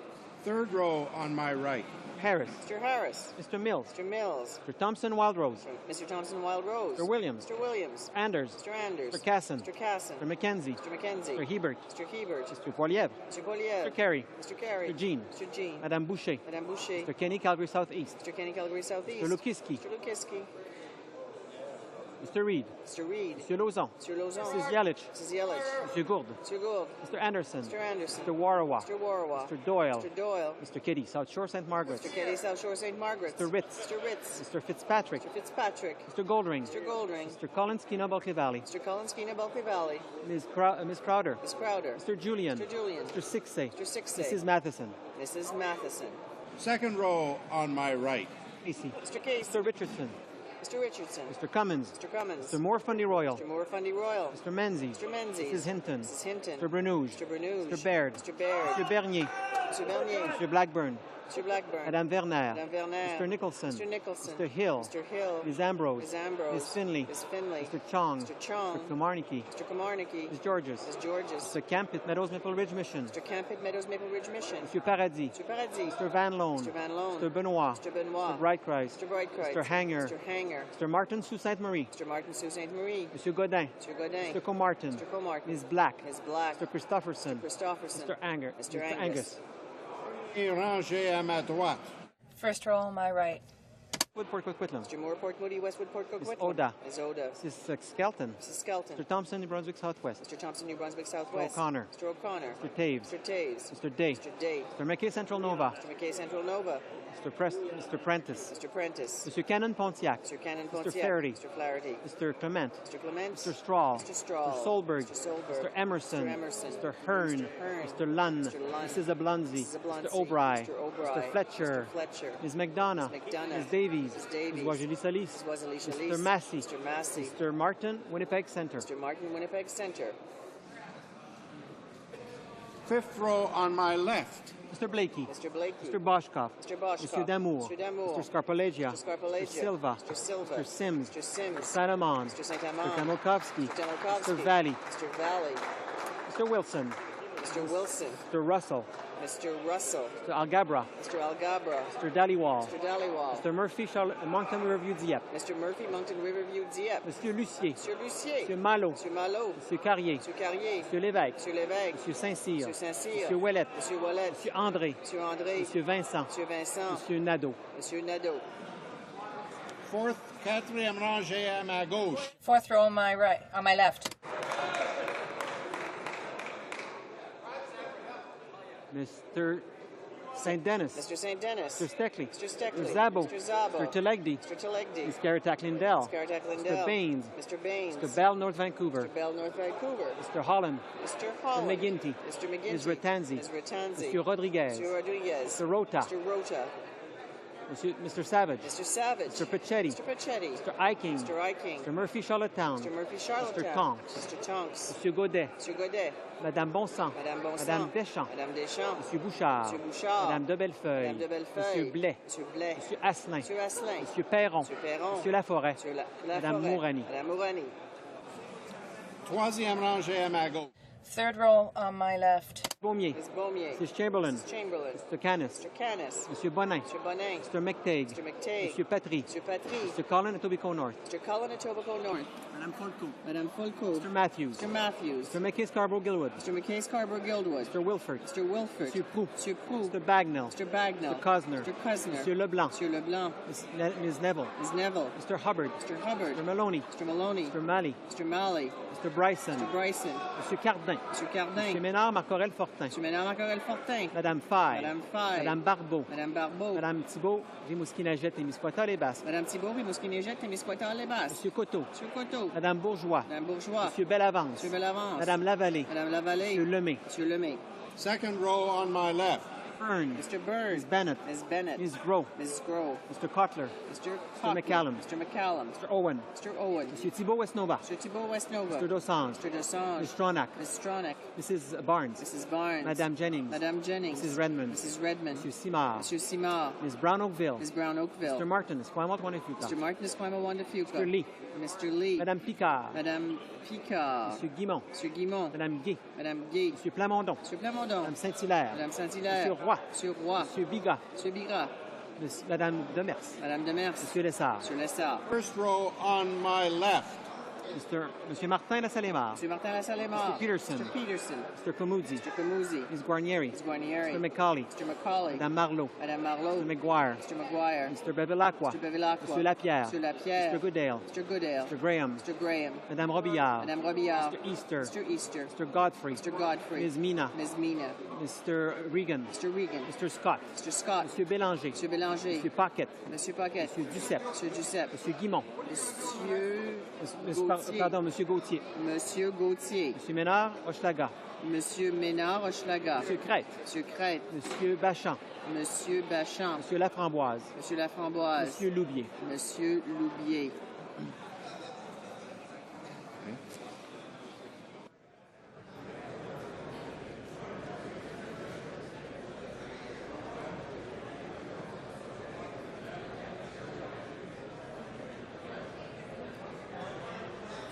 Third row on my right. Harris. Mr. Harris. Mr. Mills. Mr. Mills. Mr. Thompson Wildrose. Mr. Thompson Wild Rose. Mr. Williams. Mr. Williams. Anders. Mr. Anders. Mr. Casson. Mr. Casson. Mr. McKenzie. Mr. McKenzie. Mr. Hebert. Mr. Hebert. Mr. Poilievre. Mr. Poilievre. Mr. Carey. Mr. Carey. Mr. Jean. Mr. Jean. Madame Boucher. Madame Boucher. Mr. Kenny, Calgary Southeast. Mr. Kenny, Calgary Southeast. Mr. Lukiski. Mr. Lukiski. Mr. Reid. Mr. Reid. Mr. Lauzon. Mr. Lauzon. Mrs. Yelich. Mrs. Yelich. Mr. Gourde. Mr. Gould. Mr. Anderson. Mr. Anderson. Mr. Warawa. Mr. Warawa. Mr. Doyle. Mr. Doyle. Mr. Kitty, South Shore, St. Margaret. Mr. Kelly, South Shore, St. Margaret. Mr. Ritz. Mr. Ritz. Mr. Fitzpatrick. Mr. Fitzpatrick. Mr. Goldring. Mr. Goldring. Mr. Collins, Kena, Bulkley Valley. Mr. Collins, Kena, Bulkley Valley. Ms. Crowder. Ms. Crowder. Mr. Julian. Mr. Julian. Mr. Sixay. Mr. Sixay. Mrs. Matheson. Mrs. Matheson. Second row on my right. Casey. Mr. Casey. Mr. Richardson. Mr. Richardson. Mr. Cummins. Mr. Cummins. Mr. Moore Fundy Royal. Mr. Moore Fundy Royal. Mr. Menzies. Mr. Menzies. Mrs. Hinton. Mrs. Hinton. Mr. Brenouge. Mr. Brenouge. Mr. Baird. Mr. Baird. Mr. Bernier. Mr. Bernier. Mr. Blackburn. Mr. Blackburn. Madame Werner. Madame Werner. Mr. Nicholson. Mr. Nicholson. Mr. Hill. Mr. Hill. Ms. Ambrose. Ms. Ambrose. Ms. Finley. Ms. Finley. Mr. Chong. Mr. Chong. Mr. Kamarniki. Mr. Kamarniki. Ms. Georges. Ms. Georges. Mr. Camp at Meadows Maple Ridge Mission. Mr. Campit Meadows Maple Ridge Mission. Mr. Paradis. Mr. Paradis. Mr. Van Loan. Mr. Van Loan. Mr. Benoit. Mr. Benoit. Mr. Brightchrist. Mr. Brightchrist. Mr. Hanger. Mr. Hanger. Mr. Martin Sault Ste. Marie. Mr. Martin Sault Ste. Marie. Mr. Godin. Mr. Godin. Mr. Comartin. Mr. Comartin. Ms. Black. Ms. Black. Mr. Christopherson. Mr. Christopherson. Mr. Anger. Mr. Angus. Et rangé à ma droite. First row on my right. Woodport Coquitlam. Mr. Moore, Port Moody, Westwood, Port Coquitlam. Ms. Oda. Ms. Oda. Mrs. Skelton. Mrs. Skelton. Mr. Thompson, New Brunswick Southwest. Mr. Thompson, New Brunswick Southwest. Mr. O'Connor. Mr. O'Connor. Mr. Taves. Mr. Taves. Mr. Day. Mr. Day. Mr. McKay Central Nova. Mr. McKay Central Nova. Mr. Prentice. Mr. Prentice. Mr. Cannon Pontiac. Mr. Cannon Mr. Pontiac. Flaherty. Mr. Flaherty. Mr. Clement. Mr. Clement. Mr. Straw. Mr. Straw. Mr. Solberg. Mr. Solberg. Mr. Emerson. Mr. Emerson. Mr. Hearn. Mr. Hearn. Mr. Lunn. Mr. Lunn. Mrs. Ablonzi. Mrs. Ablonzi. Mr. O'Bry. Mr. O'Bry. Mr. Fletcher. Mr. Fletcher. Ms. McDonough. Ms. McDonough. Ms. Davies. Ms. Davies. Ms. Wajali Salis. Ms. Wajali Salis. Mr. Massey. Mr. Massey. Mr. Martin, Winnipeg Center. Mr. Martin, Winnipeg Center. Fifth row on my left. Mr. Blakey. Mr. Blakey. Mr. Boschkoff. Mr. Boschkoff. Mr. Damour. Mr. Damour. Mr. Scarpalegia. Mr. Scarpalegia. Mr. Silva. Mr. Silva. Mr. Sims. Mr. Sims. Saint-Amand. Mr. Saint-Amand. Mr. Tamilkovsky. Mr. Tamilkovsky. Mr. Valley. Mr. Valley. Mr. Wilson. Mr. Wilson. Mr. Russell. Mr. Russell. Mr. Algabra. Mr. Algabra. Mr. Dallywall. Mr. Dallywall. Mr. Murphy, Moncton Riverview Dieppe. Mr. Murphy, Moncton Riverview Dieppe. Monsieur Lucier. Monsieur Lucier. Monsieur Malo. Monsieur Malo. Monsieur Carrier. Monsieur Carrier. Monsieur Lévesque. Monsieur Lévesque. Monsieur Saint-Cyr. Monsieur Saint-Cyr. Monsieur Ouellette. Monsieur Ouellette. Monsieur André. Monsieur André. Monsieur Vincent. Monsieur Vincent. Monsieur Nadeau. Monsieur Nadeau. Fourth, quatrième rangée à ma gauche. Fourth row on my right, on my left. Mr. St. Dennis. Mr. St. Dennis. Mr. Steckley. Mr. Steckley. Mr. Zabo. Mr. Zabo. Mr. Telegdi. Mr. Telegdi. Ms. Caratak Lindell. Ms. Caratak Lindell. Mr. Baines. Mr. Baines. Mr. Bell, North Vancouver. Mr. Bell, North Vancouver. Mr. Holland. Mr. Holland. Mr. McGinty. Mr. McGinty. Ms. Ratanzi. Ms. Ratanzi. Mr. Rodriguez. Mr. Rodriguez. Mr. Rota. Mr. Rota. Mr. Savage. Mr. Savage. Mr. Pachetti. Mr. Pachetti. Mr. Iking. Mr. Iking. Mr. Murphy, Charlottetown. Mr. Murphy, Charlottetown. Mr. Tonks. Mr. Tonks. Monsieur Godet. Monsieur Godet. Madame Bonsant. Madame Bonsant. Madame Deschamps. Madame Deschamps. Monsieur Bouchard. Monsieur Bouchard. Madame de Bellefeuille. Madame de Bellefeuille. Monsieur Blais. Monsieur Blais. Monsieur Asselin. Monsieur Asselin. Monsieur Perron. Monsieur Perron. Monsieur Laforêt. Monsieur Madame Laforêt. Mourani. Madame Mourani. Troisième rangée à ma gauche. Third row on my left. Beaumier. Ms. Beaumier. Mrs. Chamberlain. Mrs. Chamberlain. Mr. Canis. Mr. Canis. Monsieur Bonin. Mr. Bonin. Mr. McTague. Mr. McTague. Monsieur Patry. Mr. Patry. Mr. Colin, Etobicoke North. Mr. Cullen, Etobicoke North. Madame Folco. Madame Folco. Mr. Matthews. Mr. Matthews. Mr. McKay, Scarborough, Gilwood. Mr. McKay, Scarborough, Guildwood. Mr. Wilford. Mr. Wilford. Monsieur Proux. Monsieur Proux. Mr. Bagnell. Mr. Bagnell. Mr. Cosner. Mr. Cosner. Monsieur Leblanc. Monsieur Leblanc. Ms. Neville. Ms. Neville. Mr. Hubbard. Mr. Hubbard. Mr. Maloney. Mr. Maloney. Mr. Malley. Mr. Malley. Mr. Bryson. Mr. Bryson. Monsieur Cardin. Monsieur Cardin. Monsieur Ménard-Marcorel-Fortin. Monsieur Ménard-Marcorel-Fortin. Madame Faye. Madame Faye. Madame Barbeau. Madame Barbeau. Madame Thibault, Rimouski-Neigette et Misquoitas-les-Basques. Madame Thibault, Rimouski-Neigette et Misquoitas-les-Basques. Monsieur Coteau. Monsieur Coteau. Madame Bourgeois. Madame Bourgeois. Monsieur Bellavance. Monsieur Bellavance. Madame Lavallée. Madame Lavallée. Monsieur Lemay. Monsieur Lemay. Second row on my left. Burns. Mr. Burns. Ms. Bennett. Ms. Bennett. Ms. Groh. Mrs. Groh. Mr. Cotler. Mr. Mr. McCallum. Mr. McCallum. Mr. Owen. Mr. Owen. Monsieur Thibault Westnova. Mr. Thibault Westnova. Mr. Dosange. Mr. Dosange. Ms. Stronach. Ms. Stronach. Mrs. Barnes. Mrs. Barnes. Madame Jennings. Madame Jennings. Mrs. Redmond. Mrs. Redmond. Monsieur Simard. Monsieur Simard. Ms. Brown-Oakville. Ms. Brown-Oakville. Mr. Martin. Esquimalt-Wanefuta. Mr. Martin Esquimalt-Wanefuta. Mr. Lee. Mr. Lee. Madame Picard. Madame Picard. Monsieur Guimont. Monsieur Guimont. Madame Gay. Madame Gay. Monsieur Plamondon. Monsieur Plamondon. Madame Saint-Hilaire. Madame Saint-Hilaire. Monsieur Roy. Monsieur Roy. Monsieur Biga. Monsieur Bigra. Madame Demers. Madame Demers. Monsieur Lessard. Monsieur Lessard. First row on my left. Monsieur Martin Lassalemar. Monsieur Martin Lassalemar. Mr. Peterson. Mr. Peterson. Mr. Camuzzi. Mr. Camuzzi. Ms. Guarnieri. Ms. Guarnieri. Mr. McCauley. Mr. McCauley. Madame Marlowe. Madame Marlowe. Mr. McGuire. Mr. McGuire. Mr. Bevilacqua. Mr. Bevilacqua. Monsieur Lapierre. Monsieur Lapierre. Mr. Goodale. Mr. Goodale. Mr. Graham. Mr. Graham. Madame Robillard. Madame Robillard. Mr. Easter. Mr. Easter. Mr. Godfrey. Mr. Godfrey. Ms. Mina. Ms. Mina. Mr. Regan. Mr. Regan. Mr. Scott. Mr. Scott. Monsieur Bélanger. Monsieur Bélanger. Monsieur Paquette. Monsieur Paquette. Monsieur Duceppe. Monsieur Duceppe. Monsieur Guimont. Monsieur Gauthier. Pardon, Monsieur Gauthier. Monsieur Gauthier. Monsieur Ménard, Hochelaga. Monsieur Ménard, Hochelaga. Monsieur Crête. Monsieur Crête. Monsieur Bachan. Monsieur Bachan. Monsieur Laframboise. Monsieur Laframboise. Monsieur Loubier. Monsieur Loubier.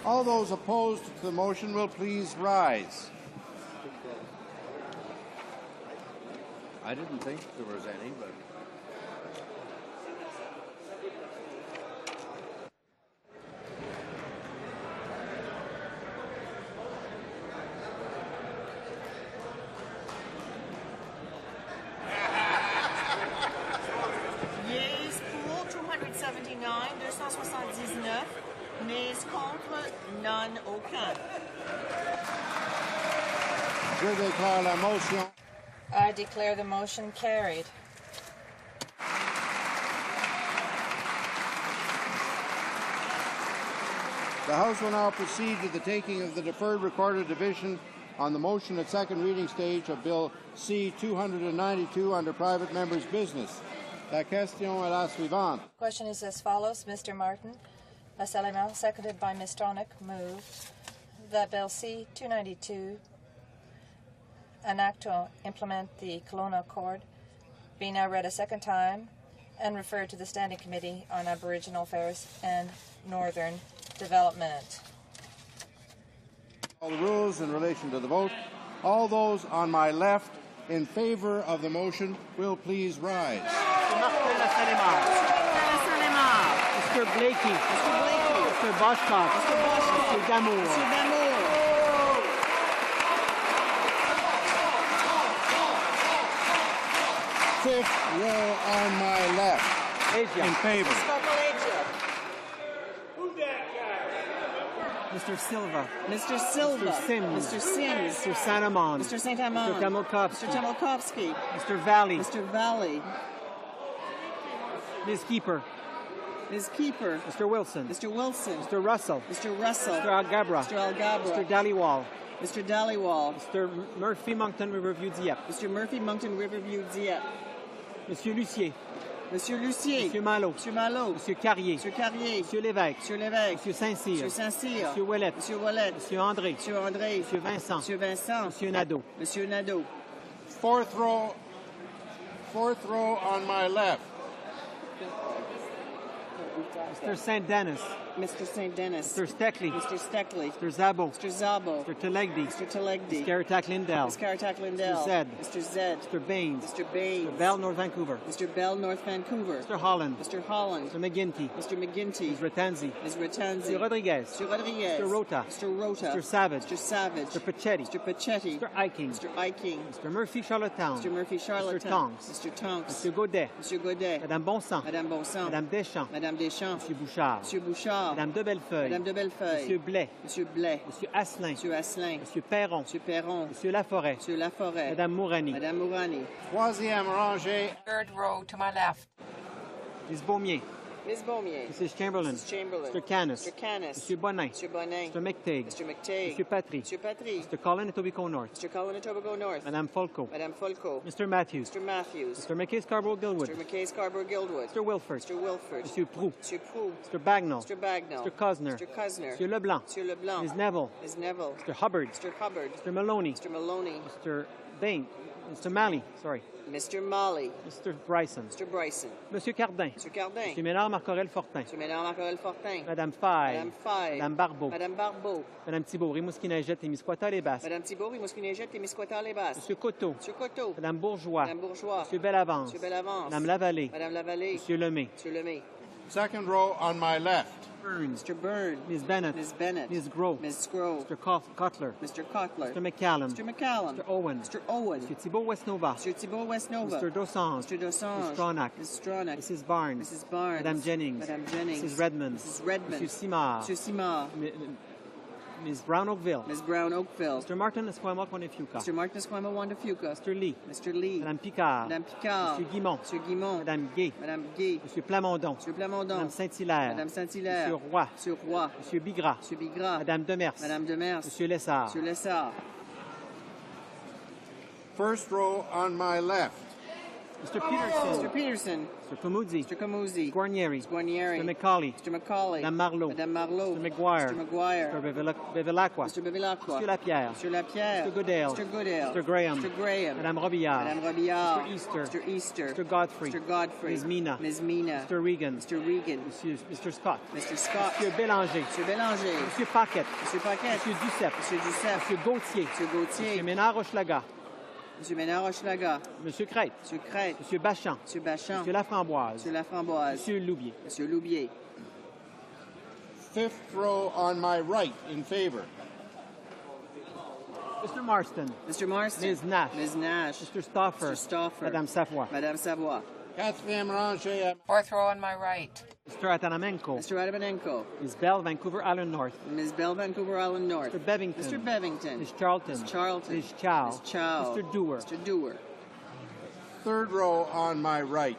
All those opposed to the motion will please rise. I didn't think there was any, but... Yeas pour 279, 279. Nays contre, none, aucun. Je déclare la motion. I declare the motion carried. The House will now proceed to the taking of the deferred recorded division on the motion at second reading stage of Bill C-292 under private members' business. La question est la suivante. Question is as follows. Mr. Martin Lassalemar, seconded by Ms. Stronach, move that Bill C-292, an act to implement the Kelowna Accord, be now read a second time and referred to the Standing Committee on Aboriginal Affairs and Northern Development. All the rules in relation to the vote. All those on my left in favor of the motion will please rise. Mr. Martin Lassalemar. Mr. Blakey. Mr. Blakey. Mr. Boschkoff. Mr. Boschkoff. Mr. Damour. Mr. Damour. Fifth row on my left. In favor. Mr. Silva. Mr. Silva. Mr. Sims. Mr. Sims. Mr. Sanamon. Mr. Saint-Amand. Mr. Tamilkovsky. Mr. Tamilkovsky. Mr. Valley. Mr. Valley. Ms. Keeper. Ms. Keeper. Mr. Wilson. Mr. Wilson. Mr. Russell. Mr. Russell. Mr. Algabra. Mr. Algabra. Mr. Dhaliwal. Mr. Dhaliwal. Mr. Murphy Moncton Riverview Dieppe. Mr. Murphy Moncton Riverview Dieppe. Monsieur Lucier. Monsieur Lucier. Monsieur Malo. Monsieur Malo. Monsieur Carrier. Monsieur Carrier. Monsieur Lévesque. Monsieur Lévesque. Monsieur Saint-Cyr. Monsieur Saint-Cyr. Monsieur Ouellette. Monsieur Ouellette. Monsieur André. Monsieur André. Monsieur Vincent. Monsieur Vincent. Monsieur Nadeau. Monsieur Nadeau. Fourth row on my left. Mr. St. Denis. Mr. St. Denis. Mr. Steckley. Mr. Steckley. Mr. Zabo. Mr. Zabo. Mr. Telegdi. Mr. Telegdi. Ms. Caratak Lindell. Ms. Caratak Lindell. Mr. Zed. Mr. Zed. Mr. Baines. Mr. Baines. Mr. Bell, North Vancouver. Mr. Bell, North Vancouver. Mr. Holland. Mr. Holland. Mr. McGinty. Mr. McGinty. Ms. Ratanzi. Ms. Ratanzi. Mr. Rodriguez. Mr. Rodriguez. Mr. Rota. Mr. Rota. Mr. Savage. Mr. Savage. Mr. Pachetti. Mr. Pachetti. Mr. Iking. Mr. Iking. Mr. Murphy Charlottetown. Mr. Murphy Charlottetown. Mr. Tonks. Mr. Tonks. Mr. Godet. Monsieur Godet. Madame Bonsan. Madame Bonsan. Madame Deschamps. Madame Monsieur Bouchard. Monsieur Bouchard. Madame de Bellefeuille. Madame de Bellefeuille. Monsieur Blais. Monsieur Blais. Monsieur Asselin. Monsieur Asselin. Monsieur Perron. Monsieur Perron. Monsieur Laforêt. Monsieur Laforêt. Madame Mourani. Madame Mourani. Troisième rangée. Third row to my left. Ms. Beaumier. Ms. Beaumier. Mrs. Chamberlain. Mrs. Chamberlain. Mr. Canis. Mr. Canis. Monsieur Bonin. Monsieur Bonin. Mr. McTague. Mr. McTague. Monsieur Patry. Monsieur Patry. Mr. Colin Etobicoke North. Mr. Colin Etobicoke North. Madame Folco. Madame Folco. Mr. Matthews. Mr. Matthews. Mr. McKay Scarborough Gilwood. Mr. McKay Scarborough Gilwood. Mr. Wilford. Mr. Wilford. Monsieur Proux. Monsieur Proux. Mr. Bagnall. Mr. Bagnall. Mr. Cosner. Mr. Cosner. Monsieur Leblanc. Monsieur Leblanc. Ms. Neville. Ms. Neville. Mr. Hubbard. Mr. Hubbard. Mr. Maloney. Mr. Maloney. Mr. Bain. Mr. Malley. Sorry. Mr. Molly. Mr. Bryson. Mr. Bryson. Monsieur Cardin. Mr. Cardin. Monsieur Ménard Marcorel Fortin. Mr. Ménard Marcorel Fortin. Madame Faye. Madame Faye. Madame Barbeau. Madame Barbeau. Madame Thibault, Rimouski-Neigette et Misquoitat-les-Basses. Madame Thibault, Rimouski-Neigette et Misquoitat-les-Basses. Monsieur Coteau. Monsieur Coteau. Madame Bourgeois. Madame Bourgeois. Monsieur Bellavance. Monsieur Bellavance. Madame Lavallée. Madame Lavallée. Monsieur Lemay. Monsieur Lemay. Second row on my left. Burns. Mr. Byrne. Ms. Bennett. Ms. Bennett. Ms. Grove. Ms. Grove. Mr. Cutler. Mr. Cutler. Mr. McCallum. Mr. McCallum. Mr. Owen. Mr. Owen. Monsieur Thibault Westnova. Mr. Thibault Westnova. Mr. Dosange. Mr. Dosange. Mr. Stronach. Mrs. Stronach. Mrs. Barnes. Mrs. Barnes. Madame Jennings. Madame Jennings. Mrs. Redmond. Mrs. Redmond. Monsieur Simard. Monsieur Simard. Ms. Brown Oakville. Ms. Brown Oakville. Mr. Martin Esquimalt Wanafuka. Mr. Martin Esquimalt Wanafuka. Mr. Lee. Mr. Lee. Madame Picard. Madame Picard. Monsieur Guimont. Monsieur Guimont. Madame Gay. Madame Gay. Monsieur Plamondon. Monsieur Plamondon. Madame Saint-Hilaire. Madame Saint-Hilaire. Monsieur Roy. Monsieur Roy. Monsieur Bigras. Monsieur Bigras. Madame Demers. Madame Demers. Monsieur Lessard. Monsieur Lessard. First row on my left. Mr. Peterson. Mr. Peterson. Mr. Camuzzi. Mr. Camuzzi. Guarnieri. Guarnieri. Mr. McCauley. Mr. McCauley. Madame Marlowe. Madame Marlowe. Mr. McGuire. Mr. McGuire. Mr. Bevilacqua. Mr. Bevilacqua. Monsieur Lapierre. Monsieur Lapierre. Mr. Goodale. Mr. Goodale. Mr. Graham. Mr. Graham. Madame Robillard. Madame Robillard. Mr. Easter. Mr. Easter. Mr. Godfrey. Mr. Godfrey. Ms. Mina. Ms. Mina. Mr. Regan. Mr. Regan. Mr. Scott. Mr. Scott. Monsieur Bélanger. Monsieur Bélanger. Monsieur Paquette. Monsieur Paquette. Monsieur Duceppe. Monsieur Duceppe. Monsieur Gauthier. Monsieur Gauthier. Monsieur Ménard-Rochelaga. Monsieur Ménard-Rochelaga. Monsieur Crête. Monsieur Crête. Monsieur Bachan. Monsieur Bachan. Monsieur Laframboise. Monsieur Laframboise. Monsieur Loubier. Monsieur Loubier. Fifth row on my right in favor. Mr. Marston. Mr. Marston. Ms. Nash. Ms. Nash. Mr. Stauffer. Mr. Stauffer. Madame Savoie. Madame Savoie. Quatrième rangée. Fourth row on my right. Mr. Atanamenko. Mr. Atamanenko. Ms. Bell, Vancouver Island North. Ms. Bell, Vancouver Island North. Mr. Bevington. Mr. Bevington. Ms. Charlton. Ms. Charlton. Ms. Chow. Ms. Chow. Mr. Dewar. Mr. Dewar. Third row on my right.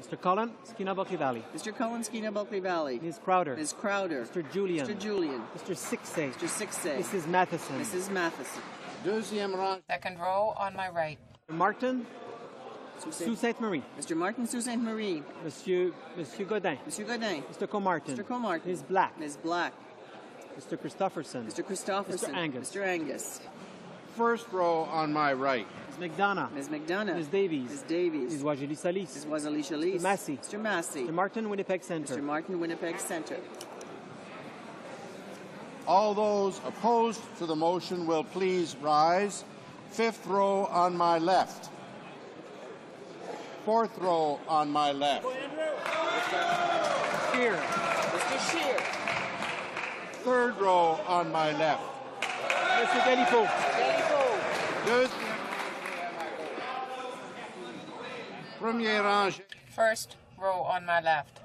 Mr. Cullen, Skinner Buckley Valley. Mr. Collinsky, Bulkley Valley. Ms. Crowder. Ms. Crowder. Mr. Julian. Mr. Julian. Mr. Sixay. Mr. Sixay. Mrs. Matheson. Mrs. Matheson. Deuxième rangée. Second row on my right. Mr. Martin. Sault Ste. Marie. Mr. Martin, Sault Ste. Marie. Monsieur Godin. Monsieur Godin. Mr. Comartin. Mr. Comartin. Ms. Black. Ms. Black. Mr. Christopherson. Mr. Christopherson. Mr. Angus. Mr. Angus. First row on my right. Ms. McDonough. Ms. McDonough. Ms. Davies. Ms. Davies. Ms. Wajili Salis. Ms. Wazali Shalis. Mr. Massey. Mr. Massey. Mr. Martin, Winnipeg Centre. Mr. Martin, Winnipeg Centre. All those opposed to the motion will please rise. Fifth row on my left. Fourth row on my left. Shear. Mr. Shear. Third row on my left. Mr. Delipo. Deuxième. Premier rangée. First row on my left.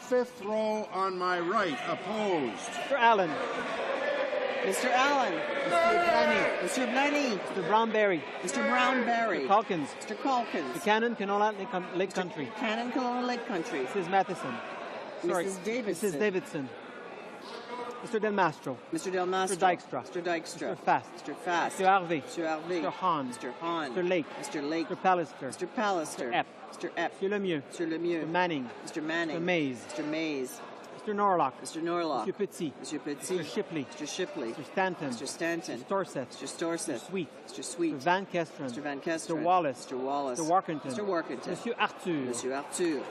Fifth row on my right. Opposed. Mr. Allen. Mr. Allen. Mr. Blaney. Mr. Blaney. Mr. Brownberry. Mr. Brownberry. Mr. Calkins. Mr. Calkins. Mr. Cannon, Canola Lake Country. Cannon, Kelowna Lake Country. Mrs. Matheson. Sorry. Mrs. Davidson. Mrs. Davidson. Mr. Del Mastro. Mr. Del Mastro. Mr. Dykstra. Mr. Dykstra. Mr. Fast. Mr. Fast. Mr. Harvey. Mr. Harvey. Mr. Hahn. Mr. Hahn. Mr. Lake. Mr. Lake. Mr. Pallister. Mr. Pallister. Mr. Epp. Mr. Epp. Mr. Lemieux. Mr. Lemieux. Mr. Manning. Mr. Manning. Mr. Mays. Mr. Mays. Mr. Norlock. Mr. Norlock. Mr. Petit. Mr. Petit. Mr. Shipley. Mr. Shipley. Mr. Stanton. Mr. Stanton. Mr. Storseth. Mr. Storseth. Mr. Sweet. Mr. Sweet. Mr. Van Kesteren. Mr. Van Kesteren. Mr. Wallace. Mr. Wallace. Mr. Workington. Mr. Workington. Monsieur Arthur. Monsieur Arthur.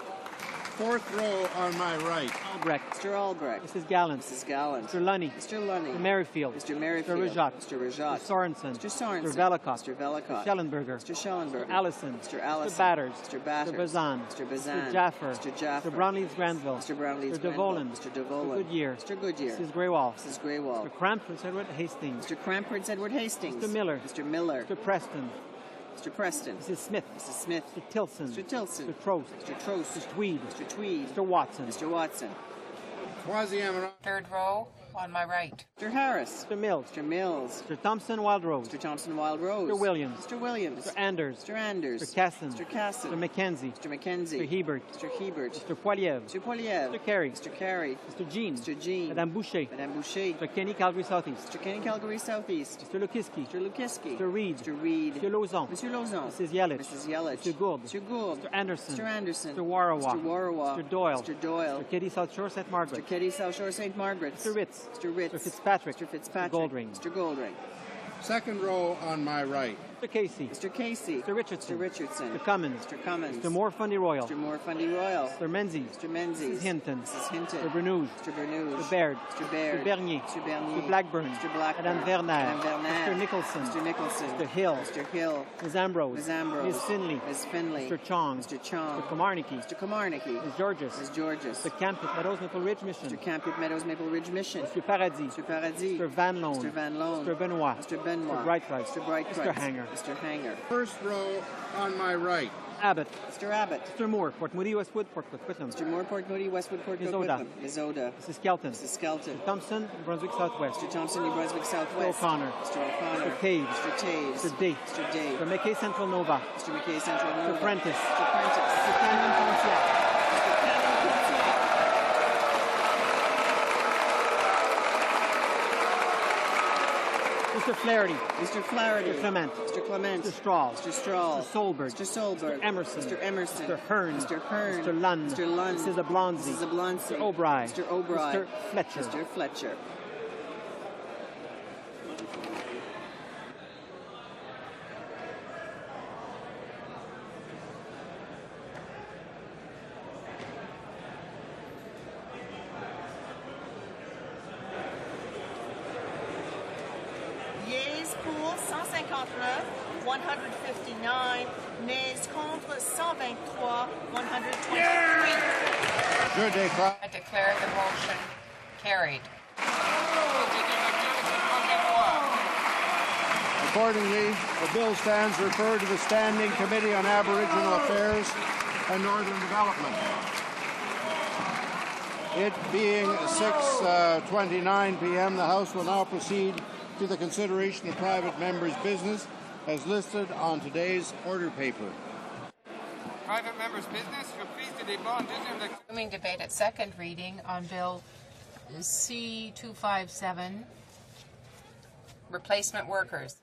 Fourth row on my right. Albrecht. Mr. Albrecht. Mrs. Gallant. Mrs. Gallant. Mr. Lunny. Mr. Lunny. Mr. Merrifield. Mr. Merrifield. Mr. Rajat. Mr. Rajat. Mr. Sorensen. Mr. Sorensen. Mr. Velikot. Mr. Velikot. Mr. Schellenberger. Mr. Schellenberger. Mr. Allison. Mr. Allison. Mr. Batters. Mr. Batters. Mr. Bazan. Mr. Bazan. Mr. Jaffer. Mr. Jaffer. Mr. Brownleeds Granville. Mr. Brownleeds Mr. Devolan. Mr. Devolan. Mr. Goodyear. Mr. Goodyear. Mrs. Greywall. Mrs. Greywall. Mr. Cramp, Prince Edward Hastings. Mr. Cramp, Prince Edward Hastings. Mr. Miller. Mr. Miller. Mr. Preston. Mr. Preston. Mrs. Smith. Mrs. Smith. Mr. Tilson. Mr. Tilson. Mr. Trost. Mr. Trost. Mr. Tweed. Mr. Tweed. Mr. Watson. Mr. Watson. Troisième. Third row on my right. Mr. Harris. Mr. Mills. Mr. Mills. Mr. Thompson Wildrose. Mr. Thompson Wild Rose. Mr. Williams. Mr. Williams. Mr. Anders. Mr. Anders. Mr. Casson. Mr. Casson. Mr. McKenzie. Mr. McKenzie. Mr. Hebert. Mr. Hebert. Mr. Poiliev. Mr. Poiliev. Mr. Carey. Mr. Carey. Mr. Jean. Mr. Jean. Madame Boucher. Madame Boucher. Mr. Kenny, Calgary Southeast. Mr. Kenny, Calgary Southeast. Mr. Lukiski. Mr. Lukiski. Mr. Reed. Mr. Reed. Mr. Lauzon. Monsieur Lauzon. Mrs. Yelich. Mrs. Yelich. Mr. Gould. Mr. Gould. Mr. Anderson. Mr. Anderson. Mr. Warawa. Mr. Warawa. Mr. Doyle. Mr. Doyle. Mr. Katy, South Shore, St. Margaret. Mr. Katy, South Shore, St. Margaret. Mr. Ritz. Mr. Ritz. Mr. Fitzpatrick. Mr. Fitzpatrick. Mr. Goldring. Mr. Goldring. Second row on my right. Mr. Casey. Mr. Casey. Mr. Richardson. Mr. Richardson. Mr. Cummins. Mr. Cummins. Mr. Moore Fundy Royal. Mr. Moore Fundy Royal. Mr. Menzies. Mr. Menzies. Mrs. Hinton. Mrs. Hinton. Mr. Bernouge. Mr. Bernouge. Mr. Baird. Mr. Baird. Mr. Bernier. Mr. Bernier. Mr. Blackburn. Mr. Blackburn. Madame Werner. Madame Werner. Mr. Nicholson. Mr. Nicholson. Mr. Hill. Mr. Hill. Ms. Ambrose. Ms. Ambrose. Ms. Finley. Ms. Finley. Mr. Chong. Mr. Chong. Mr. Komarnicki. Mr. Komarnicki. Ms. Georges. Ms. Georges. Mr. Camp at Meadows Maple Ridge Mission. Mr. Camp at Meadows Maple Ridge Mission. Mr. Paradis. Mr. Paradis. Mr. Van Loan. Mr. Van Loan. Mr. Benoit. Mr. Benoit. Mr. Brightwright. Mr. Brightwright. Mr. Hanger. Mr. Hanger. First row on my right. Abbott. Mr. Abbott. Mr. Moore, Port Moody, Westwood, Port Coquitlam. Mr. Moore, Port Moody, Westwood, Port Ms. Coquitlam. Oda. Ms. Oda. Mrs. Skelton. Mrs. Skelton. Mr. Thompson, New Brunswick Southwest. Mr. Thompson, New Brunswick Mr. Southwest. O'Connor. Mr. O'Connor. Mr. Taves. Mr. Taves. Mr. Date. Mr. Day. Mr. McKay Central Nova. Mr. McKay Central Nova. Mr. Prentice. Mr. Prentice. Mr. Canyon Pontiac. Mr. Cannon Pontiac. Mr. Flaherty. Mr. Flaherty. Mr. Clement. Mr. Clement. Mr. Strahl. Mr. Strahl. Mr. Solberg. Mr. Solberg. Mr. Emerson. Mr. Emerson. Mr. Hearn. Mr. Hearn. Mr. Lund. Mr. Lund. Mrs. Ablonzi. Mrs. Ablonzi. Mr. O'Brien. Mr. O'Brien. Mr. Fletcher. Mr. Fletcher. Yeas pour 159, 159. Nays contre 123, 123. Je déclare. I declare the motion carried. Accordingly, the bill stands referred to the Standing Committee on Aboriginal Affairs and Northern Development. It being 6:29 p.m., the House will now proceed to the consideration of private members' business as listed on today's order paper. Private members' business, reprise de débat en deuxième lecture. Resuming debate at second reading on Bill C-257, replacement workers.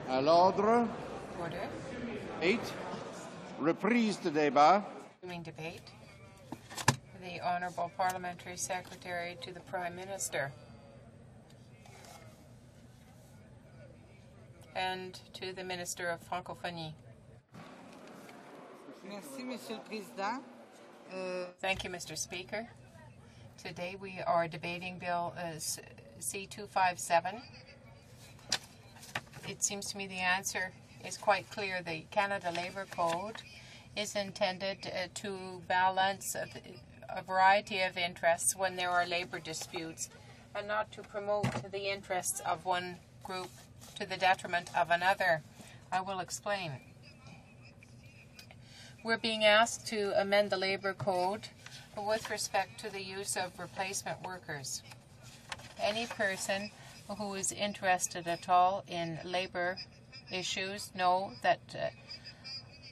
À l'ordre. Order. 8. Reprise de débat. Resuming debate. The Honourable Parliamentary Secretary to the Prime Minister. And to the Minister of Francophonie. Merci, Monsieur le Président. Thank you, Mr. Speaker. Today we are debating Bill C-257, it seems to me the answer is quite clear. The Canada Labour Code is intended to balance a variety of interests when there are labour disputes, and not to promote the interests of one group to the detriment of another. I will explain. We're being asked to amend the Labour Code with respect to the use of replacement workers. Any person who is interested at all in labour issues know that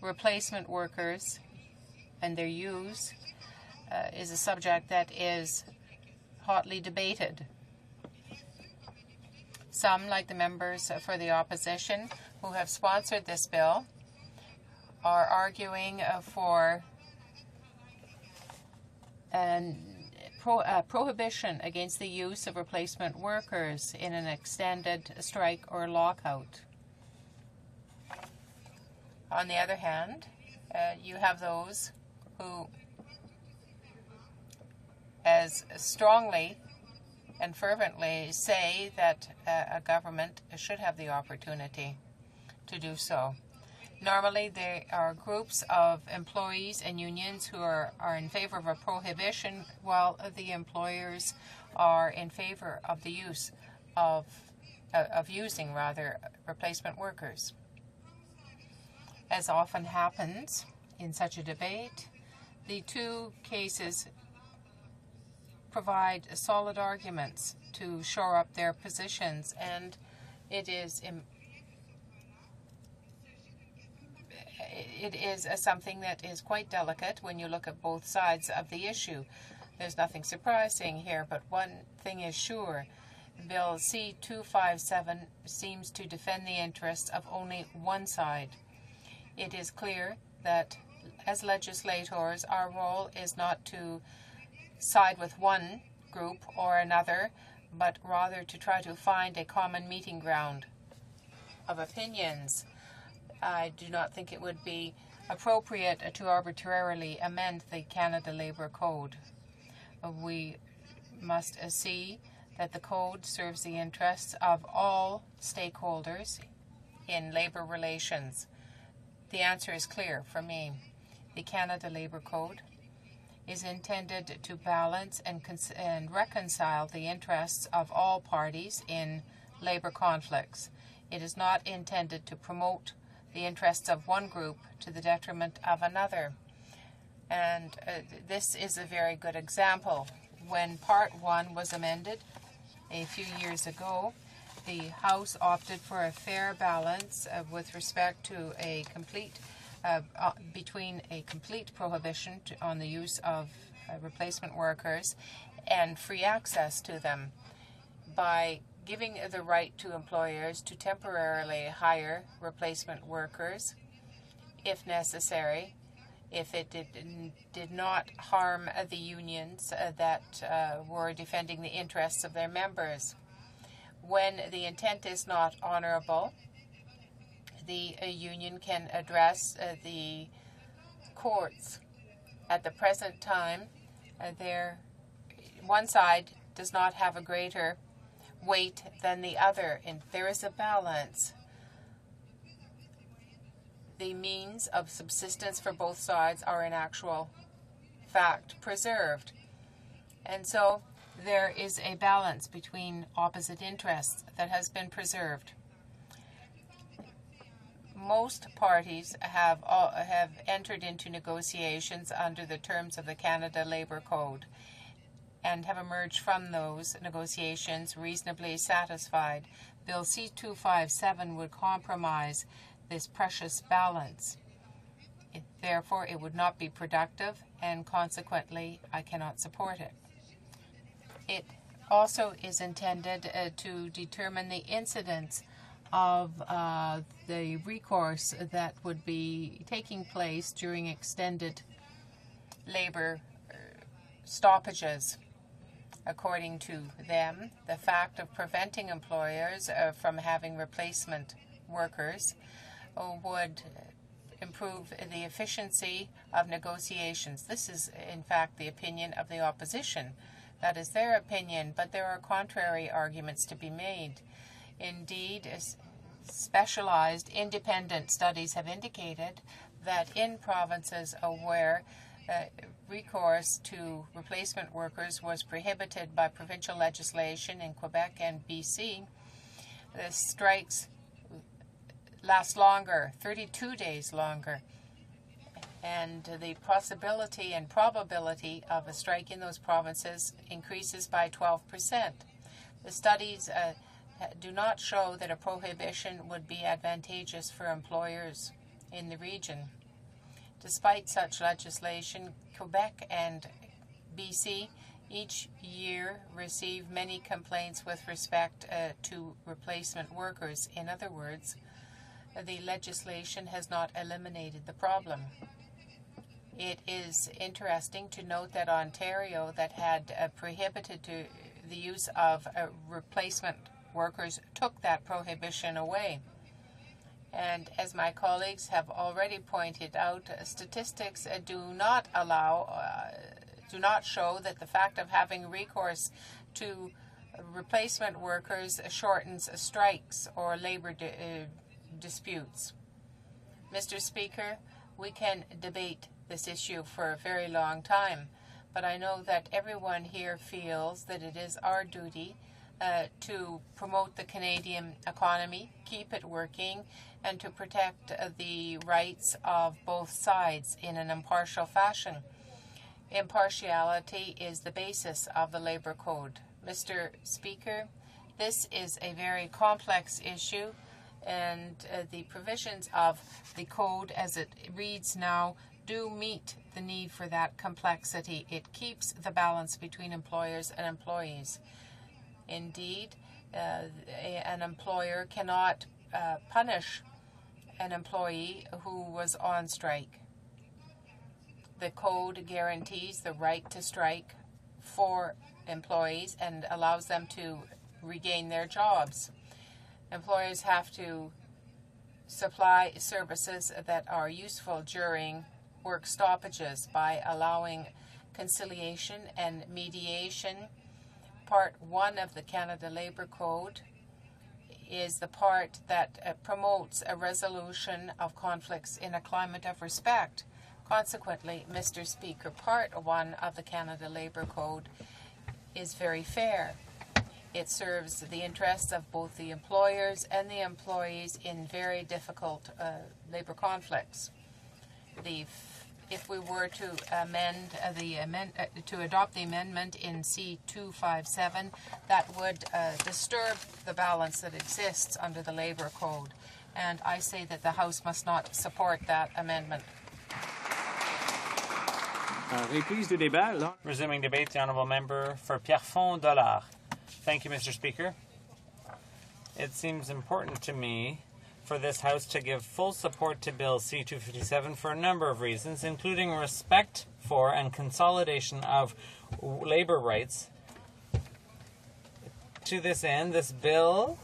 replacement workers and their use is a subject that is hotly debated. Some, like the members for the opposition who have sponsored this bill, are arguing for prohibition against the use of replacement workers in an extended strike or lockout. On the other hand, you have those who, as strongly and fervently, say that a government should have the opportunity to do so. Normally, there are groups of employees and unions who are in favor of a prohibition, while the employers are in favor of the use of using replacement workers. As often happens in such a debate, the two cases provide solid arguments to shore up their positions, and it is something that is quite delicate when you look at both sides of the issue. There's nothing surprising here, but one thing is sure. Bill C-257 seems to defend the interests of only one side. It is clear that as legislators, our role is not to side with one group or another, but rather to try to find a common meeting ground of opinions. I do not think it would be appropriate to arbitrarily amend the Canada Labour Code. We must see that the code serves the interests of all stakeholders in labour relations. The answer is clear for me. The Canada Labour Code is intended to balance and reconcile the interests of all parties in labour conflicts. It is not intended to promote the interests of one group to the detriment of another. And this is a very good example. When Part 1 was amended a few years ago, the House opted for a fair balance with respect to a complete between a complete prohibition on the use of replacement workers and free access to them by giving the right to employers to temporarily hire replacement workers if necessary, if it did not harm the unions that were defending the interests of their members. When the intent is not honorable, the union can address the courts. At the present time, one side does not have a greater weight than the other, and there is a balance. The means of subsistence for both sides are in actual fact preserved. And so there is a balance between opposite interests that has been preserved. Most parties have entered into negotiations under the terms of the Canada Labour Code and have emerged from those negotiations reasonably satisfied. Bill C-257 would compromise this precious balance. Therefore, it would not be productive, and consequently, I cannot support it. It also is intended to determine the incidence of the recourse that would be taking place during extended labor stoppages. According to them, the fact of preventing employers from having replacement workers would improve the efficiency of negotiations. This is, in fact, the opinion of the opposition. That is their opinion, but there are contrary arguments to be made. Indeed, Specialized independent studies have indicated that in provinces where recourse to replacement workers was prohibited by provincial legislation in Quebec and BC, the strikes last longer, 32 days longer, and the possibility and probability of a strike in those provinces increases by 12%. The studies do not show that a prohibition would be advantageous for employers in the region. Despite such legislation, Quebec and BC each year receive many complaints with respect to replacement workers. In other words, the legislation has not eliminated the problem. It is interesting to note that Ontario, that had prohibited the use of replacement workers, took that prohibition away. And as my colleagues have already pointed out, statistics do not show that the fact of having recourse to replacement workers shortens strikes or labor disputes. Mr. Speaker, we can debate this issue for a very long time, but I know that everyone here feels that it is our duty to promote the Canadian economy, keep it working, and to protect the rights of both sides in an impartial fashion. Impartiality is the basis of the Labour Code. Mr. Speaker, this is a very complex issue, and the provisions of the Code as it reads now do meet the need for that complexity. It keeps the balance between employers and employees. Indeed, an employer cannot punish an employee who was on strike. The Code guarantees the right to strike for employees and allows them to regain their jobs. Employers have to supply services that are useful during work stoppages by allowing conciliation and mediation. Part 1 of the Canada Labour Code is the part that promotes a resolution of conflicts in a climate of respect. Consequently, Mr. Speaker, Part 1 of the Canada Labour Code is very fair. It serves the interests of both the employers and the employees in very difficult labour conflicts. If we were to to adopt the amendment in C257, that would disturb the balance that exists under the Labour Code. And I say that the House must not support that amendment. Resuming debate, the Honourable Member for Pierrefonds-Dollard. Thank you, Mr. Speaker. It seems important to me for this House to give full support to Bill C-257 for a number of reasons, including respect for and consolidation of labour rights. To this end, this bill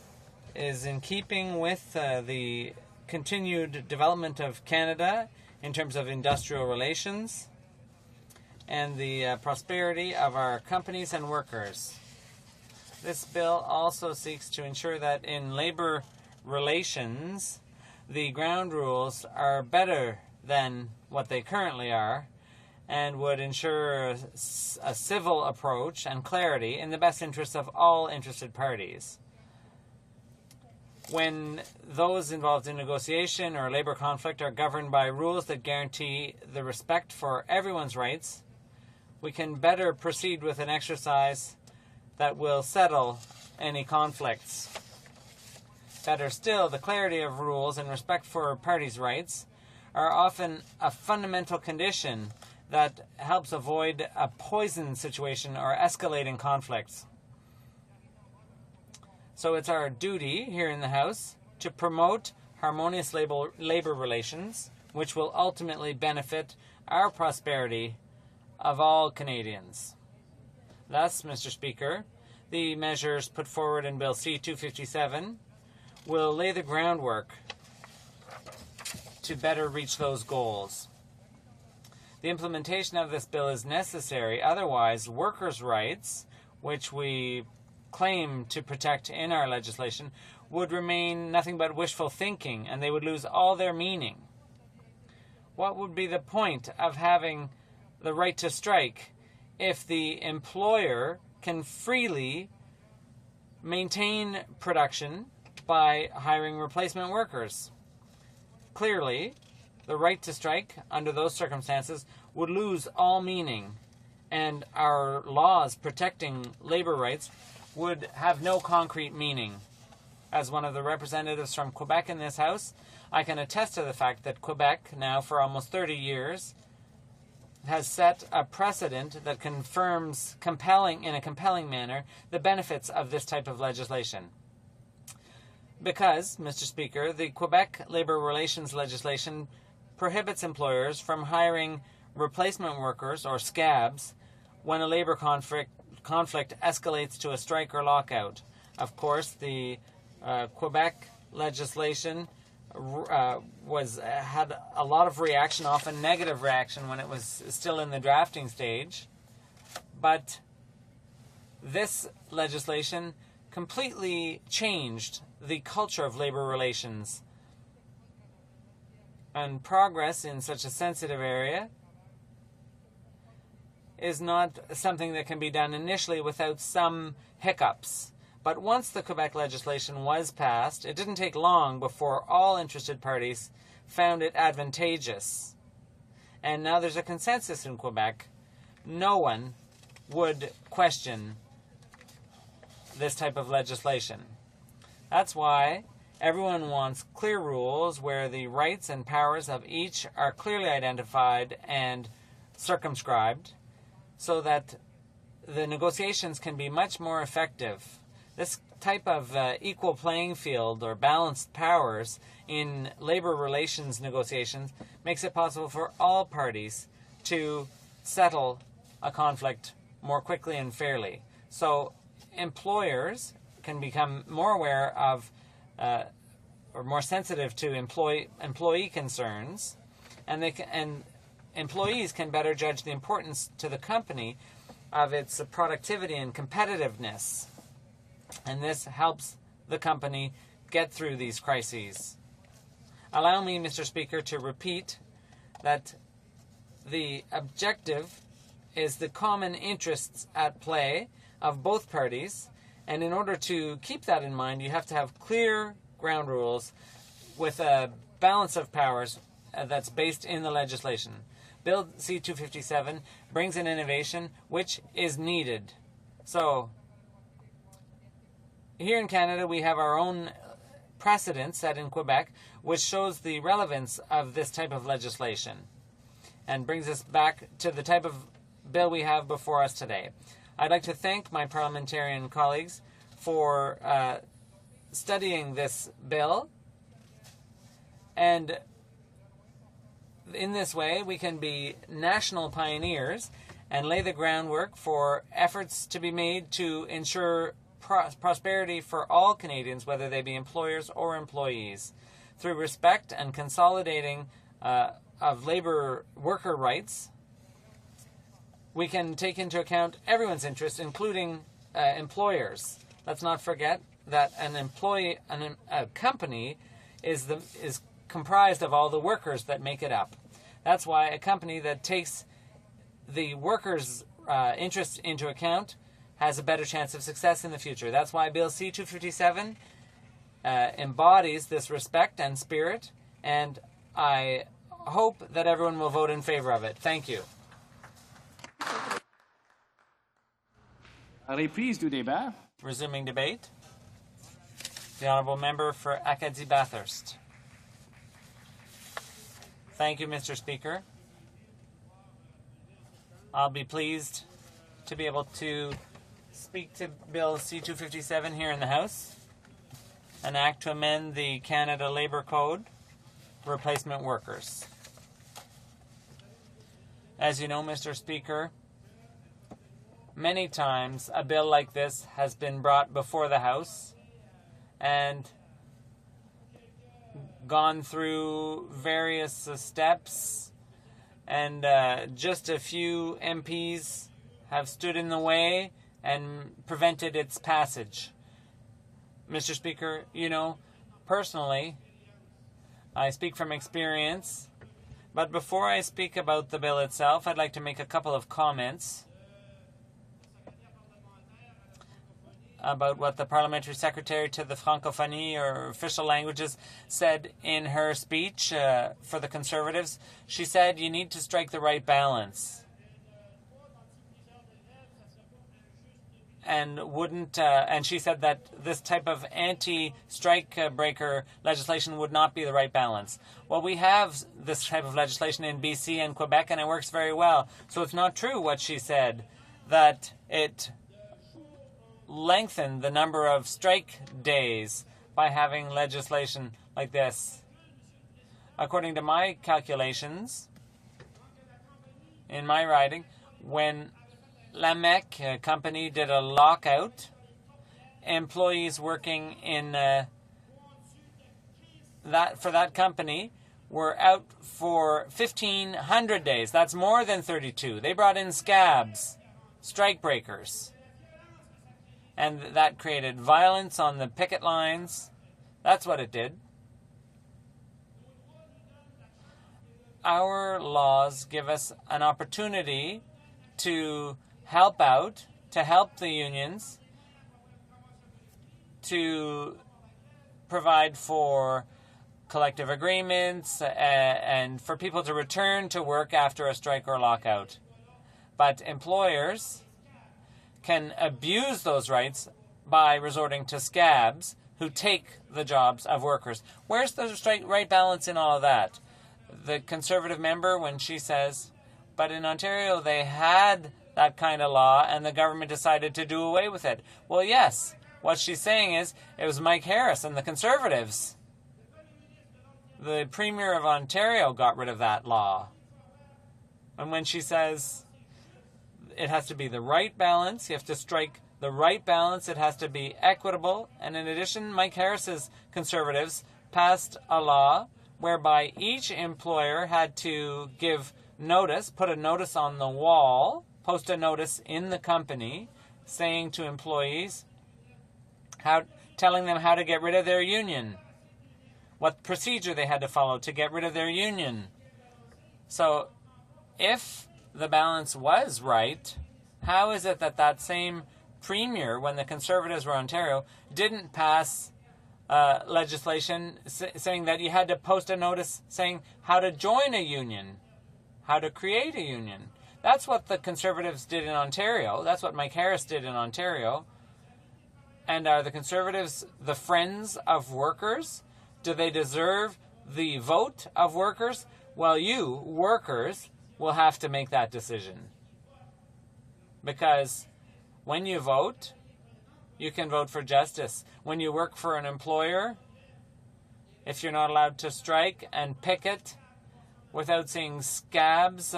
is in keeping with the continued development of Canada in terms of industrial relations and the prosperity of our companies and workers. This bill also seeks to ensure that in labour relations, the ground rules are better than what they currently are and would ensure a civil approach and clarity in the best interests of all interested parties. When those involved in negotiation or labour conflict are governed by rules that guarantee the respect for everyone's rights, we can better proceed with an exercise that will settle any conflicts. Better still, the clarity of rules and respect for parties' rights are often a fundamental condition that helps avoid a poison situation or escalating conflicts. So it's our duty here in the House to promote harmonious labor relations, which will ultimately benefit our prosperity of all Canadians. Thus, Mr. Speaker, the measures put forward in Bill C-257 will lay the groundwork to better reach those goals. The implementation of this bill is necessary, otherwise workers' rights, which we claim to protect in our legislation, would remain nothing but wishful thinking, and they would lose all their meaning. What would be the point of having the right to strike if the employer can freely maintain production by hiring replacement workers? Clearly, the right to strike under those circumstances would lose all meaning, and our laws protecting labor rights would have no concrete meaning. As one of the representatives from Quebec in this House, I can attest to the fact that Quebec, now for almost 30 years, has set a precedent that confirms in a compelling manner the benefits of this type of legislation. Because, Mr. Speaker, the Quebec labor relations legislation prohibits employers from hiring replacement workers, or scabs, when a labor conflict escalates to a strike or lockout. Of course, the Quebec legislation had a lot of reaction, often negative reaction, when it was still in the drafting stage. But this legislation completely changed the culture of labor relations. And progress in such a sensitive area is not something that can be done initially without some hiccups. But once the Quebec legislation was passed, it didn't take long before all interested parties found it advantageous. And now there's a consensus in Quebec. No one would question this type of legislation. That's why everyone wants clear rules where the rights and powers of each are clearly identified and circumscribed, so that the negotiations can be much more effective. This type of equal playing field or balanced powers in labor relations negotiations makes it possible for all parties to settle a conflict more quickly and fairly. So employers can become more aware of or more sensitive to employee concerns, and employees can better judge the importance to the company of its productivity and competitiveness. And this helps the company get through these crises. Allow me, Mr. Speaker, to repeat that the objective is the common interests at play of both parties, and in order to keep that in mind, you have to have clear ground rules with a balance of powers that's based in the legislation. Bill C-257 brings an innovation which is needed. So, here in Canada, we have our own precedent set in Quebec, which shows the relevance of this type of legislation and brings us back to the type of bill we have before us today. I'd like to thank my parliamentarian colleagues for studying this bill, and in this way we can be national pioneers and lay the groundwork for efforts to be made to ensure prosperity for all Canadians, whether they be employers or employees, through respect and consolidating of labor worker rights. We can take into account everyone's interests, including employers. Let's not forget that a company is comprised of all the workers that make it up. That's why a company that takes the workers' interests into account has a better chance of success in the future. That's why Bill C-257 embodies this respect and spirit, and I hope that everyone will vote in favor of it. Thank you. Reprise du débat. Resuming debate. The Honourable Member for Acadie-Bathurst. Thank you, Mr. Speaker. I'll be pleased to be able to speak to Bill C-257 here in the House, an act to amend the Canada Labour Code, replacement workers. As you know, Mr. Speaker, many times a bill like this has been brought before the House and gone through various steps, and just a few MPs have stood in the way and prevented its passage. Mr. Speaker, you know, personally, I speak from experience, but before I speak about the bill itself, I'd like to make a couple of comments about what the Parliamentary Secretary to the Francophonie, or official languages, said in her speech for the Conservatives. She said you need to strike the right balance. And she said that this type of anti-strike breaker legislation would not be the right balance. Well, we have this type of legislation in BC and Quebec, and it works very well. So it's not true what she said, that it lengthened the number of strike days by having legislation like this. According to my calculations, in my riding, when Lamec company did a lockout, employees working in for that company were out for 1,500 days. That's more than 32. They brought in scabs, strike breakers. And that created violence on the picket lines. That's what it did. Our laws give us an opportunity to help out, to help the unions, to provide for collective agreements and for people to return to work after a strike or lockout. But employers can abuse those rights by resorting to scabs who take the jobs of workers. Where's the right balance in all of that? The Conservative member, when she says, but in Ontario they had that kind of law and the government decided to do away with it. Well, yes. What she's saying is it was Mike Harris and the Conservatives. The Premier of Ontario got rid of that law. And when she says it has to be the right balance, you have to strike the right balance, it has to be equitable, and in addition, Mike Harris's Conservatives passed a law whereby each employer had to give notice, put a notice on the wall, post a notice in the company saying to employees, telling them how to get rid of their union, what procedure they had to follow to get rid of their union. So if the balance was right, how is it that that same Premier, when the Conservatives were in Ontario, didn't pass legislation saying that you had to post a notice saying how to join a union, how to create a union? That's what the Conservatives did in Ontario. That's what Mike Harris did in Ontario. And are the Conservatives the friends of workers? Do they deserve the vote of workers? Well, you, workers, will have to make that decision. Because when you vote, you can vote for justice. When you work for an employer, if you're not allowed to strike and picket without seeing scabs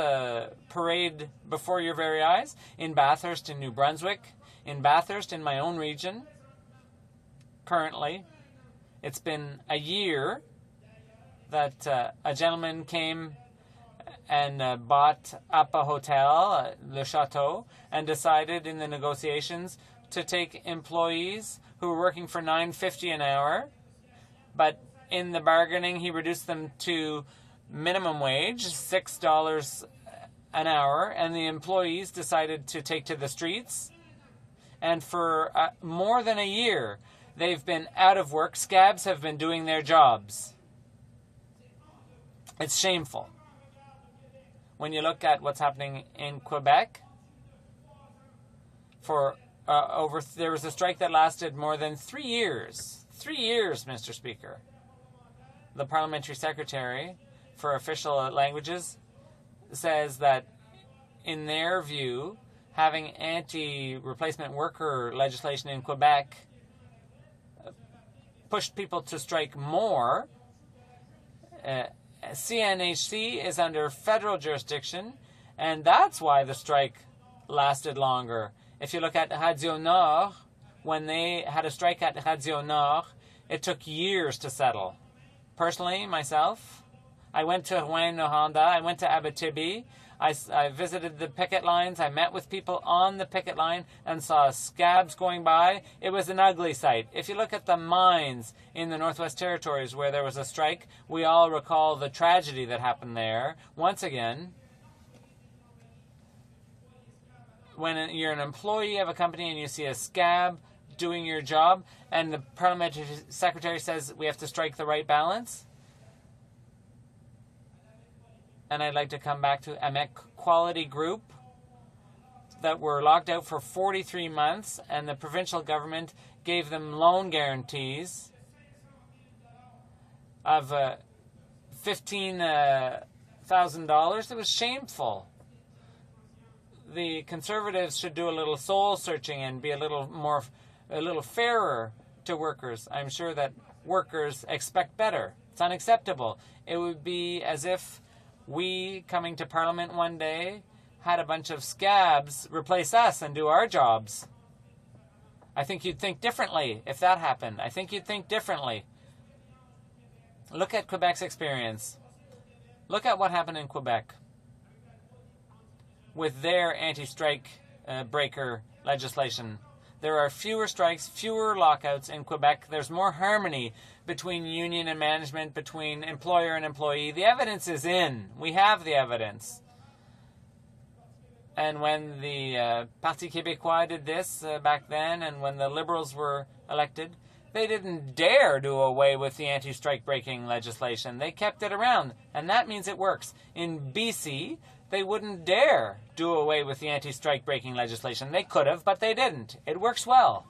parade before your very eyes, in Bathurst in New Brunswick, in Bathurst in my own region, currently, it's been a year that a gentleman came and bought up a hotel, Le Chateau, and decided in the negotiations to take employees who were working for $9.50 an hour, but in the bargaining he reduced them to minimum wage, $6 an hour, and the employees decided to take to the streets. And for more than a year, they've been out of work. Scabs have been doing their jobs. It's shameful. When you look at what's happening in Quebec, there was a strike that lasted more than 3 years. 3 years, Mr. Speaker. The Parliamentary Secretary for Official Languages says that, in their view, having anti-replacement worker legislation in Quebec pushed people to strike more. CNHC is under federal jurisdiction, and that's why the strike lasted longer. If you look at Radio Nord, when they had a strike at Radio Nord, it took years to settle. Personally, myself, I went to Rouyn-Noranda, I went to Abitibi, I visited the picket lines. I met with people on the picket line and saw scabs going by. It was an ugly sight. If you look at the mines in the Northwest Territories where there was a strike, we all recall the tragedy that happened there. Once again, when you're an employee of a company and you see a scab doing your job and the parliamentary secretary says we have to strike the right balance, and I'd like to come back to AMEC Quality Group that were locked out for 43 months, and the provincial government gave them loan guarantees of $15,000. It was shameful. The Conservatives should do a little soul searching and be a little fairer to workers. I'm sure that workers expect better. It's unacceptable. It would be as if we, coming to Parliament one day, had a bunch of scabs replace us and do our jobs. I think you'd think differently if that happened. I think you'd think differently. Look at Quebec's experience. Look at what happened in Quebec with their anti-strike breaker legislation. There are fewer strikes, fewer lockouts in Quebec. There's more harmony between union and management, between employer and employee. The evidence is in. We have the evidence. And when the Parti Québécois did this back then, and when the Liberals were elected, they didn't dare do away with the anti-strike breaking legislation. They kept it around, and that means it works. In BC, they wouldn't dare do away with the anti-strike breaking legislation. They could have, but they didn't. It works well.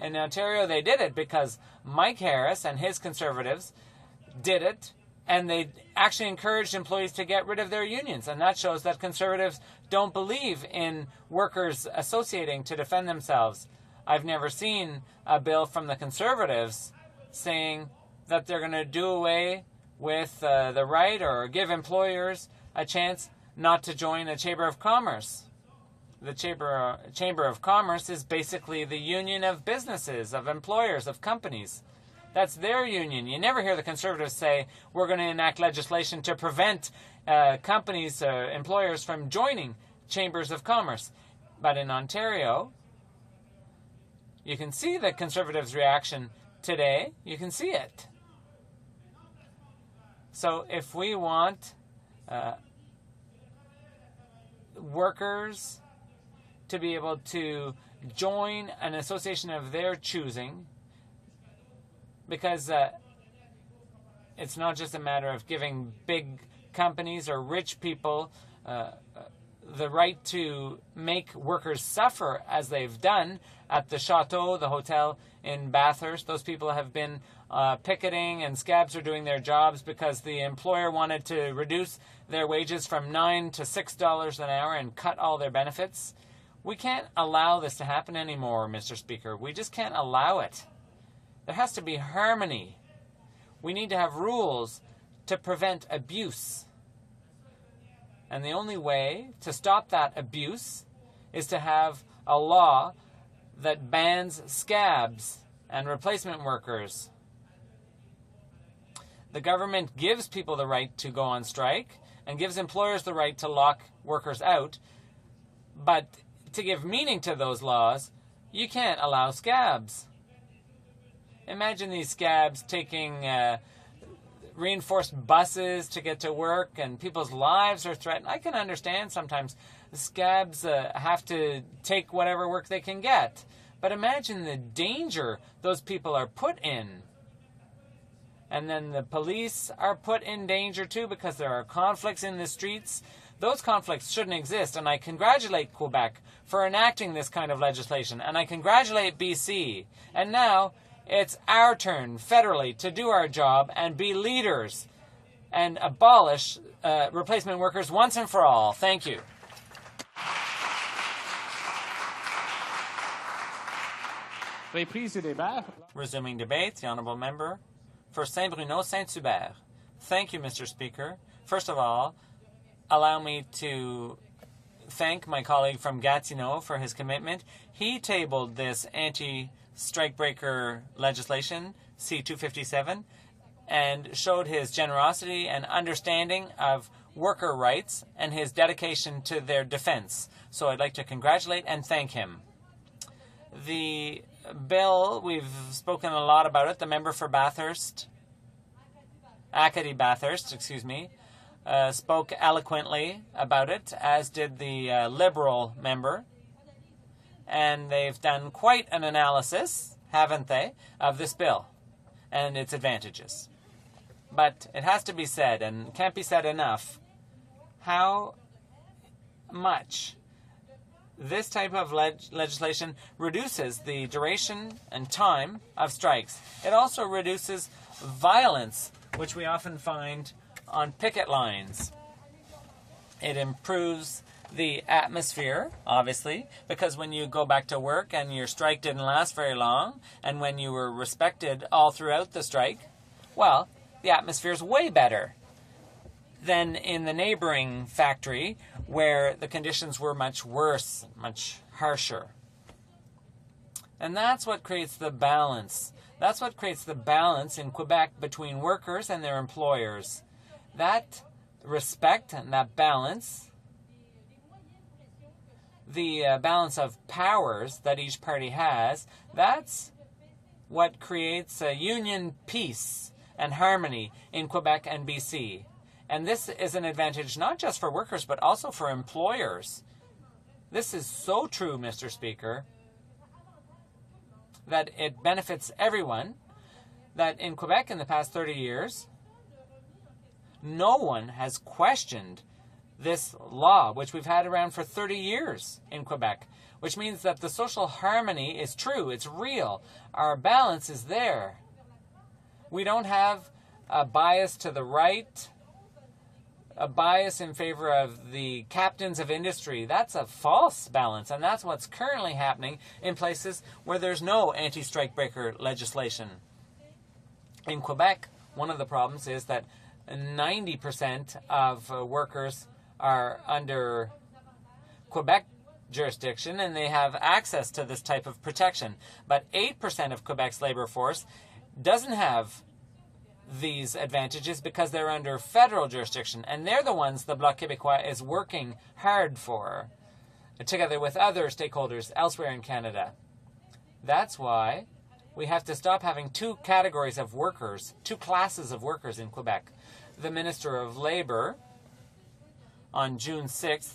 In Ontario, they did it because Mike Harris and his Conservatives did it, and they actually encouraged employees to get rid of their unions. And that shows that Conservatives don't believe in workers associating to defend themselves. I've never seen a bill from the Conservatives saying that they're going to do away with the right or give employers a chance not to join a Chamber of Commerce. The Chamber of Commerce is basically the union of businesses, of employers, of companies. That's their union. You never hear the Conservatives say, we're going to enact legislation to prevent companies, employers from joining Chambers of Commerce. But in Ontario, you can see the Conservatives' reaction today. You can see it. So if we want workers to be able to join an association of their choosing, because it's not just a matter of giving big companies or rich people the right to make workers suffer as they've done at the Chateau, the hotel in Bathurst. Those people have been picketing, and scabs are doing their jobs because the employer wanted to reduce their wages from $9 to $6 an hour and cut all their benefits. We can't allow this to happen anymore, Mr. Speaker. We just can't allow it. There has to be harmony. We need to have rules to prevent abuse. And the only way to stop that abuse is to have a law that bans scabs and replacement workers. The government gives people the right to go on strike and gives employers the right to lock workers out. But to give meaning to those laws, you can't allow scabs. Imagine these scabs taking reinforced buses to get to work, and people's lives are threatened. I can understand sometimes scabs have to take whatever work they can get. But imagine the danger those people are put in. And then the police are put in danger too because there are conflicts in the streets. Those conflicts shouldn't exist, and I congratulate Quebec for enacting this kind of legislation, and I congratulate BC. And now it's our turn federally to do our job and be leaders and abolish replacement workers once and for all. Thank you. Resuming debate, the Honourable Member for Saint-Bruno-Saint-Hubert. Thank you, Mr. Speaker. First of all, allow me to thank my colleague from Gatineau for his commitment. He tabled this anti-strike breaker legislation, C-257, and showed his generosity and understanding of worker rights and his dedication to their defense. So I'd like to congratulate and thank him. The bill, we've spoken a lot about it. The member for Bathurst, Acadie Bathurst, spoke eloquently about it, as did the Liberal member. And they've done quite an analysis, haven't they, of this bill and its advantages. But it has to be said, and can't be said enough, how much this type of legislation reduces the duration and time of strikes. It also reduces violence, which we often find on picket lines. It improves the atmosphere, obviously, because when you go back to work and your strike didn't last very long, and when you were respected all throughout the strike, well, the atmosphere is way better than in the neighboring factory where the conditions were much worse, much harsher. And that's what creates the balance. That's what creates the balance in Quebec between workers and their employers. That respect and that balance, the balance of powers that each party has, that's what creates a union peace and harmony in Quebec and BC. And this is an advantage not just for workers, but also for employers. This is so true, Mr. Speaker, that it benefits everyone, that in Quebec in the past 30 years, no one has questioned this law, which we've had around for 30 years in Quebec, which means that the social harmony is true, it's real. Our balance is there. We don't have a bias to the right, a bias in favor of the captains of industry. That's a false balance, and that's what's currently happening in places where there's no anti-strike breaker legislation. In Quebec, one of the problems is that 90% of workers are under Quebec jurisdiction and they have access to this type of protection. But 8% of Quebec's labor force doesn't have these advantages because they're under federal jurisdiction, and they're the ones the Bloc Québécois is working hard for, together with other stakeholders elsewhere in Canada. That's why we have to stop having two categories of workers, two classes of workers in Quebec. The Minister of Labour, on June 6th,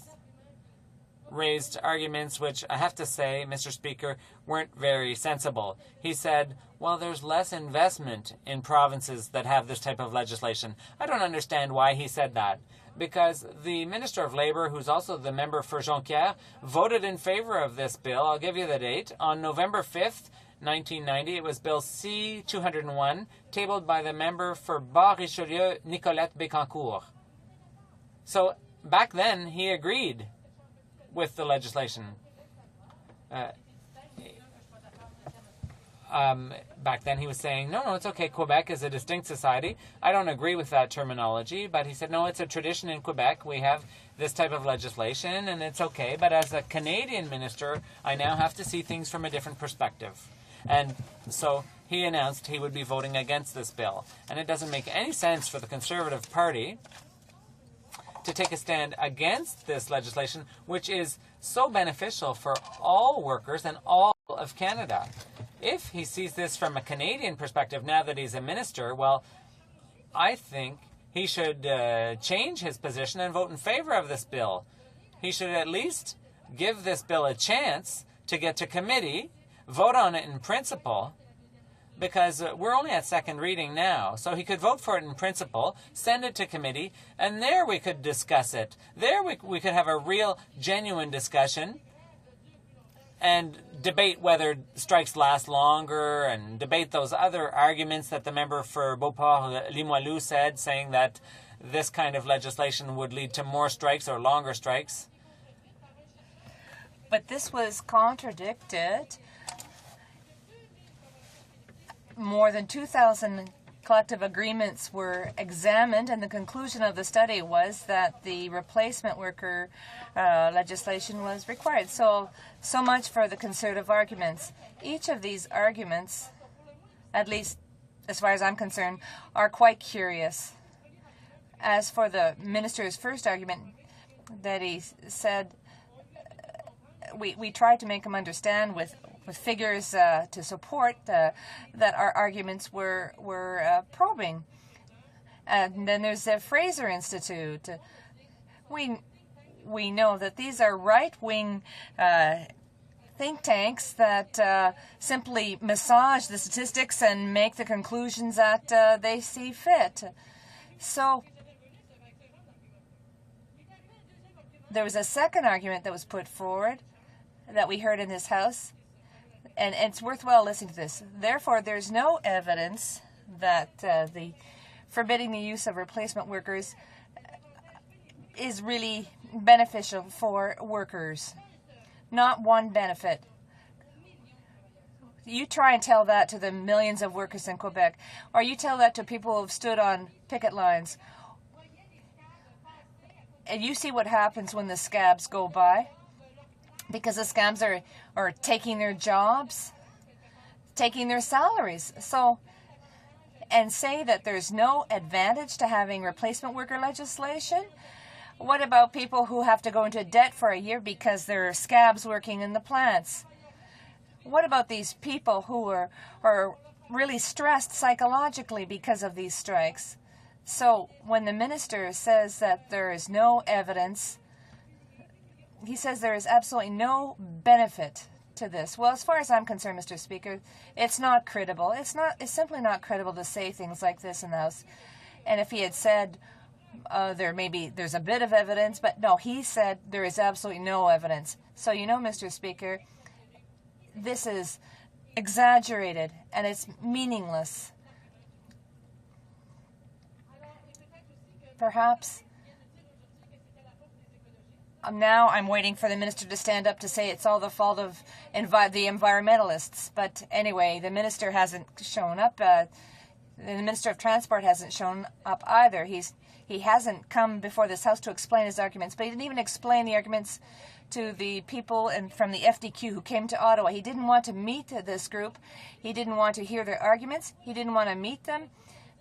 raised arguments which I have to say, Mr. Speaker, weren't very sensible. He said, well, there's less investment in provinces that have this type of legislation. I don't understand why he said that, because the Minister of Labour, who's also the member for Jonquière, voted in favor of this bill. I'll give you the date. On November 5th, 1990, it was Bill C-201, tabled by the member for Bas-Richelieu, Nicolette Bécancourt. So back then, he agreed with the legislation. Back then he was saying, no, it's okay, Quebec is a distinct society. I don't agree with that terminology, but he said, no, it's a tradition in Quebec. We have this type of legislation, and it's okay. But as a Canadian minister, I now have to see things from a different perspective. And so he announced he would be voting against this bill. And it doesn't make any sense for the Conservative Party to take a stand against this legislation, which is so beneficial for all workers and all of Canada. If he sees this from a Canadian perspective now that he's a minister, well, I think he should change his position and vote in favor of this bill. He should at least give this bill a chance to get to committee, vote on it in principle, because we're only at second reading now. So he could vote for it in principle, send it to committee, and there we could discuss it. There we could have a real, genuine discussion and debate whether strikes last longer and debate those other arguments that the member for Beauport-Limoilou said, saying that this kind of legislation would lead to more strikes or longer strikes. But this was contradicted. More than 2,000 collective agreements were examined, and the conclusion of the study was that the replacement worker legislation was required. So much for the Conservative arguments. Each of these arguments, at least as far as I'm concerned, are quite curious. As for the minister's first argument, that he said, we tried to make him understand with figures to support that our arguments were probing. And then there's the Fraser Institute. We know that these are right-wing think tanks that simply massage the statistics and make the conclusions that they see fit. So there was a second argument that was put forward that we heard in this House, and it's worthwhile listening to this. Therefore, there's no evidence that the forbidding the use of replacement workers is really beneficial for workers. Not one benefit. You try and tell that to the millions of workers in Quebec, or you tell that to people who have stood on picket lines, and you see what happens when the scabs go by, because the scabs are taking their jobs, taking their salaries. So, and say that there's no advantage to having replacement worker legislation? What about people who have to go into debt for a year because there are scabs working in the plants? What about these people who are really stressed psychologically because of these strikes? So when the minister says that there is no evidence, he says there is absolutely no benefit to this. Well, as far as I'm concerned, Mr. Speaker, it's not credible. It's simply not credible to say things like this in the House. And if he had said there's a bit of evidence, but no, he said there is absolutely no evidence. So, you know, Mr. Speaker, this is exaggerated and it's meaningless. Perhaps now I'm waiting for the minister to stand up to say it's all the fault of the environmentalists. But anyway, the minister hasn't shown up. The Minister of Transport hasn't shown up either. He hasn't come before this House to explain his arguments, but he didn't even explain the arguments to the people from the FDQ who came to Ottawa. He didn't want to meet this group. He didn't want to hear their arguments. He didn't want to meet them.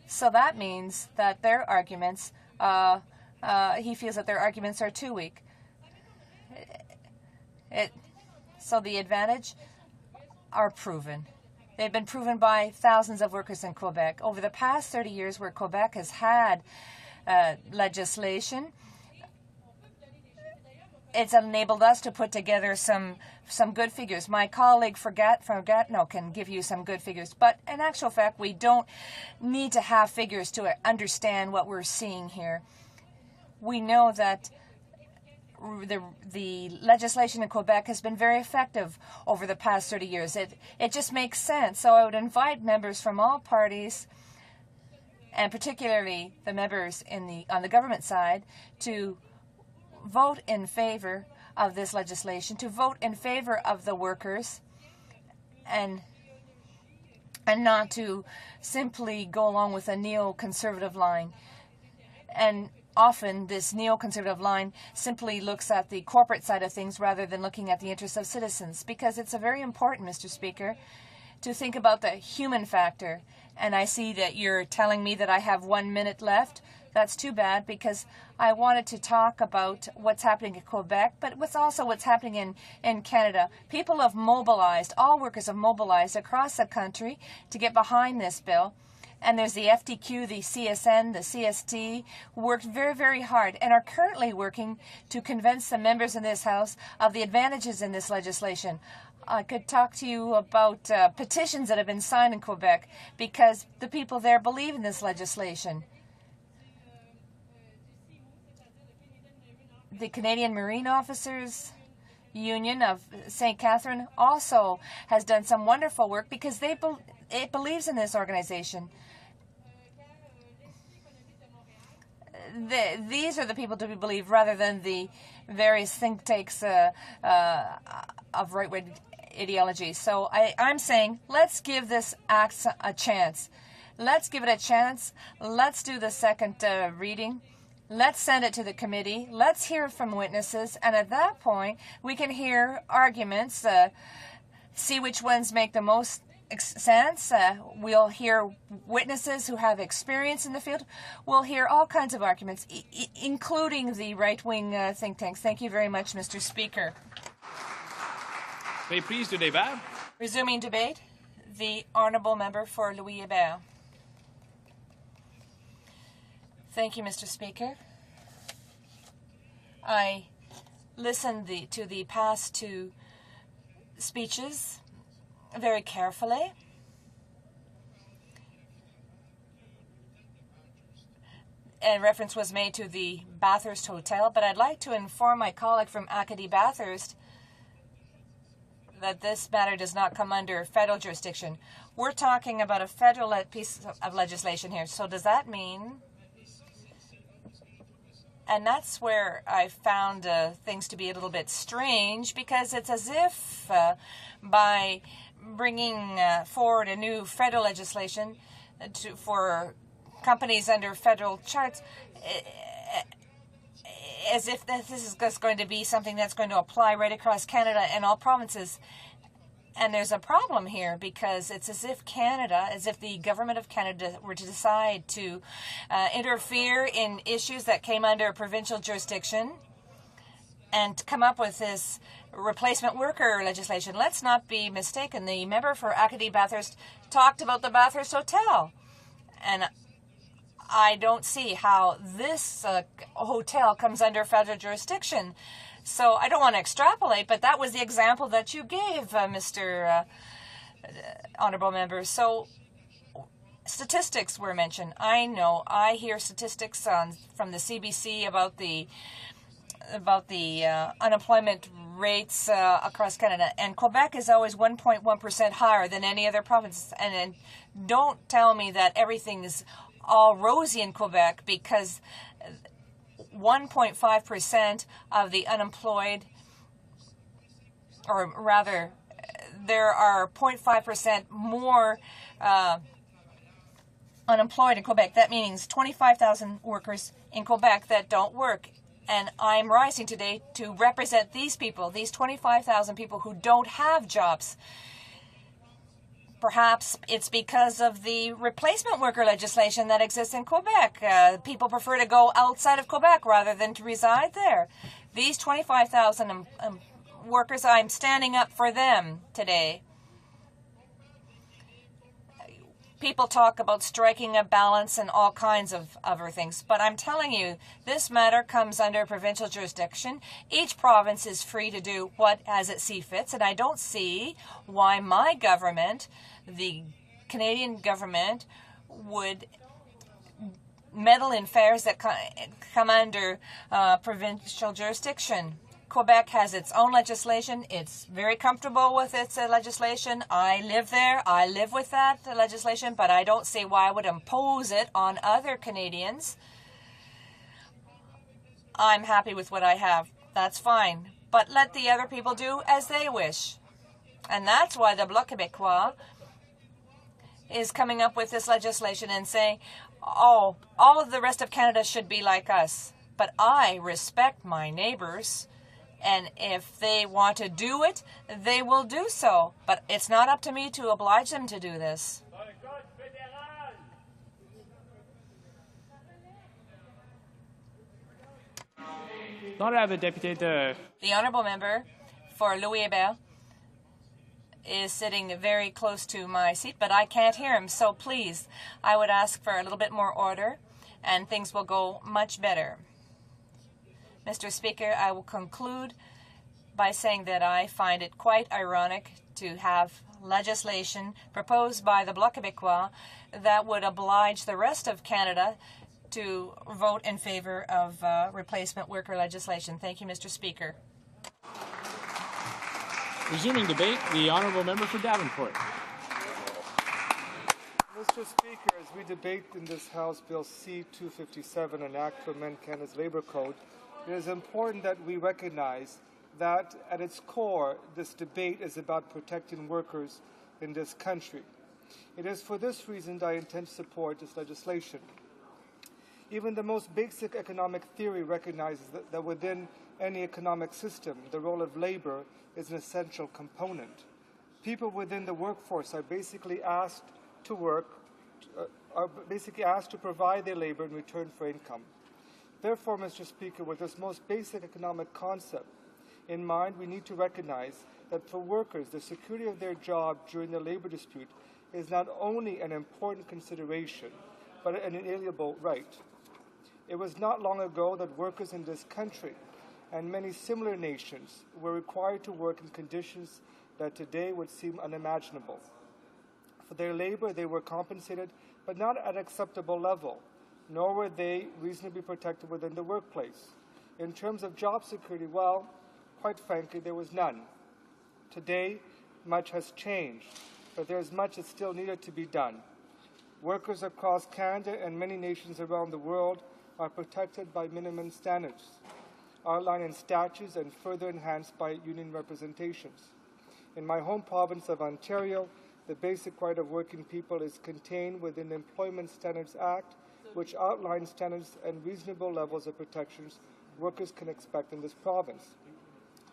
So that means that their arguments, he feels that their arguments are too weak. So the advantage are proven. They've been proven by thousands of workers in Quebec. Over the past 30 years where Quebec has had legislation, it's enabled us to put together some good figures. My colleague from Gatineau can give you some good figures. But in actual fact, we don't need to have figures to understand what we're seeing here. We know that the legislation in Quebec has been very effective over the past 30 years. It just makes sense. So I would invite members from all parties, and particularly the members on the government side, to vote in favor of this legislation, to vote in favor of the workers, and not to simply go along with a neoconservative line. And often this neoconservative line simply looks at the corporate side of things rather than looking at the interests of citizens, because it's very important, Mr. Speaker, to think about the human factor. And I see that you're telling me that I have 1 minute left. That's too bad, because I wanted to talk about what's happening in Quebec, but also what's happening in Canada. People have mobilized, all workers have mobilized across the country to get behind this bill. And there's the FDQ, the CSN, the CST, who worked very, very hard and are currently working to convince the members in this House of the advantages in this legislation. I could talk to you about petitions that have been signed in Quebec because the people there believe in this legislation. The Canadian Marine Officers Union of St. Catherine also has done some wonderful work because it believes in this organization. These are the people to be believed rather than the various think tanks of right-wing ideology. So I'm saying let's give this act a chance. Let's give it a chance. Let's do the second reading. Let's send it to the committee. Let's hear from witnesses. And at that point, we can hear arguments, see which ones make the most sense. We'll hear witnesses who have experience in the field. We'll hear all kinds of arguments, including the right-wing think tanks. Thank you very much, Mr. Speaker. Reprise du débat. Resuming debate, the honourable member for Louis-Hébert. Thank you, Mr. Speaker. I listened to the past two speeches very carefully. And reference was made to the Bathurst Hotel, but I'd like to inform my colleague from Acadie Bathurst that this matter does not come under federal jurisdiction. We're talking about a federal piece of legislation here. So does that mean... And that's where I found things to be a little bit strange, because it's as if by bringing forward a new federal legislation for companies under federal charts, as if this is just going to be something that's going to apply right across Canada and all provinces. And there's a problem here, because it's as if the government of Canada were to decide to interfere in issues that came under provincial jurisdiction and to come up with this replacement worker legislation. Let's not be mistaken. The member for Acadie Bathurst talked about the Bathurst Hotel. And I don't see how this hotel comes under federal jurisdiction. So I don't want to extrapolate, but that was the example that you gave, Mr. Honourable Member. So statistics were mentioned. I know. I hear statistics from the CBC about the unemployment rates across Canada, and Quebec is always 1.1% higher than any other province. And don't tell me that everything is all rosy in Quebec, because 1.5% of the unemployed, or rather, there are 0.5% more unemployed in Quebec. That means 25,000 workers in Quebec that don't work. And I'm rising today to represent these people, these 25,000 people who don't have jobs. Perhaps it's because of the replacement worker legislation that exists in Quebec. People prefer to go outside of Quebec rather than to reside there. These 25,000 workers, I'm standing up for them today. People talk about striking a balance and all kinds of other things, but I'm telling you, this matter comes under provincial jurisdiction. Each province is free to do what as it see fits, and I don't see why my government, the Canadian government, would meddle in affairs that come under provincial jurisdiction. Quebec has its own legislation. It's very comfortable with its legislation. I live there. I live with that legislation, but I don't see why I would impose it on other Canadians. I'm happy with what I have. That's fine. But let the other people do as they wish. And that's why the Bloc Québécois is coming up with this legislation and saying, oh, all of the rest of Canada should be like us. But I respect my neighbors. And if they want to do it, they will do so. But it's not up to me to oblige them to do this. The honourable member for Louis-Hébert is sitting very close to my seat, but I can't hear him. So please, I would ask for a little bit more order, and things will go much better. Mr. Speaker, I will conclude by saying that I find it quite ironic to have legislation proposed by the Bloc Québécois that would oblige the rest of Canada to vote in favor of replacement worker legislation. Thank you, Mr. Speaker. Resuming debate, the honourable member for Davenport. Mr. Speaker, as we debate in this House Bill C-257, an act to amend Canada's Labour Code, it is important that we recognize that at its core, this debate is about protecting workers in this country. It is for this reason that I intend to support this legislation. Even the most basic economic theory recognizes that within any economic system, the role of labor is an essential component. People within the workforce are basically asked to work, are basically asked to provide their labor in return for income. Therefore, Mr. Speaker, with this most basic economic concept in mind, we need to recognize that for workers, the security of their job during the labor dispute is not only an important consideration, but an inalienable right. It was not long ago that workers in this country and many similar nations were required to work in conditions that today would seem unimaginable. For their labor, they were compensated, but not at an acceptable level, nor were they reasonably protected within the workplace. In terms of job security, well, quite frankly, there was none. Today, much has changed, but there is much that still needed to be done. Workers across Canada and many nations around the world are protected by minimum standards, outlined in statutes and further enhanced by union representations. In my home province of Ontario, the basic right of working people is contained within the Employment Standards Act, which outlines standards and reasonable levels of protections workers can expect in this province.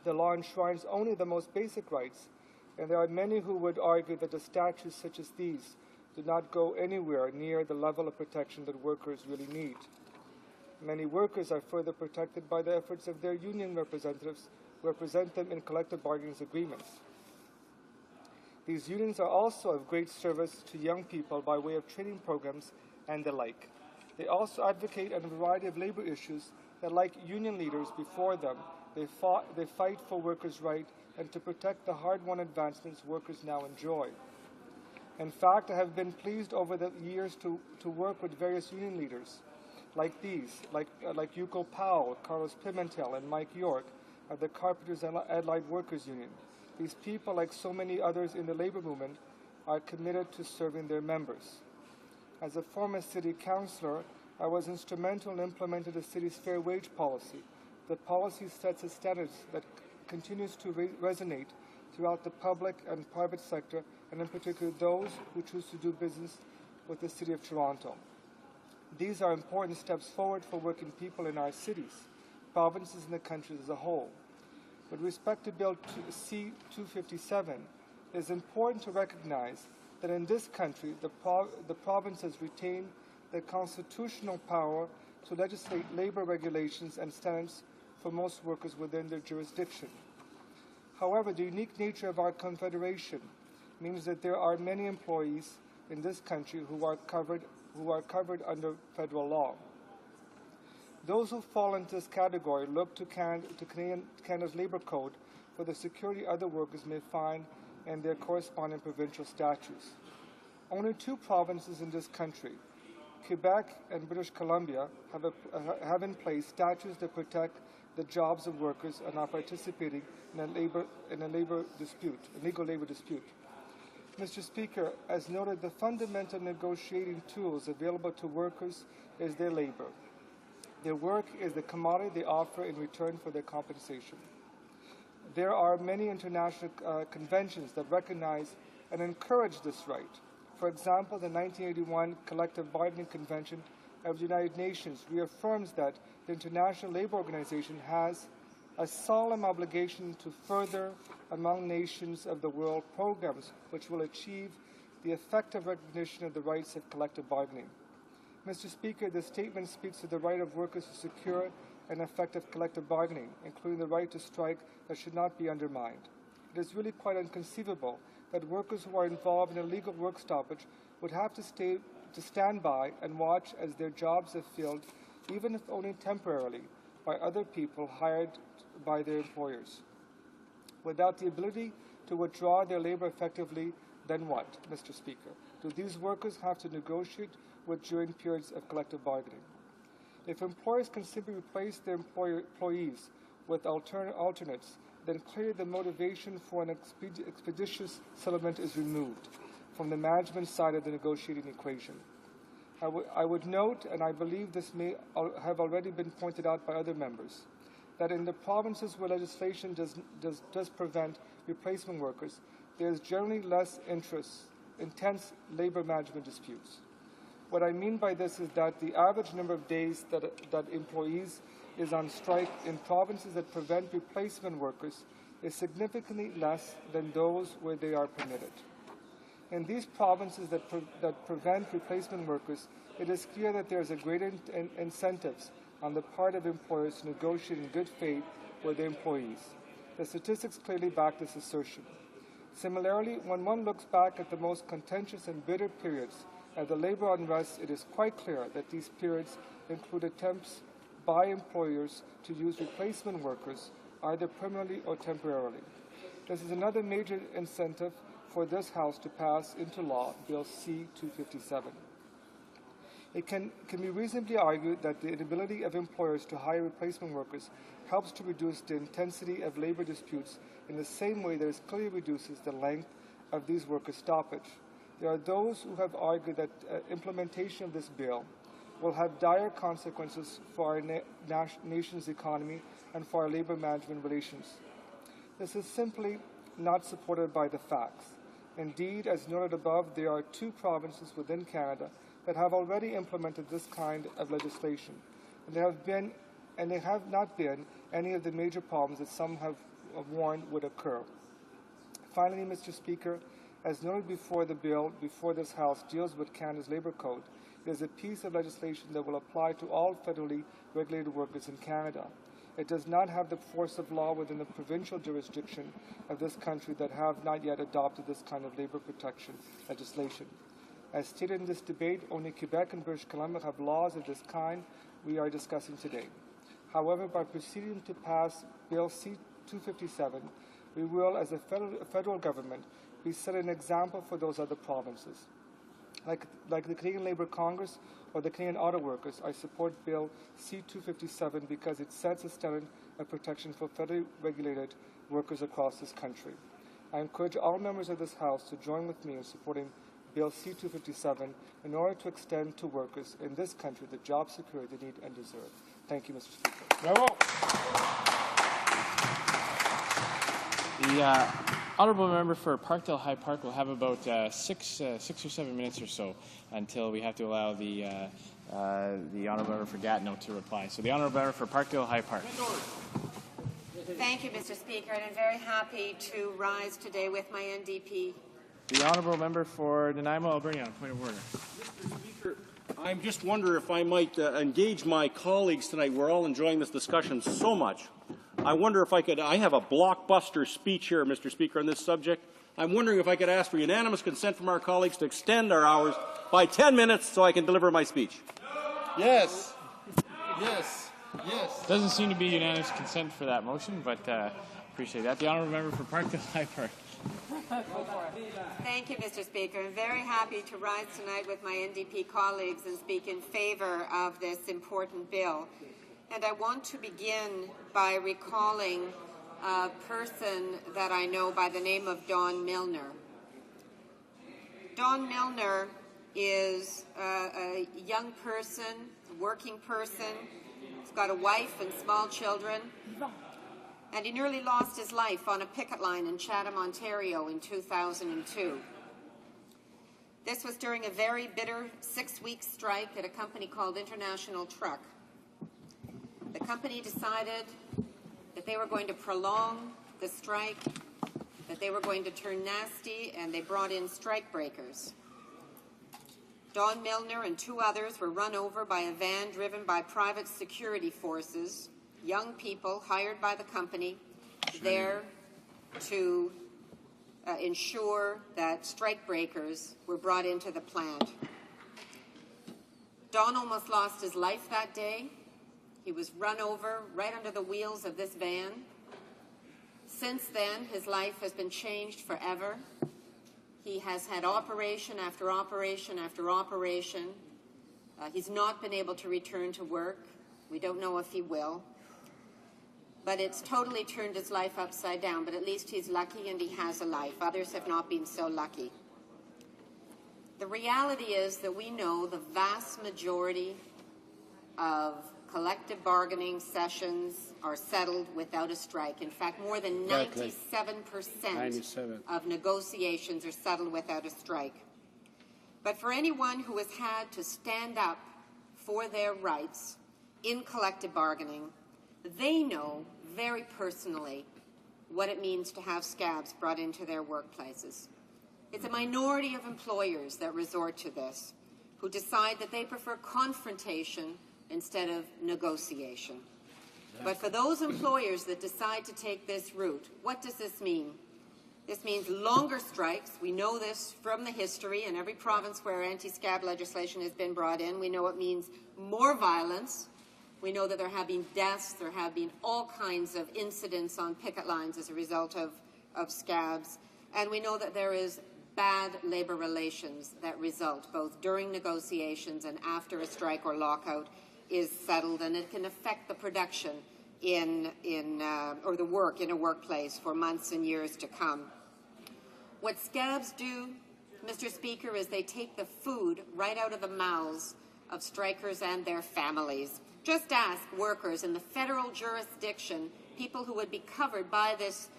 The law enshrines only the most basic rights, and there are many who would argue that the statutes such as these do not go anywhere near the level of protection that workers really need. Many workers are further protected by the efforts of their union representatives who represent them in collective bargaining agreements. These unions are also of great service to young people by way of training programs and the like. They also advocate on a variety of labor issues that, like union leaders before them, they fight for workers' rights and to protect the hard-won advancements workers now enjoy. In fact, I have been pleased over the years to work with various union leaders, like Yuko Powell, Carlos Pimentel, and Mike York of the Carpenters Allied Workers Union. These people, like so many others in the labor movement, are committed to serving their members. As a former city councillor, I was instrumental in implementing the city's fair wage policy. The policy sets a standard that continues to resonate throughout the public and private sector, and in particular those who choose to do business with the City of Toronto. These are important steps forward for working people in our cities, provinces, and the country as a whole. With respect to Bill C-257, it is important to recognize that in this country, the provinces retain the constitutional power to legislate labor regulations and standards for most workers within their jurisdiction. However, the unique nature of our confederation means that there are many employees in this country who are covered under federal law. Those who fall into this category look to Canada's Labour Code for the security other workers may find in their corresponding provincial statutes. Only 2 provinces in this country, Quebec and British Columbia, have in place statutes that protect the jobs of workers and are participating in a legal labor dispute. Mr. Speaker, as noted, the fundamental negotiating tools available to workers is their labor. Their work is the commodity they offer in return for their compensation. There are many international conventions that recognize and encourage this right. For example, the 1981 Collective Bargaining Convention of the United Nations reaffirms that the International Labour Organization has a solemn obligation to further among nations of the world programs which will achieve the effective recognition of the rights of collective bargaining. Mr. Speaker, this statement speaks to the right of workers to secure an effective collective bargaining, including the right to strike that should not be undermined. It is really quite inconceivable that workers who are involved in illegal work stoppage would have to stand by and watch as their jobs are filled, even if only temporarily, by other people hired by their employers. Without the ability to withdraw their labor effectively, then what, Mr. Speaker? Do these workers have to negotiate with during periods of collective bargaining? If employers can simply replace their employees with alternates, then clearly the motivation for an expeditious settlement is removed from the management side of the negotiating equation. I would note, and I believe this may have already been pointed out by other members, that in the provinces where legislation does prevent replacement workers, there is generally less intense labor management disputes. What I mean by this is that the average number of days that employees is on strike in provinces that prevent replacement workers is significantly less than those where they are permitted. In these provinces that prevent replacement workers, it is clear that there is a greater incentives on the part of employers to negotiate in good faith with their employees. The statistics clearly back this assertion. Similarly, when one looks back at the most contentious and bitter periods of the labor unrest, it is quite clear that these periods include attempts by employers to use replacement workers, either permanently or temporarily. This is another major incentive for this House to pass into law Bill C-257. It can be reasonably argued that the inability of employers to hire replacement workers helps to reduce the intensity of labor disputes in the same way that it clearly reduces the length of these workers' stoppage. There are those who have argued that implementation of this bill will have dire consequences for our nation's economy and for our labor management relations. This is simply not supported by the facts. Indeed, as noted above, there are 2 provinces within Canada that have already implemented this kind of legislation, and there have not been any of the major problems that some have warned would occur. Finally, Mr. Speaker, as noted before, the bill before this House deals with Canada's Labour Code. It is a piece of legislation that will apply to all federally regulated workers in Canada. It does not have the force of law within the provincial jurisdiction of this country that have not yet adopted this kind of labour protection legislation. As stated in this debate, only Quebec and British Columbia have laws of this kind we are discussing today. However, by proceeding to pass Bill C-257, we will, as a federal government, be setting an example for those other provinces. Like the Canadian Labour Congress or the Canadian Auto Workers, I support Bill C-257 because it sets a standard of protection for federally regulated workers across this country. I encourage all members of this House to join with me in supporting Bill C-257 in order to extend to workers in this country the job security they need and deserve. Thank you, Mr. Speaker. Bravo. The honourable member for Parkdale High Park will have about 6 or 7 minutes or so until we have to allow the honourable member for Gatineau to reply. So the honourable member for Parkdale High Park. Thank you, Mr. Speaker, and I'm very happy to rise today with my NDP. The honourable member for Nanaimo, Alberni, on point of order. Mr. Speaker, I just wonder if I might engage my colleagues tonight. We're all enjoying this discussion so much. I wonder if I could, I have a blockbuster speech here, Mr. Speaker, on this subject. I'm wondering if I could ask for unanimous consent from our colleagues to extend our hours by 10 minutes so I can deliver my speech. Yes. Yes. Yes. Doesn't seem to be unanimous consent for that motion, but appreciate that. The honourable member for Parkdale High Park. Thank you, Mr. Speaker. I'm very happy to rise tonight with my NDP colleagues and speak in favour of this important bill. And I want to begin by recalling a person that I know by the name of Don Milner. Don Milner is a young person, a working person. He's got a wife and small children. And he nearly lost his life on a picket line in Chatham, Ontario in 2002. This was during a very bitter 6-week strike at a company called International Truck. The company decided that they were going to prolong the strike, that they were going to turn nasty, and they brought in strike breakers. Don Milner and 2 others were run over by a van driven by private security forces, young people hired by the company there to ensure that strike breakers were brought into the plant. Don almost lost his life that day. He was run over right under the wheels of this van. Since then, his life has been changed forever. He has had operation after operation after operation. He's not been able to return to work. We don't know if he will. But it's totally turned his life upside down, but at least he's lucky and he has a life. Others have not been so lucky. The reality is that we know the vast majority of collective bargaining sessions are settled without a strike. In fact, more than 97% of negotiations are settled without a strike. But for anyone who has had to stand up for their rights in collective bargaining, they know very personally what it means to have scabs brought into their workplaces. It's a minority of employers that resort to this, who decide that they prefer confrontation instead of negotiation. But for those employers that decide to take this route, what does this mean? This means longer strikes. We know this from the history in every province where anti-scab legislation has been brought in. We know it means more violence. We know that there have been deaths. There have been all kinds of incidents on picket lines as a result of scabs. And we know that there is bad labour relations that result both during negotiations and after a strike or lockout is settled, and it can affect the production or the work in a workplace for months and years to come. What scabs do, Mr. Speaker, is they take the food right out of the mouths of strikers and their families. Just ask workers in the federal jurisdiction, people who would be covered by this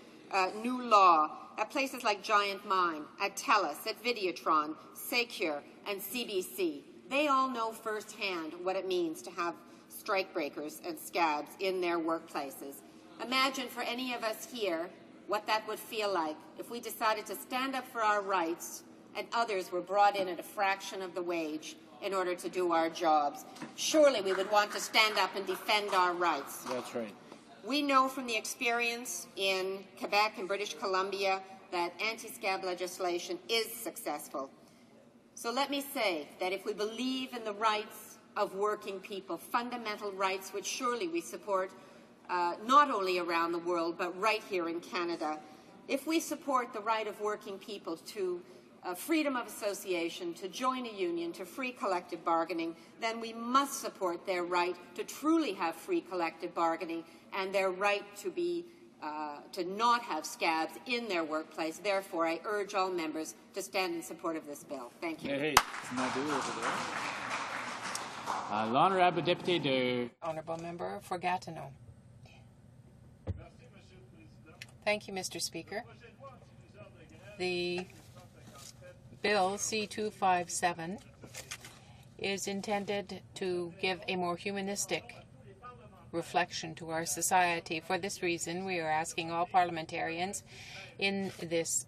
new law, at places like Giant Mine, at TELUS, at Videotron, Secure, and CBC. They all know firsthand what it means to have strikebreakers and scabs in their workplaces. Imagine for any of us here what that would feel like if we decided to stand up for our rights and others were brought in at a fraction of the wage in order to do our jobs. Surely we would want to stand up and defend our rights. That's right. We know from the experience in Quebec and British Columbia that anti-scab legislation is successful. So let me say that if we believe in the rights of working people, fundamental rights which surely we support not only around the world but right here in Canada, if we support the right of working people to freedom of association, to join a union, to free collective bargaining, then we must support their right to truly have free collective bargaining and their right to not have scabs in their workplace. Therefore, I urge all members to stand in support of this bill. Thank you. Hey, L'honorable député de... Honourable Member for Gatineau. Thank you, Mr. Speaker. The Bill C-257 is intended to give a more humanistic reflection to our society. For this reason, we are asking all parliamentarians in this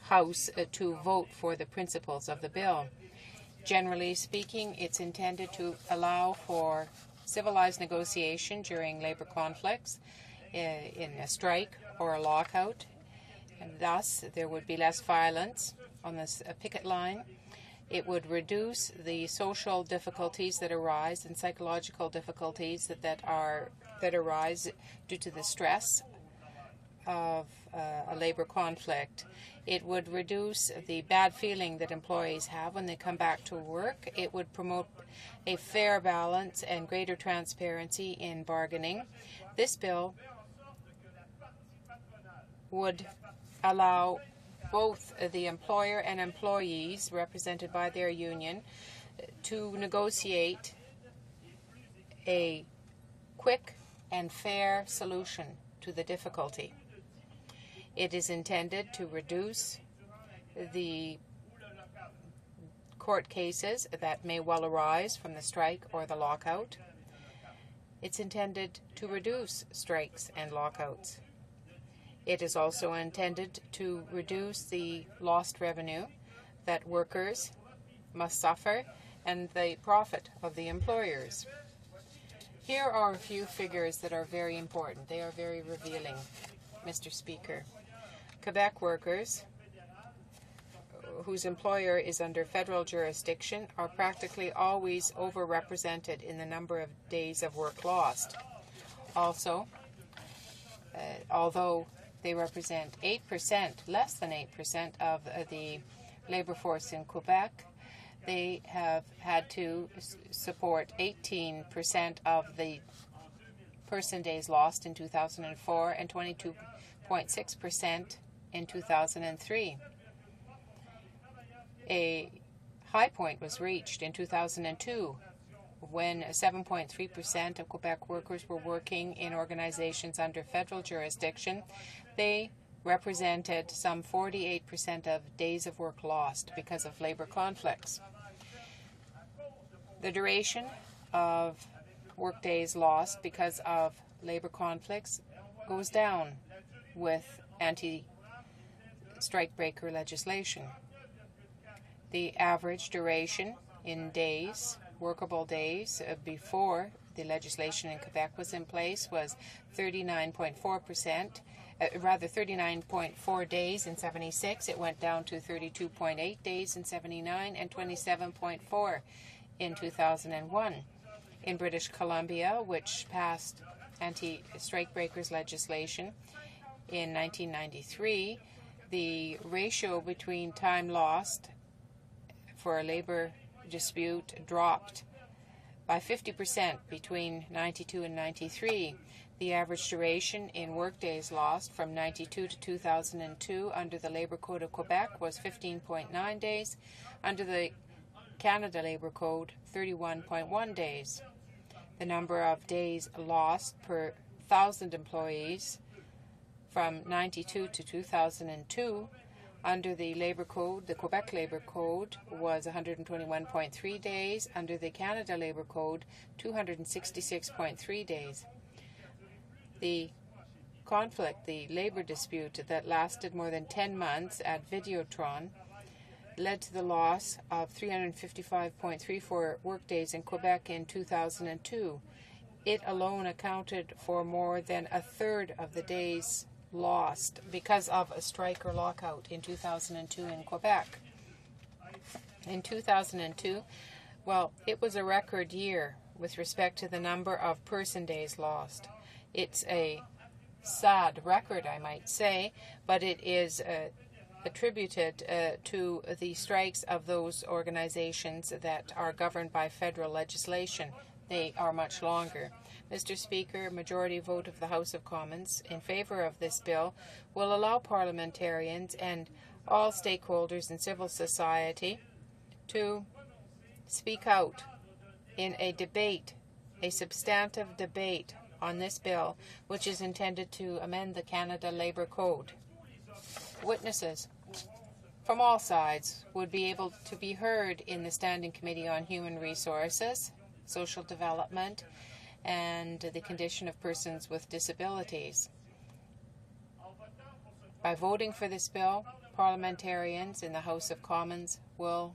House to vote for the principles of the bill. Generally speaking, it's intended to allow for civilized negotiation during labour conflicts in a strike or a lockout, and thus there would be less violence on this picket line. It would reduce the social difficulties that arise and psychological difficulties that arise due to the stress of a labour conflict. It would reduce the bad feeling that employees have when they come back to work. It would promote a fair balance and greater transparency in bargaining. This bill would allow both the employer and employees represented by their union to negotiate a quick and fair solution to the difficulty. It is intended to reduce the court cases that may well arise from the strike or the lockout. It's intended to reduce strikes and lockouts. It is also intended to reduce the lost revenue that workers must suffer and the profit of the employers. Here are a few figures that are very important. They are very revealing, Mr. Speaker. Quebec workers whose employer is under federal jurisdiction are practically always overrepresented in the number of days of work lost. Also, although they represent 8%, less than 8% of the labour force in Quebec, they have had to support 18% of the person days lost in 2004 and 22.6% in 2003. A high point was reached in 2002 when 7.3% of Quebec workers were working in organizations under federal jurisdiction. They represented some 48% of days of work lost because of labour conflicts. The duration of work days lost because of labour conflicts goes down with anti-strikebreaker legislation. The average duration in days, workable days, before the legislation in Quebec was in place was 39.4 days in 76. It went down to 32.8 days in 79 and 27.4 in 2001. In British Columbia, which passed anti-strikebreakers legislation in 1993, the ratio between time lost for a labor dispute dropped by 50% between 92 and 93. The average duration in workdays lost from 92 to 2002 under the Labour Code of Quebec was 15.9 days. Under the Canada Labour Code, 31.1 days. The number of days lost per 1,000 employees from 92 to 2002 under the Labour Code, the Quebec Labour Code, was 121.3 days. Under the Canada Labour Code, 266.3 days. The conflict, the labour dispute that lasted more than 10 months at Videotron, led to the loss of 355.34 workdays in Quebec in 2002. It alone accounted for more than a third of the days lost because of a strike or lockout in 2002 in Quebec. In 2002, well, it was a record year with respect to the number of person days lost. It's a sad record, I might say, but it is attributed to the strikes of those organizations that are governed by federal legislation. They are much longer. Mr. Speaker, majority vote of the House of Commons in favour of this bill will allow parliamentarians and all stakeholders in civil society to speak out in a debate, a substantive debate on this bill, which is intended to amend the Canada Labour Code. Witnesses from all sides would be able to be heard in the Standing Committee on Human Resources, Social Development, and the Condition of Persons with Disabilities. By voting for this bill, parliamentarians in the House of Commons will,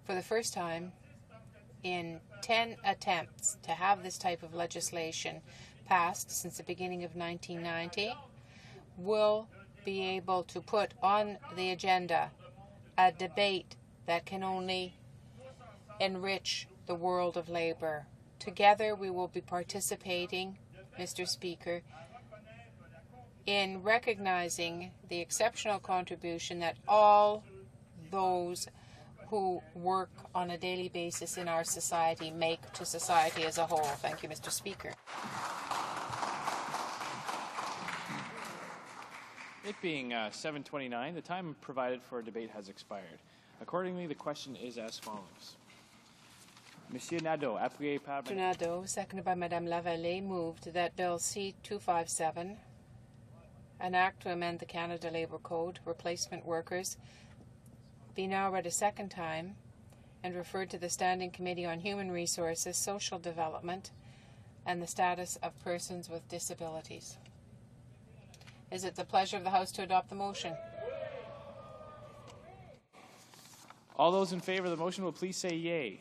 for the first time in 10 attempts to have this type of legislation passed since the beginning of 1990, will be able to put on the agenda a debate that can only enrich the world of labor. Together we will be participating, Mr. Speaker, in recognizing the exceptional contribution that all those who work on a daily basis in our society make to society as a whole. Thank you, Mr. Speaker. It being 7:29, the time provided for a debate has expired. Accordingly, the question is as follows. Monsieur Nadeau, appuyé par... Mr. Nadeau, seconded by Madame Lavallée, moved that Bill C-257, an act to amend the Canada Labour Code, replacement workers, be now read a second time and referred to the Standing Committee on Human Resources, Social Development, and the Status of Persons with Disabilities. Is it the pleasure of the House to adopt the motion? All those in favor of the motion will please say yea.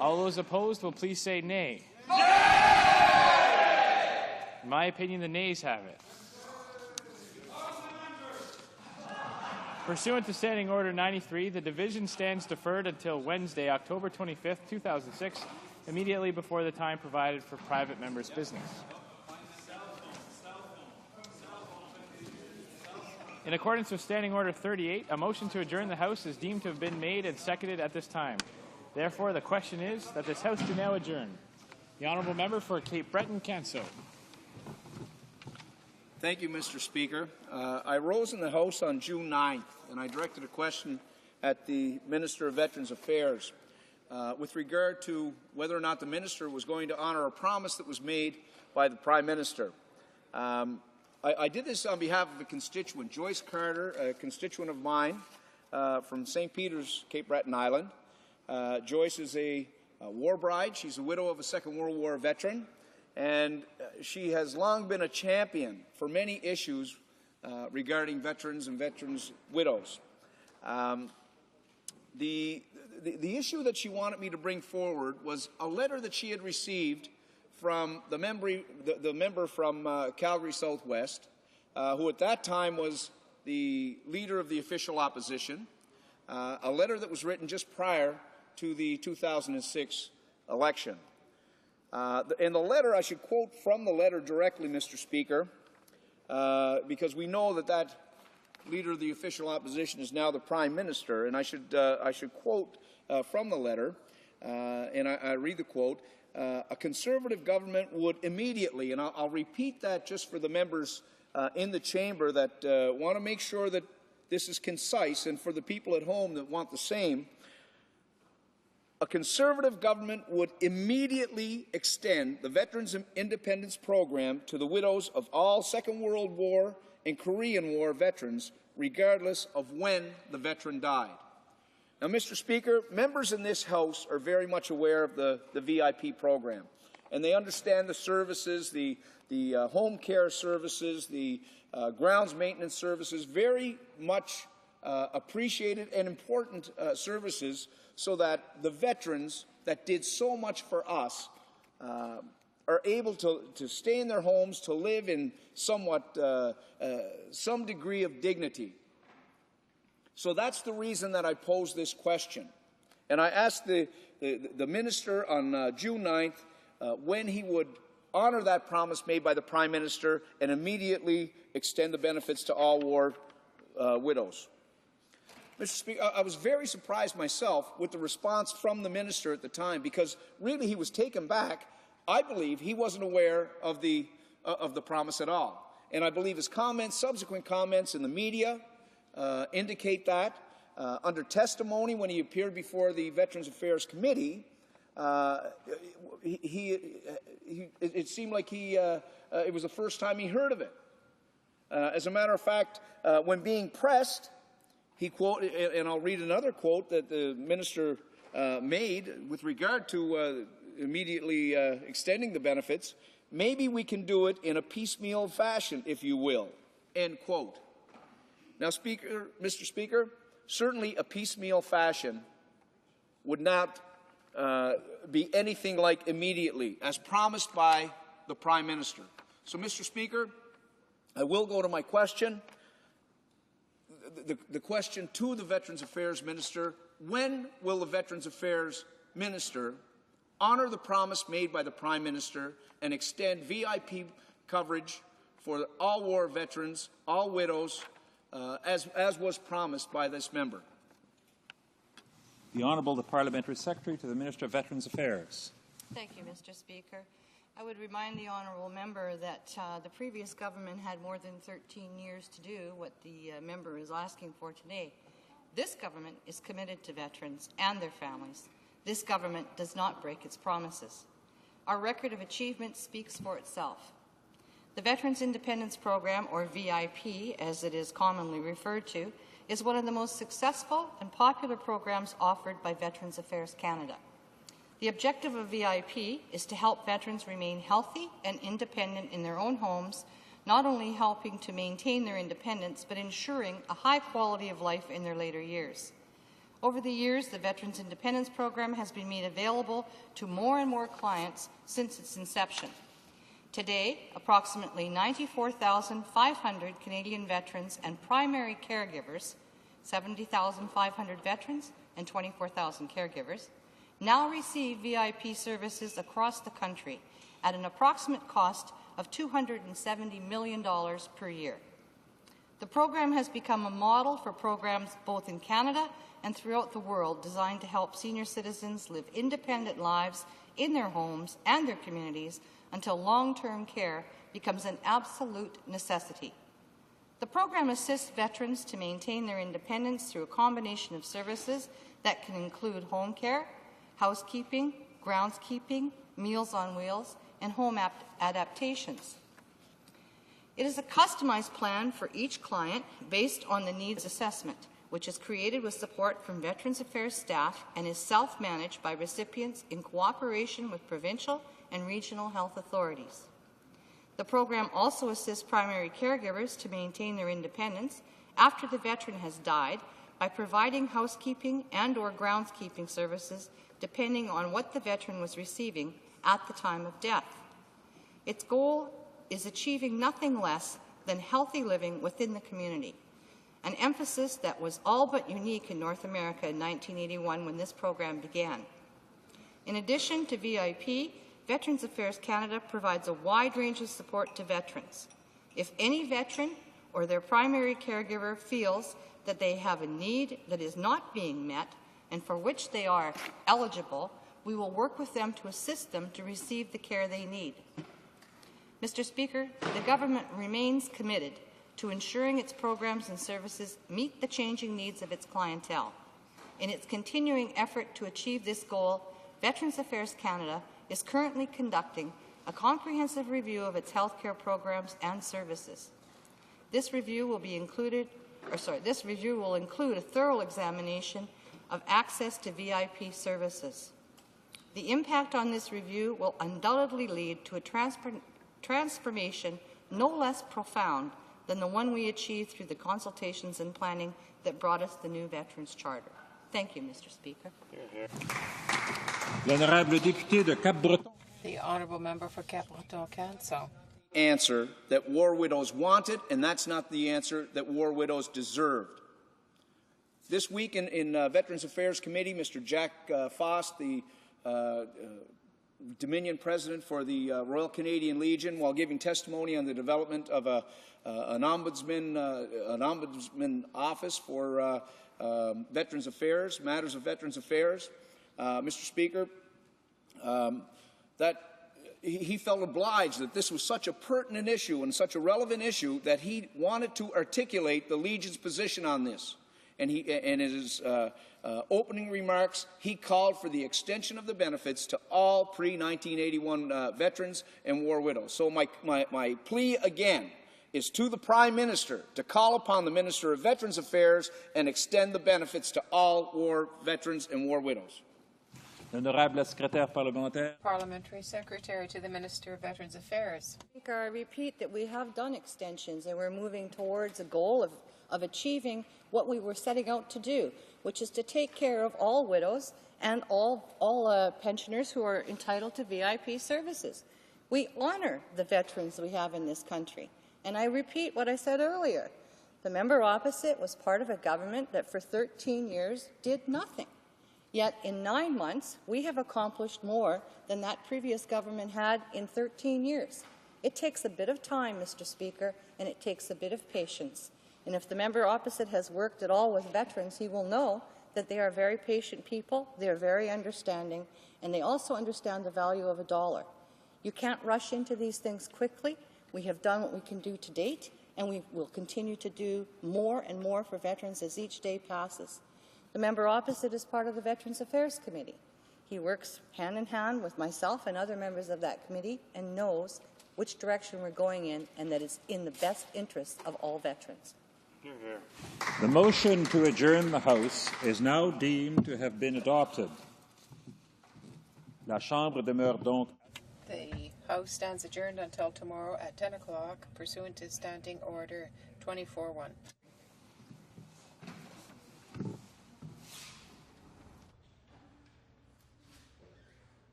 All those opposed will please say nay. In my opinion, the nays have it. Pursuant to Standing Order 93, the division stands deferred until Wednesday, October 25th, 2006, immediately before the time provided for private members' business. In accordance with Standing Order 38, a motion to adjourn the House is deemed to have been made and seconded at this time. Therefore, the question is that this House do now adjourn. The Honourable Member for Cape Breton-Canso. Thank you, Mr. Speaker. I rose in the House on June 9th, and I directed a question at the Minister of Veterans Affairs with regard to whether or not the Minister was going to honour a promise that was made by the Prime Minister. I did this on behalf of a constituent, Joyce Carter, a constituent of mine from St. Peter's, Cape Breton Island. Joyce is a war bride. She's a widow of a Second World War veteran, and she has long been a champion for many issues regarding veterans and veterans' widows. The issue that she wanted me to bring forward was a letter that she had received from the member from Calgary Southwest, who at that time was the leader of the official opposition, a letter that was written just prior to the 2006 election. In the letter, I should quote from the letter directly, Mr. Speaker, because we know that that leader of the official opposition is now the Prime Minister, and I should quote from the letter, and I read the quote, a Conservative government would immediately, and I'll repeat that just for the members in the chamber that want to make sure that this is concise, and for the people at home that want the same, a Conservative government would immediately extend the Veterans Independence Program to the widows of all Second World War and Korean War veterans, regardless of when the veteran died. Now, Mr. Speaker, members in this House are very much aware of the VIP program, and they understand the services, the home care services, the grounds maintenance services, very much appreciated and important services, so that the veterans that did so much for us are able to stay in their homes, to live in somewhat some degree of dignity. So that's the reason that I posed this question. And I asked the minister on June 9th when he would honor that promise made by the Prime Minister and immediately extend the benefits to all war widows. Mr. Speaker, I was very surprised myself with the response from the minister at the time, because really he was taken back. I believe he wasn't aware of the promise at all. And I believe his comments, subsequent comments in the media, indicate that. Under testimony when he appeared before the Veterans Affairs Committee, it seemed like it was the first time he heard of it. As a matter of fact, when being pressed, he quoted, and I'll read another quote that the minister made with regard to immediately extending the benefits. Maybe we can do it in a piecemeal fashion, if you will, end quote. Now, Mr. Speaker, certainly a piecemeal fashion would not be anything like immediately, as promised by the Prime Minister. So, Mr. Speaker, I will go to my question. The question to the Veterans Affairs Minister: when will the Veterans Affairs Minister honor the promise made by the Prime Minister and extend VIP coverage for all war veterans, all widows, as was promised by this member? The Honourable the Parliamentary Secretary to the Minister of Veterans Affairs. Thank you, Mr. Speaker. I would remind the honourable member that the previous government had more than 13 years to do what the member is asking for today. This government is committed to veterans and their families. This government does not break its promises. Our record of achievement speaks for itself. The Veterans Independence Program, or VIP as it is commonly referred to, is one of the most successful and popular programs offered by Veterans Affairs Canada. The objective of VIP is to help veterans remain healthy and independent in their own homes, not only helping to maintain their independence, but ensuring a high quality of life in their later years. Over the years, the Veterans Independence Program has been made available to more and more clients since its inception. Today, approximately 94,500 Canadian veterans and primary caregivers, 70,500 veterans and 24,000 caregivers, now receive VIP services across the country at an approximate cost of $270 million per year. The program has become a model for programs both in Canada and throughout the world designed to help senior citizens live independent lives in their homes and their communities until long-term care becomes an absolute necessity. The program assists veterans to maintain their independence through a combination of services that can include home care, housekeeping, groundskeeping, Meals on Wheels, and home adaptations. It is a customized plan for each client based on the needs assessment, which is created with support from Veterans Affairs staff and is self-managed by recipients in cooperation with provincial and regional health authorities. The program also assists primary caregivers to maintain their independence after the veteran has died by providing housekeeping and/or groundskeeping services depending on what the veteran was receiving at the time of death. Its goal is achieving nothing less than healthy living within the community, an emphasis that was all but unique in North America in 1981 when this program began. In addition to VIP, Veterans Affairs Canada provides a wide range of support to veterans. If any veteran or their primary caregiver feels that they have a need that is not being met and for which they are eligible, we will work with them to assist them to receive the care they need. Mr. Speaker, the government remains committed to ensuring its programs and services meet the changing needs of its clientele. In its continuing effort to achieve this goal, Veterans Affairs Canada is currently conducting a comprehensive review of its healthcare programs and services. This review will include a thorough examination of access to VIP services. The impact on this review will undoubtedly lead to a transformation no less profound than the one we achieved through the consultations and planning that brought us the new Veterans Charter. Thank you, Mr. Speaker. L'honorable député de Cap-Breton. The honourable member for Cap-Breton Council. Answer that war widows wanted, and that's not the answer that war widows deserved. This week in Veterans Affairs Committee, Mr. Jack Foss, the Dominion President for the Royal Canadian Legion, while giving testimony on the development of an ombudsman office for Veterans Affairs, matters of Veterans Affairs, Mr. Speaker, that he felt obliged that this was such a pertinent issue and such a relevant issue that he wanted to articulate the Legion's position on this. And in his opening remarks, he called for the extension of the benefits to all pre-1981 veterans and war widows. So my plea again is to the Prime Minister to call upon the Minister of Veterans Affairs and extend the benefits to all war veterans and war widows. L'honorable secrétaire parlementaire. Parliamentary Secretary to the Minister of Veterans Affairs. Speaker, I repeat that we have done extensions and we're moving towards a goal of achieving what we were setting out to do, which is to take care of all widows and all pensioners who are entitled to VIP services. We honor the veterans we have in this country. And I repeat what I said earlier. The member opposite was part of a government that for 13 years did nothing. Yet in 9 months, we have accomplished more than that previous government had in 13 years. It takes a bit of time, Mr. Speaker, and it takes a bit of patience. And if the member opposite has worked at all with veterans, he will know that they are very patient people, they are very understanding, and they also understand the value of a dollar. You can't rush into these things quickly. We have done what we can do to date, and we will continue to do more and more for veterans as each day passes. The member opposite is part of the Veterans Affairs Committee. He works hand in hand with myself and other members of that committee and knows which direction we're going in and that it's in the best interest of all veterans. The motion to adjourn the House is now deemed to have been adopted. La Chambre demeure donc. The House stands adjourned until tomorrow at 10 o'clock, pursuant to Standing Order 24-1.